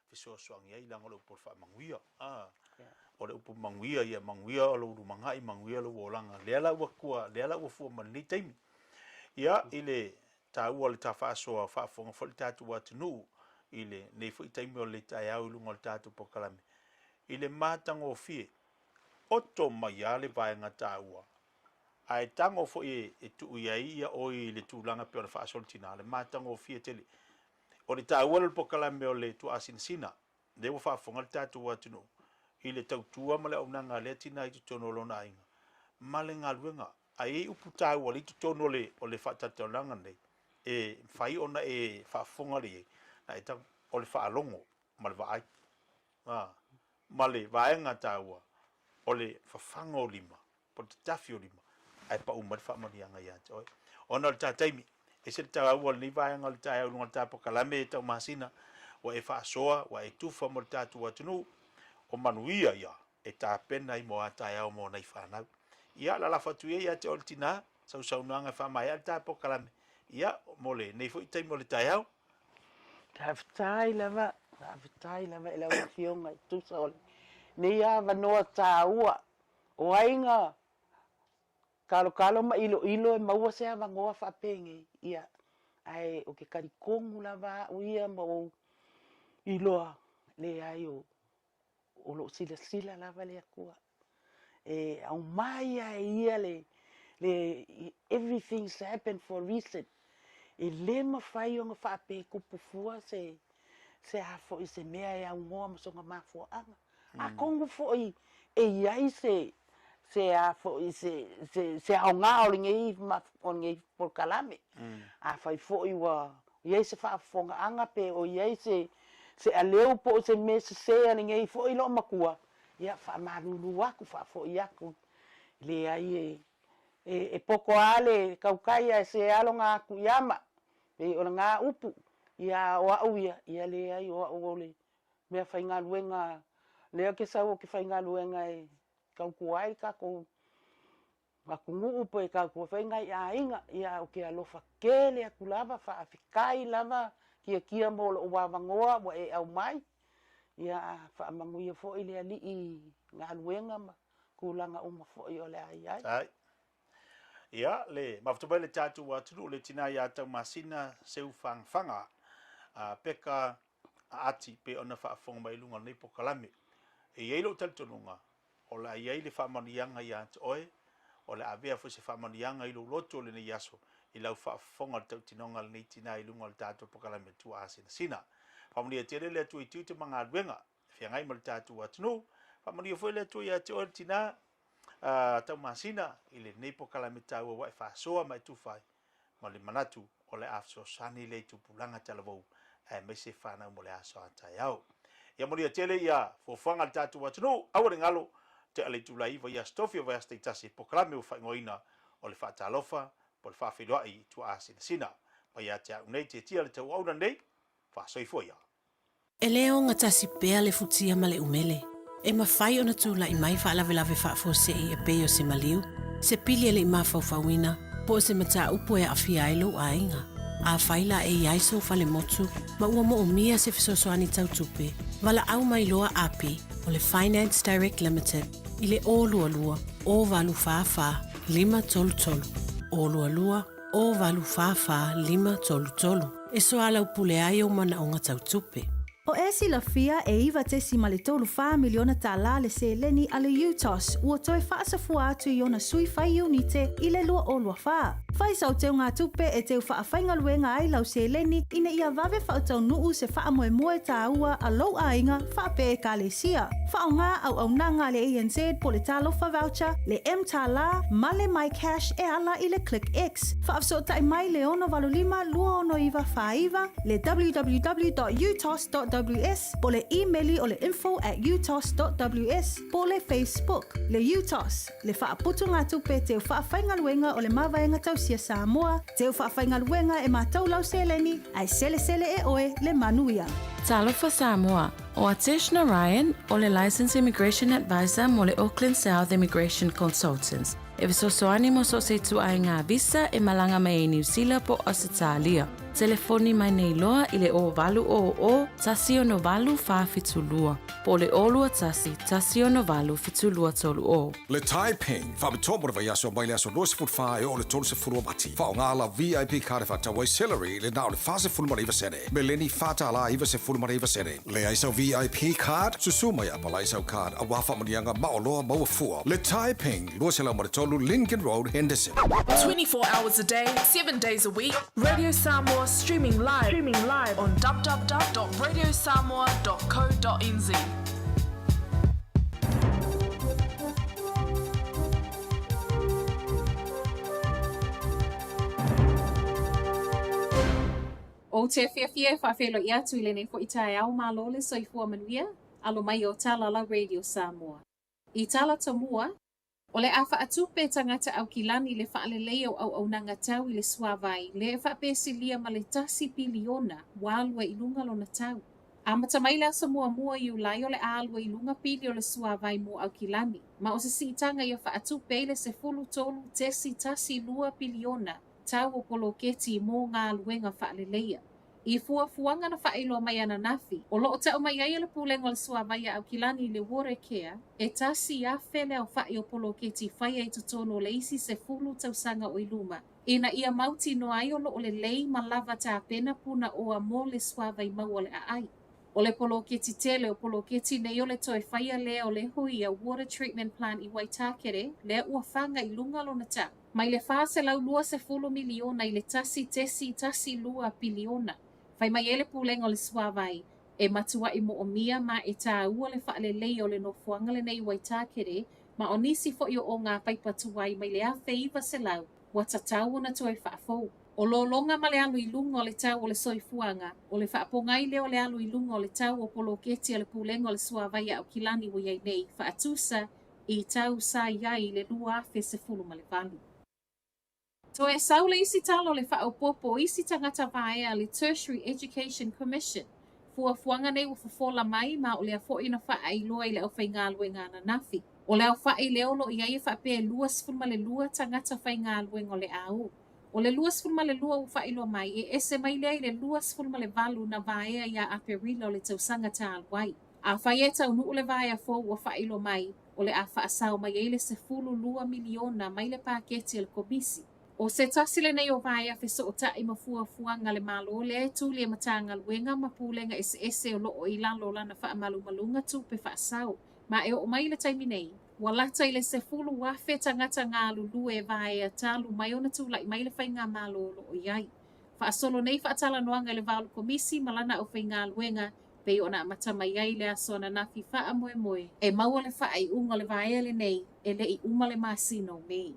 C: fiso soang ia ila ngolo por fa manguia o le upo manguia ia manguia o lo mangai manguia lo olanga le ala wa kwa le ala wa fu man ni taimi ia ile tāua le whaasoa whaafonga fo le tatu wa tunu ile nei fo taimi o le Taeao lunga le tatu pokalame ile matango fie oto mai ale vaenga tāua ai tango fo e tu ia o le tūlanga pe o le whaasoltina le matango fie tele o le tāua le pokalame o le tu asinsina le wa whaafonga le tatu wa tunu ile tautua ma le aunanga le tina i tutono lona ainga ma le ngaluenga ai upu tāua le tutono o le whaatatonanga nei e whai ona e whaafonga le ai tau o le whaalongo ma le vaai ma le vaenga tāua o le whawhanga o lima po te tafi o lima ai pa umar whaamanianga ia te oi ona le tātaimi e se tāua le vaenga le Taeao lunga le tāpo kalame e tau masina wa e whaasoa wa e tufa mo le tātua tunu o manuia ia e tāpena i mo a Taeao mo nei whanau ia la whatuia ia te oltina sausaunanga whamai al tāpo kalame ia mo le nei fo i taimo le Taeao
M: Taftai lava ila wa fionga tu sol. Ni ya vanoa tāua. O ainga kalo ma ilo e maua se ava ngoa whapenge ia. Ai o ke karikongu lava uia mo iloa le ai o lo sila lava le akua. E au mai ai ia le everything's happened for a reason. E le mawhai o ngā whape kupu fua se hafo i se mea e au ngoa masonga mafua anga. A kongu fo i e iai se hafo i se au ngā o ngei por kalame. A whai fo i wa iai se whaafonga anga pe o iai se aleu po se me se ngei fo i lo makua. Ia whaamaruru aku whaafo i aku. Le ai e poko ale kaukaia se alo ngā kuyama e o ngā upu ia o au ia le ai o ole mea whainga luenga lea ke sau o ke whainga luenga e kaukuai kako makungu upo e kako whainga i a inga ia o ke alofa kele aku lava whaafikai lava kia mo o wawangoa wa e au mai ia whaamanguia fo i lea li i ngā luenga ma kulanga uma fo i ole ai
C: ia le maftobai le tatu wa tulu le tina ia tau masina seu fanga peka ati pe ona whaafonga mai lunga nei pokalame e iei lo taltonunga o la iei le whaamanianga ia te oe o le avea fo se whaamanianga i lo loto le nei aso i lau whaafonga le tautinonga le nei tina i lunga le tatu pokalame tua asina sina whaamania tere le atu i tiu te mga aluenga whiangai ma le tatu wa tunu whaamania fo le atu ia te oe tina tau masina i le nei pokalame tāua wa e whaasoa mai tūwhai ma le manatu o le afso sani le tupulanga talavou e me se whanau mo le aso a Taeao. Ia moria tele ia fofanga le tātua watunu aware ngalo te ale tulaiva ia stofia vai asta itasi pokalame u whaingoina o le whaatalofa po le whawhiroa i tua asina sina pa ia te au nei te tia le tau auna nei whaasoi ia.
I: E leo ngatasi pea le futia ma le umele. E mawhai ona tūla i mai whaalawe whaafose i e peo se maliu. Se pili ele i mawhauwhauina, po se mata upo e awhia ilo a inga. A whaila e iaiso whale motu, ma ua mo o mia se fisosoani tau tupe. Wala au mai loa api o le Finance Direct Limited i le o lua o valu whaawha 5 tolu. O lua o valu whaawha 5 tolu. E soala upule ai o mana o ngatau tupe.
O: O esi la fia e iwa tesi ma le tolu wha miliona tā la le se leni ale UTOS ua toe whaasafua atu i ona sui whai unite i le lua o lua wha. Whai sau teo ngā tupe e teo wha whainga luenga ai lau se leni ina ia vave wha tau nuu se wha moe moe tā ua a lau a inga wha pe e ka le sia. Wha o ngā au nanga le ANZ po le talofa voucher, le M tā la, ma le My Cash e ala i le Click X. Wha afso tai mai le ono valolima lua ono iwa wha iwa, le www.utos.ws, po le e-maili o le info@utos.ws, po le Facebook, le UTOS, le wha putu ngā tupe teo wha whainga luenga o le mawaenga tau sia Samoa, teo wha whainga luenga e mātou lau seleni, ai sele e oe le manuia.
D: Talofa Samoa, o Ateshna Ryan, o le Licensed Immigration Advisor mo le Auckland South Immigration Consultants. E visosoani mo so se tu ai ngā visa e malanga mai e New Zealand po Australia. Telefoni mai nei loa i le o valu o tasi o no valu wha fitulua. Po le olua tasi o no valu fitulua tolu o.
J: Le Taiping, whamitomo rewa yaso mai le aso losi fut wha e o le tolu se furu mati. Wha o ngā la VIP kare wha tawai celery le nao le whase fulu mara iwa sene. Me leni whata la iwa se fulu mara iwa sene. Le aisau VIP card, susu mai apa la aisau card, a wafa manianga maoloa maua fua. Le Taiping, lua se lau mara tolu Lincoln Road, Henderson.
G: 24 hours a day, 7 days a week. Radio Samoa streaming live on www.radiosamoa.co.nz.
R: O te Fiafia whawhelo i atu i lene fo i Taeao Malo le soifua manuia, alo mai o tala la Radio Samoa. I tala tomua, o le a whaatupe tangata au kilani le whaalelei au nanga tau i le suawai, le whaapesilia ma le tasi piliona, wālua i lunga lona tau. A matamaila sa mua i ulai o le ālua i lunga pili o le suawai mo au kilani, ma o se siitanga i o whaatupe le se fulu tolu tesi tasi lua piliona, tau o polo keti mo ngā luenga whaaleleia. I fuanga na whaelo mai ana nafi. O loo tau mai ai le pūlengo le suawai au kilani le wore kea, e tasi a whele au whae o polo keti whaia i tutono le isi se fulu tausanga o iluma. Ina ia mauti no ai o loo le lei ma lava ta pena puna o a mo le suawai mau o le ai. O le polo keti tele o polo keti nei o le toi whaia le o le hui a water treatment plant i Waitakere, le ua whanga i lunga lona tau. Mai le whaase lau lua se fulu miliona i le tasi lua piliona. Whai mai ele pūlenga o le suawai, e matua i mo o mia ma e tā ua le whaale lei o le no fuanga le nei Waitakere, ma o nisi fo i o ngā paipatuai mai le a wheiva se lau, wa tatau na toi whaafou. O lo longa ma le alu i lunga o le tau o le soifuanga, o le whaapongai le o le alu i lunga o le tau o polo keti o le pūlenga o le suawai au kilani o iai nei, whaatusa i tau sa iai le lua afe se fulu ma le valu. To e saule isi talo le whaopopo isi tangata vaea le Tertiary Education Commission. Fuanga nei o fofola mai ma o le a foina wha i loa i le au whainga luenga na nafi. O le au wha i leolo i ai wha lua sfulma le lua tangata whainga luenga o le au. O le lua sfulma le lua u wha i loa mai e ese mai lea i le lua sfulma le valu na vaea ia a perila o le tausanga ta alwai. A whaia tau nuu le vaea fo ua wha i loa mai o le a wha asau mai e le se fulu lua miliona mai le paketi le komisi. O se tasile nei o vaea feso o tai fuanga le malo le tuli e matanga luenga ma pūlenga ese o loo i lalo lana wha malunga tupe wha asau. Ma e o mai le taimi nei, walata i le se fulu wafe tangata ngā lulu e vaea talu mai ona tula i mai le whainga malo loo iai. Wha asolo nei wha atala noanga le valu komisi malana o whainga luenga pe ona matama iai le asona nafi wha moe. E maua le wha ai unga le vaea le nei e le i uma le masino mei.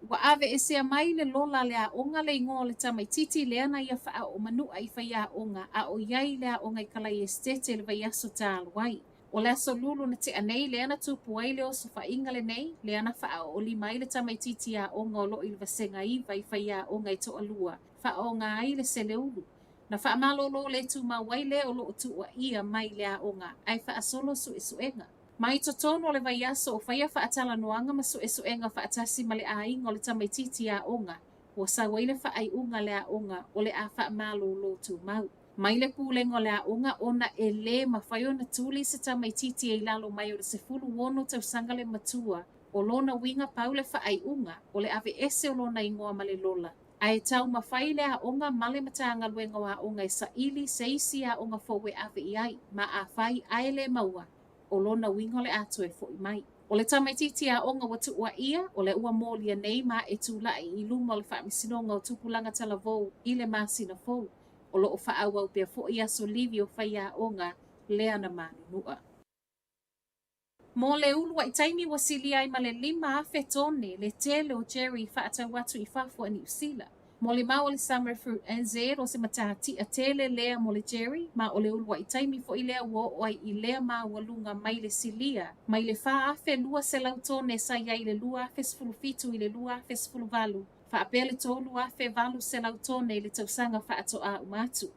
R: Wa ave e sea mai le lola le a onga le ingo le tamai titi le ana ia wha o manua i whaia onga a o iai le a onga i kalai estete le vai aso tā alwai. O le aso lulu na te anei le ana tupu ai le oso wha inga le nei le ana wha o li mai le tamai titi a onga o lo il vasenga i vai whaia onga i toa lua. Wha onga ai le se le ulu. Na wha malolo le tu mawai le o lo tu ua ia mai le a onga ai wha asolo su esuenga. Mai totono le vai aso o whaia wha atala noanga ma su esuenga wha atasi ma le a inga o le tamai titi a onga. Wa sawai le wha ai unga le a onga o le a wha malolo tu mau. Mai le pūlengo le a onga ona e le ma whaio na tuli se tamai titi e lalo mai o le se fulu wono tau sanga le matua o lona winga pau le wha ai unga o le ave ese o lona ingoa ma le lola. Ai tau mawhai le a onga male matanga luenga wa onga sa ili seisi a onga fowe ave iai ma a whai aele maua o lona wingole atu e fo i mai. O le tamaititi a onga watu ua ia o le ua molia nei ma e tula i luma o le whaamisinonga o tupulanga talavou i le masina fou. O lo o whaau au pia fo i aso livi o whai a onga lea na manunua. Mo le ulu wa itaimi wasili ai ma le 5 afe tone le tele o Jerry whaatau watu i whafua ni usila. Mo le mau o le summer fruit NZ o se matati a tele lea mo le Jerry ma o le ulu wa itaimi fo i lea wo o ai i lea ma walunga mai le silia. Mai le wha afe lua se lau tone sa iai le lua afe sfulu fitu i le lua afe sfulu valu. Wha apele tolu afe valu se lau tone i le tausanga whaato a umatu.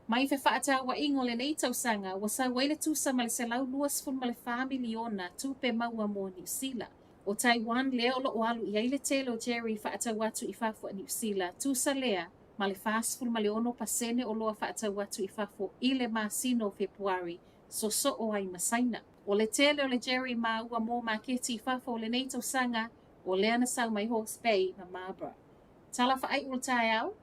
R: Mai fe whaata wa ingo le nei tausanga wa sa waile tusa ma le se lau luas ful ma le familiona tupe maua mo New Zealand. O Taiwan lea o lo o alu i aile tele o Jerry whaata watu i whafua New Zealand tusa lea ma le fast ful ma le ono pasene o loa whaata watu i whafua i le masino Februari so o ai masaina. O le tele o le Jerry ma ua mo ma keti i whafua o le nei tausanga o lea na sau mai Hawke's Bay na Marlborough. Tala whaai ul Taeao.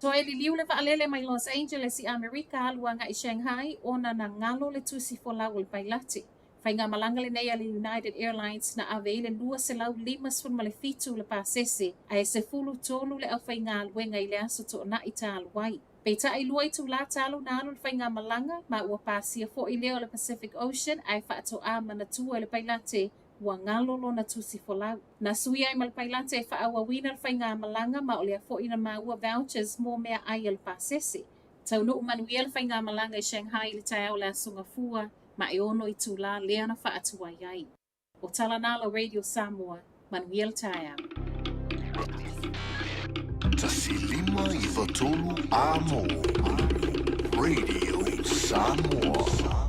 R: So e li liu le waalele mai Los Angeles i Amerika aluanga i Shanghai ona na ngalo le tusi fo lau le pailati. Fai ngā malanga le nei le United Airlines na ave le lua se lau 5 ma le fitu le pasese a e se fulu tolu le au fai ngā aluenga i le aso to na i ta aluai. Peita i lua i tu la talu na alu le fai ngā malanga ma ua pasia fo i leo le Pacific Ocean ai whaato a mana tua le pailate ua ngalolo na tusi fo lau. Na sui ai malpailante e whaawa wina le whai ngā malanga ma o lea fo ina maua vouchers mō mea ai le pasese. Tau no umanuia le whai ngā malanga i Shanghai le Taeao le asunga fua ma e ono i tū la lea na whaatua iai. O tala nala Radio Samoa, manuia le Taeao.
H: Tasi 5 i whatonu a mō. Radio Samoa.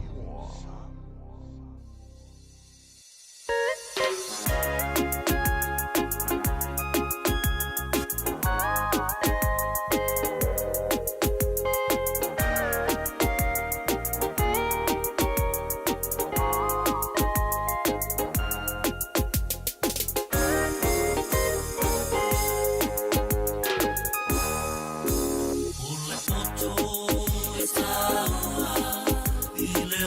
K: Ile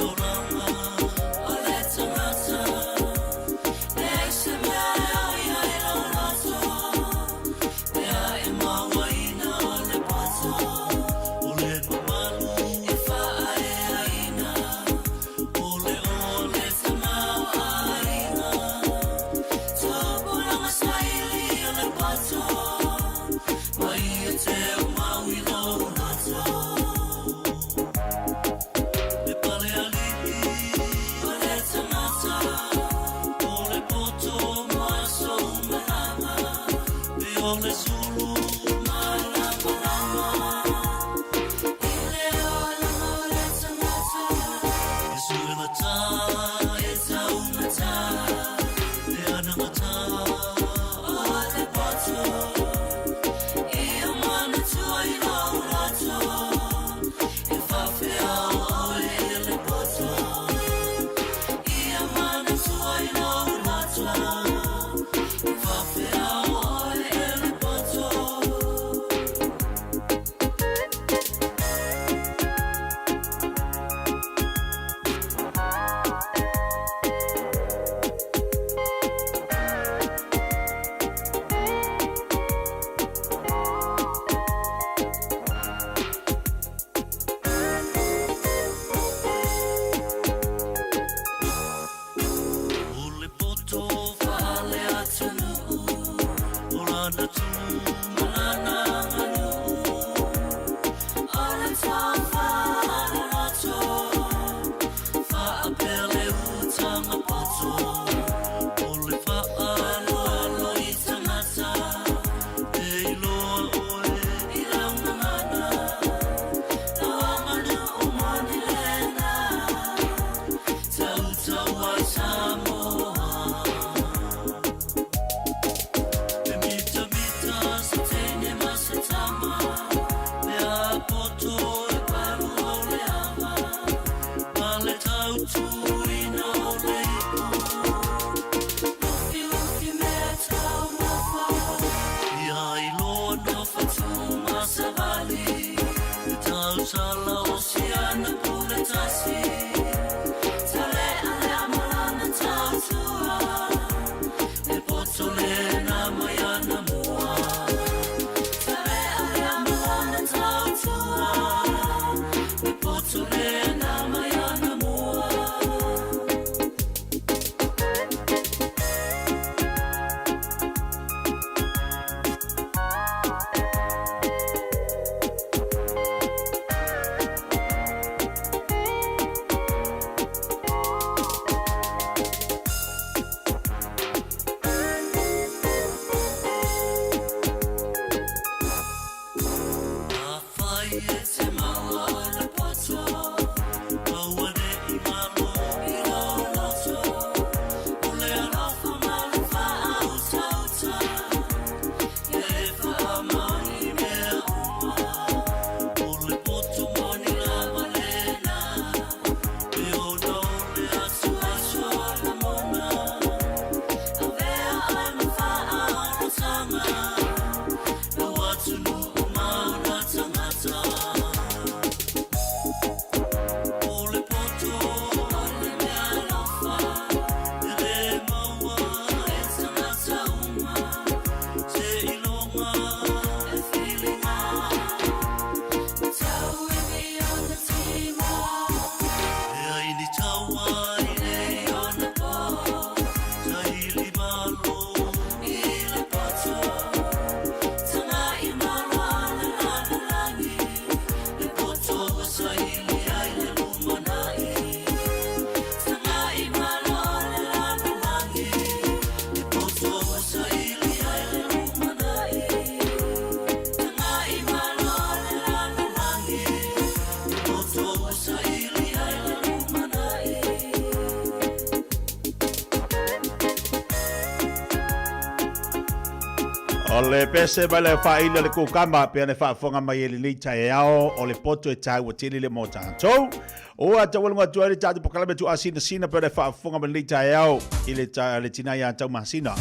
C: O le pese mai le whaile le kukama pia ne whaafonga mai e li Taeao o le poto e tai wa tili le mo tātou. O a tawalunga tuari tātou pokalame tu asina sina pia ne whaafonga mai li Taeao i le tinai a tau masina.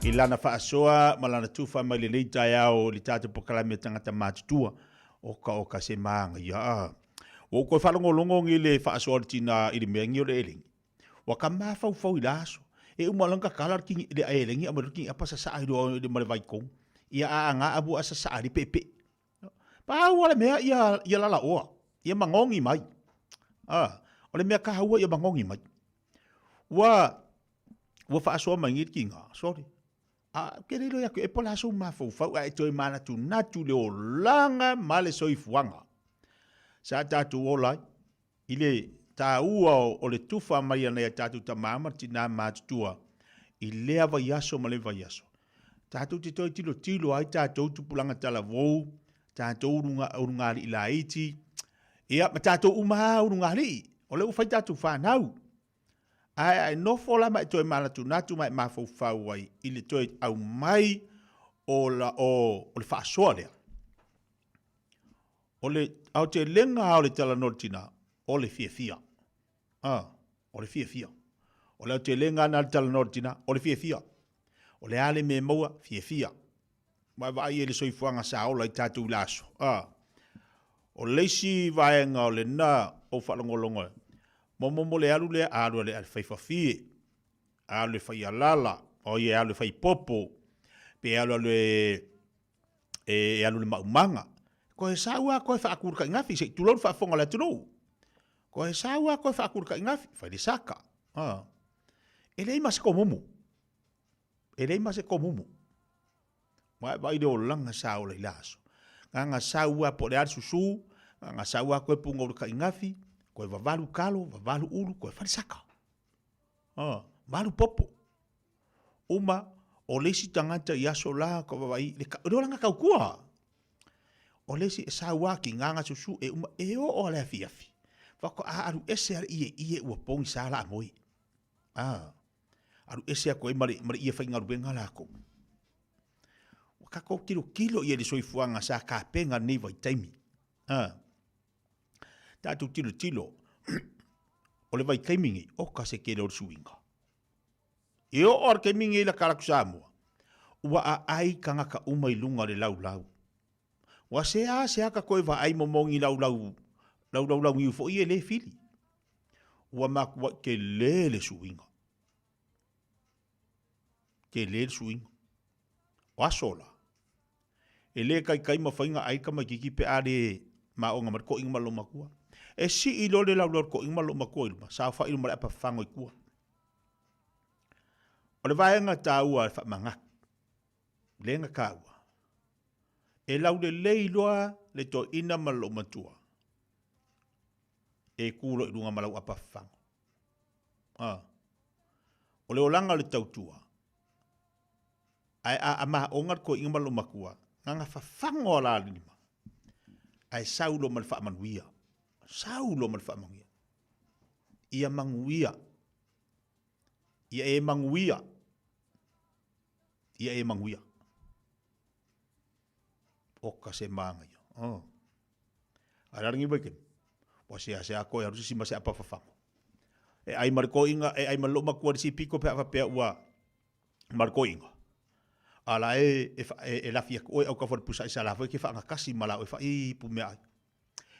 C: I lana whaasoa ma lana tuwha mai li Taeao li tātou pokalame tangata mātutua o ka se maanga ia. O koe whalongolongo i le whaasoa le tina i le meangi o le eling. Wa ka mawhau i laso. E umalanga kalar ki le aelengi amaruki apa sa sa iro de male vai kong ia anga abu asa sa ari pepe pa wala mea ia lala oa ia mangongi mai ole mea ka haua ia mangongi mai wa fa so mangi kinga sorry kerelo ya ke pola so ma fo fa ai toi mana tu natu le olanga male soifuanga sa tatu ola ile ta ua o le tufa mai ana tatu tamama tina matua i lea vai aso ma le vai aso tatu te toi tilo ai tatu tupulanga tala vou tatu urunga i la iti ia ma tatu uma urunga li o le ufai tatu whanau ai no fola mai toi mana tu natu mai mafau fau ai i le toi au mai o le whaasoa lea o le au te lenga o le tala nortina o le fiafia. O le fiafia. O le te lenga na tala nortina, o le fiafia. O le ale me maua, fiafia. Mai vai e le soifuanga sa ola i tātou laso. O leisi vaenga o le na o whalongolongo. Momo le alu le alu le fai fafie. Alu le fai alala. O ye alu le fai popo. Pe alu le maumanga. Ko he saua ko he whaakurka ingafi. Se tulon whaafonga le tunu. Ko he saua ko he whaakurka ingafi. Whai le saka. E lei mase ko mumu. E lei mase ko mumu. Vai de o langa sao le laso. Nga saua po le ar susu. Nga saua ko he punga urka ingafi. Ko he vavalu kalo, vavalu ulu. Ko he whai saka. Malu popo. Uma o lesi tangata i aso la ko vai. Le langa kaukua. O lesi saua ki nganga susu e uma e o le fiafi. Wako aru ese ar ie ua pongi sala a moi. Aru ese a koe mare ia whai ngaru benga lako. Wakako kilo ia le soifuanga sa ka penga nei vai taimi. Tatu tilo. O le vai kaimingi o ka se kere o suinga. E o or kaimingi la karaku Samoa. Ua a ai kanga ka umai lunga le lau. Wa se aka koe va ai momongi lau ngiu fo i le fili. Wa makua ke le suinga. Ke le suinga. Wa sola. E le kai mawhainga ai ka makiki pe are maonga mar ko inga malo makua. E si i lole lau ko inga malo makua ilma. Sa wha ilma le apa whango i kua. O le vaenga tā ua e whamangak. Lenga ka ua. E lau le leiloa le to ina malo matua. E kulo i runga malau apa whango. O le olanga le tautua. Ai a maha ongar ko inga malo makua. Nganga whafango ala lima. Ai saulo mal whamanuia. Saulo mal whamanuia. Ia manguia. Ia e manguia. Ia e manguia. Oka se manga ia. Ararangi baikin. Wasi se a koe harusi sima se apa whafango. E ai mariko inga, e ai malo makua si piko pe apa pea ua mariko inga. Ala e lafia koe au ka wharupusa i sa lafo e ke whaanga kasi malau e wha i pu mea ai.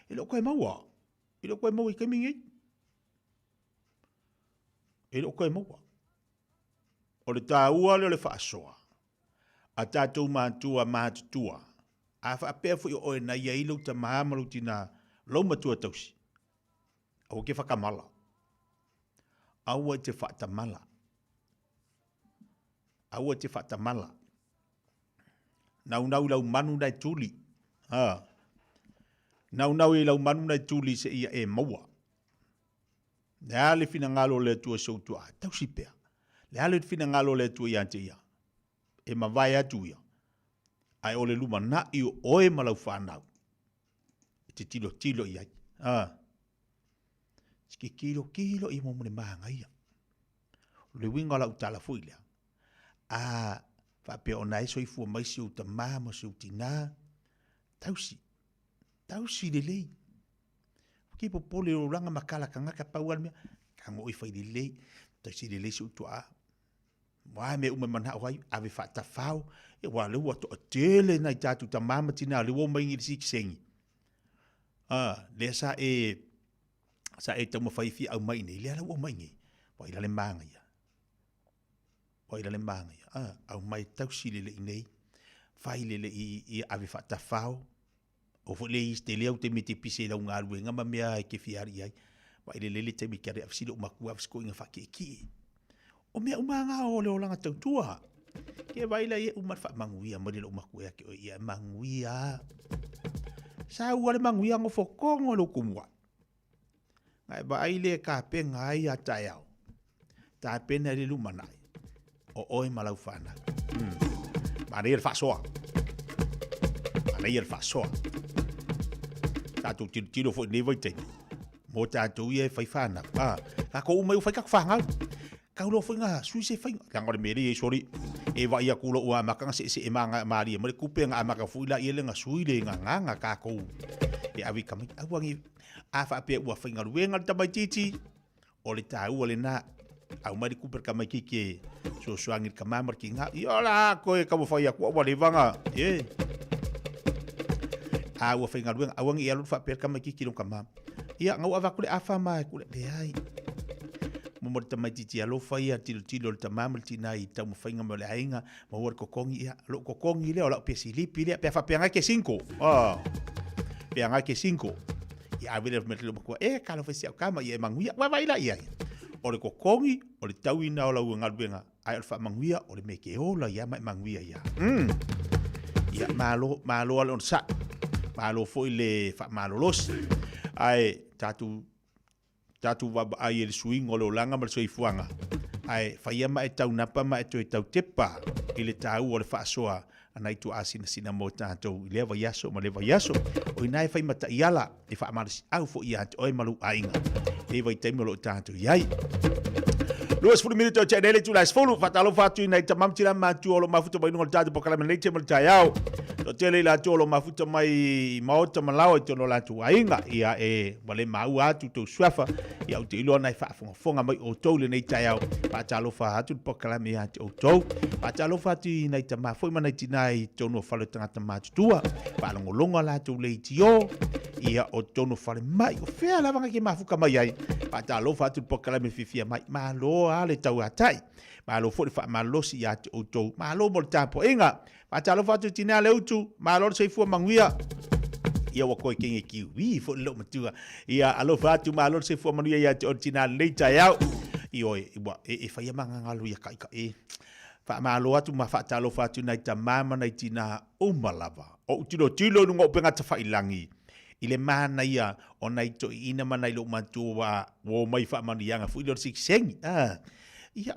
C: E lo koe maua. E lo koe maua i kaimingi. E lo koe maua. O le tā ua le wha asoa. A tātou mātua mātutua. A wha apea fu i oe na ia ilau ta maamalu tina lau matua tausi. Au ke whakamala. Aua te whaatamala. Aua te whaatamala. Nau lau manu nai tuli. Nau i lau manu nai tuli se ia e maua. Lea le fina ngalo le tua sautua. Tausi pea. Lea le fina ngalo le tua iante ia. E mawai atu ia. Ai ole luma na i oe malau whanau. E te tilo iai. Siki kilo i momone mahanga ia. Le winga lau tala fuilea. Whapea o nai soifua mai si o ta mama si o tina. Tausi le lei. Ki po pole o ranga makala ka ngaka pauan mea. Ka ngoi whai le lei. Tausi le lei si o tua. Wai me ume manha wai. Ave whata whao. E wale ua to a tele nai tatu ta mama tina. Le wo mai ngiri si kisengi. Le sa e tau mawhaifi au mai nei. Lea la ua mai ngai. Wai la le manga ia. Wai la le manga ia. Au mai tausi le lei nei. Whai le lei i ave whata whao. O fo le iste leo te me te pise lau ngā rue ngama mea e ke whiari ai. Wai le lele te me kiare afsilo umaku afsko inga whake ki. O mea umanga o leo langa tautua. Ke waila e umar wha manguia mari lo umaku ea ke o ia manguia. Sa ua le manguia ngo whokongo lo kumua. Ngai ba aile ka penga ai a Taeao. Ta pena le lumanai. O oe malau whana. Mana ia whasoa. Mana ia whasoa. Tātou tiro fo nei vai tei. Mo tātou ia whai whana. Ka ko umai whai kak whangau. Ka ulo whai ngā sui se whai. Langore meri e sori. E wa ia kula ua makanga se e manga maria. Mare kupe ngā amaka fuila ia le ngā sui le ngā ka kou. E awi kamai. Awangi a wha apea ua whai ngā ruenga le tamai titi. O le tā ua le nā. Au mari kuper kamai kike. So suangir kamamar ki ngā. Iola koe kamu whai a kua wale vanga. Ua whai ngā ruenga. Awangi ia lulu wha apea kamai kike long kamam. Ia ngau awa kule awha mai kule le ai. Momori tamai titi alo whai a tilo le tamamar tina i tau mwhainga mo le ainga. Mawar kokongi ia. Lo kokongi leo lau pia silipi lea. Pia wha pia ngai ke 5. Pia ngai ke 5. Ia awere metelo makua. Kalo whai siau kama ia e manguia. Wawaila ia. O le kokongi, o le tauina o lau ngaruenga. Ai o le wha manguia, o le meke ola ia mai manguia ia. Ia malo ale on sa. Malo foi le wha malo los. Ai tatu waba ai ele swing o le olanga mal soi fuanga. Ai whaia mai tau napa mai toi tau tepa. Ile tau o le wha asoa. Anai tu asina sina mo tātou. I lewa yaso ma lewa yaso. O inai whai mata iala. E wha amarasi au fo ia ante oi malu ainga. E vai taimolo tātou iai. Luas 10 minutes o che nele tu las fulu fatalo fatu ina ita mamtira matu olo mafuta mai no tatu pokala me leite mal Taeao. To tele la tolo mafuta mai maota malao to no la tu ainga ia e wale mau atu to swafa ia o te ilo nai fa fonga mai o tole nei Taeao. Fatalo fa atu pokala me atu o to. Fatalo fatu ina ita ma foi mana tinai to no falo tanga matu tua. Pa longa la tu leitio ia o tono fale mai o fea lava ke mafuka mai ai. Fatalo fatu pokala me Fiafia mai malo ale tau atai. Malo fo fa malo si ya o to. Malo mo tapo inga. Patalo fatu tina le utu. Malo se fu manguia. Ia wa ko kingi kiwi fo lo matua. Ia alo fatu malo se fu manguia ya o tina le Taeao. Io e fa ia manga ngalu ya kai kai. Fa malo atu ma fa talo fatu na tamama na tina o malava. O tilo ngo penga ta fa ilangi. Ile mana ia o nai to ina mana ilo matua wo mai fa manianga fu ilo sikseng ia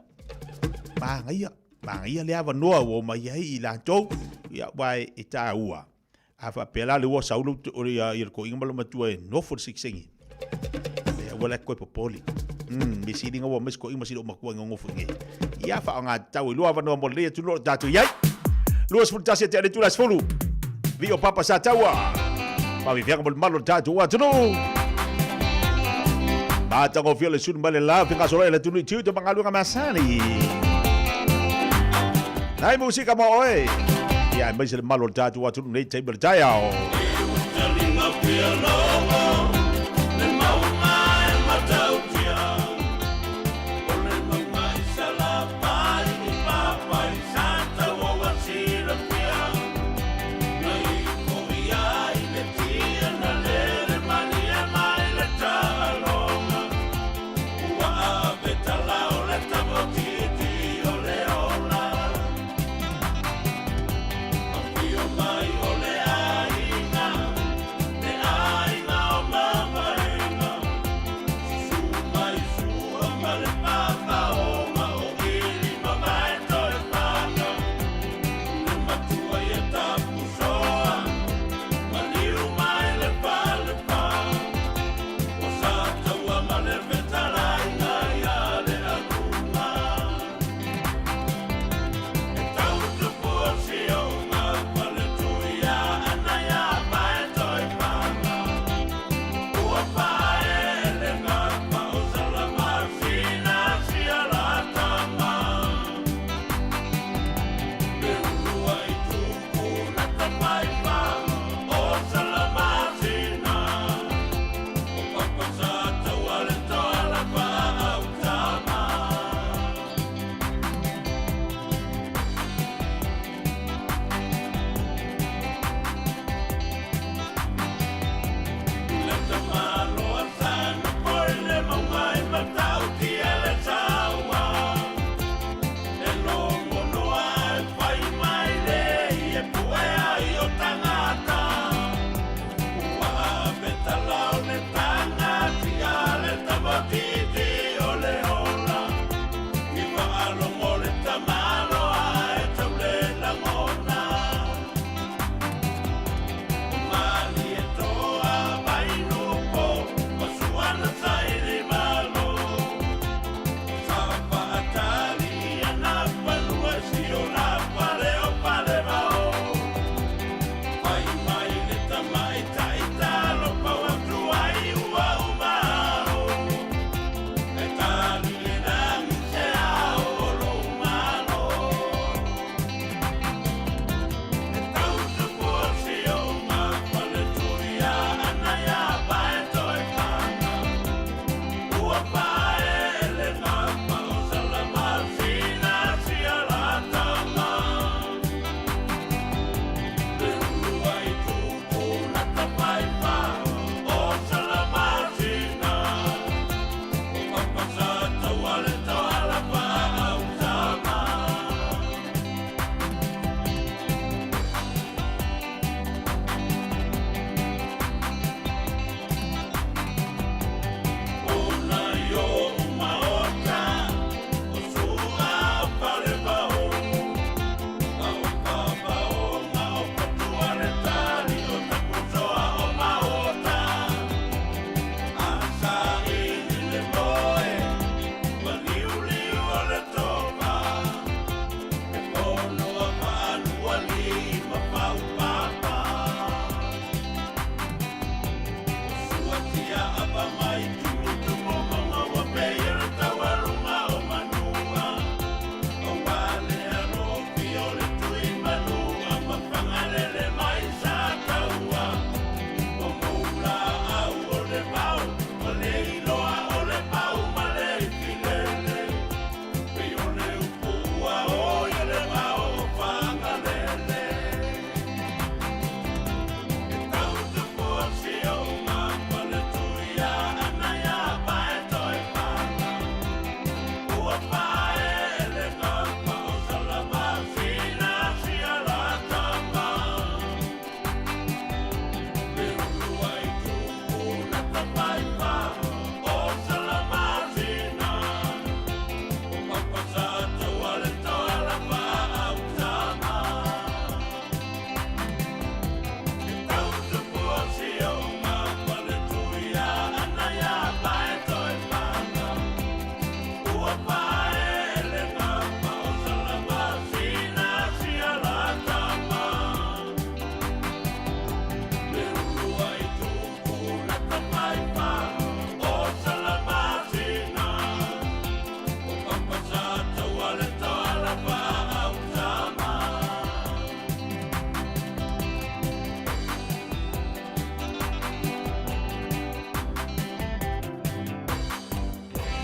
C: manga ia le ava noa wo mai ai la to ia wai itaua ava pela le wo saulu o ia ko inga malo matua no for sikseng ia wala ko popoli me sidinga wo mes ko inga sido makua ngo funge ia fa nga tau lo ava no mo le tu lo datu ia luas fultasi te tu las fulu vi o papa sa taua Pavi fianga bol malo tatu wa tunu. Bata ko fiole sun bale la finga solo ele tunu tiu to pangalu ngamasani. Nai musika mo oi. Ya mai se malo tatu wa tunu nei table Taeao.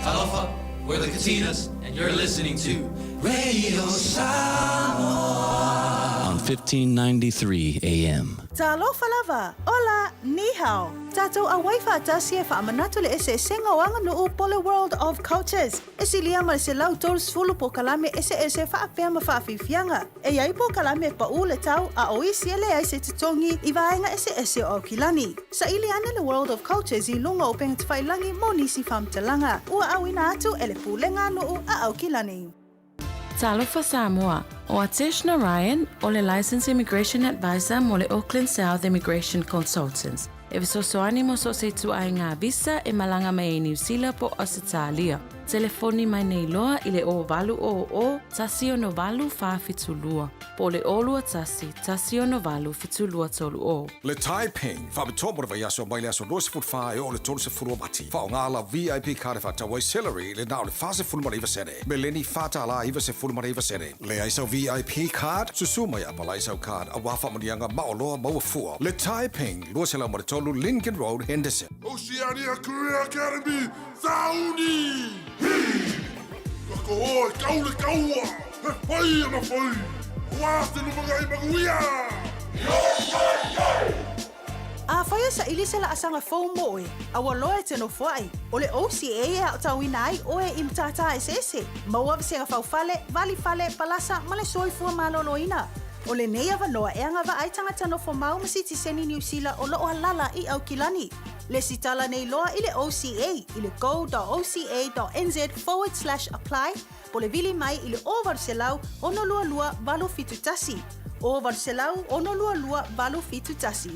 K: Talofa, we're the Katinas, and you're listening to Radio Samoa on 1593 AM.
O: Talofa lava, ola, ni hao. Tatou a waifa tasia fa amanatu le ese senga wanga no Pole World of Cultures. Ese lia ma se lau tolu sfulu po kalame ese fa apea ma fa Fiafia. E yai po kalame pa ule tau a oisi ele ai se titongi i vaenga ese o kilani. Sa ili ane le World of Cultures i lunga o penga tawhailangi mo nisi famtalanga. Ua awina atu ele pulenga no a au kilani.
D: Talofa Samoa, o Ateshna Ryan, o le Licensed Immigration Advisor mo le Auckland South Immigration Consultants. E visosoani mo so se tu ai ngā visa e malanga mai e New Zealand po Australia. Telefoni mai nei loa i le o valu o tasi o no valu wha fitulua. Po le olua tasi o no valu fitulua tolu o.
J: Le Taiping, whabitomo wa yaso mai le aso losi futwha e o le tolu se furu mati. Wha o ngā la VIP kare whatawai celery le nao le whase fulmara iwa sere. Me leni whata la iwa se fulmara iwa sere. Le aisau VIP card, susu mai apala aisau card, a wafa manianga maoloa maua fua. Le Taiping, lua se lau mara tolu Lincoln Road, Henderson.
L: Oceania Career Academy, Sauni! Kako oi, kaule kaua! He whai ana whai! Wāste no mga i maguia!
O: A whaia sa ili se la asanga fau moe, a waloe te no whai. O le OCA e au tawina ai oe im tata ese. Maua visenga fau fale, vali fale, palasa, male soifua maloloina. O le nei avanoa e anga wa ai tangata no fomau masiti seni New Zealand o loo halala i au kilani. Le sitala nei loa i le OCA i le go.oca.nz/apply po le vili mai i le o varselau ono lua lua valo fitu tasi. O varselau ono lua lua valo fitu tasi.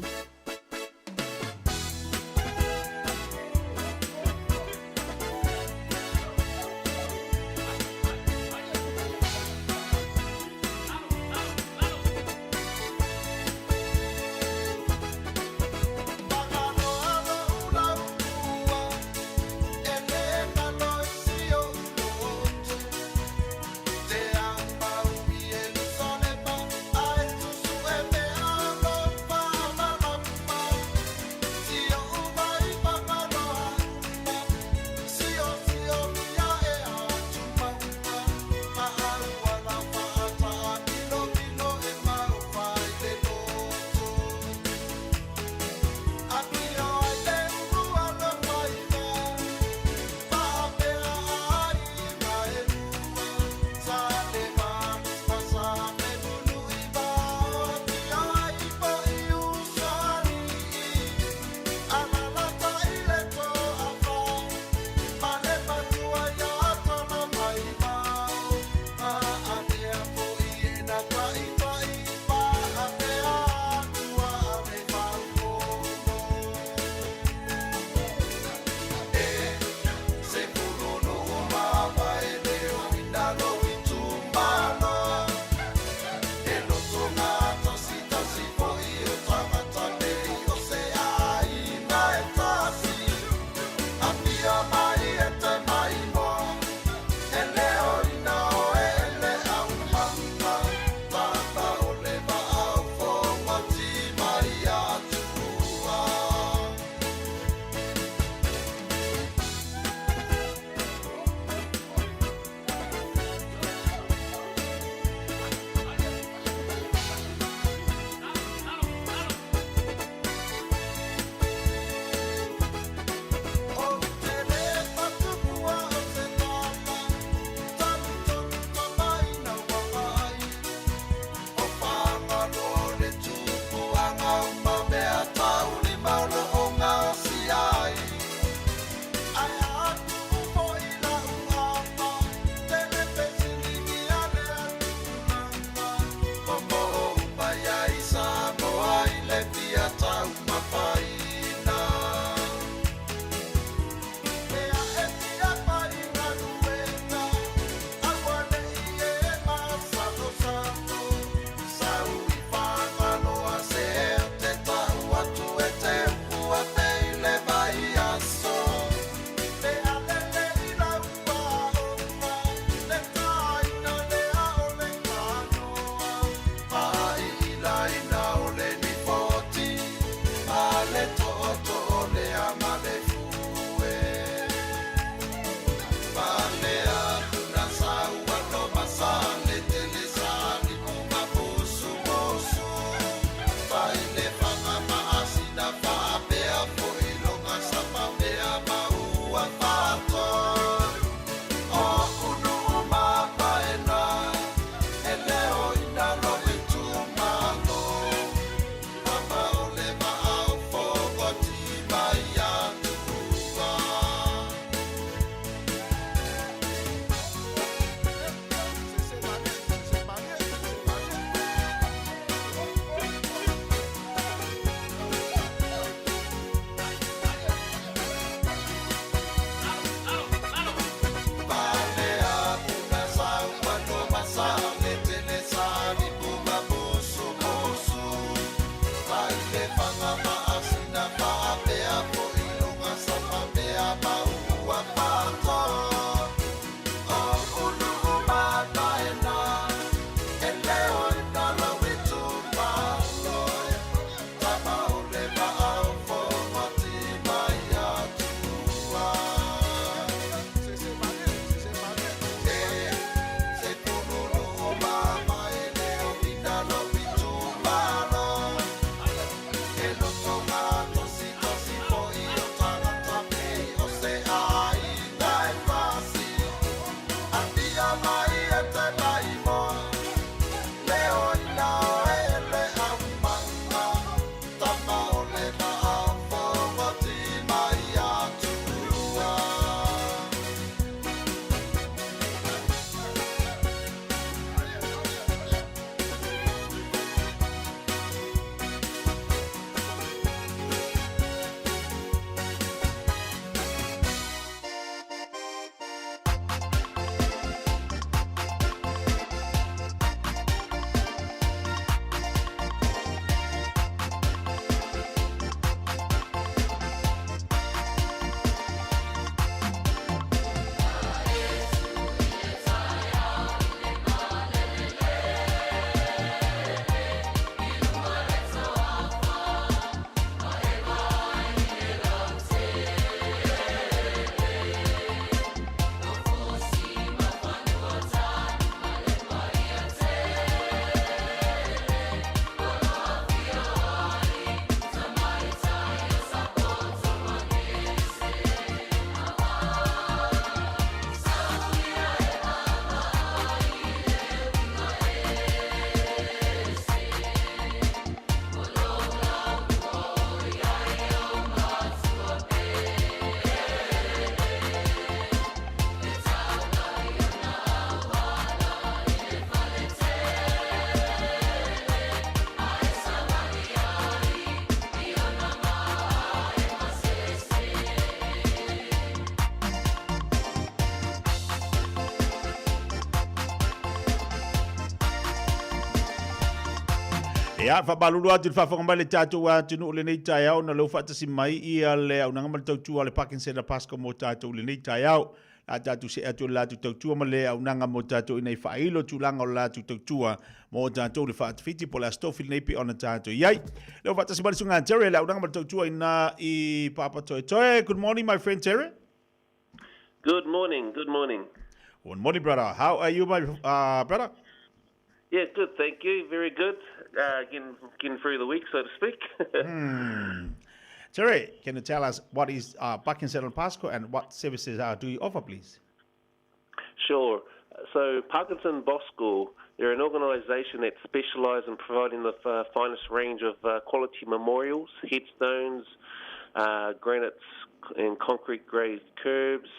C: Ia, whabalulu atu whawhanga mai le tātou atu le nei Taeao na lau whaatasi mai ia le au nanga tautua le Parkinson na Pasco mo tātou le nei Taeao. La tātou se atu la tautua ma le au nanga mo tātou inei whailo tūlanga o la tautua mo tātou le whaatawhiti po le astofil nei pi ona tātou. Iai, leo whaatasi mai sunga Terry le au nanga tautua ina I Papa Toe Toe. Good morning, my friend Terry.
P: Good morning, good morning.
C: Good morning, brother. How are you, my brother?
P: Yeah, good, thank you. Very good. Getting through the week, so to speak.
C: Terry, can you tell us what is Parkinson and Pasco and what services do you offer, please?
P: Sure. So Parkinson Bosco, they're an organisation that specialise in providing the finest range of quality memorials, headstones, granites and concrete glazed curbs.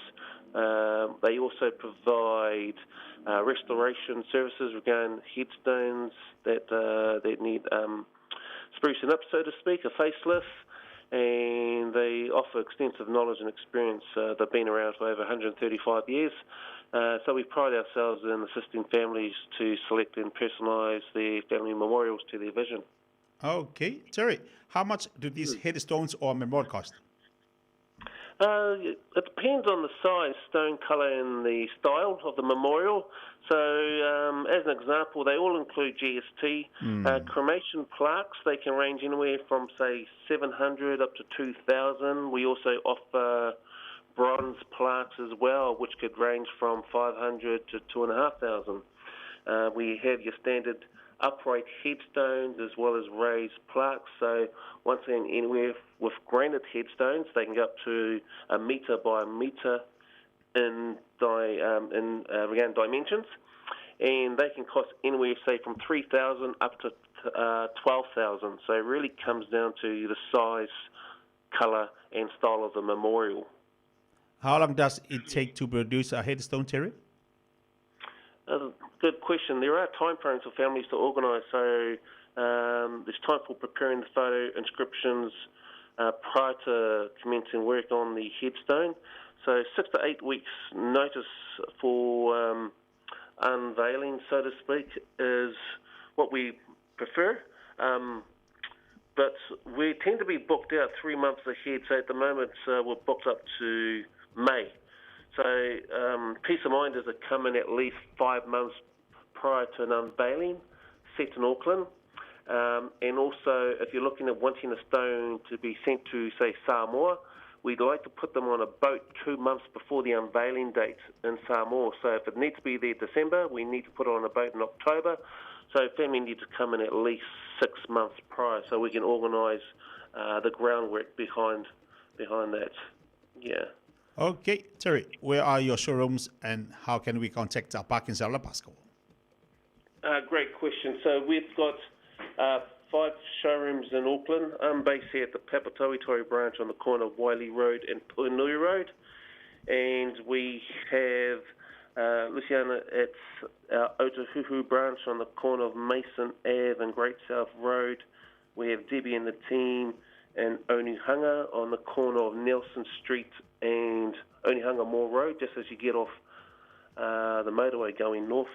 P: They also provide restoration services regarding headstones that need sprucing up, so to speak, a facelift, and they offer extensive knowledge and experience. They've been around for over 135 years, so we pride ourselves in assisting families to select and personalise their family memorials to their vision.
C: Okay, Terry, how much do these headstones or memorial cost?
P: It depends on the size, stone colour and the style of the memorial. So, as an example, they all include GST. Cremation plaques, they can range anywhere from, say, 700 up to 2,000. We also offer bronze plaques as well, which could range from 500 to 2,500. We have your standard upright headstones as well as raised plaques. So once again, anywhere with granite headstones, they can go up to 1 metre by 1 metre in dimensions, and they can cost anywhere, say, from 3,000 up to 12,000. So it really comes down to the size, colour, and style of the memorial.
C: How long does it take to produce a headstone, Terry?
P: Good question. There are time frames for families to organise. So there's time for preparing the photo inscriptions prior to commencing work on the headstone. So 6 to 8 weeks notice for unveiling, so to speak, is what we prefer. But we tend to be booked out 3 months ahead. So at the moment, we're booked up to May. So peace of mind is to come in at least 5 months prior to an unveiling, set in Auckland. And also, if you're looking at wanting a stone to be sent to, say, Samoa, we'd like to put them on a boat 2 months before the unveiling date in Samoa. So if it needs to be there December, we need to put it on a boat in October. So family need to come in at least 6 months prior so we can organise the groundwork behind that. Yeah.
C: Okay, Terry, where are your showrooms and how can we contact Parkinson and Pasco?
P: Great question. So we've got 5 showrooms in Auckland. I'm based here at the Papatoetoe branch on the corner of Wiley Road and Puinui Road. And we have Luciana at our Otahuhu branch on the corner of Mason Ave and Great South Road. We have Debbie and the team in Onehunga on the corner of Nelson Street and Onehunga Moore Road, just as you get off the motorway going north,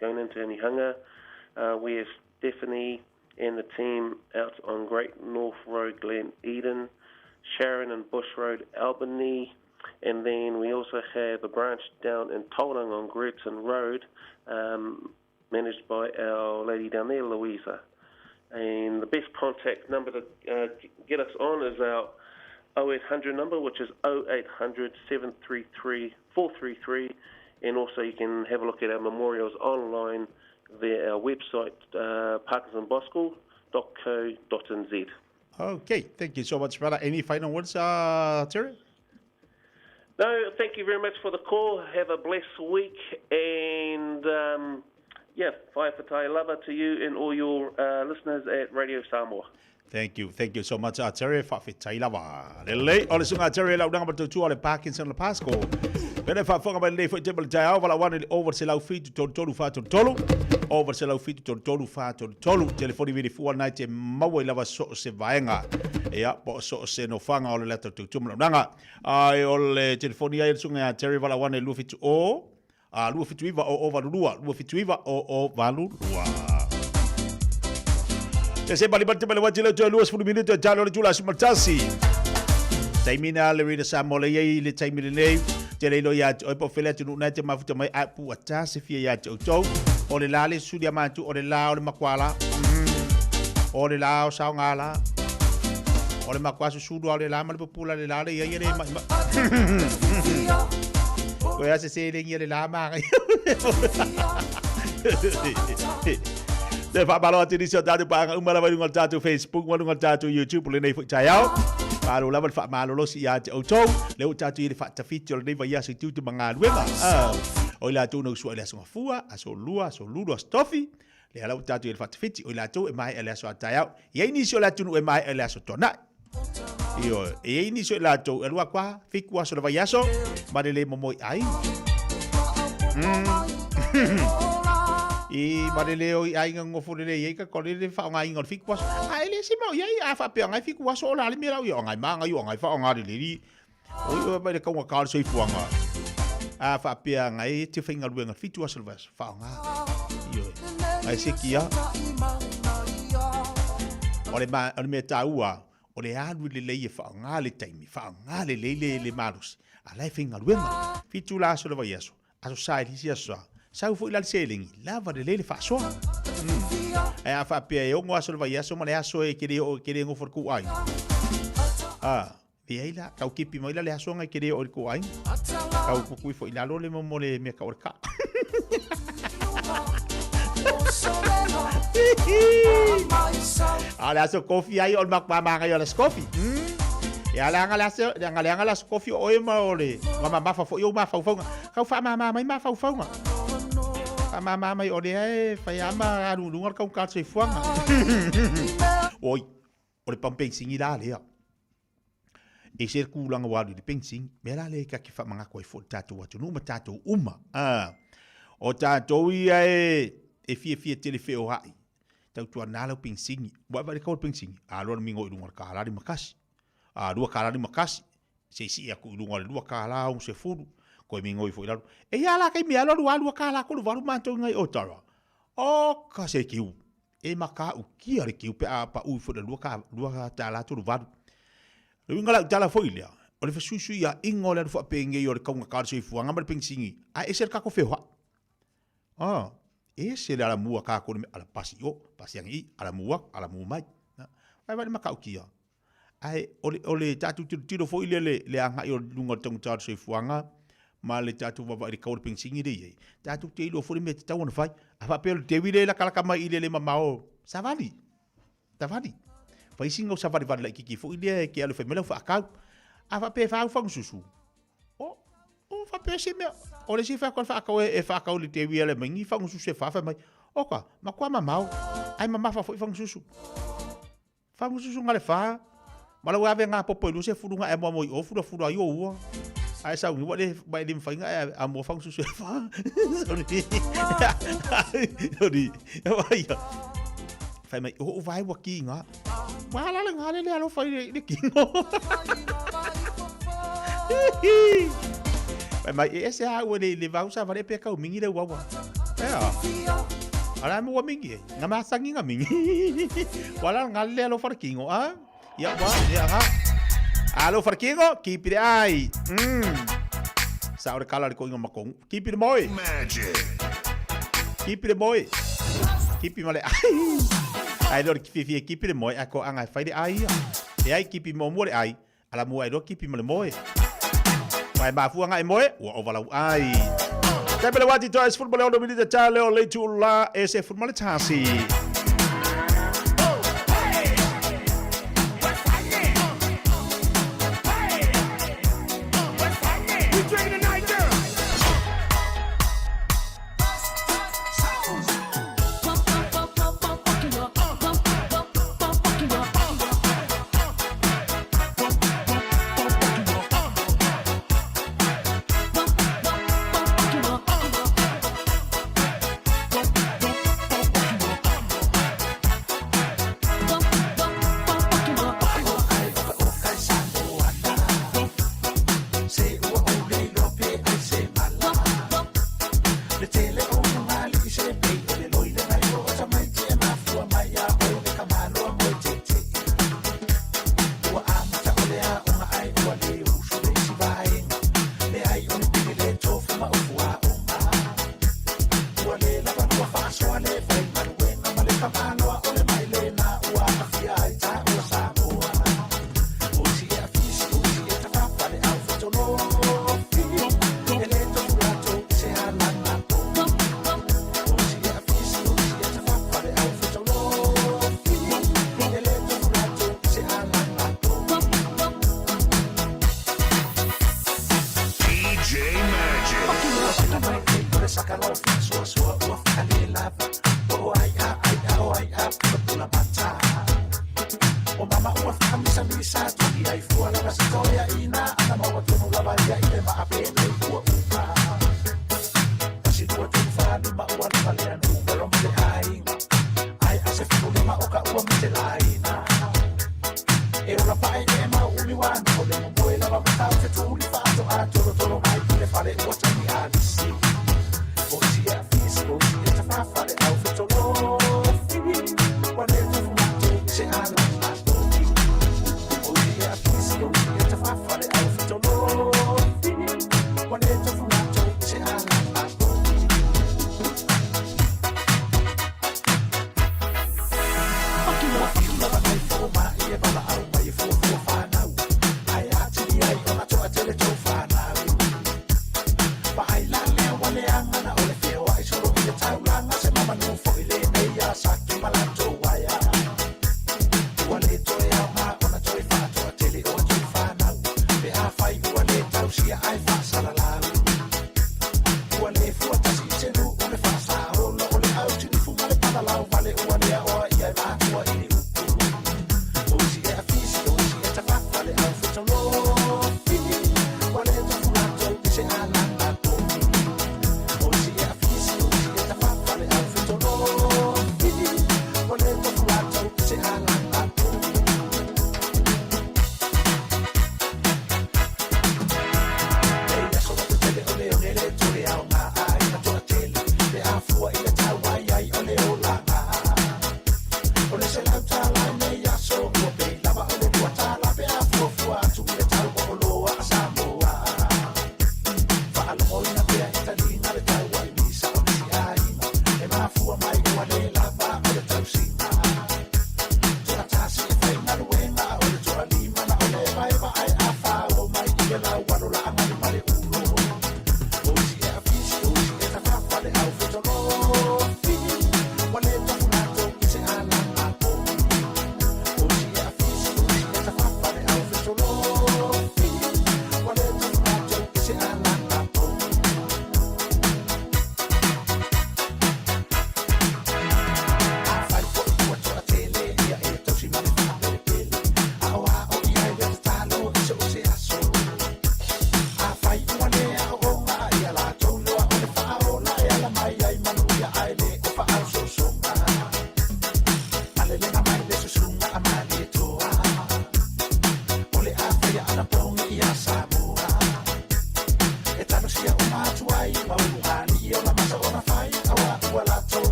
P: going into Onehunga. We have Stephanie and the team out on Great North Road, Glen Eden, Sharon and Bush Road, Albany, and then we also have a branch down in Tauranga on Gretton Road, managed by our lady down there, Louisa. And the best contact number to get us on is our 0800 number, which is 0800 733 433, and also you can have a look at our memorials online via our website, parkinsonbosco.co.nz.
C: Okay, thank you so much, brother. Any final words, Terry?
P: No, thank you very much for the call. Have a blessed week, and whaiwhatai lava to you and all your listeners at Radio Samoa.
C: Thank you so much, Terry. Whawhitai lava. Lelei, ole sunga Terry lau nanga batu tua le Parkinson le Pasco. Pene whawhonga mai lei whaitebele Taeao wala wane over se lau fitu tolu whatolu. Over se lau fitu tolu whatolu. Telefoni viri fua nai te maua I lava so se vaenga. Ea, po so se no whanga ole leta tuktuma lau nanga. Ai ole telefoni ai sunga Terry wala wane lufitu o. Lufitu iwa o valurua. Lufitu iwa o valurua. Se bali bali bali wajila jo luas 10 minuto jalo le jula simatasi. Taimina le rida Samoa le yei le taimina nei. Te le lo ya o po fele tu na te mafuta mai apu ata se fia ya to. O le lale sudia mantu o le la o le makwala. O le la o saungala. O le makwasu sudu o le la mal popula le lale yei le ma. Ko ya se le ngi le la ma. Te fa balo ati disio tatu pa umala vai ngal tatu Facebook, ngal tatu YouTube le nei fu Taeao. Paru la fa malo lo si ya o to, le o tatu ile fa tafiti le vai ya si tu manga luenga. O la tu no su ele so fua, aso lua, so ludo stofi. Le ala tatu ile fa tafiti o la tu e mai ele so Taeao. Ye ni so la tu e mai ele so tona. Io e ni so la tu e lua kwa, fiku so le vai so, ma le mo ai. I mareleo i ainga ngofo le ye ka kole le fa ngai ngol fikwas ai le sima ye a fa pe ngai fikwas o la le mira yo ngai manga yo ngai fa ngai le li o ba le ka wa ka so i fuanga a fa pe ngai te finga lu ngai fikwas le vas fa ngai yo ai se kia o le me taua o le anu le le fa ngai le taimi fa ngai le marus a le finga lu ngai fitula so le va yeso aso sai li sia so Sau fu ilal selingi, lava de lele fa so. Ai fa pe e ngo aso vai aso mane aso e kere ngo for ku ai. Di ai la kau kipi mo ilale aso ngai kere o ku ai. Kau ku ku fo ilalo le mo le me ka orka. Ala aso kofi ai ol mak mama ngai ala kofi. Ya la ngala kofi o e ma ole. Mama fa fo yo ma fa fa. Kau fa mama mai ma fa fa. Mama mai ore ai fai ama aru lungar kau ka se fuanga. Oi, ore pam pensing ila le. E ser kulang wa di pensing, me la le ka ki fa manga ko fo tatu wa tunu tatu uma. O tatu ia e fie tele fe o hai. Tau tu na lo pensing, wa va ko pensing. A lo mingo lungar ka la di makas. A dua ka la di makas. Se si aku lungar dua ka la un se furu. Ko mi ngoi foi la e ya la kai mi alo lu ka la ko lu varu manto ngai otara o ka se kiu e maka u ki ari kiu pe a pa u fo de lu ka ta la tu varu lu ngala ta la foi le o le susu ya ingo le fo pe ngai o le kaunga ka se fu ngam pe singi a e ser ka ko fe wa e se la mua ka ko ala pasi angi ala mua mai vai vai maka u ki ai o le tatu tiro foi le anga o lunga tong ta se fuanga ma le tatu wa ri kaur ping singi dei tatu te lo fori me tau na fai a pe te wile la kala kama ile le mamao savali tavali fai singo savali va la kiki fo ile ke alo fe melo fa ka a pe fa fa susu o fa pe se me o le si fa ko fa ka e fa ka o le te wile me ngi fa susu fa mai oka ma kwa mamao ai mama fa fa susu ngale fa mala wa venga popo lu se furunga e mo o furu ayo o ai sao ngi wale bai lim fainga a mo fang su fa sorry vai fai mai o vai wa kinga wala la ngale le alo fai le kingo fai mai ese a o le va usa vale pe ka o mingi le wa ala mo wa mingi ngama sangi ngamingi wala ngale alo far kingo ya wa ya ha alo farkingo, keep it ai. Sa ora kala ko ngoma ko. Keep it moi. Magic. Keep it moi. Keep it male ai. Ai do Fiafia keep it moi ako anga fai ai. E ai keep it mo ai. Ala mo ai do keep it male moi. Vai ba fu anga moi, o vala ai. Tabela wati to es football o milita tale o le tu la ese football tasi.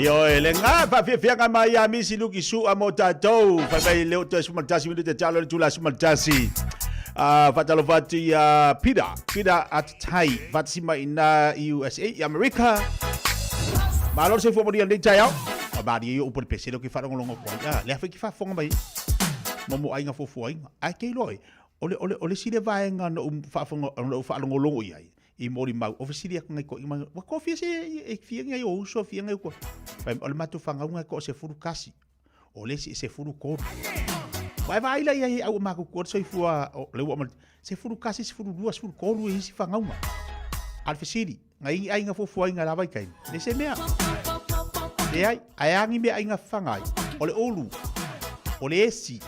C: Yo le nga pa Fiafia nga mai a misi luki su a motatou fa mai leo te sumaltasi mi te talo tu la sumaltasi fatalo fati pida at tai fatsima ina USA America malor se fo modi ande Taeao abadi yo upor peselo ki fa ngolongo ko ya le fa ki fa fonga mai momo ai nga fo fo ai ai ke loi ole si le vai nga no fa fonga no fa ngolongo ai I mori mau ofisiri ak ngai ko i mang wa kofi se e fia ngai o so fia ngai ko pai ole matu fanga unga ko se furu kasi ole si se furu ko vai la ia au ma ko so fua le wa se furu kasi se furu duas furu ko lu si fanga unga al fisiri ngai ai nga fofu ai nga la vai kai le se mea e ai angi me ai nga fanga ole olu ole esi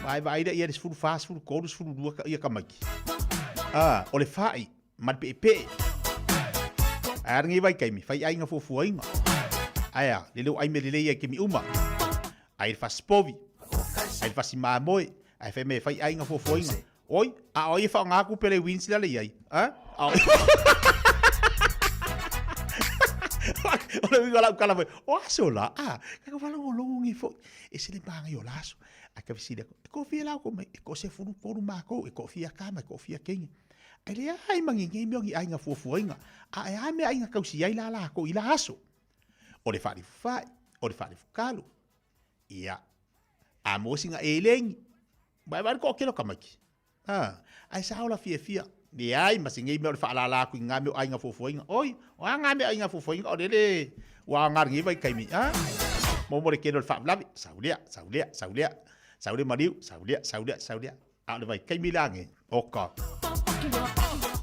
C: vai la ia se furu fast furu ko furu dua ia kamaki ole fai mat pe arngi vai kai mi fai ai nga fofu ai nga aya le ai me le ia ke mi uma ai fa spovi ai fa si mamoi ai fa me fai ai nga fofu ai nga oi oi fa nga ku pele wins la le ai ole vi la kala foi o sola ka fa lo ngi fo e se le panga yo laso a ka visida ko fia la ko me ko se furu ko ma ko e ko fia ka ma ko fia kengi ai le ai mangi ngi mi ai nga fofu ai nga ai me ai nga kausi ai la ko ila aso o le fai o le fai kalo ia a mosinga eleng vai ko kelo kamaki ai sa ola fia ni ai masingi me o le fa la ko nga me ai nga fofu ai nga oi o nga me ai nga fofu ai nga o le wa nga ngi vai kai mi mo le keno le whaamlavi, saulia mariu, saulia. A le vai kai milange, oka.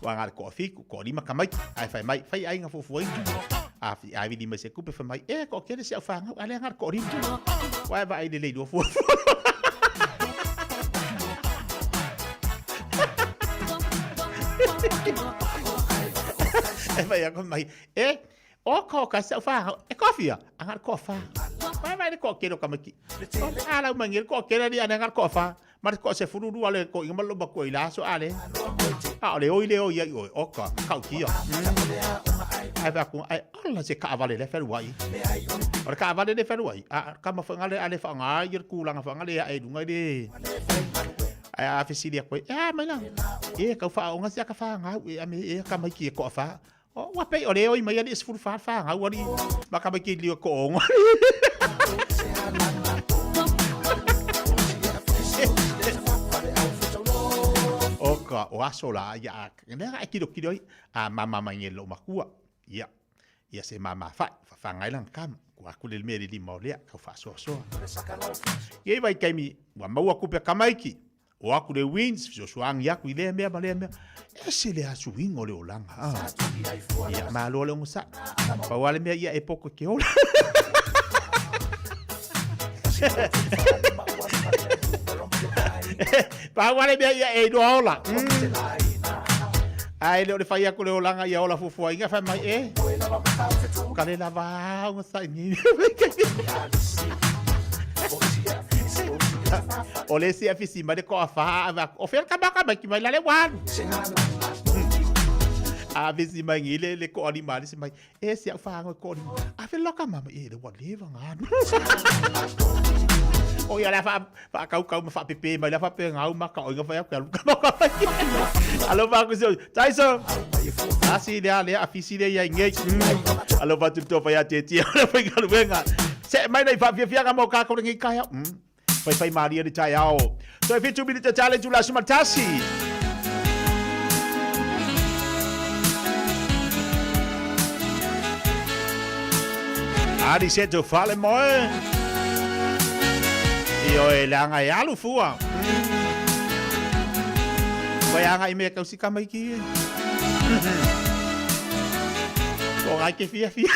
C: Wanga le ko fiku, ko lima kamai, ai fai mai, fai ai nga fufuai. Ai vidi mai se kupe fai mai, ko kene se au whanga, ale ngar ko lima. Wai va ai le leido fufu. Vai ako mai, o ko ka se au whanga, kofia, angar kofa. Vai ko keno kamaki. Ala mangil ko kene di angar kofa. Mas ko se fururu ale ko ingama lo bako ila so ale. Ale o ia oka kau kia. Ai va ko ai ala se ka vale le feruai. Ora ka vale le feruai. Ka ma fangale ale fanga ir kulanga fangale ai dunga de. Ai a fisilia ko. Mai lang. Ka fa o ngasi ka fa nga ame ka mai ki ko fa. O wa pe ole o mai ali se furu fa nga wari. Ba ka mai ki li ko ngo. Oka o aso la ya nega kido a mama mangelo makua ya se mama fa ngai lang kam ko aku le me li maulea ka fa so ye vai kai mi wa mau aku pe kamaiki o aku le wins so ang ya ku le me se le asu wingo le olanga ya malo le musa pa wale me ya e poco ke ola pa wale me ya e do ola ai le fai aku le olanga ya ola fufu inga fa mai kale lava un sai ni ole si afisi ma de ko fa o fer ka ba ki mai la le wan a visi mai ngile le ko ani mali si mai si fa ko ni a fe loka mama le wan le vanga o ya la fa kau ma fa pepe mai la fa pe ngau ma ka o nga fa ka alo ba ku so taiso asi dia le afisi le ya nge alo ba tu to fa ya teti alo fa ka venga se mai nei fa Fiafia ka mo ka ko ngi ka ya fai Maria de Taeao so if you minute challenge la sumatasi Adi seto fale moe io e langa e alu fua vai anga i me kausi kamai ki ko ngai ke Fiafia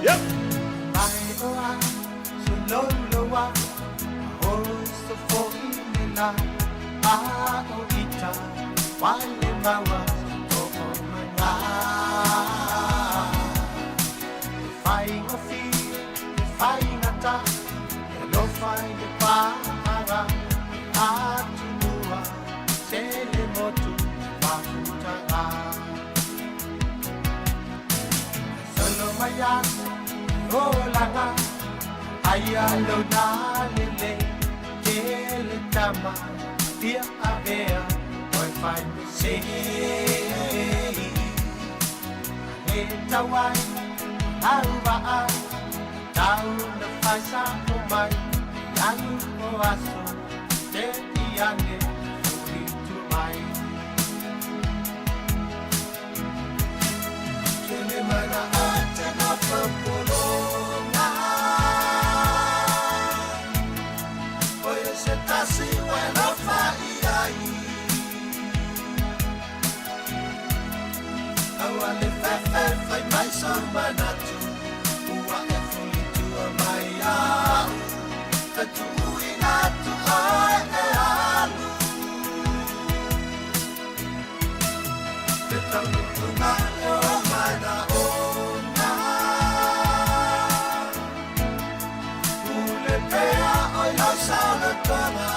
C: yep so loa so foina a o ita wale mawa fai ngata lo fai de para atua sele motu pafuta solo maya lo langa aya lo nalele ele tama dia avea oi fai se tawai alba tau na fasa ko mai yanu ko aso te tiane to mai tele mana ate na popolo na oye se tasi wena fai ai awale fe mai so manatu wa efulitu maya tatu inatu alu tatu na o mana ona ule pea o yo sala tona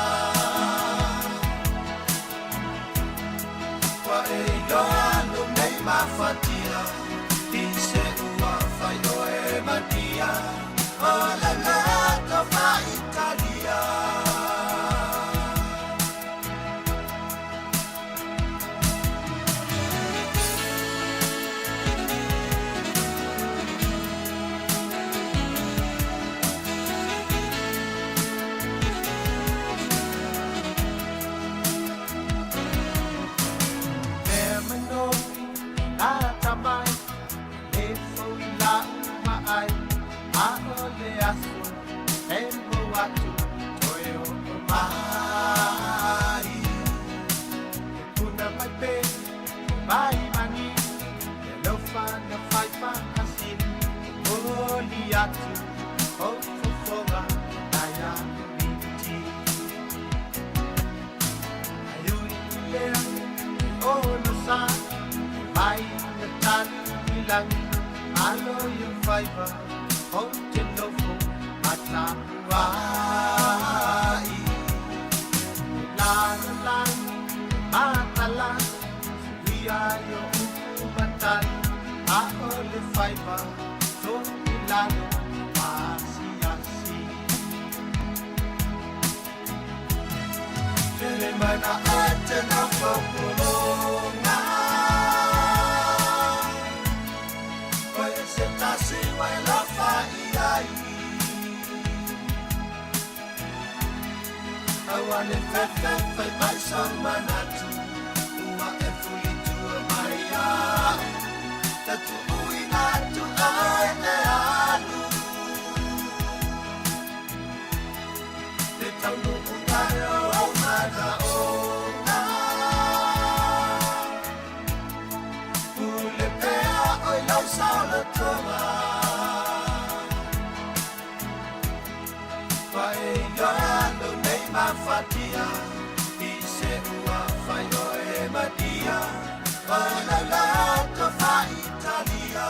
C: wa e yo anu nei mafatia ise ua fai o e matia o le gato fa Italia
K: aso e mo atu toi o mai e kuna mai pe mai mani e lo fa na fai fa asin oli atu o fofonga aya binti ayui lea o no sa mai na tan bilang alo yung fiber o tinofo at nabuhay lalalang matalas siyayo umatan ako le fiber so ilalo masiyasi tele mana ate na populonga Setasi wai la fai awane fefe fai mai son manatu ua e fuli tua mai a tatu ui natu ai ne alu te taunu ungai o mana o na ule pea oi lau sao le tonga Pai yoando nei mafatia I se ua fai o e madia Ona lato fa Italia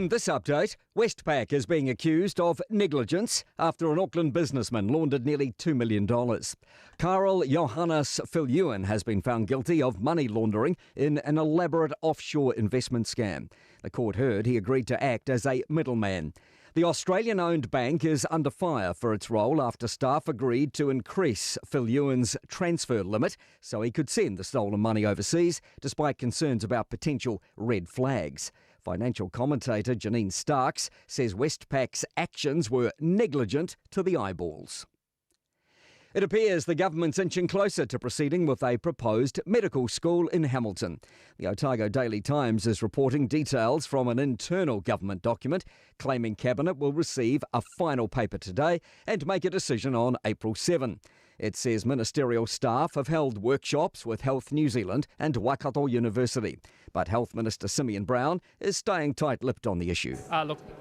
Q: In this update, Westpac is being accused of negligence after an Auckland businessman laundered nearly $2 million. Karl Johannes Viljoen has been found guilty of money laundering in an elaborate offshore investment scam. The court heard he agreed to act as a middleman. The Australian-owned bank is under fire for its role after staff agreed to increase Viljoen's transfer limit so he could send the stolen money overseas, despite concerns about potential red flags. Financial commentator Janine Starks says Westpac's actions were negligent to the eyeballs. It appears the government's inching closer to proceeding with a proposed medical school in Hamilton. The Otago Daily Times is reporting details from an internal government document claiming Cabinet will receive a final paper today and make a decision on April 7. It says ministerial staff have held workshops with Health New Zealand and Waikato University. But Health Minister Simeon Brown is staying tight-lipped on the issue.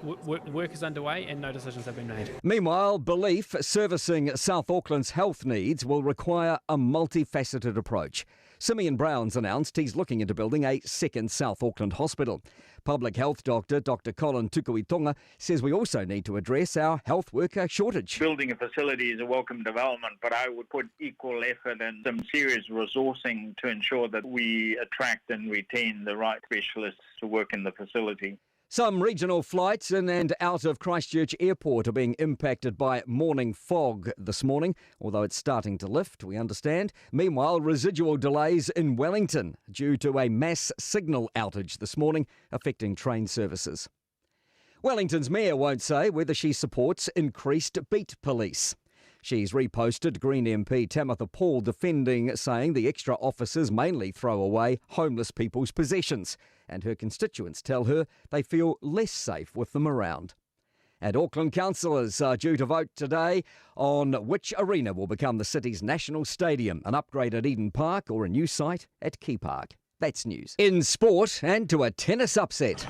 U: Work is underway and no decisions have been made.
Q: Meanwhile, belief servicing South Auckland's health needs will require a multifaceted approach. Simeon Brown's announced he's looking into building a second South Auckland hospital. Public health doctor Dr Colin Tukuitonga says we also need to address our health worker shortage.
V: Building a facility is a welcome development, but I would put equal effort and some serious resourcing to ensure that we attract and retain the right specialists to work in the facility.
Q: Some regional flights in and out of Christchurch Airport are being impacted by morning fog this morning, although it's starting to lift, we understand. Meanwhile, residual delays in Wellington due to a mass signal outage this morning affecting train services. Wellington's mayor won't say whether she supports increased beat police. She's reposted Green MP Tamitha Paul saying the extra officers mainly throw away homeless people's possessions, and her constituents tell her they feel less safe with them around. And Auckland councillors are due to vote today on which arena will become the city's national stadium, an upgrade at Eden Park or a new site at Key Park. That's news. In sport, and to a tennis upset.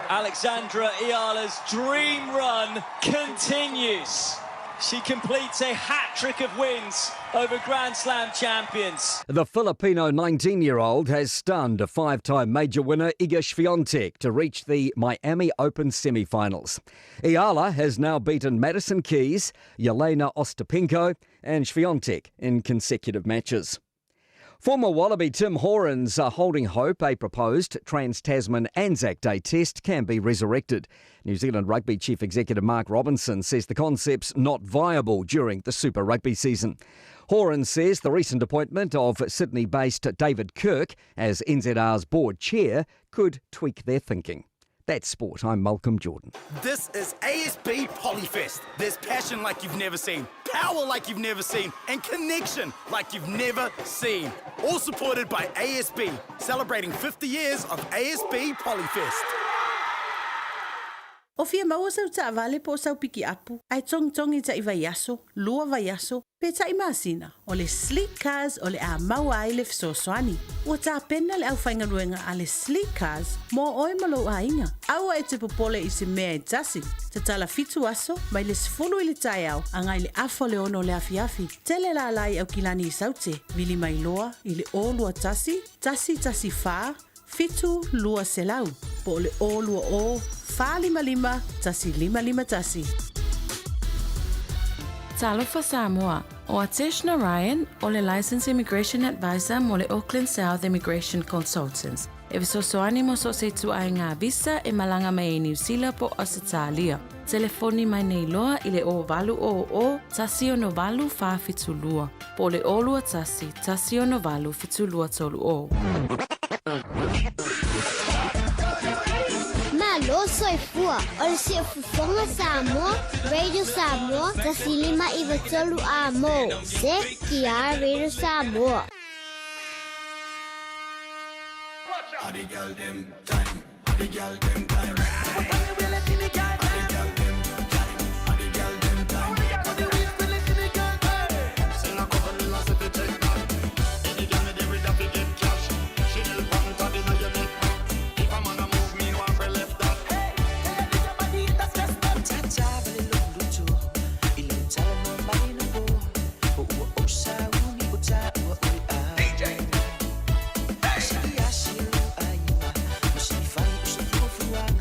X: Alexandra Iala's dream run continues. She completes a hat-trick of wins over Grand Slam champions.
Q: The Filipino 19-year-old has stunned a five-time major winner Iga Swiatek to reach the Miami Open semi-finals. Iala has now beaten Madison Keys, Yelena Ostapenko and Swiatek in consecutive matches. Former Wallaby Tim Horan's holding hope a proposed Trans-Tasman Anzac Day test can be resurrected. New Zealand Rugby Chief Executive Mark Robinson says the concept's not viable during the Super Rugby season. Horan says the recent appointment of Sydney-based David Kirk as NZR's board chair could tweak their thinking. That's sport. I'm Malcolm Jordan.
Y: This is ASB Polyfest. There's passion like you've never seen, power like you've never seen, and connection like you've never seen. All supported by ASB, celebrating 50 years of ASB Polyfest.
I: O fia maua sau ta avale po sau piki apu. Ai tong ta iwa yaso, lua va yaso, pe ta imasina. O le sleek cars o le a maua ai le fsoswani. O ta pena le au whainga ruenga a le sleek cars, mo oi malo a inga. Aua e te popole i se mea e tasi. Te tala fitu aso, mai le sifulu i le Taeao, angai le afo le ono le afiafi. Tele la alai au kilani i saute, vili mai loa, i le o lua tasi fa, fitu lua selau. Po le o lua o, fa lima tasi lima tasi.
D: Talofa Samoa, o Ateshna Ryan, o le Licensed Immigration Advisor mo le Auckland South Immigration Consultants. E visosoani mo so se tu ai ngā visa e malanga mai e New Zealand po Australia. Telefoni mai nei loa i le o valu o tasi o no valu fa fitulua. Po le o lua tasi o no valu fitulua tolu o.
Z: Malo soifua, o le sia fufonga Samoa, Radio Samoa, tasi lima iwa tolu a mo. Se ki a Radio Samoa.
K: The girl them time, the girl them time. DJ, hey.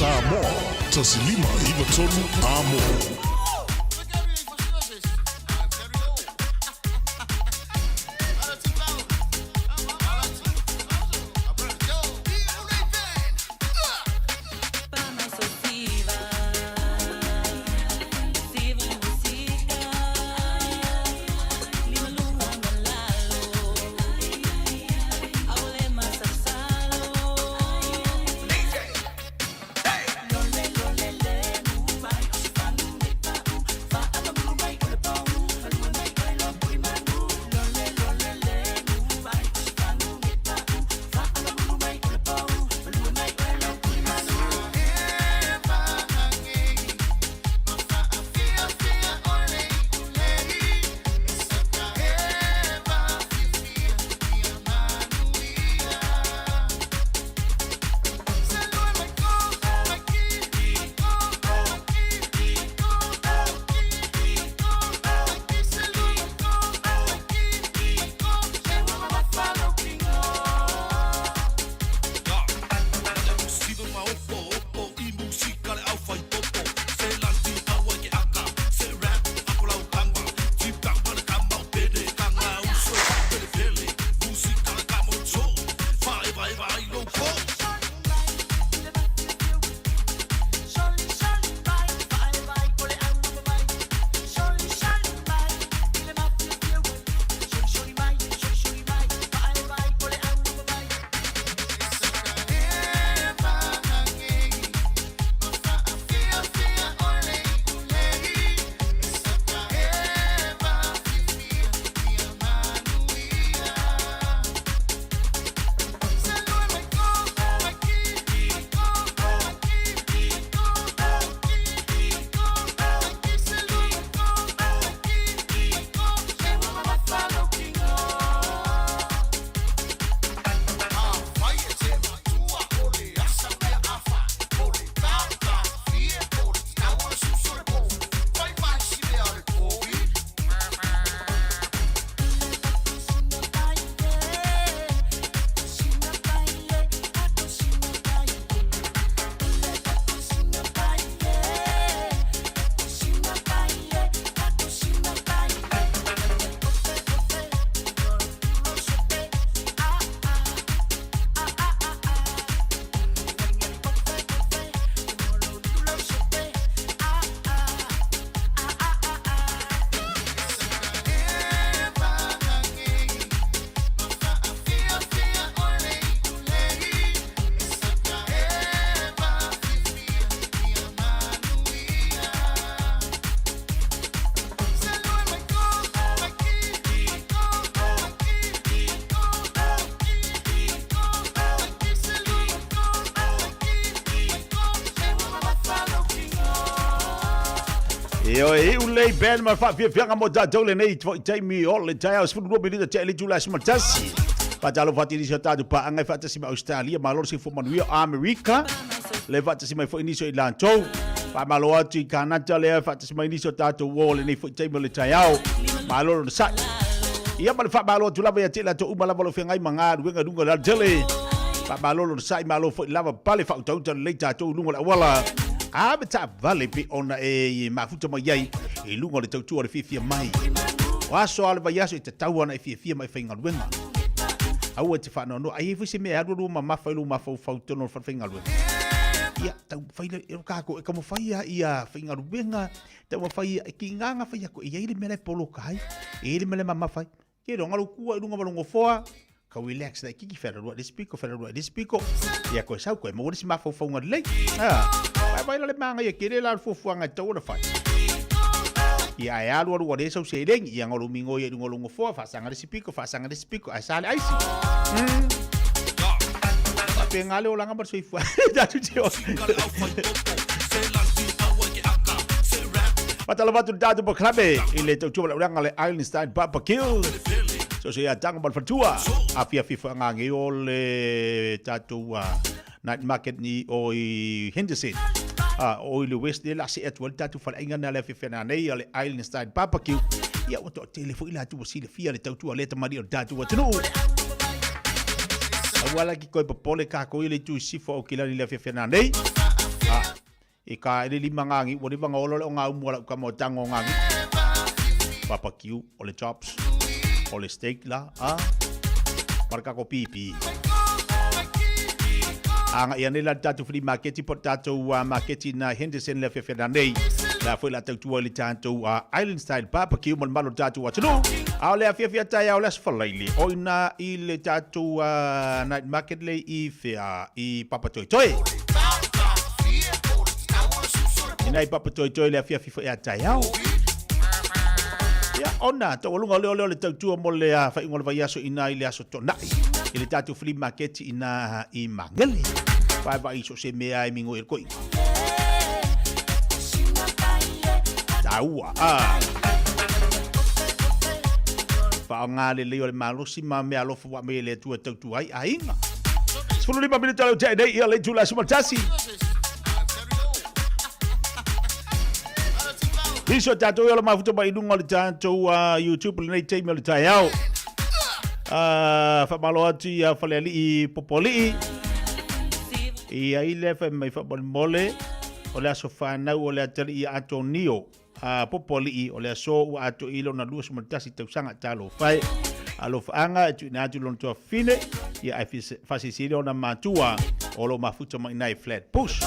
L: Samoa, tasilima iwa tolu amo.
C: Yo, ulei ben ma fa fianga mo da dole nei tai mi ole Taeao sfu no bini da tele jula smatasi. Pa jalo fati ni sota du pa anga fata sima Australia ma lor si fu manuia America. Le fata sima fo iniso ilanto. Pa malo atu Canada le fata sima iniso tato wole nei fo tai mo le Taeao. Ma lor sa. Ia ma fa malo tu lava ya tela to uma lava lo fianga manga duenga dunga la tele. Pa malo lor sa ma lo fo lava pale fa tau le tato lunga la wala. Abeta vale pe ona e mafuta mai ai e lunga le tautua le Fiafia mai. Waso ale vai aso e te tau ana e Fiafia mai whainga luenga. Au e te whanau no, ai e fusi me aruru ma mawhailu ma fau tono fa whainga luenga. Ia, tau whaile e kako e kamo whaia ia whainga luenga, tau whaia e ki nganga whaia ko e eile mele polo kai, e eile mele ma mawhai. Ke ronga kua e lunga malongo foa, ka relax na kiki whanarua de spiko. Ia koe sau koe, mawari si mawhau whaunga lei. Vai le manga ia kere la fufuanga tau na fai. Ia e alu alu wade sau sereng ia ngolu mingo ia ngolu ngofo fa sanga de spiko ai sale ai si. Pe ngale o langa bersoi fu. Datu tio. Patala batu datu bo klabe ile tau tau la ngale Island Style Barbecue. So se ia tanga bal fatua. A Fiafia ngangi ole tatu night market ni o Henderson. O le West de la se etwal tatu fal inga na le Fiafia nei ale Island Style Barbecue. Ia o to telefoni la tu si le fia le tatu le tamari o tatu wa tunu. Wala ki koe papole ka koe le tu sifo o kila ni le Fiafia nei. I ka ele lima ngangi, wani wanga olole o ngā umua ka mo tango ngangi. Barbecue, o le chops, o le steak la, marka ko pipi. Anga ia nela tatu free market po tatu market na Henderson le Fiafia nei. La foi la tatu le tatu Island style barbecue mo malo tatu wa tunu. A le Fiafia Taeao le sfalaili. O ina I le tatu night market le I fea I papa toi toi. Ina I papa toi toi le Fiafia Taeao. Ya ona to lunga le tatu mo le fa ingol va yaso ina I le aso tonai. Ile tatu flea market ina I mangele. Vai vai so se mea I mingo il koi. Taua. Fa ngale le le malo si ma me alo fa me le tu tatu ai ainga. 15 minuto le tei dei le tu la sumatasi. Iso tatu yo le mafuto ba idunga le tatu YouTube le tei me le Taeao. Fa malo ati faleli I popoli I ile fa mai fa mole o le aso fa na o le atali I Antonio popoli o le aso o ato ilo na lua sumatasi tau sanga talo fai alo faanga tu na tu lon to fine ia ai fasisiri ona matua o lo mafuta mai nai flat push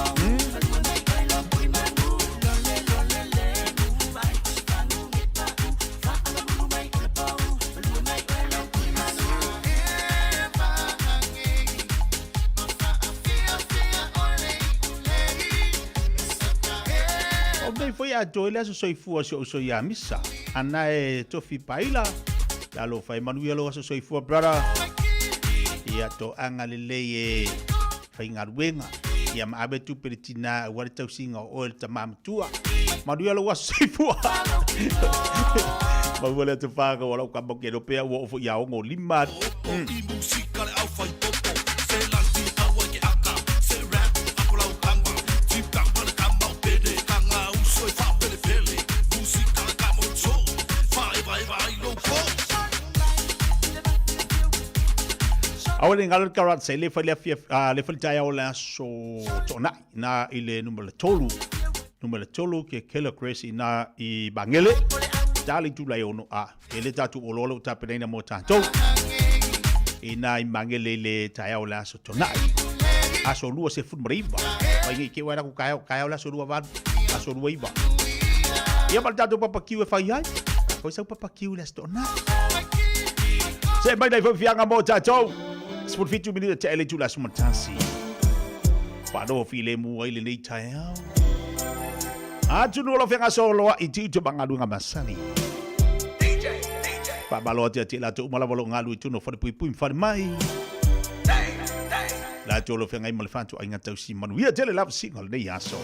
C: foi a toile so soifua so ya misa ana e tofi paila ya lo fai manuia lo so soifua brother ia to anga le e fai ngaruenga ia maabe tu peritina wa tau singa o ta mamtua manuia lo so soifua ma wala te faga wala ka boke lo pe wo fo ya ngo lima musika le au fai popo se lanti awa ke aka se rap akola ukanga tip ka wala ka mau pede kanga uso fa pele pele musika le ka mo so vai lo ko awale ngal karat se le fale le fale Taeao la so tona na ile numero tolu ke kela crazy na I bangele dali tu la ono ele tatu ololo tapena mo tanto ina I mangele le Taeao la so tona aso lua se fut mariba ai ke wala ku kaio la so lua va aso lua iba ia mal tatu papa kiu fa ai ko sa papa kiu la tona se mai dai fa fianga mo tanto sport fit 2 minutes te ele tu la sumatasi pa do file mu ai le nei Taeao atu no lo fenga solo I tu bangalu ngamasani pa baloti ati la tu mala volo ngalu tu no fa pui fa mai la tu lo fenga mal fantu ai ngata si manu ia tele love single nei aso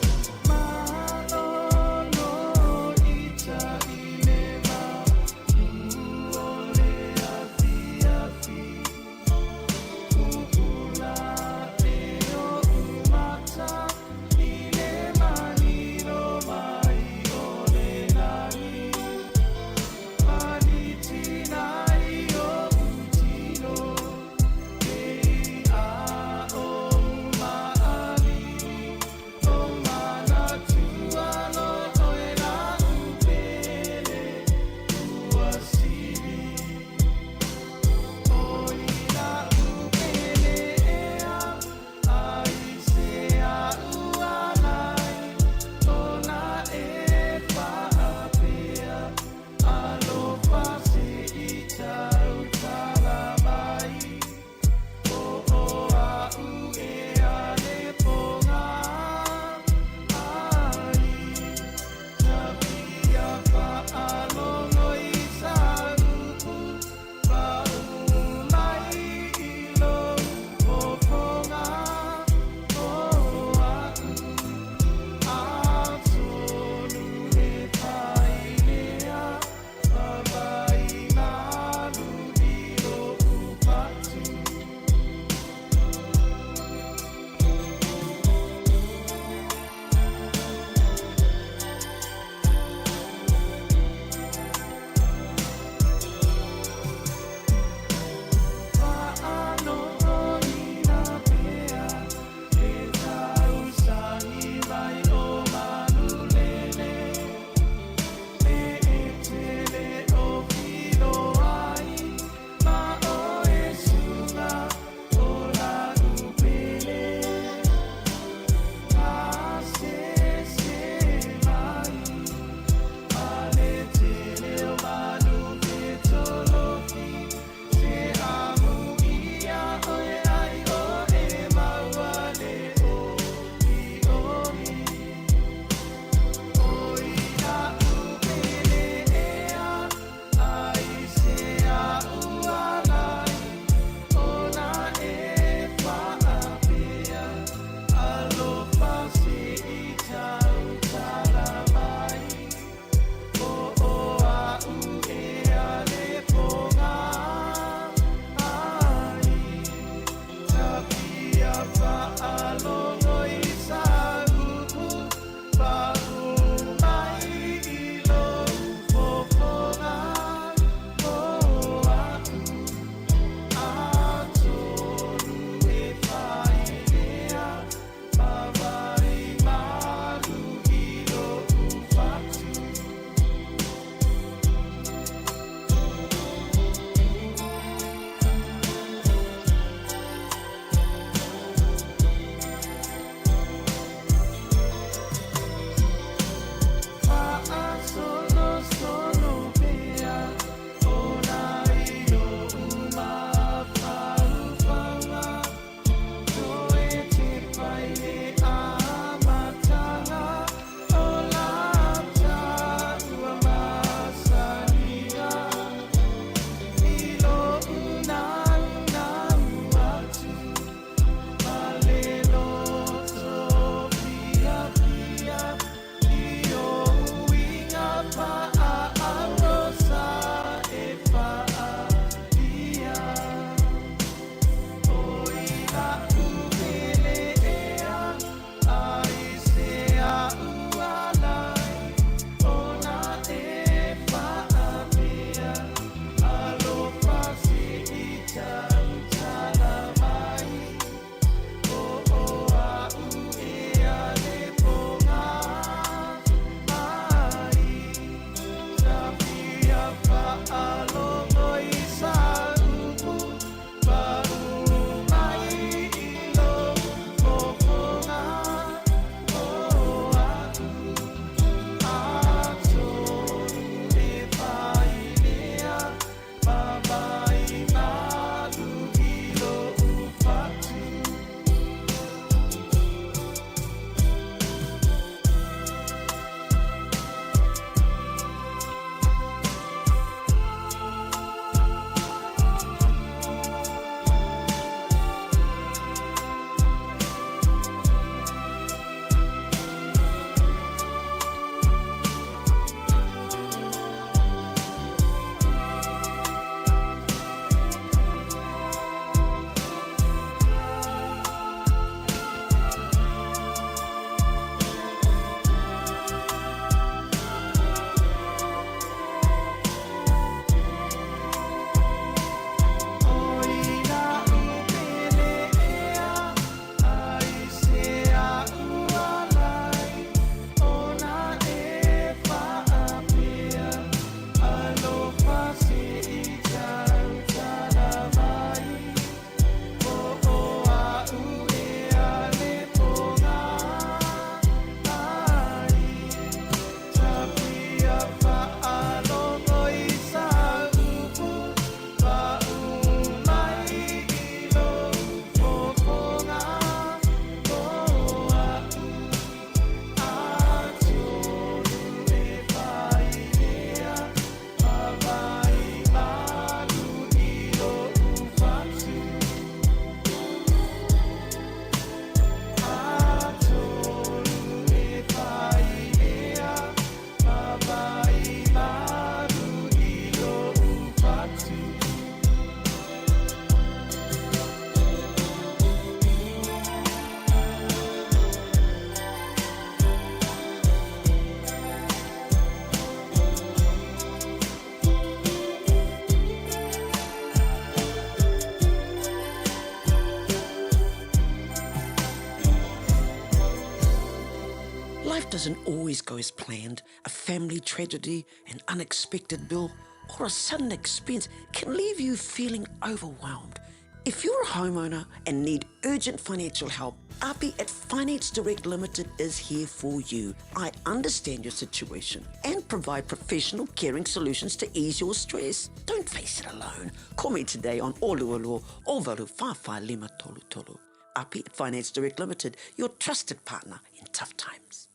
E: doesn't always go as planned. A family tragedy, an unexpected bill, or a sudden expense can leave you feeling overwhelmed. If you're a homeowner and need urgent financial help, Api at Finance Direct Limited is here for you. I understand your situation and provide professional caring solutions to ease your stress. Don't face it alone. Call me today on Oluolo Ovalu Fiafia Lima Tolu Tolu. Api at Finance Direct Limited, your trusted partner in tough times.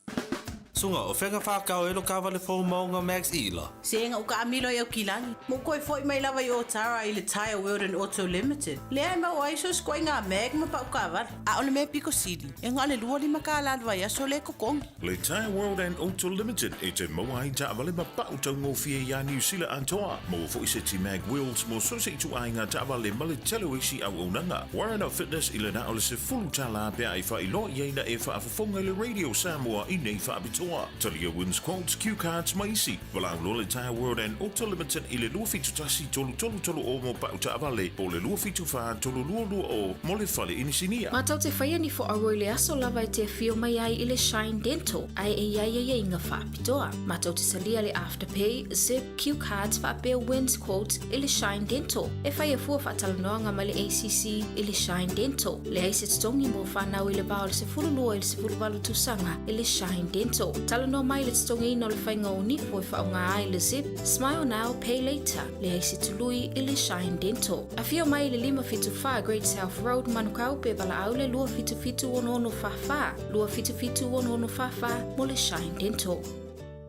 A: Sunga o whenga whakao elo ka wale fo maunga Max Ila.
I: Senga uka amilo i au kilangi. Mo koe foi mai lawa i o Tara i le Taeao World and Auto Limited. Lea ma o aiso skoi ngā meg ma pa uka avar. A ole me piko sidi. E ngā le lua lima ka ala vai aso le kokongi.
F: Le Taeao World and Auto Limited e te maua i ta wale ma pa utau ngō fia ia New Zealand antoa. Mo fo i se ti mag wheels mo so se tu ai ngā ta wale male telo isi au unanga. Warren Up Fitness i le na ole se fulu tala bea i wha i lo i eina e wha afafonga le Radio Samoa i nei wha abitoa. Talia wins quotes, cue cards maisi. Wala au lo le Taeao World and Auto Limited i le lua fitu tasi tolu o mo pa uta avale. Po le lua fitu wha tolu lua o mo le fale inisinia.
N: Matau te whaia ni fo aroi le aso lava e te fio mai ai i le Shine Dental. Ai e iai inga wha apitoa. Matau te salia le Afterpay, Zip, cue cards wha apea wins quotes i le Shine Dental. E whaia fua wha talanoanga ma le ACC i le Shine Dental. Le aise tongi mo whanau i le bao le se furu lua i le se furu walu tusanga i le Shine Dental. Talanoa mai le tongi ino le whainga o nipo i whaunga ai le Zip, Smile Now, Pay Later. Le aise tului i le Shine Dental. A fio mai le 555 Great South Road Manukau pe wala au le lua fitu ono fafa. Lua fitu ono fafa mo le Shine Dental.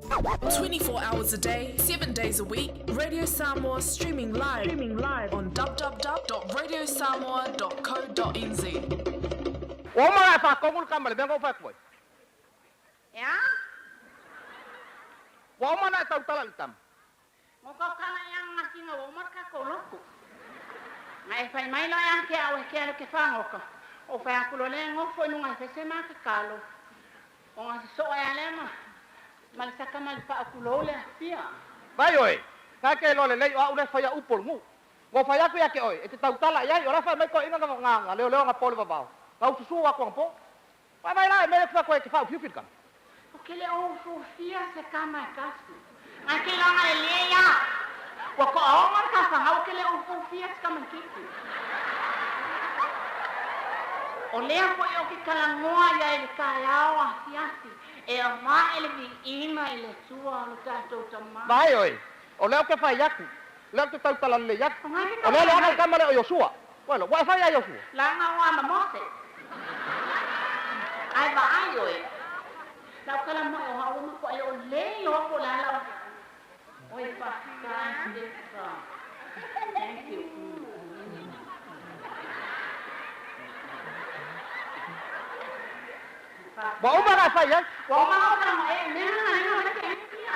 G: 24 hours a day, 7 days a week, Radio Samoa streaming live on www.radiosamoa.co.nz.
S: Oma fa kongul kamal bengo fa koi.
T: Ya?
S: Oma na tau tala litam.
T: Ngoko kana yang ngasi ngomor ka koloku. Ngai fai mai lo yang kia o kia ke fango ka. O fa ku lo le ngofo nu ngai fese ma ka kalo. O ngasi so ya le ma. Mal saka mal pa ku lo le pia.
S: Vai oi. Ka ke lo le le o ule fa ya upol mu. Ngo fa ya ku ya ke oi. E te tau tala ya ora fa mai ko ina nga leo nga pole babao. Ka u su wa ko po. Vai vai la me fa ko ke fa fiu kam.
T: O ke le o Fiafia se kama kasu. Anche la Malia. Wako aonga ka fa o ke le o Fiafia se kama kiti. O lea po yo ki kalangoa ya ele Taeao a Fiafia. E a ma ele vi ima ele sua lo tato tama.
S: Vai oi. O leo ke fa yaku. Leo ke tau tala le yaku. O leo le kama le o Yosua. Bueno, wa fa ya Yosua.
T: La nga wa mamose. Ai ba ai oi. La kala mo o hawo mo ko o le yo ko la la. Oi pa ka ndeka. Thank you.
S: Ba o ba fa ya?
T: Wa ma o ka e me na no le ke pia.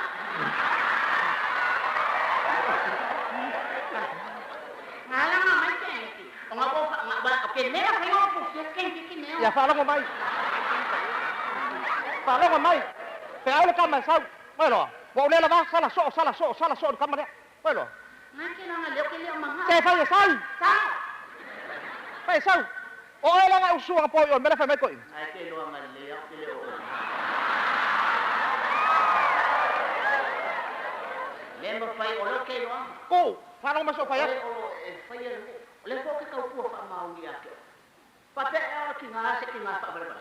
T: Ala ma mai ke. O ma bo ba ke me na ko ko ke ke ne.
S: Ya fa la mo mai. Fa la mo mai. Pe au ka ma sa. Bueno, bo le la va sala so ka ma de. Bueno.
T: Ngaki na le ke le ma.
S: Ke fa ya sa.
T: Sa.
S: Pe sa. O ela nga usu ang po yon, mela fa mai ko.
T: Ai ke lo ma le ya ke le o. Le mo fai o lo ke lo.
S: Ko, fa no ma so fa ya.
T: Fai le ko ke ka ku fa ma u ya ke. Pa te ki nga se ki nga fa ba ba.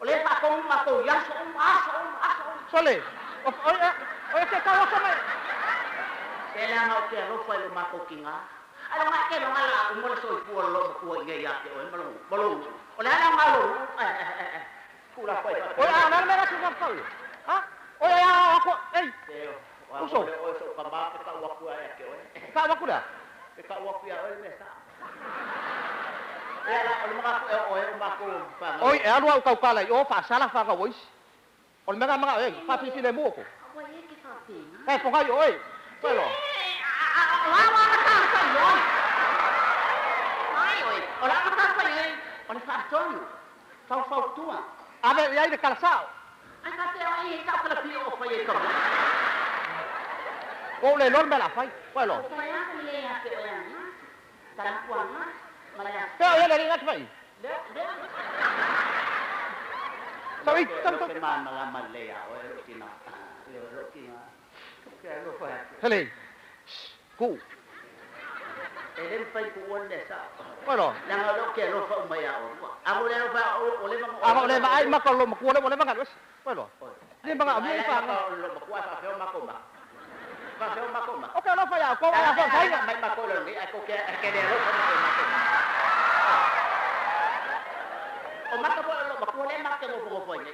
T: O le fa ko ma ko ya so aso.
S: Sole. O ke ka wa mai.
T: Ele nga ke lo fa lo ma ko ki nga. Ano nga ke lo nga la mo so pu lo ko nge ya ke o balo. O la nga lo. Kula fa.
S: O ya na me ga su fa. Ha? O ya ko ei.
T: Uso. O so pa ba ka wa ku ya ke o.
S: Ka wa ku da.
T: Ka wa ku ya o me sa. Ela o mga o ma ko pa.
S: Oi, e alu au kaukala o fa sala fa ka wois. O me ga ma e fa fi le mo ko.
T: O ye ki fa pi.
S: E po ga yo oi. Bueno.
T: Wa ka fa yo. Ai oi. O la ka fa yo. O le fa tonio. Fa tua.
S: A ver, e aí de calçao.
T: Ai ka te ai ka fa pi o fa ye ka.
S: O le lor me la fai. Bueno.
T: Fa ya le ya ke o ya. Tan kwa ma.
S: Pero ya le ringa fai. Sabi,
T: tanto que mama la malea o lo que no. Lo que no. Que lo fue.
S: Hele. Ku.
T: El fai ku wonde sa.
S: Bueno.
T: La lo que lo fa mai a o. A le fa o le ma.
S: A le ma ai ma ko lo ma ku le ma ngas. Bueno. Ni ba nga mi fa.
T: Lo ma ku fa fe ma ko ma. Fa fe ma ko ma.
S: O ka lo fa ya ko ya fa sai.
T: Mai ma ko lo ni a ko que de lo fa ma ko. O ma ka lo ma ku le ma ke mo ko fo ni.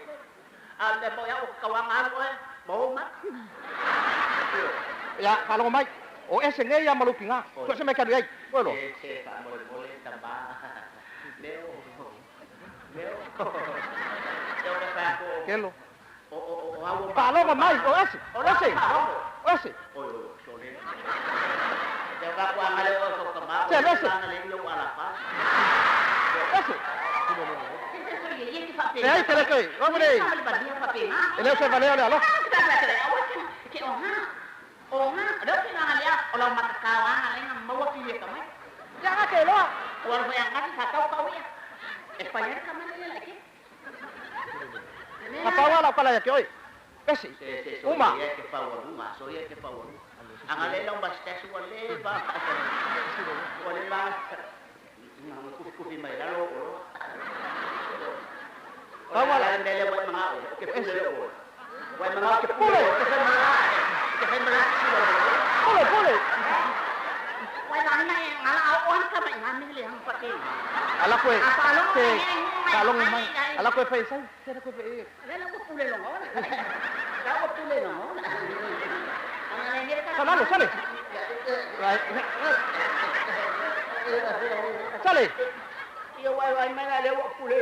T: le mo ya o kawanga ko mo mat.
S: Ya, kalau mai. O ese ngai ya maluki nga. Ko se me ka dai. Bueno.
T: Se pa mo tamba. Leo. Leo le fa ko.
S: Kelo.
T: O hago.
S: Kalau mai, o ese. O ese. O ese.
T: Yo ga kwa ngale o so kama.
S: Se ese.
T: Ngale yo ala pa.
S: Ese. Ei, tele kai. Vamos aí. Ele é o valeu, olha lá.
T: Que honra. Honra. Ada kena ngale olah mata kawan ngale ngam ki ka mai.
S: Jangan ke lo.
T: Wal fa yang ngati kau ya. Espanya ka mana le lagi.
S: Kapawa la pala ya ke oi. Ese. Uma.
T: Ya ke pawa uma, so ya ke pawa. Angale long basta wale ba. Wale ba. Nang kufi mai lalo.
S: Kamu lah
T: mele buat mengau, ke pule. Buat mengau ke pule, ke pule.
S: Boleh.
T: Buat mana yang ngalau on ka mai ngami le hang pakai.
S: Ala kue. Kalau mai, ala kue fai sai, saya kue fai.
T: Ala ko pule long on. Ala ko pule long on.
S: Sana lo, sale. Right. Sale.
T: Iyo wai mai la le pule.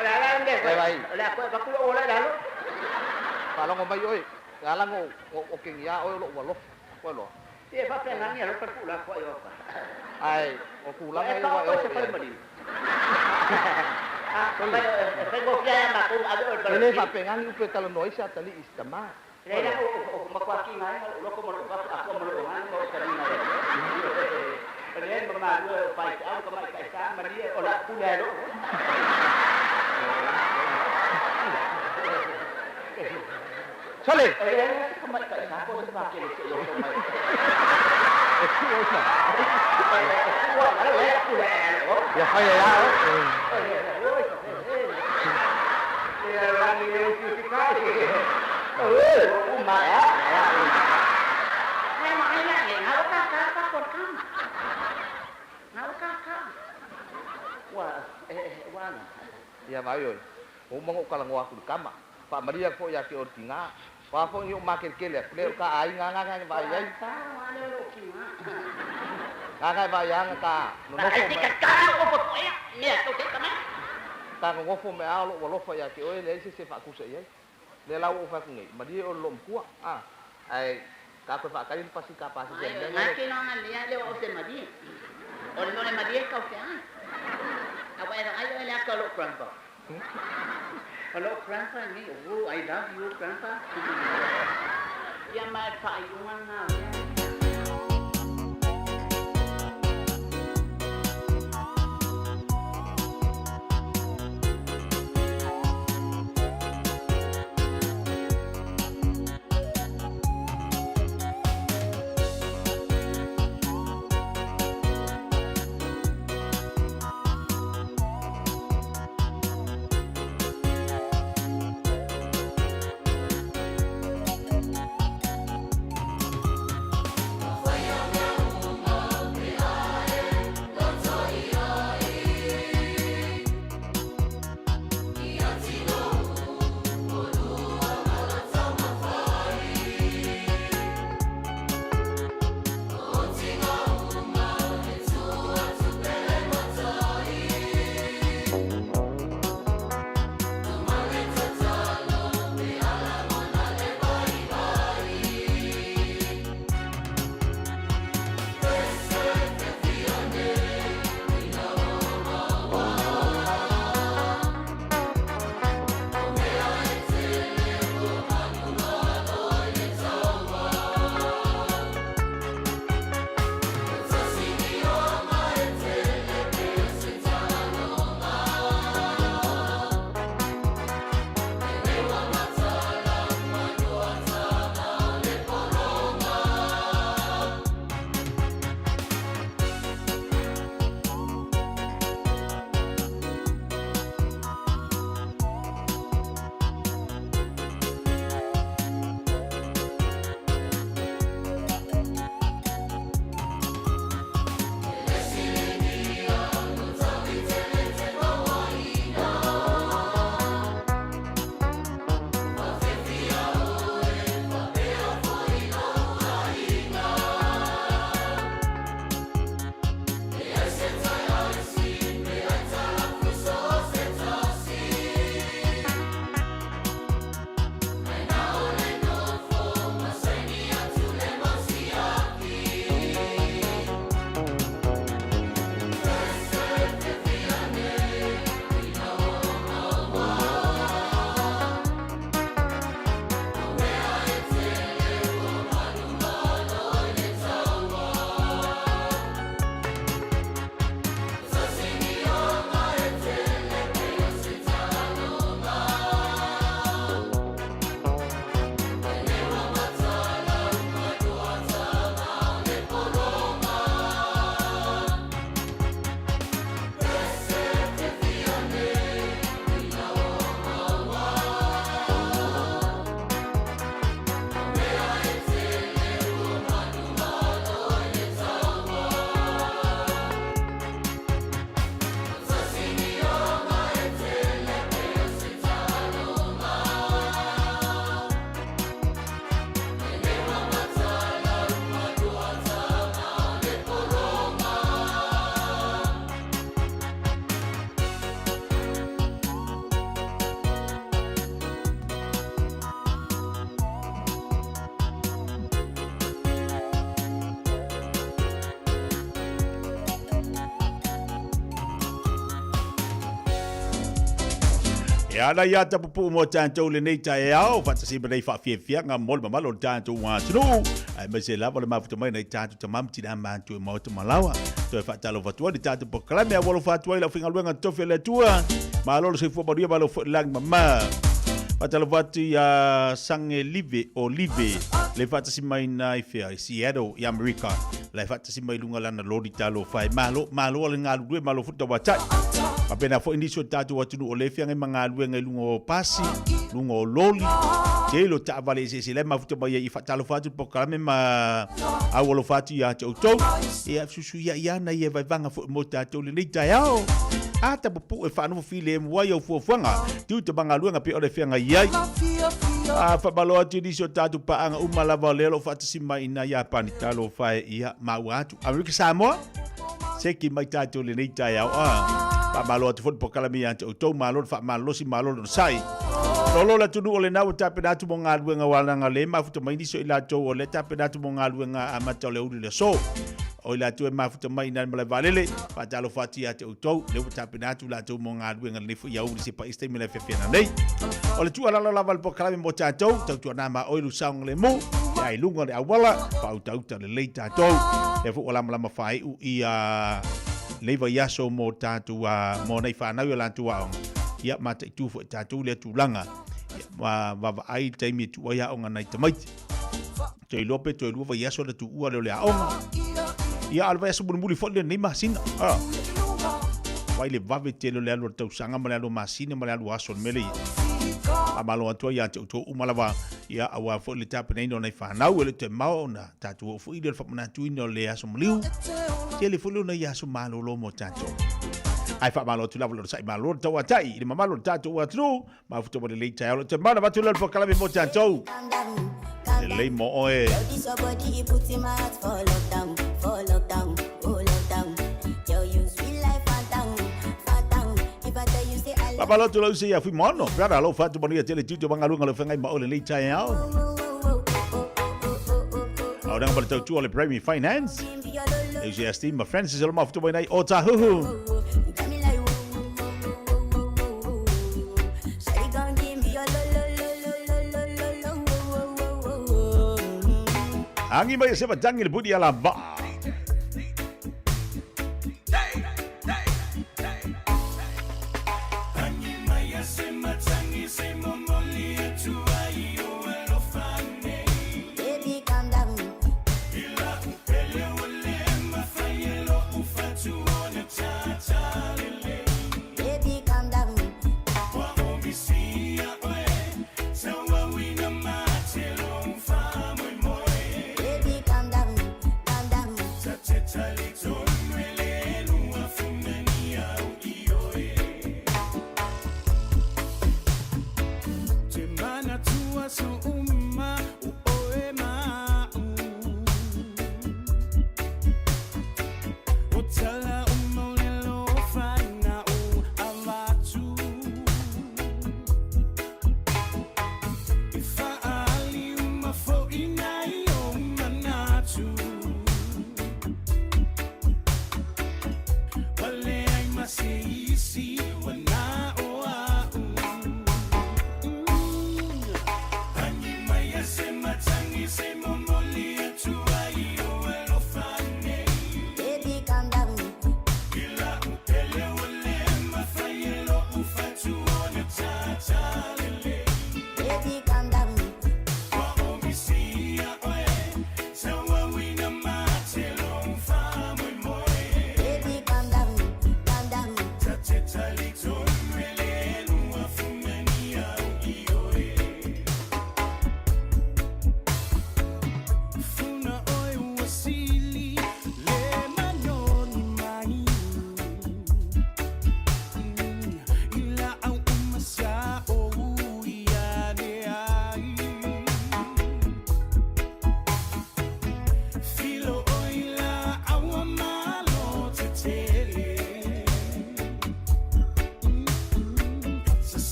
T: Ala nde. Ala ko ba ku ola dalo.
S: Kalau ngomai oi, ala ngo king ya oi lo walo. Walo.
T: Dia pa penang ya lo per pula ko yo pa.
S: Ai, o pulang ai wa
T: yo. Tengo que llamar con algo.
S: Ele fa pengang upe kalau noi sa tali istama.
T: Ele o makwaki ngai lo ko mo ako mo lo ngai mo tali ngai. Ele ma lo pa au ko mai ka ma dia ola pula lo.
S: Sale.
T: Kemai kat sana pun sebab kena cek lo kemai.
S: Ya kaya ya.
T: Ya lagi yang fisika. Umar ya. Hai mai ya, ngau kakak apa kon kam. Ngau kakak. Wah, wana.
S: Ya mai oi. O mango kala ngwa ku kama. Pak Maria fo ya ke ortinga. Pa fo yo makin kele, kele ka ai nga ba yai. Nga ba yang ka. No no fo.
T: Ka o po ya. Ni to te kama.
S: Ta ngo fo me alo wo lo fo ya ke oi le se fa ku se yai. Le la o fa ku ngai. Maria o lom ku ai ka ko fa kalin pasi ka pasi
T: den. Nga ke na le le o se Maria. O no le Maria ka o se ai. Apa era ayo le ka lo grandpa. Hello, Grandpa. Oh, I love you, Grandpa. Yang mai payungan na.
C: ana ia tapupu mo tātou le nei Taeao, whatasima nei Fiafia ngā mole mamalo tātou wā tunu. Ai mai se lava le mafuta mai nei tātou tamamti na mātu e mauta malawa. Toi whatalo watua ni tātou pokalame a walo whatua i la whinga luenga tofi le tua. Malolo se fua maria malo lang mama. Whatalo watu ia sange live o live. Le whatasima i nai whea i Seattle i Amerika. Le whatasima i lunga lana lori talo whai. Malo ale ngā lue malo futa watai. Mapena fo iniso tatu watunu o lefia ngai mga luenga lunga o pasi, lunga o loli. Jelo ta vale se le mafuta ba i fatalo fatu pokalame ma awolo fatu ya tautou. E susu ya na ye vai vanga fo mo tatu le nei Taeao. Ata popu e whanu file mua i au fuafanga. Tiu te banga luenga pe o lefia ngai iai. Whabalo atu iniso tatu paanga umalawa lelo fatasima ina ya panitalo fai ia mau atu. Amerika Samoa? Seki mai tatu le nei Taeao. Pa malo atu fo pokalame ante o tau malo fa malo si malo no sai lolo la tunu ole na uta pe datu mo ngalu nga wala nga le mafuta mai so ila to ole ta pe datu mo ngalu nga amata le uli le so o ila tu mafuta mai na mala valele pa talo fati ate o tau le uta pe datu la to mo ngalu nga le fu ya uli se pa este mele fe na nei ole tu ala la val pokalame mo ta tau tu na ma o lu sang le mo ai lunga le awala pa uta le le ta tau e fu ola mala fai u ia leva yaso mo tatu mo nei whanau i lantu aonga. Ia mata i tūwha i tatu lea tūlanga. Wawa ai taimi tu ai aonga nei tamaiti. Toi lope, toi luwa yaso le tu ua leo lea aonga. Ia alwa yaso muli fole nei masina. Wai le vave te leo lea lua tau sanga ma lea lua masina ma lea lua aso mele i. Amalo atua ia te uto umalawa. Ia awa fo le tape nei no nei whanau ele te mao na tatu o fu i le whamana tuina o le aso mliu. Te le fulu na ia so malo lo mo tato. Ai fa malo tu la lo sai malo to atai, le mamalo tato wa tru, ma futo le le Taeao te mana ba tu le pokalame mo tato. Le mo oe. Babalo tu lo se ya fu mono, brada lo fatu boni tele tu bangalunga lo fengai ma o le Taeao. Ora ngapa tau tu le Prime Finance. Eusy Esteem, my friends is a lot of way o tahuhu. Angi mai seba jangi le budi ala ba.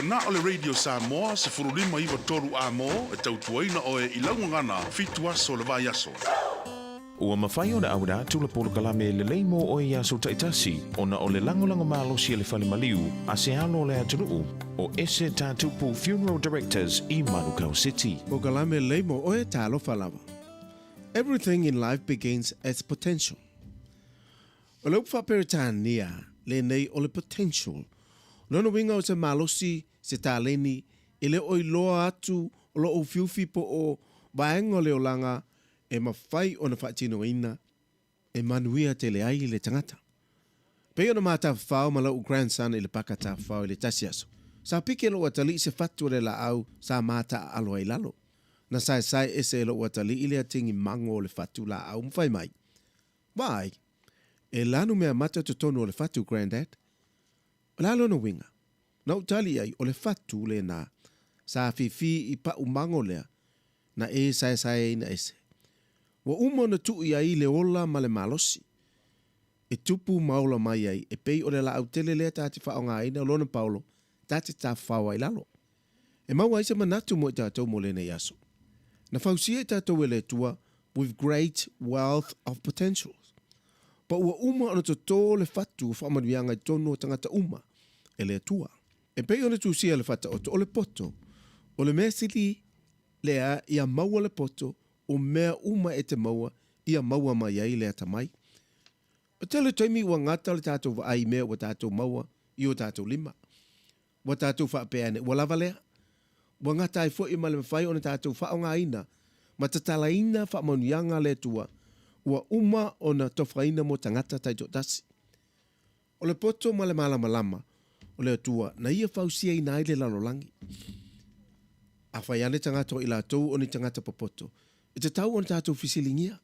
L: Na ole Radio Samoa se furulima iwa toru a mo e tautuaina o e ilaungangana fitu aso le vai aso.
F: Ua mawhai o na aura tula polo kalame le leimo o i aso taitasi o na o le langolango malosi le whale maliu a se alo le atunuu o ese tātupu Funeral Directors i Manukau City.
B: O kalame leimo o e talo falava. Everything in life begins as potential. O le upa peritania le nei o le potential. Nono winga o se malosi se tāleni ele o iloa atu o lo o fiufi po o vaenga le olanga e mawhai o na whaatino ina e manuia te le ai le tangata. Pei ona mata whao ma lau grandson i le pakata whao i le tasiaso. Sa pike lo atali se fatu le la au sa mata alo ai lalo. Na sai ese lo atali i le atingi mango o le fatu la au mwhai mai. Vai, e lanu mea mata totono o le fatu granddad. Lalo no winga. Na utali ai o le fatu le na sa fifi i pa umango lea na e sai na ese. Wa uma na tu ia i le ola ma le malosi. E tupu maula mai ai, e pei o le la au tele lea tati whaonga aina lona paulo, tati ta whawa i lalo. E maua isa manatu mo i tātou mo le nei aso. Na whausia i tātou e le tua, with great wealth of potentials. Pa ua uma ona to tō le fatu whamanuianga i tono tangata uma, e le tua. E pei ona tu sia le fata o to o le poto, o le mesili lea ia maua le poto, o mea uma e te maua, ia maua mai ai lea tamai. O tele taimi ua ngata le tātou wa ai mea wa tātou maua, i o tātou lima. Wa tātou whaapeane, wa lava lea. Wa ngata ai fo i male mawhai o na tātou whaonga ina, ma tatala ina whaamanuianga le tua, ua uma o na tofraina mo tangata taito tasi. O le poto male malama lama, o le tua, na ia whausia ina ai le lalolangi. A whaiane tangata o ila tau o ni tangata papoto, e te tau o na tātou fisilingia.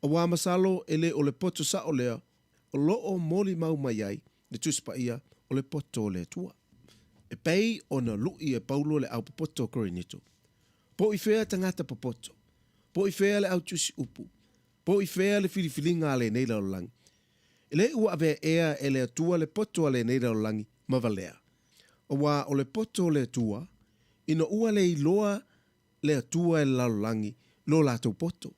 B: O wā masalo ele o le poto sa o lea, o loo moli mau mai ai, le tuspa ia o le poto o le tua. E pei o na lui e paulo le au papoto korinito. Po i whea tangata papoto. Po i whea le au tusi upu. Po i whea le filifilinga le nei laulangi. Ele ua avea ea e le atua le poto a le nei laulangi mavalea. O wā o le poto o le atua, ina ua le iloa le atua e le laulangi lo lato poto.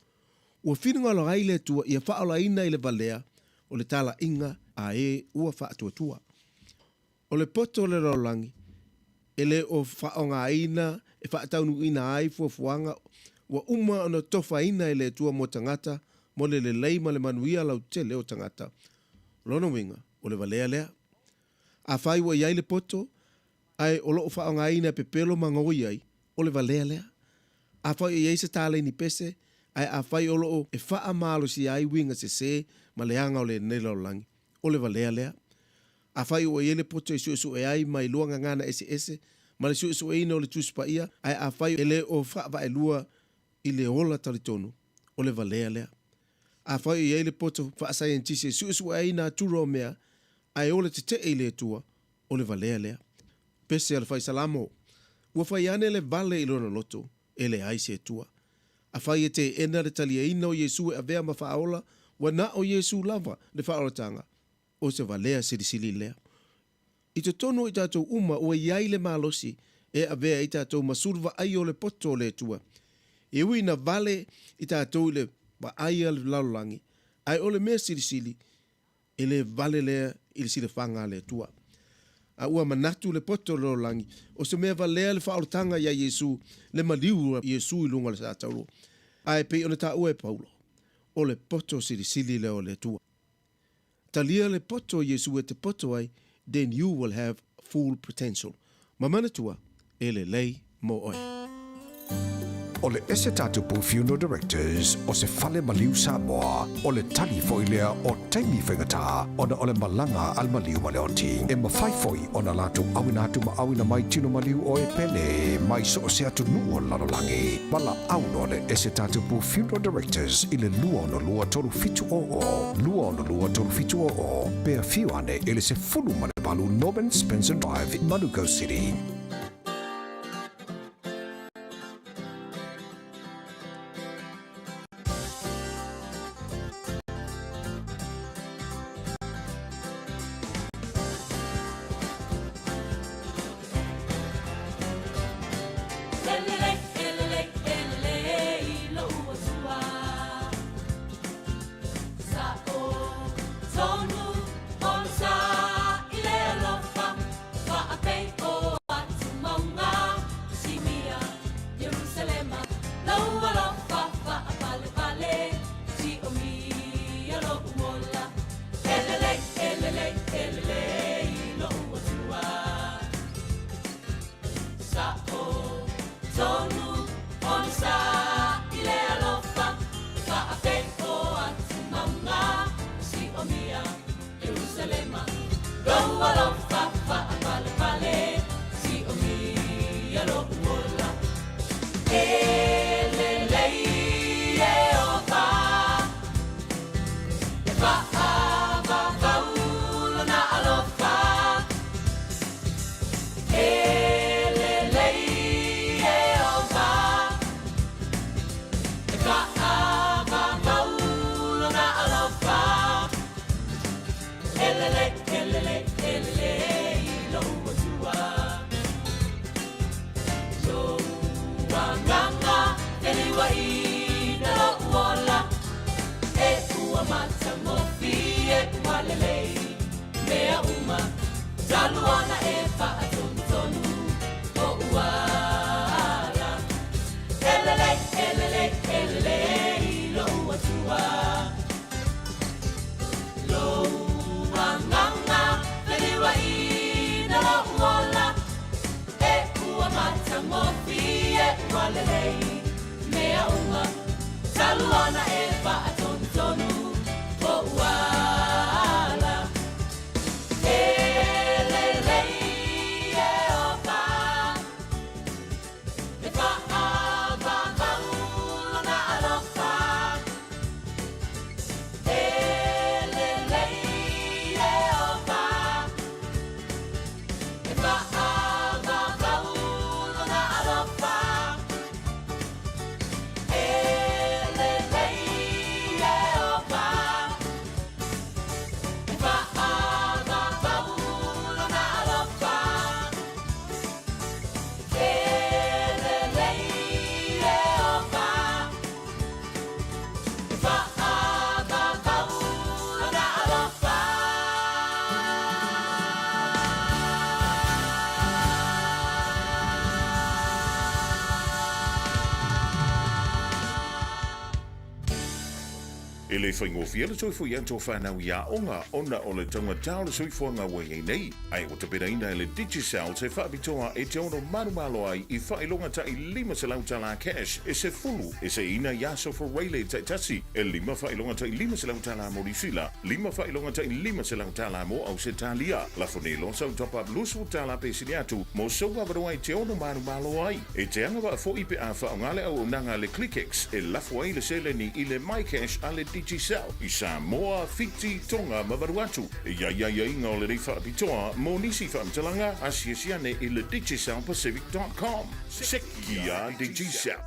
B: Ua whinunga lo ai le atua ia whaola ina i le valea o le tala inga a e ua whaatua tua. O le poto o le laulangi, ele o whaonga ina e whaataunu ina ai fuafuanga ua uma ona tofa ina i le atua mo tangata mo le leima le manuia lau tele o tangata. Lono winga o le valea lea. A whai ua iai le poto, ai o loo whaonga ina pepelo mangoi ai o le valea lea. A whai iai se tale ni pese, ai a whai o loo e wha malo si ai winga se ma leanga o le nelaulangi o le valea lea. A whai ua iai le poto e su e ai mai luanga ngana ese, ma le su e ina o le tuspa ia, ai a whai ele o wha e lua i le ola talitonu o le valea lea. A whai iai le poto wha scientist e su e ina turo mea, ai o le te e le tua o le valea lea. Pese al whai salamo, ua whai ane le vale i lona loto, e le aise tua. A whai e te ena le talia ina o Yesu e avea ma whaola, wa na o Yesu lava le whaolatanga, o se valea sirisili lea. I te tono i tātou uma ua iai le malosi, e avea i tātou masurva ai o le poto le tua. E ui na vale i tātou le wa ai al laulangi, ai o le mea sirisili, e le vale lea i le sile whanga le tua. A ua manatu le poto le laulangi, o se mea valea le whaolatanga ia Yesu, le maliu Yesu i lunga le sa tauro. Ai pe ona ta ue Paulo, o le poto sirisili leo le tua. Talia le poto Yesu e te poto ai, then you will have full potential. Mamana tua, e le lei mo oi.
H: O le ese tatupu Funeral Directors o se fale maliu Samoa o le tali foilea o taimi whengata ona o le malanga al maliu maleoti e mawhaifoi o na latu awinatu ma awina mai tino maliu o e pele mai so o se atu nuo lanolangi wala auno le ese tatupu Funeral Directors i le lua ono lua tolu fitu o pea fiuane ele se fulu male balu Norman Spencer Drive in Manukau City.
K: alofa fa pale pale si o mi alo mola elelei e opa e fa ava paulo na alofa elelei e opa e fa ava paulo na alofa elele elele elele lo tua so wanganga eliwa ina lo wala e ua mata mofi e walele mea uma taluana e fa atontonu o uala elele elele elele lo tua lo wanganga eliwa ina lo wala e ua mata mofi e walele mea uma taluana e fa atontonu o uala elele e opa e fa ava paulo na alofa elele e opa e fa ava paulo na alofa elele e opa e fa ava paulo na alofa elele e opa e fa ava paulo na alofa
F: Ele whaingofia le soi fui anto whanau ia onga ona o le taunga tau le soi fuanga wai nei. Ai o te peraina le Digicel te whaapitoa e te ono marumalo ai I whailonga ta I lima se lau tala cash e se fulu e se ina yaso for waile te tasi e lima whailonga ta I lima se lau tala morisila lima whailonga ta I lima se lau tala mo au se talia la fonelo sau top up lusu tala pe siniatu mo soga varua I te ono marumalo ai e te anga wa fo ipe a whaongale au unanga le ClickX e lafu ai le sele ni I le MyCash a le Digicel I Samoa Fiti Tonga Mavaruatu e ia inga o le rei whaapitoa mo nisi whaamtalanga asiasiane I le digicelpacific.com Sekia Digicel.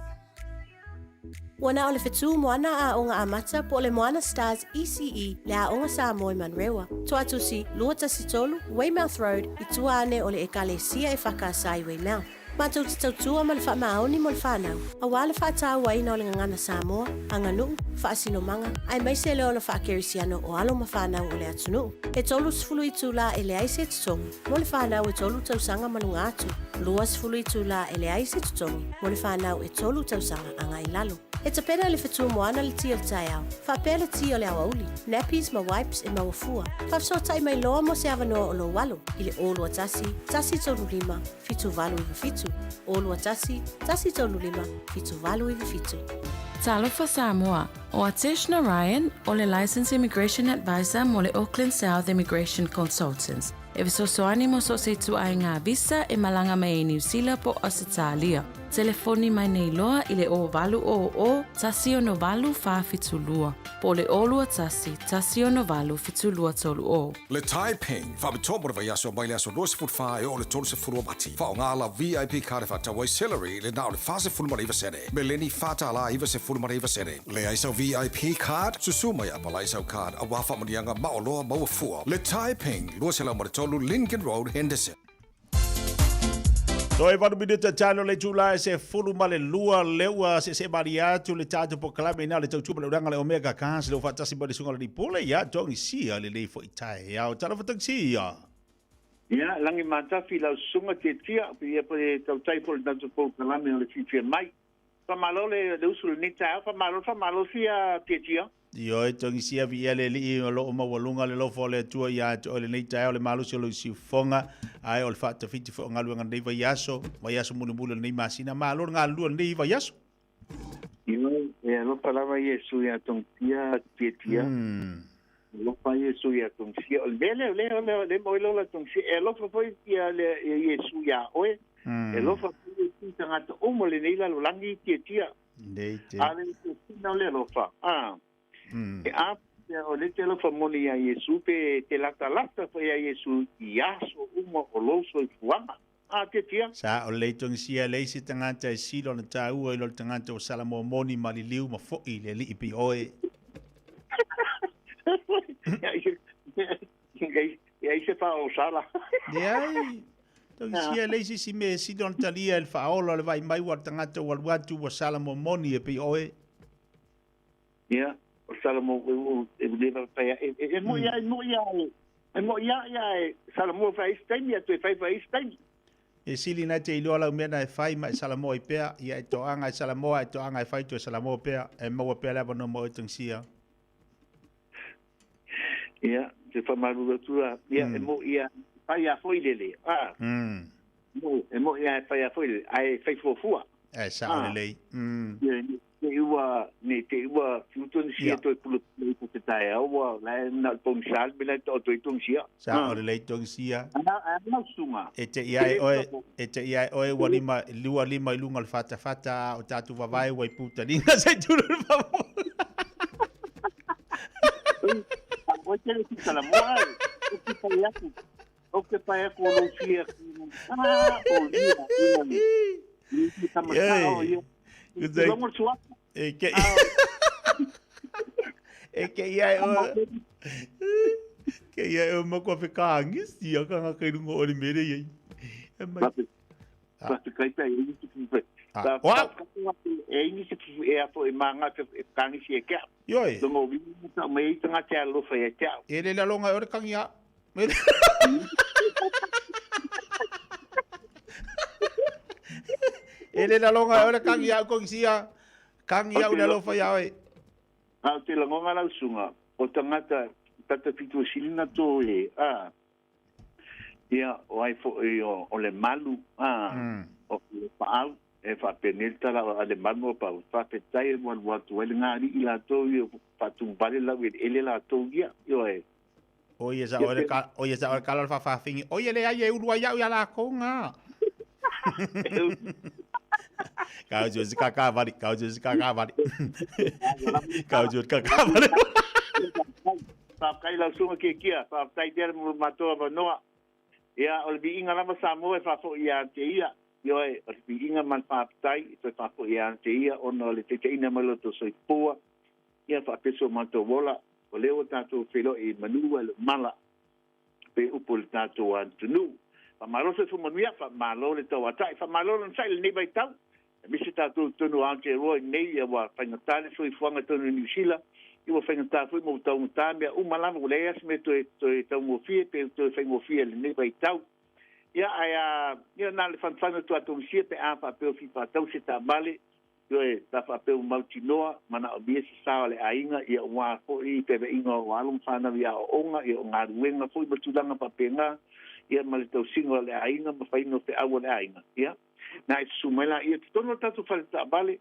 J: Wana o le whetū moana a onga amata po le moana Stars ECE le a onga Samoa I Manrewa. Tuatusi, Luatasi Tolu, Weymouth Road, I tuane o le ekalesia e whakaasai Weymouth. Mātou te tautua ma le whaamaoni mo le whanau. A wā le whaatau waina o le ngangana Samoa, anga nuu, whaasinomanga, ai maise leo le whaakerisiano o alo ma whanau o le atunu. E tolu sifulu I tūla e le aise tutongi, mo le whanau e tolu tausanga manunga atu. Lua sifulu I tūla e le aise tutongi, mo le whanau e tolu tausanga anga I lalo. E te pena le whetū moana le tia le Taeao. Whapea le tia o le awauli. Nappies ma wipes e ma wafua. Whafsota I mai loa mo se avanoa o lo walo. I le olua tasi, tasi tolu lima, fitu valu iwa fitu. Olua tasi, tasi tolu lima, fitu valu iwa fitu.
D: Talofa Samoa, o Ateshna Ryan, o le Licensed Immigration Advisor mo le Auckland South Immigration Consultants. E visosoani mo so se tu ai ngā visa e malanga mai e New Zealand po Australia. Telefoni mai nei loa I le o valu o tasi o no valu wha fitulua. Po le olua tasi o no valu fitulua tolu o.
H: Le Taiping, whaamitomo re vai aso mai le aso rosi futwha e o le tolu se furua mati. Wha o ngāla VIP kare whatawai celery le nao le whase fulmara iwa sene. Me leni whata ala iwa se fulmara iwa sene. Le aisau VIP card, susu mai apala aisau card, a wafa manianga maoloa maua fua. Le Taiping, lua se lau maritolu Lincoln Road, Henderson.
C: So e vanu minute tano le tula se fulu male lua leua se mariatu le tatu po kalame na le tautu le uranga le omega kas le fatasi ba le sunga le pole ya tongi sia le le fo Taeao tala fatang sia.
M: Ya langi mata fila sunga ke tia pe pe tautai po le tatu po kalame le fifi mai. Fa malo le usul ni Taeao fa malo sia ke tia.
C: Yo e tongi sia vi ele li lo ma walunga le lo fo le tua ya to le nei Taeao le malu se lo si fonga ai o le fata fiti fo ngalu nga nei vai yaso mulu nei masina malo nga lu nei vai yaso.
M: Yo e lo palava Yesu ya tongia ke tia. lo fa Yesu ia tungsia o le mo lo la tungsia e lo fa foi ia le Yesu ia oe e lo fa foi tanga to o mo le nei la lo langi tia ale no le lo fa e a o le te lo fa mo ia Yesu pe te lata foi ia Yesu ia so umo o lo so i fuama tia
C: sa o le tungsia le si tangata e silo na tau e lo tangata o Samoa moni maliliu ma foi le li pi oe
M: e aí se fa o sala
C: sia leisi si me si don talia el faolo le vai mai wa tangata wa watu wa Samoa moni e pi oe
M: ya o Samoa e deva pa e mo ya Samoa fa istem ya tu fa istem
C: e sili na te ilola mena e fai mai Samoa i pea ia e toanga Samoa e toanga e fai tu Samoa pea e mo pea la no mo tungsia
M: ya te fa malu tu ya e mo ya fa ya foi lele mo ya fa ya foi ai fai fofua
C: e sa lele
M: te ua futun sia to pulu te Taeao wa la na tong sal bila to tong sia
C: sa lele tong sia
M: ana suma
C: e te ia oe walima lima ilunga le fata o tatu vavai wai puta ninga se tulu
M: o te ki Samoa o ke pa ko lo fia o ni ki tamasao yo
C: e ke ia o mo ko fika ngisi ka nga kai lungo o le mere ye e mai
M: pa kai pa e ni ki wa e ni se e a fo e manga e kangi si e ka
C: yoi
M: so mo vi ta mai tanga cha lo fa e cha
C: e le la longa o le kangia e le la longa o le kangia ko sia kangia o le lo fa ya e
M: a te la ngonga la sunga o tangata tata pitu silina to e ia o ai fo o le malu o le paal e fa penelta la ale malu pa fa petai mo wa tu ele ngari ila to yo fa tu vale la we ele la to ia yo e
C: oye sa o calor fa fingi oye le ai urua ya la konga kau jo kaka vali
M: fa kai la sunga ke kia fa tai der mo mato ba noa ia o bi inga lama Samoa fa fo ia te ia yo e o bi inga man fa tai to fa fo ia te ia o no le te ina malo to soi pua ia fa peso mato vola o leo tato felo e Malu le mala pe upol tato antunu fa malo se fu manuia fa malo le to atai fa malo non sai le bai tau mi se tato tonu ante ro nei ia wa fa ngatale so i fuanga tonu New Zealand i wa fa ngata fu mo tau tambia u malama o le as me to tau mo fie pe to fa mo fie le nei bai tau ia ai ia na le fan fan to atum sie pe a fa pe fi fa tau se ta bale yo e ta fa pe maltinoa mana o bi se sa le ainga ia wa fo i pe inga wa lum fa na via onga ia nga ruenga fo i batulanga pa penga ia mal to singo le ainga ma fa ino pe awa le ainga ia na i sumela ia tono tatu fa ta bale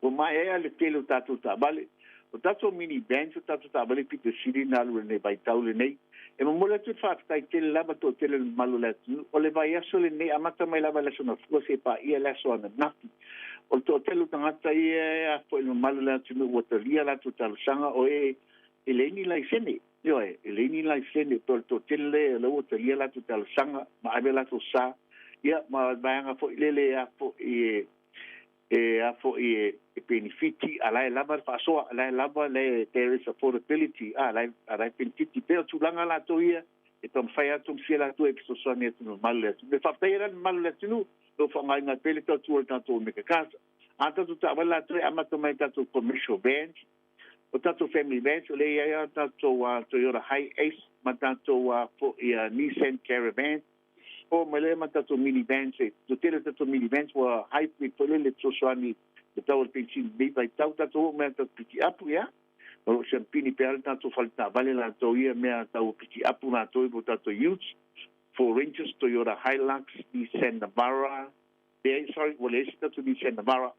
M: o mai e le tele tatu ta bale o tatu mini band o tatu ta bale pite siri na lu ne bai tau le nei e mo le tu fa tai tele lava to tele malu le o le vai aso le nei amata mai lava le sona fu se pa ia le so na napi o to tele tangata ia a fo le malu le tu o te lia la tu tal sanga o e eleni lai sene yo e eleni lai sene to tele le o te lia la tu tal sanga ma ave la to sa ia ma banga fo lele a fo a fo benefiti ala lava fa so ala lava le there is affordability ala benefiti pe tu langa la to ia e tom fai atum fiela tu e so so net no mal me fa pera mal le tu no fa mai na pele to tu tanto me casa anta tu ta la tre amato mai tanto commercial band o tanto family band le ia tanto Toyota high ace ma tanto fo Nissan Caravan o mele matato minivan se to tele tato minivan wa hybrid pole le tsoani le tau le pensin be bai tau tato me tato piti apu ya o champini per tanto falta vale la to ia me tau piti apu na to bo tato youth for Rangers Toyota Hilux Nissan Navara sorry well es tato Nissan Navara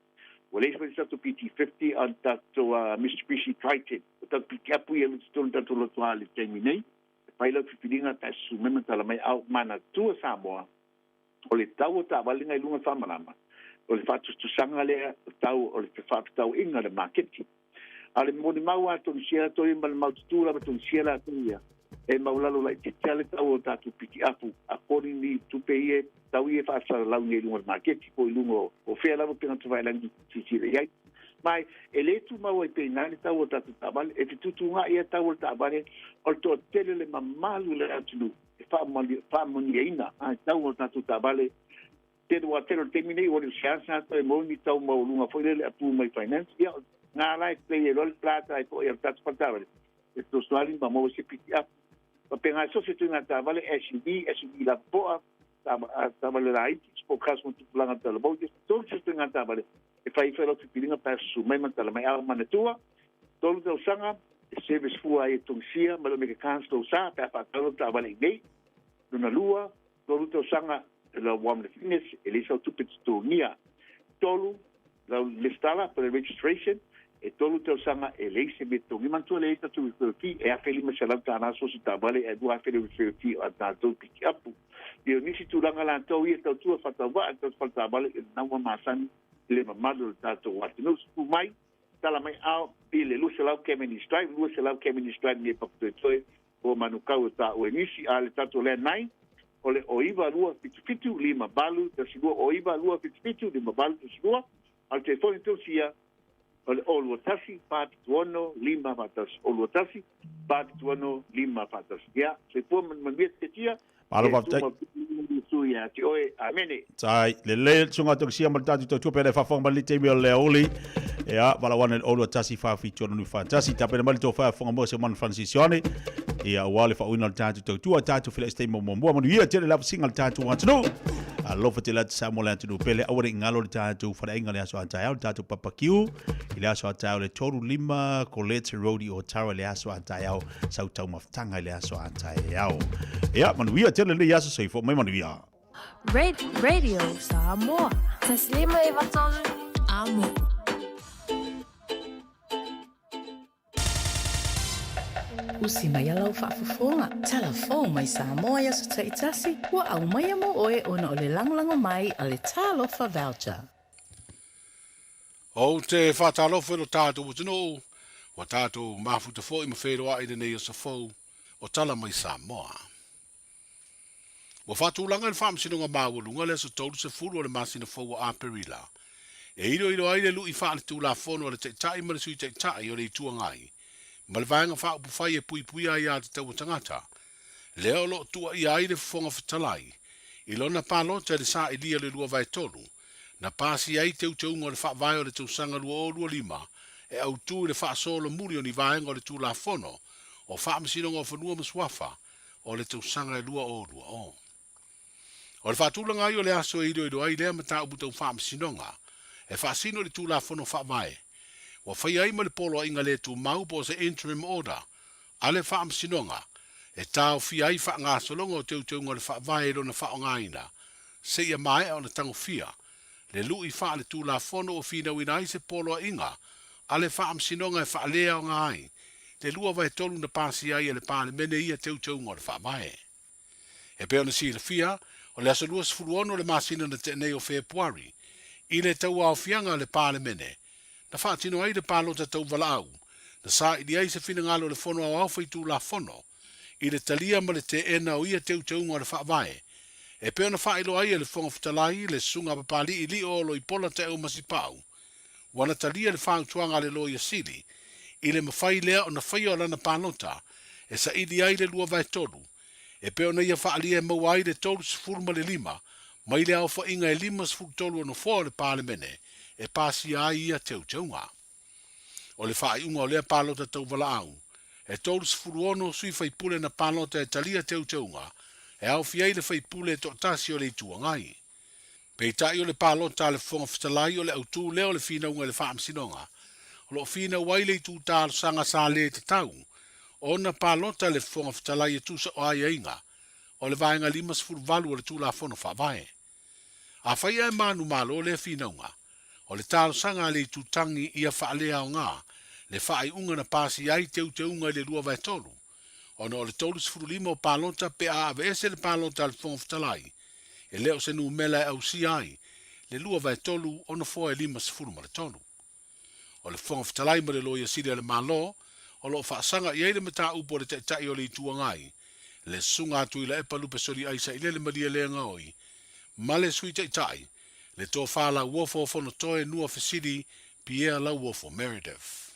M: o le se to PT50 an tato Mitsubishi Triton o tato piki apu ia tolu tato loto ale taimi nei pai lo pipilinga ta su mema tala mai au mana tua Samoa o le tau ta valinga i lunga whamarama o le fatu sanga le tau o le fatu tau inga le marketi ale moni mau ato ni sia to imba le mau tutura ba to sia la tuia e maulalo lai te tale tau o tatu piki apu according ni tupe ie tau ie fa lau ni lunga marketi ko lungo o fea lavo pena tu vai langi titire iai mai ele tu mau e pena ni tau o tatu tabale e te tutunga ia tau o tabale o to tele le mamalu le atulu e fa moni ina a tau o tatu tabale te do atelo terminei o le siasa to e moni tau mau lunga foi le apu mai finance ia nga lai play rol plata e ko ia tatu tabale e to swali ba mo se piki apu pa penga so se tu na tabale SUV la poa tabale la iti po caso tu planga tala bo todo se tu na tabale e fai fero tu pilinga pa su mai mantala mai au manetua todo o sanga service fu ai tungsia malo me kan sto sa pa todo tabale nei na lua todo o sanga la wam le fitness elisa tu pitu nia todo la listala per registration e tolu te sanga e leise me tongi mantua le ita tu ki e a feli me salam tana so si tabale e dua feli ki a tato piki apu io nisi tu langa la tau ia tau tua fatawa e tau fatabale e nawa masani le mamadu tato wati no su mai tala mai au pile lu se lau kemeni stripe lu se lau kemeni stripe ni pakto toe o manukau ta o nisi ale tato le nai ole oiva lua fitu lima balu te sigua oiva lua fitu lima balu te sigua al telefoni tu sia Oluotasi, Pati Tuono, Lima Patas. Oluotasi, Pati Tuono, Lima Patas. Ya, se pua manviet te tia.
C: Malo paptai.
M: Suya, ti oe, amene.
C: Tai, le sunga to sia maltati to tupe le fa fong bali te mi le oli. Ya, bala wan Oluotasi fa fi tuono nu fantasi tape le malto fa fong mo se man francisione. Ya, wale fa uina tatu to tua tatu fil este mo mo mo ia tele la single tatu want no. Alo fa tele Samoa le tatu pele awre ngalo tatu fa inga le aso Taeao tatu papakiu. Ile aso Taeao le toru lima Colette Road o Tara le aso Taeao sau tau maftanga le aso Taeao. Ya, manuia tele le aso sei fo mai manuia.
O: Radio Samoa. Taslima ivatolu amo.
D: Usi mai alau whaafafonga. Telefon mai Samoa ya sa taitasi. Wa au mai amo oe ona o le langolango mai a le talofa voucher.
P: O te whatalofa no tātou utino. Wa tātou mafuta fo i mawheroa i nei o sa fo. O tala mai Samoa. Wa whatulanga ni whaamsinonga māwalunga le sa tolu se furu o le masina fo wa aperila. E iro aile lu i whaale tūla fono o le teitai ma le sui teitai o le i tuangai. Ma le vaenga wha upu whai e pui ai a te tau tangata. Leo lo tua i aile fonga whatalai. I lona pālota le sa i lia le lua vai tolu. Na pāsi ai teu unga le wha vai o le tau sanga lua o lua lima. E au tū le wha solo muri o ni vaenga o le tūla fono. O wha amsinonga o whanua maswafa. O le tau sanga le lua o lua o. O le wha tūlanga ai o le aso e iro ai lea mata upu tau wha amsinonga. E wha sino le tūla fono wha vai. Wa fai ai ma le polo inga le tu mau po se interim order. Ale wha am sinonga. E tau fi ai wha ngā solonga o teu ngā le wha vai na wha o ngāina. Se ia mai o na tango fia. Le lu i wha le tu la fono o fina wina ai se polo inga. Ale wha am sinonga e wha lea o ngāi. Te lua vai tolu na pāsi ai e le pāle mene ia teu ngā le wha vai. E peo na si le fia, o le aso lua sfuruono le masina na te nei o Februari. I le tau au fianga le pāle mene. Na whaatino ai le pālota tau walau, na sa i ai se whina ngalo le whono au awhai tū la whono, i le talia ma le te ena o ia teu ngā le whaavae. E peo na whailo ai le whonga whatalai, le sunga papali i li olo i pola te au masipau. Wana talia le whaangtuanga le loia sili, i le mawhai lea o na whai o lana pālota, e sa i ai le lua vai tolu. E peo na ia whaalia e mau ai le tolu sifuruma le lima, mai le au wha inga e lima sifuru tolu ono fōa le pāle mene, e pasi ai ia teu nga. O le whaai unga o lea pālota tau wala au. E tolu sifuru ono sui whai pule na pālota e talia teu nga. E au fiai le whai pule e to tasi o le itua ngai. Pei tai o le pālota le whonga whatalai o le autu leo le whina unga le whaam sinonga. O lo whina waile i tū tālo sanga sā le te tau. O na pālota le whonga whatalai e tūsa o ai inga. O le vaenga lima sifuru valu o le tū la whono whaavae. A whai e manu malo le whina unga. O le talo sanga le tutangi ia whaalea o ngā, le whaai unga na pāsi ai te unga i le lua vai tolu. Ona o le tolu sifuru lima o pālonta pe a ave ese le pālonta al whongfitalai. E leo se nu mela e au si ai, le lua vai tolu ona fo e lima sifuru ma le tolu. O le whongfitalai ma le loia siri le malo, o lo whaasanga i eile mata upo le tai o le itua ngai. Le sunga atu i la epa lupe sori aisa i le maria le ngaoi. Ma le sui tai, le tō whala uofo fono toe nua fesiri Pierre la uofo Meredith.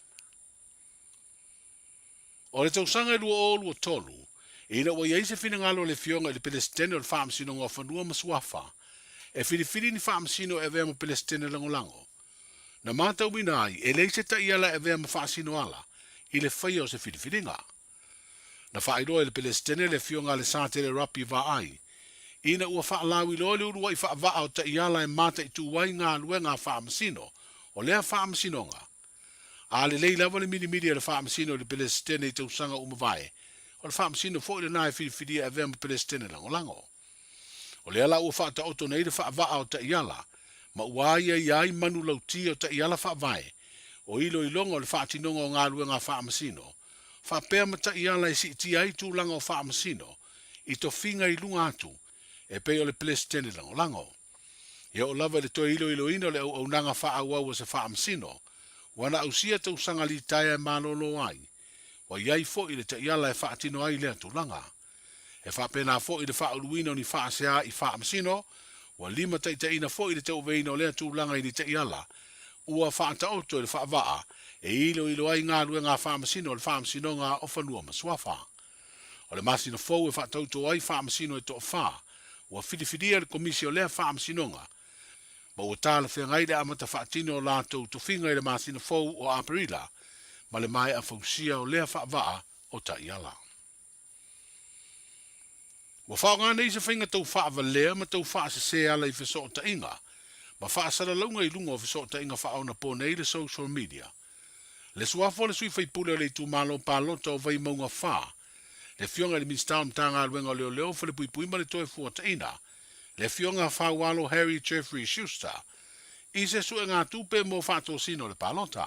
P: O le tausanga i lua o lua tolu, ina wa iaise fina ngalo le fionga i le pelestene o le whaamsino ngā whanua masuafa, e whirifiri ni whaamsino e vea mo pelestene langolango. Na mātau minai, e leise ta iala e vea mo whaasino ala, i le whaia o se whirifiringa. Na whaairoa i le pelestene le fionga le sātere rapi va ai, ina ua whaalau i loa le urua i whaavaa o ta iala e mata i tuwai ngā lue ngā whaamasino, o lea whaamsino ngā. A le lei lava le mini le whaamasino le pelestene i tausanga umawai, o le whaamasino fo i le nai whirifiria e vea mo pelestene langolango. O le ala ua whaata oto nei le whaavaa o ta iala, ma uaia iai manu lauti o ta iala whaavai, o ilo i longa o le whaatinonga o ngā lue ngā whaamasino, whaapea ma ta iala i si iti ai tūlanga o whaamasino, i to finga i lunga atu, e pei o le pelestene langolango. Ia o lava le toi ilo ina le au nanga whaawau o se whaamasino, wana ausia tau sanga li taia e malolo ai, wa iai fo i le ta iala e whaatino ai lea tūlanga. E whaapena fo i le whaaluino ni whaasea i whaamasino, wa lima taitaina fo i le tau veino lea tūlanga i le ta iala, ua whaata oto i le whaavaa, e ilo ai ngā lue ngā whaamasino le whaamasino ngā o whanua masuafa. O le masino fo e whaatauto ai whaamasino e to wha, ua whirifiria le komisio lea whaamasino ngā, ma ua tāla whengai le amata whaatino o lātou to whinga i le masino fo o Aparila, ma le mai a whausia o lea whaavaa o ta iala. Wa whaonga nei se whinga tau whaavalea ma tau whaasese ala i wheso o ta inga, ma whaasara launga i lunga o wheso o ta inga whaona po nei le social media. Le suafo le sui whaipule o le tu malo pālota o vai maunga wha, le fionga le minstau mtanga alwenga o leo whale pui pui ma le toe fua ta ina, le fionga whawalo Harry Jeffrey Schuster, i se sue ngā tupe mo whato sino le pālota.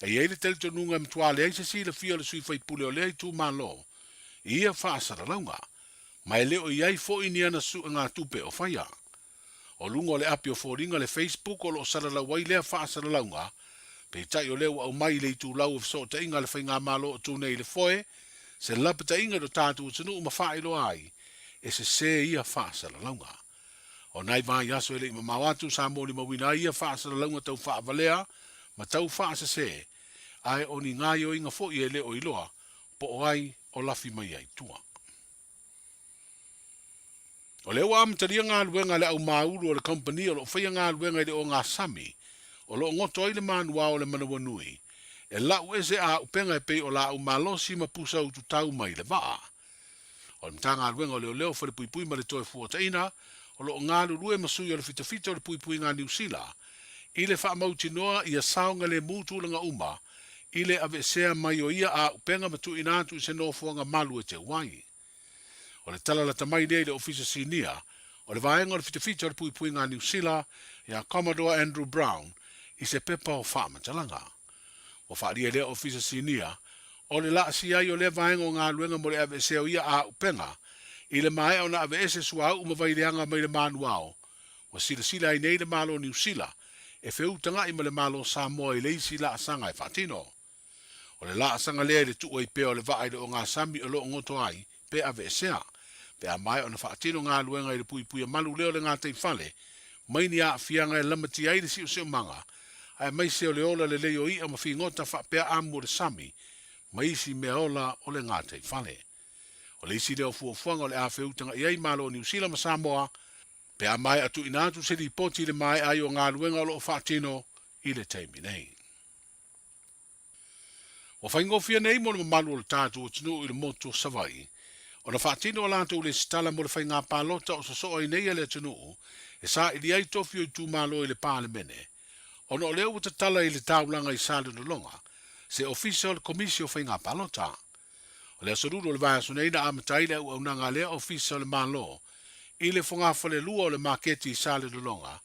P: E iei le telito nunga mtua le eise si le fio le sui whaipule o le tu malo, ia whaasara launga, mai leo iei fo ini ana su ngā tupe o whaia. O lunga le api o fōringa le Facebook o lo sarala wai lea whaasara launga, pe tai o leo au mai le tu lau so ta inga le whainga malo o tūnei le foe, se lapa ta inga do tātu utanu uma whaelo ai, e se ia whaasara launga. O nai vai aso ele ima mawatu sa mōni mawina ia whaasara launga tau whaavalea, ma tau whaasa se, ai o ni ngai o inga fo i e leo iloa, po o ai o lafi mai ai tua. O leo amataria ngā luenga le au maulu o le company o lo whaia ngā luenga i le o ngā sami, o lo ngoto ai le manua o le manawanui, e lau ese a upenga e pei o la au malosi ma pusa utu tau mai le waa. O le mtanga luenga o leo leo whare pui pui ma le toe fuataina, o lo ngā lulue masui o le fitafita o le pui pui ngā New Zealand, i le wha mauti noa i a saunga le mūtu langa uma, i le ave sea mai o ia a upenga matu inatu i se nofuanga Malu e te wai. O le tala la tamai nei le ofisa sinia, o le vaenga o le fitafita o le pui pui ngā New Zealand, ia Commodore Andrew Brown, i se pepa o whamatalanga. O whaaria lea ofisa sinia, o le la si ai o le vaenga o ngā luenga mo le ave sea o ia a upenga, i le mae o na ave ese sua au umawai leanga mai le manuao, wa sila ai nei le malo New Zealand, e feutanga i ma le malo Samoa i leisi la asanga e whatino. O le la asanga lea le tuua i peo le vaai o ngā sami o lo ngoto ai, pe ave esea, pe a mai o na whaatino ngā luenga i le pui pui a Malu leo le ngā teifale, mai ni a fianga e lamati ai le si o seo manga, ai mai se o le ola le leo i a mawhi ngota whapea amu le sami, mai si mea ola o le ngā teifale. O le isi leo fuafuanga o le a feutanga i ai malo New Zealand ma Samoa, pe a mai atu inatu se li poti le mai ai o ngā luenga o lo whaatino i le teimi nei. O whaingofia nei mo le malu o le tātu o tinu i le moto savai, o na whaatino o lātou le stala mo le whainga pālota o sasoa i nei le tinu, e sa i li ai tofio i tū malo i le pāle mene, o na o leo wata tala i le taulanga i sāle no longa, se official komisio whainga pālota. O le asoruru o le vai aso nei na amatai le au nanga lea official malo, i le whangawhale lua o le maketi i sāle no longa,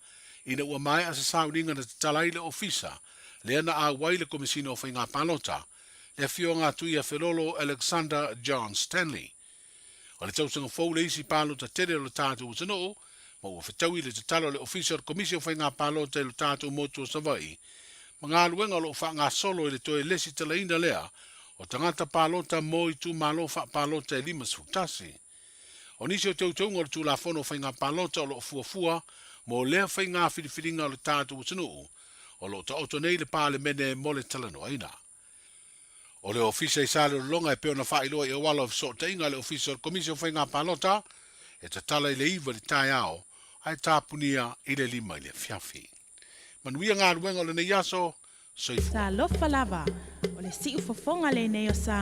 P: ina ua mai a se sauninga na te talai le ofisa, le ana a wai le komisina o whainga palota, le fio ngā tui a Felolo Alexander John Stanley. O le tausanga fau le isi palota tere o le tātou utanoo, ma ua whetaui le te talo le ofisa o komisina o whainga palota e le tātou motu o Savai, ma ngā luenga lo wha ngā solo i le toe lesi talaina lea, o tangata palota mo i tu malo wha palota e lima sutasi. O nisi o teutonga o le tūlafono o whainga palota o lo fuafua, mo lea whainga whiriwhiringa o le tātou utanoo, o lo ta oto nei le pāle mene mo le talano aina. O le ofisa i sāle o longa e peo na whailoa i awala o so te inga le ofisa o komisio whainga palota, e ta tala i le iwa le Taeao, ai tāpunia i le lima i le Fiafia. Manuia ngā ruenga o le nei aso, soifua.
Q: Sa lofa lava, o le si ufofonga le nei o sa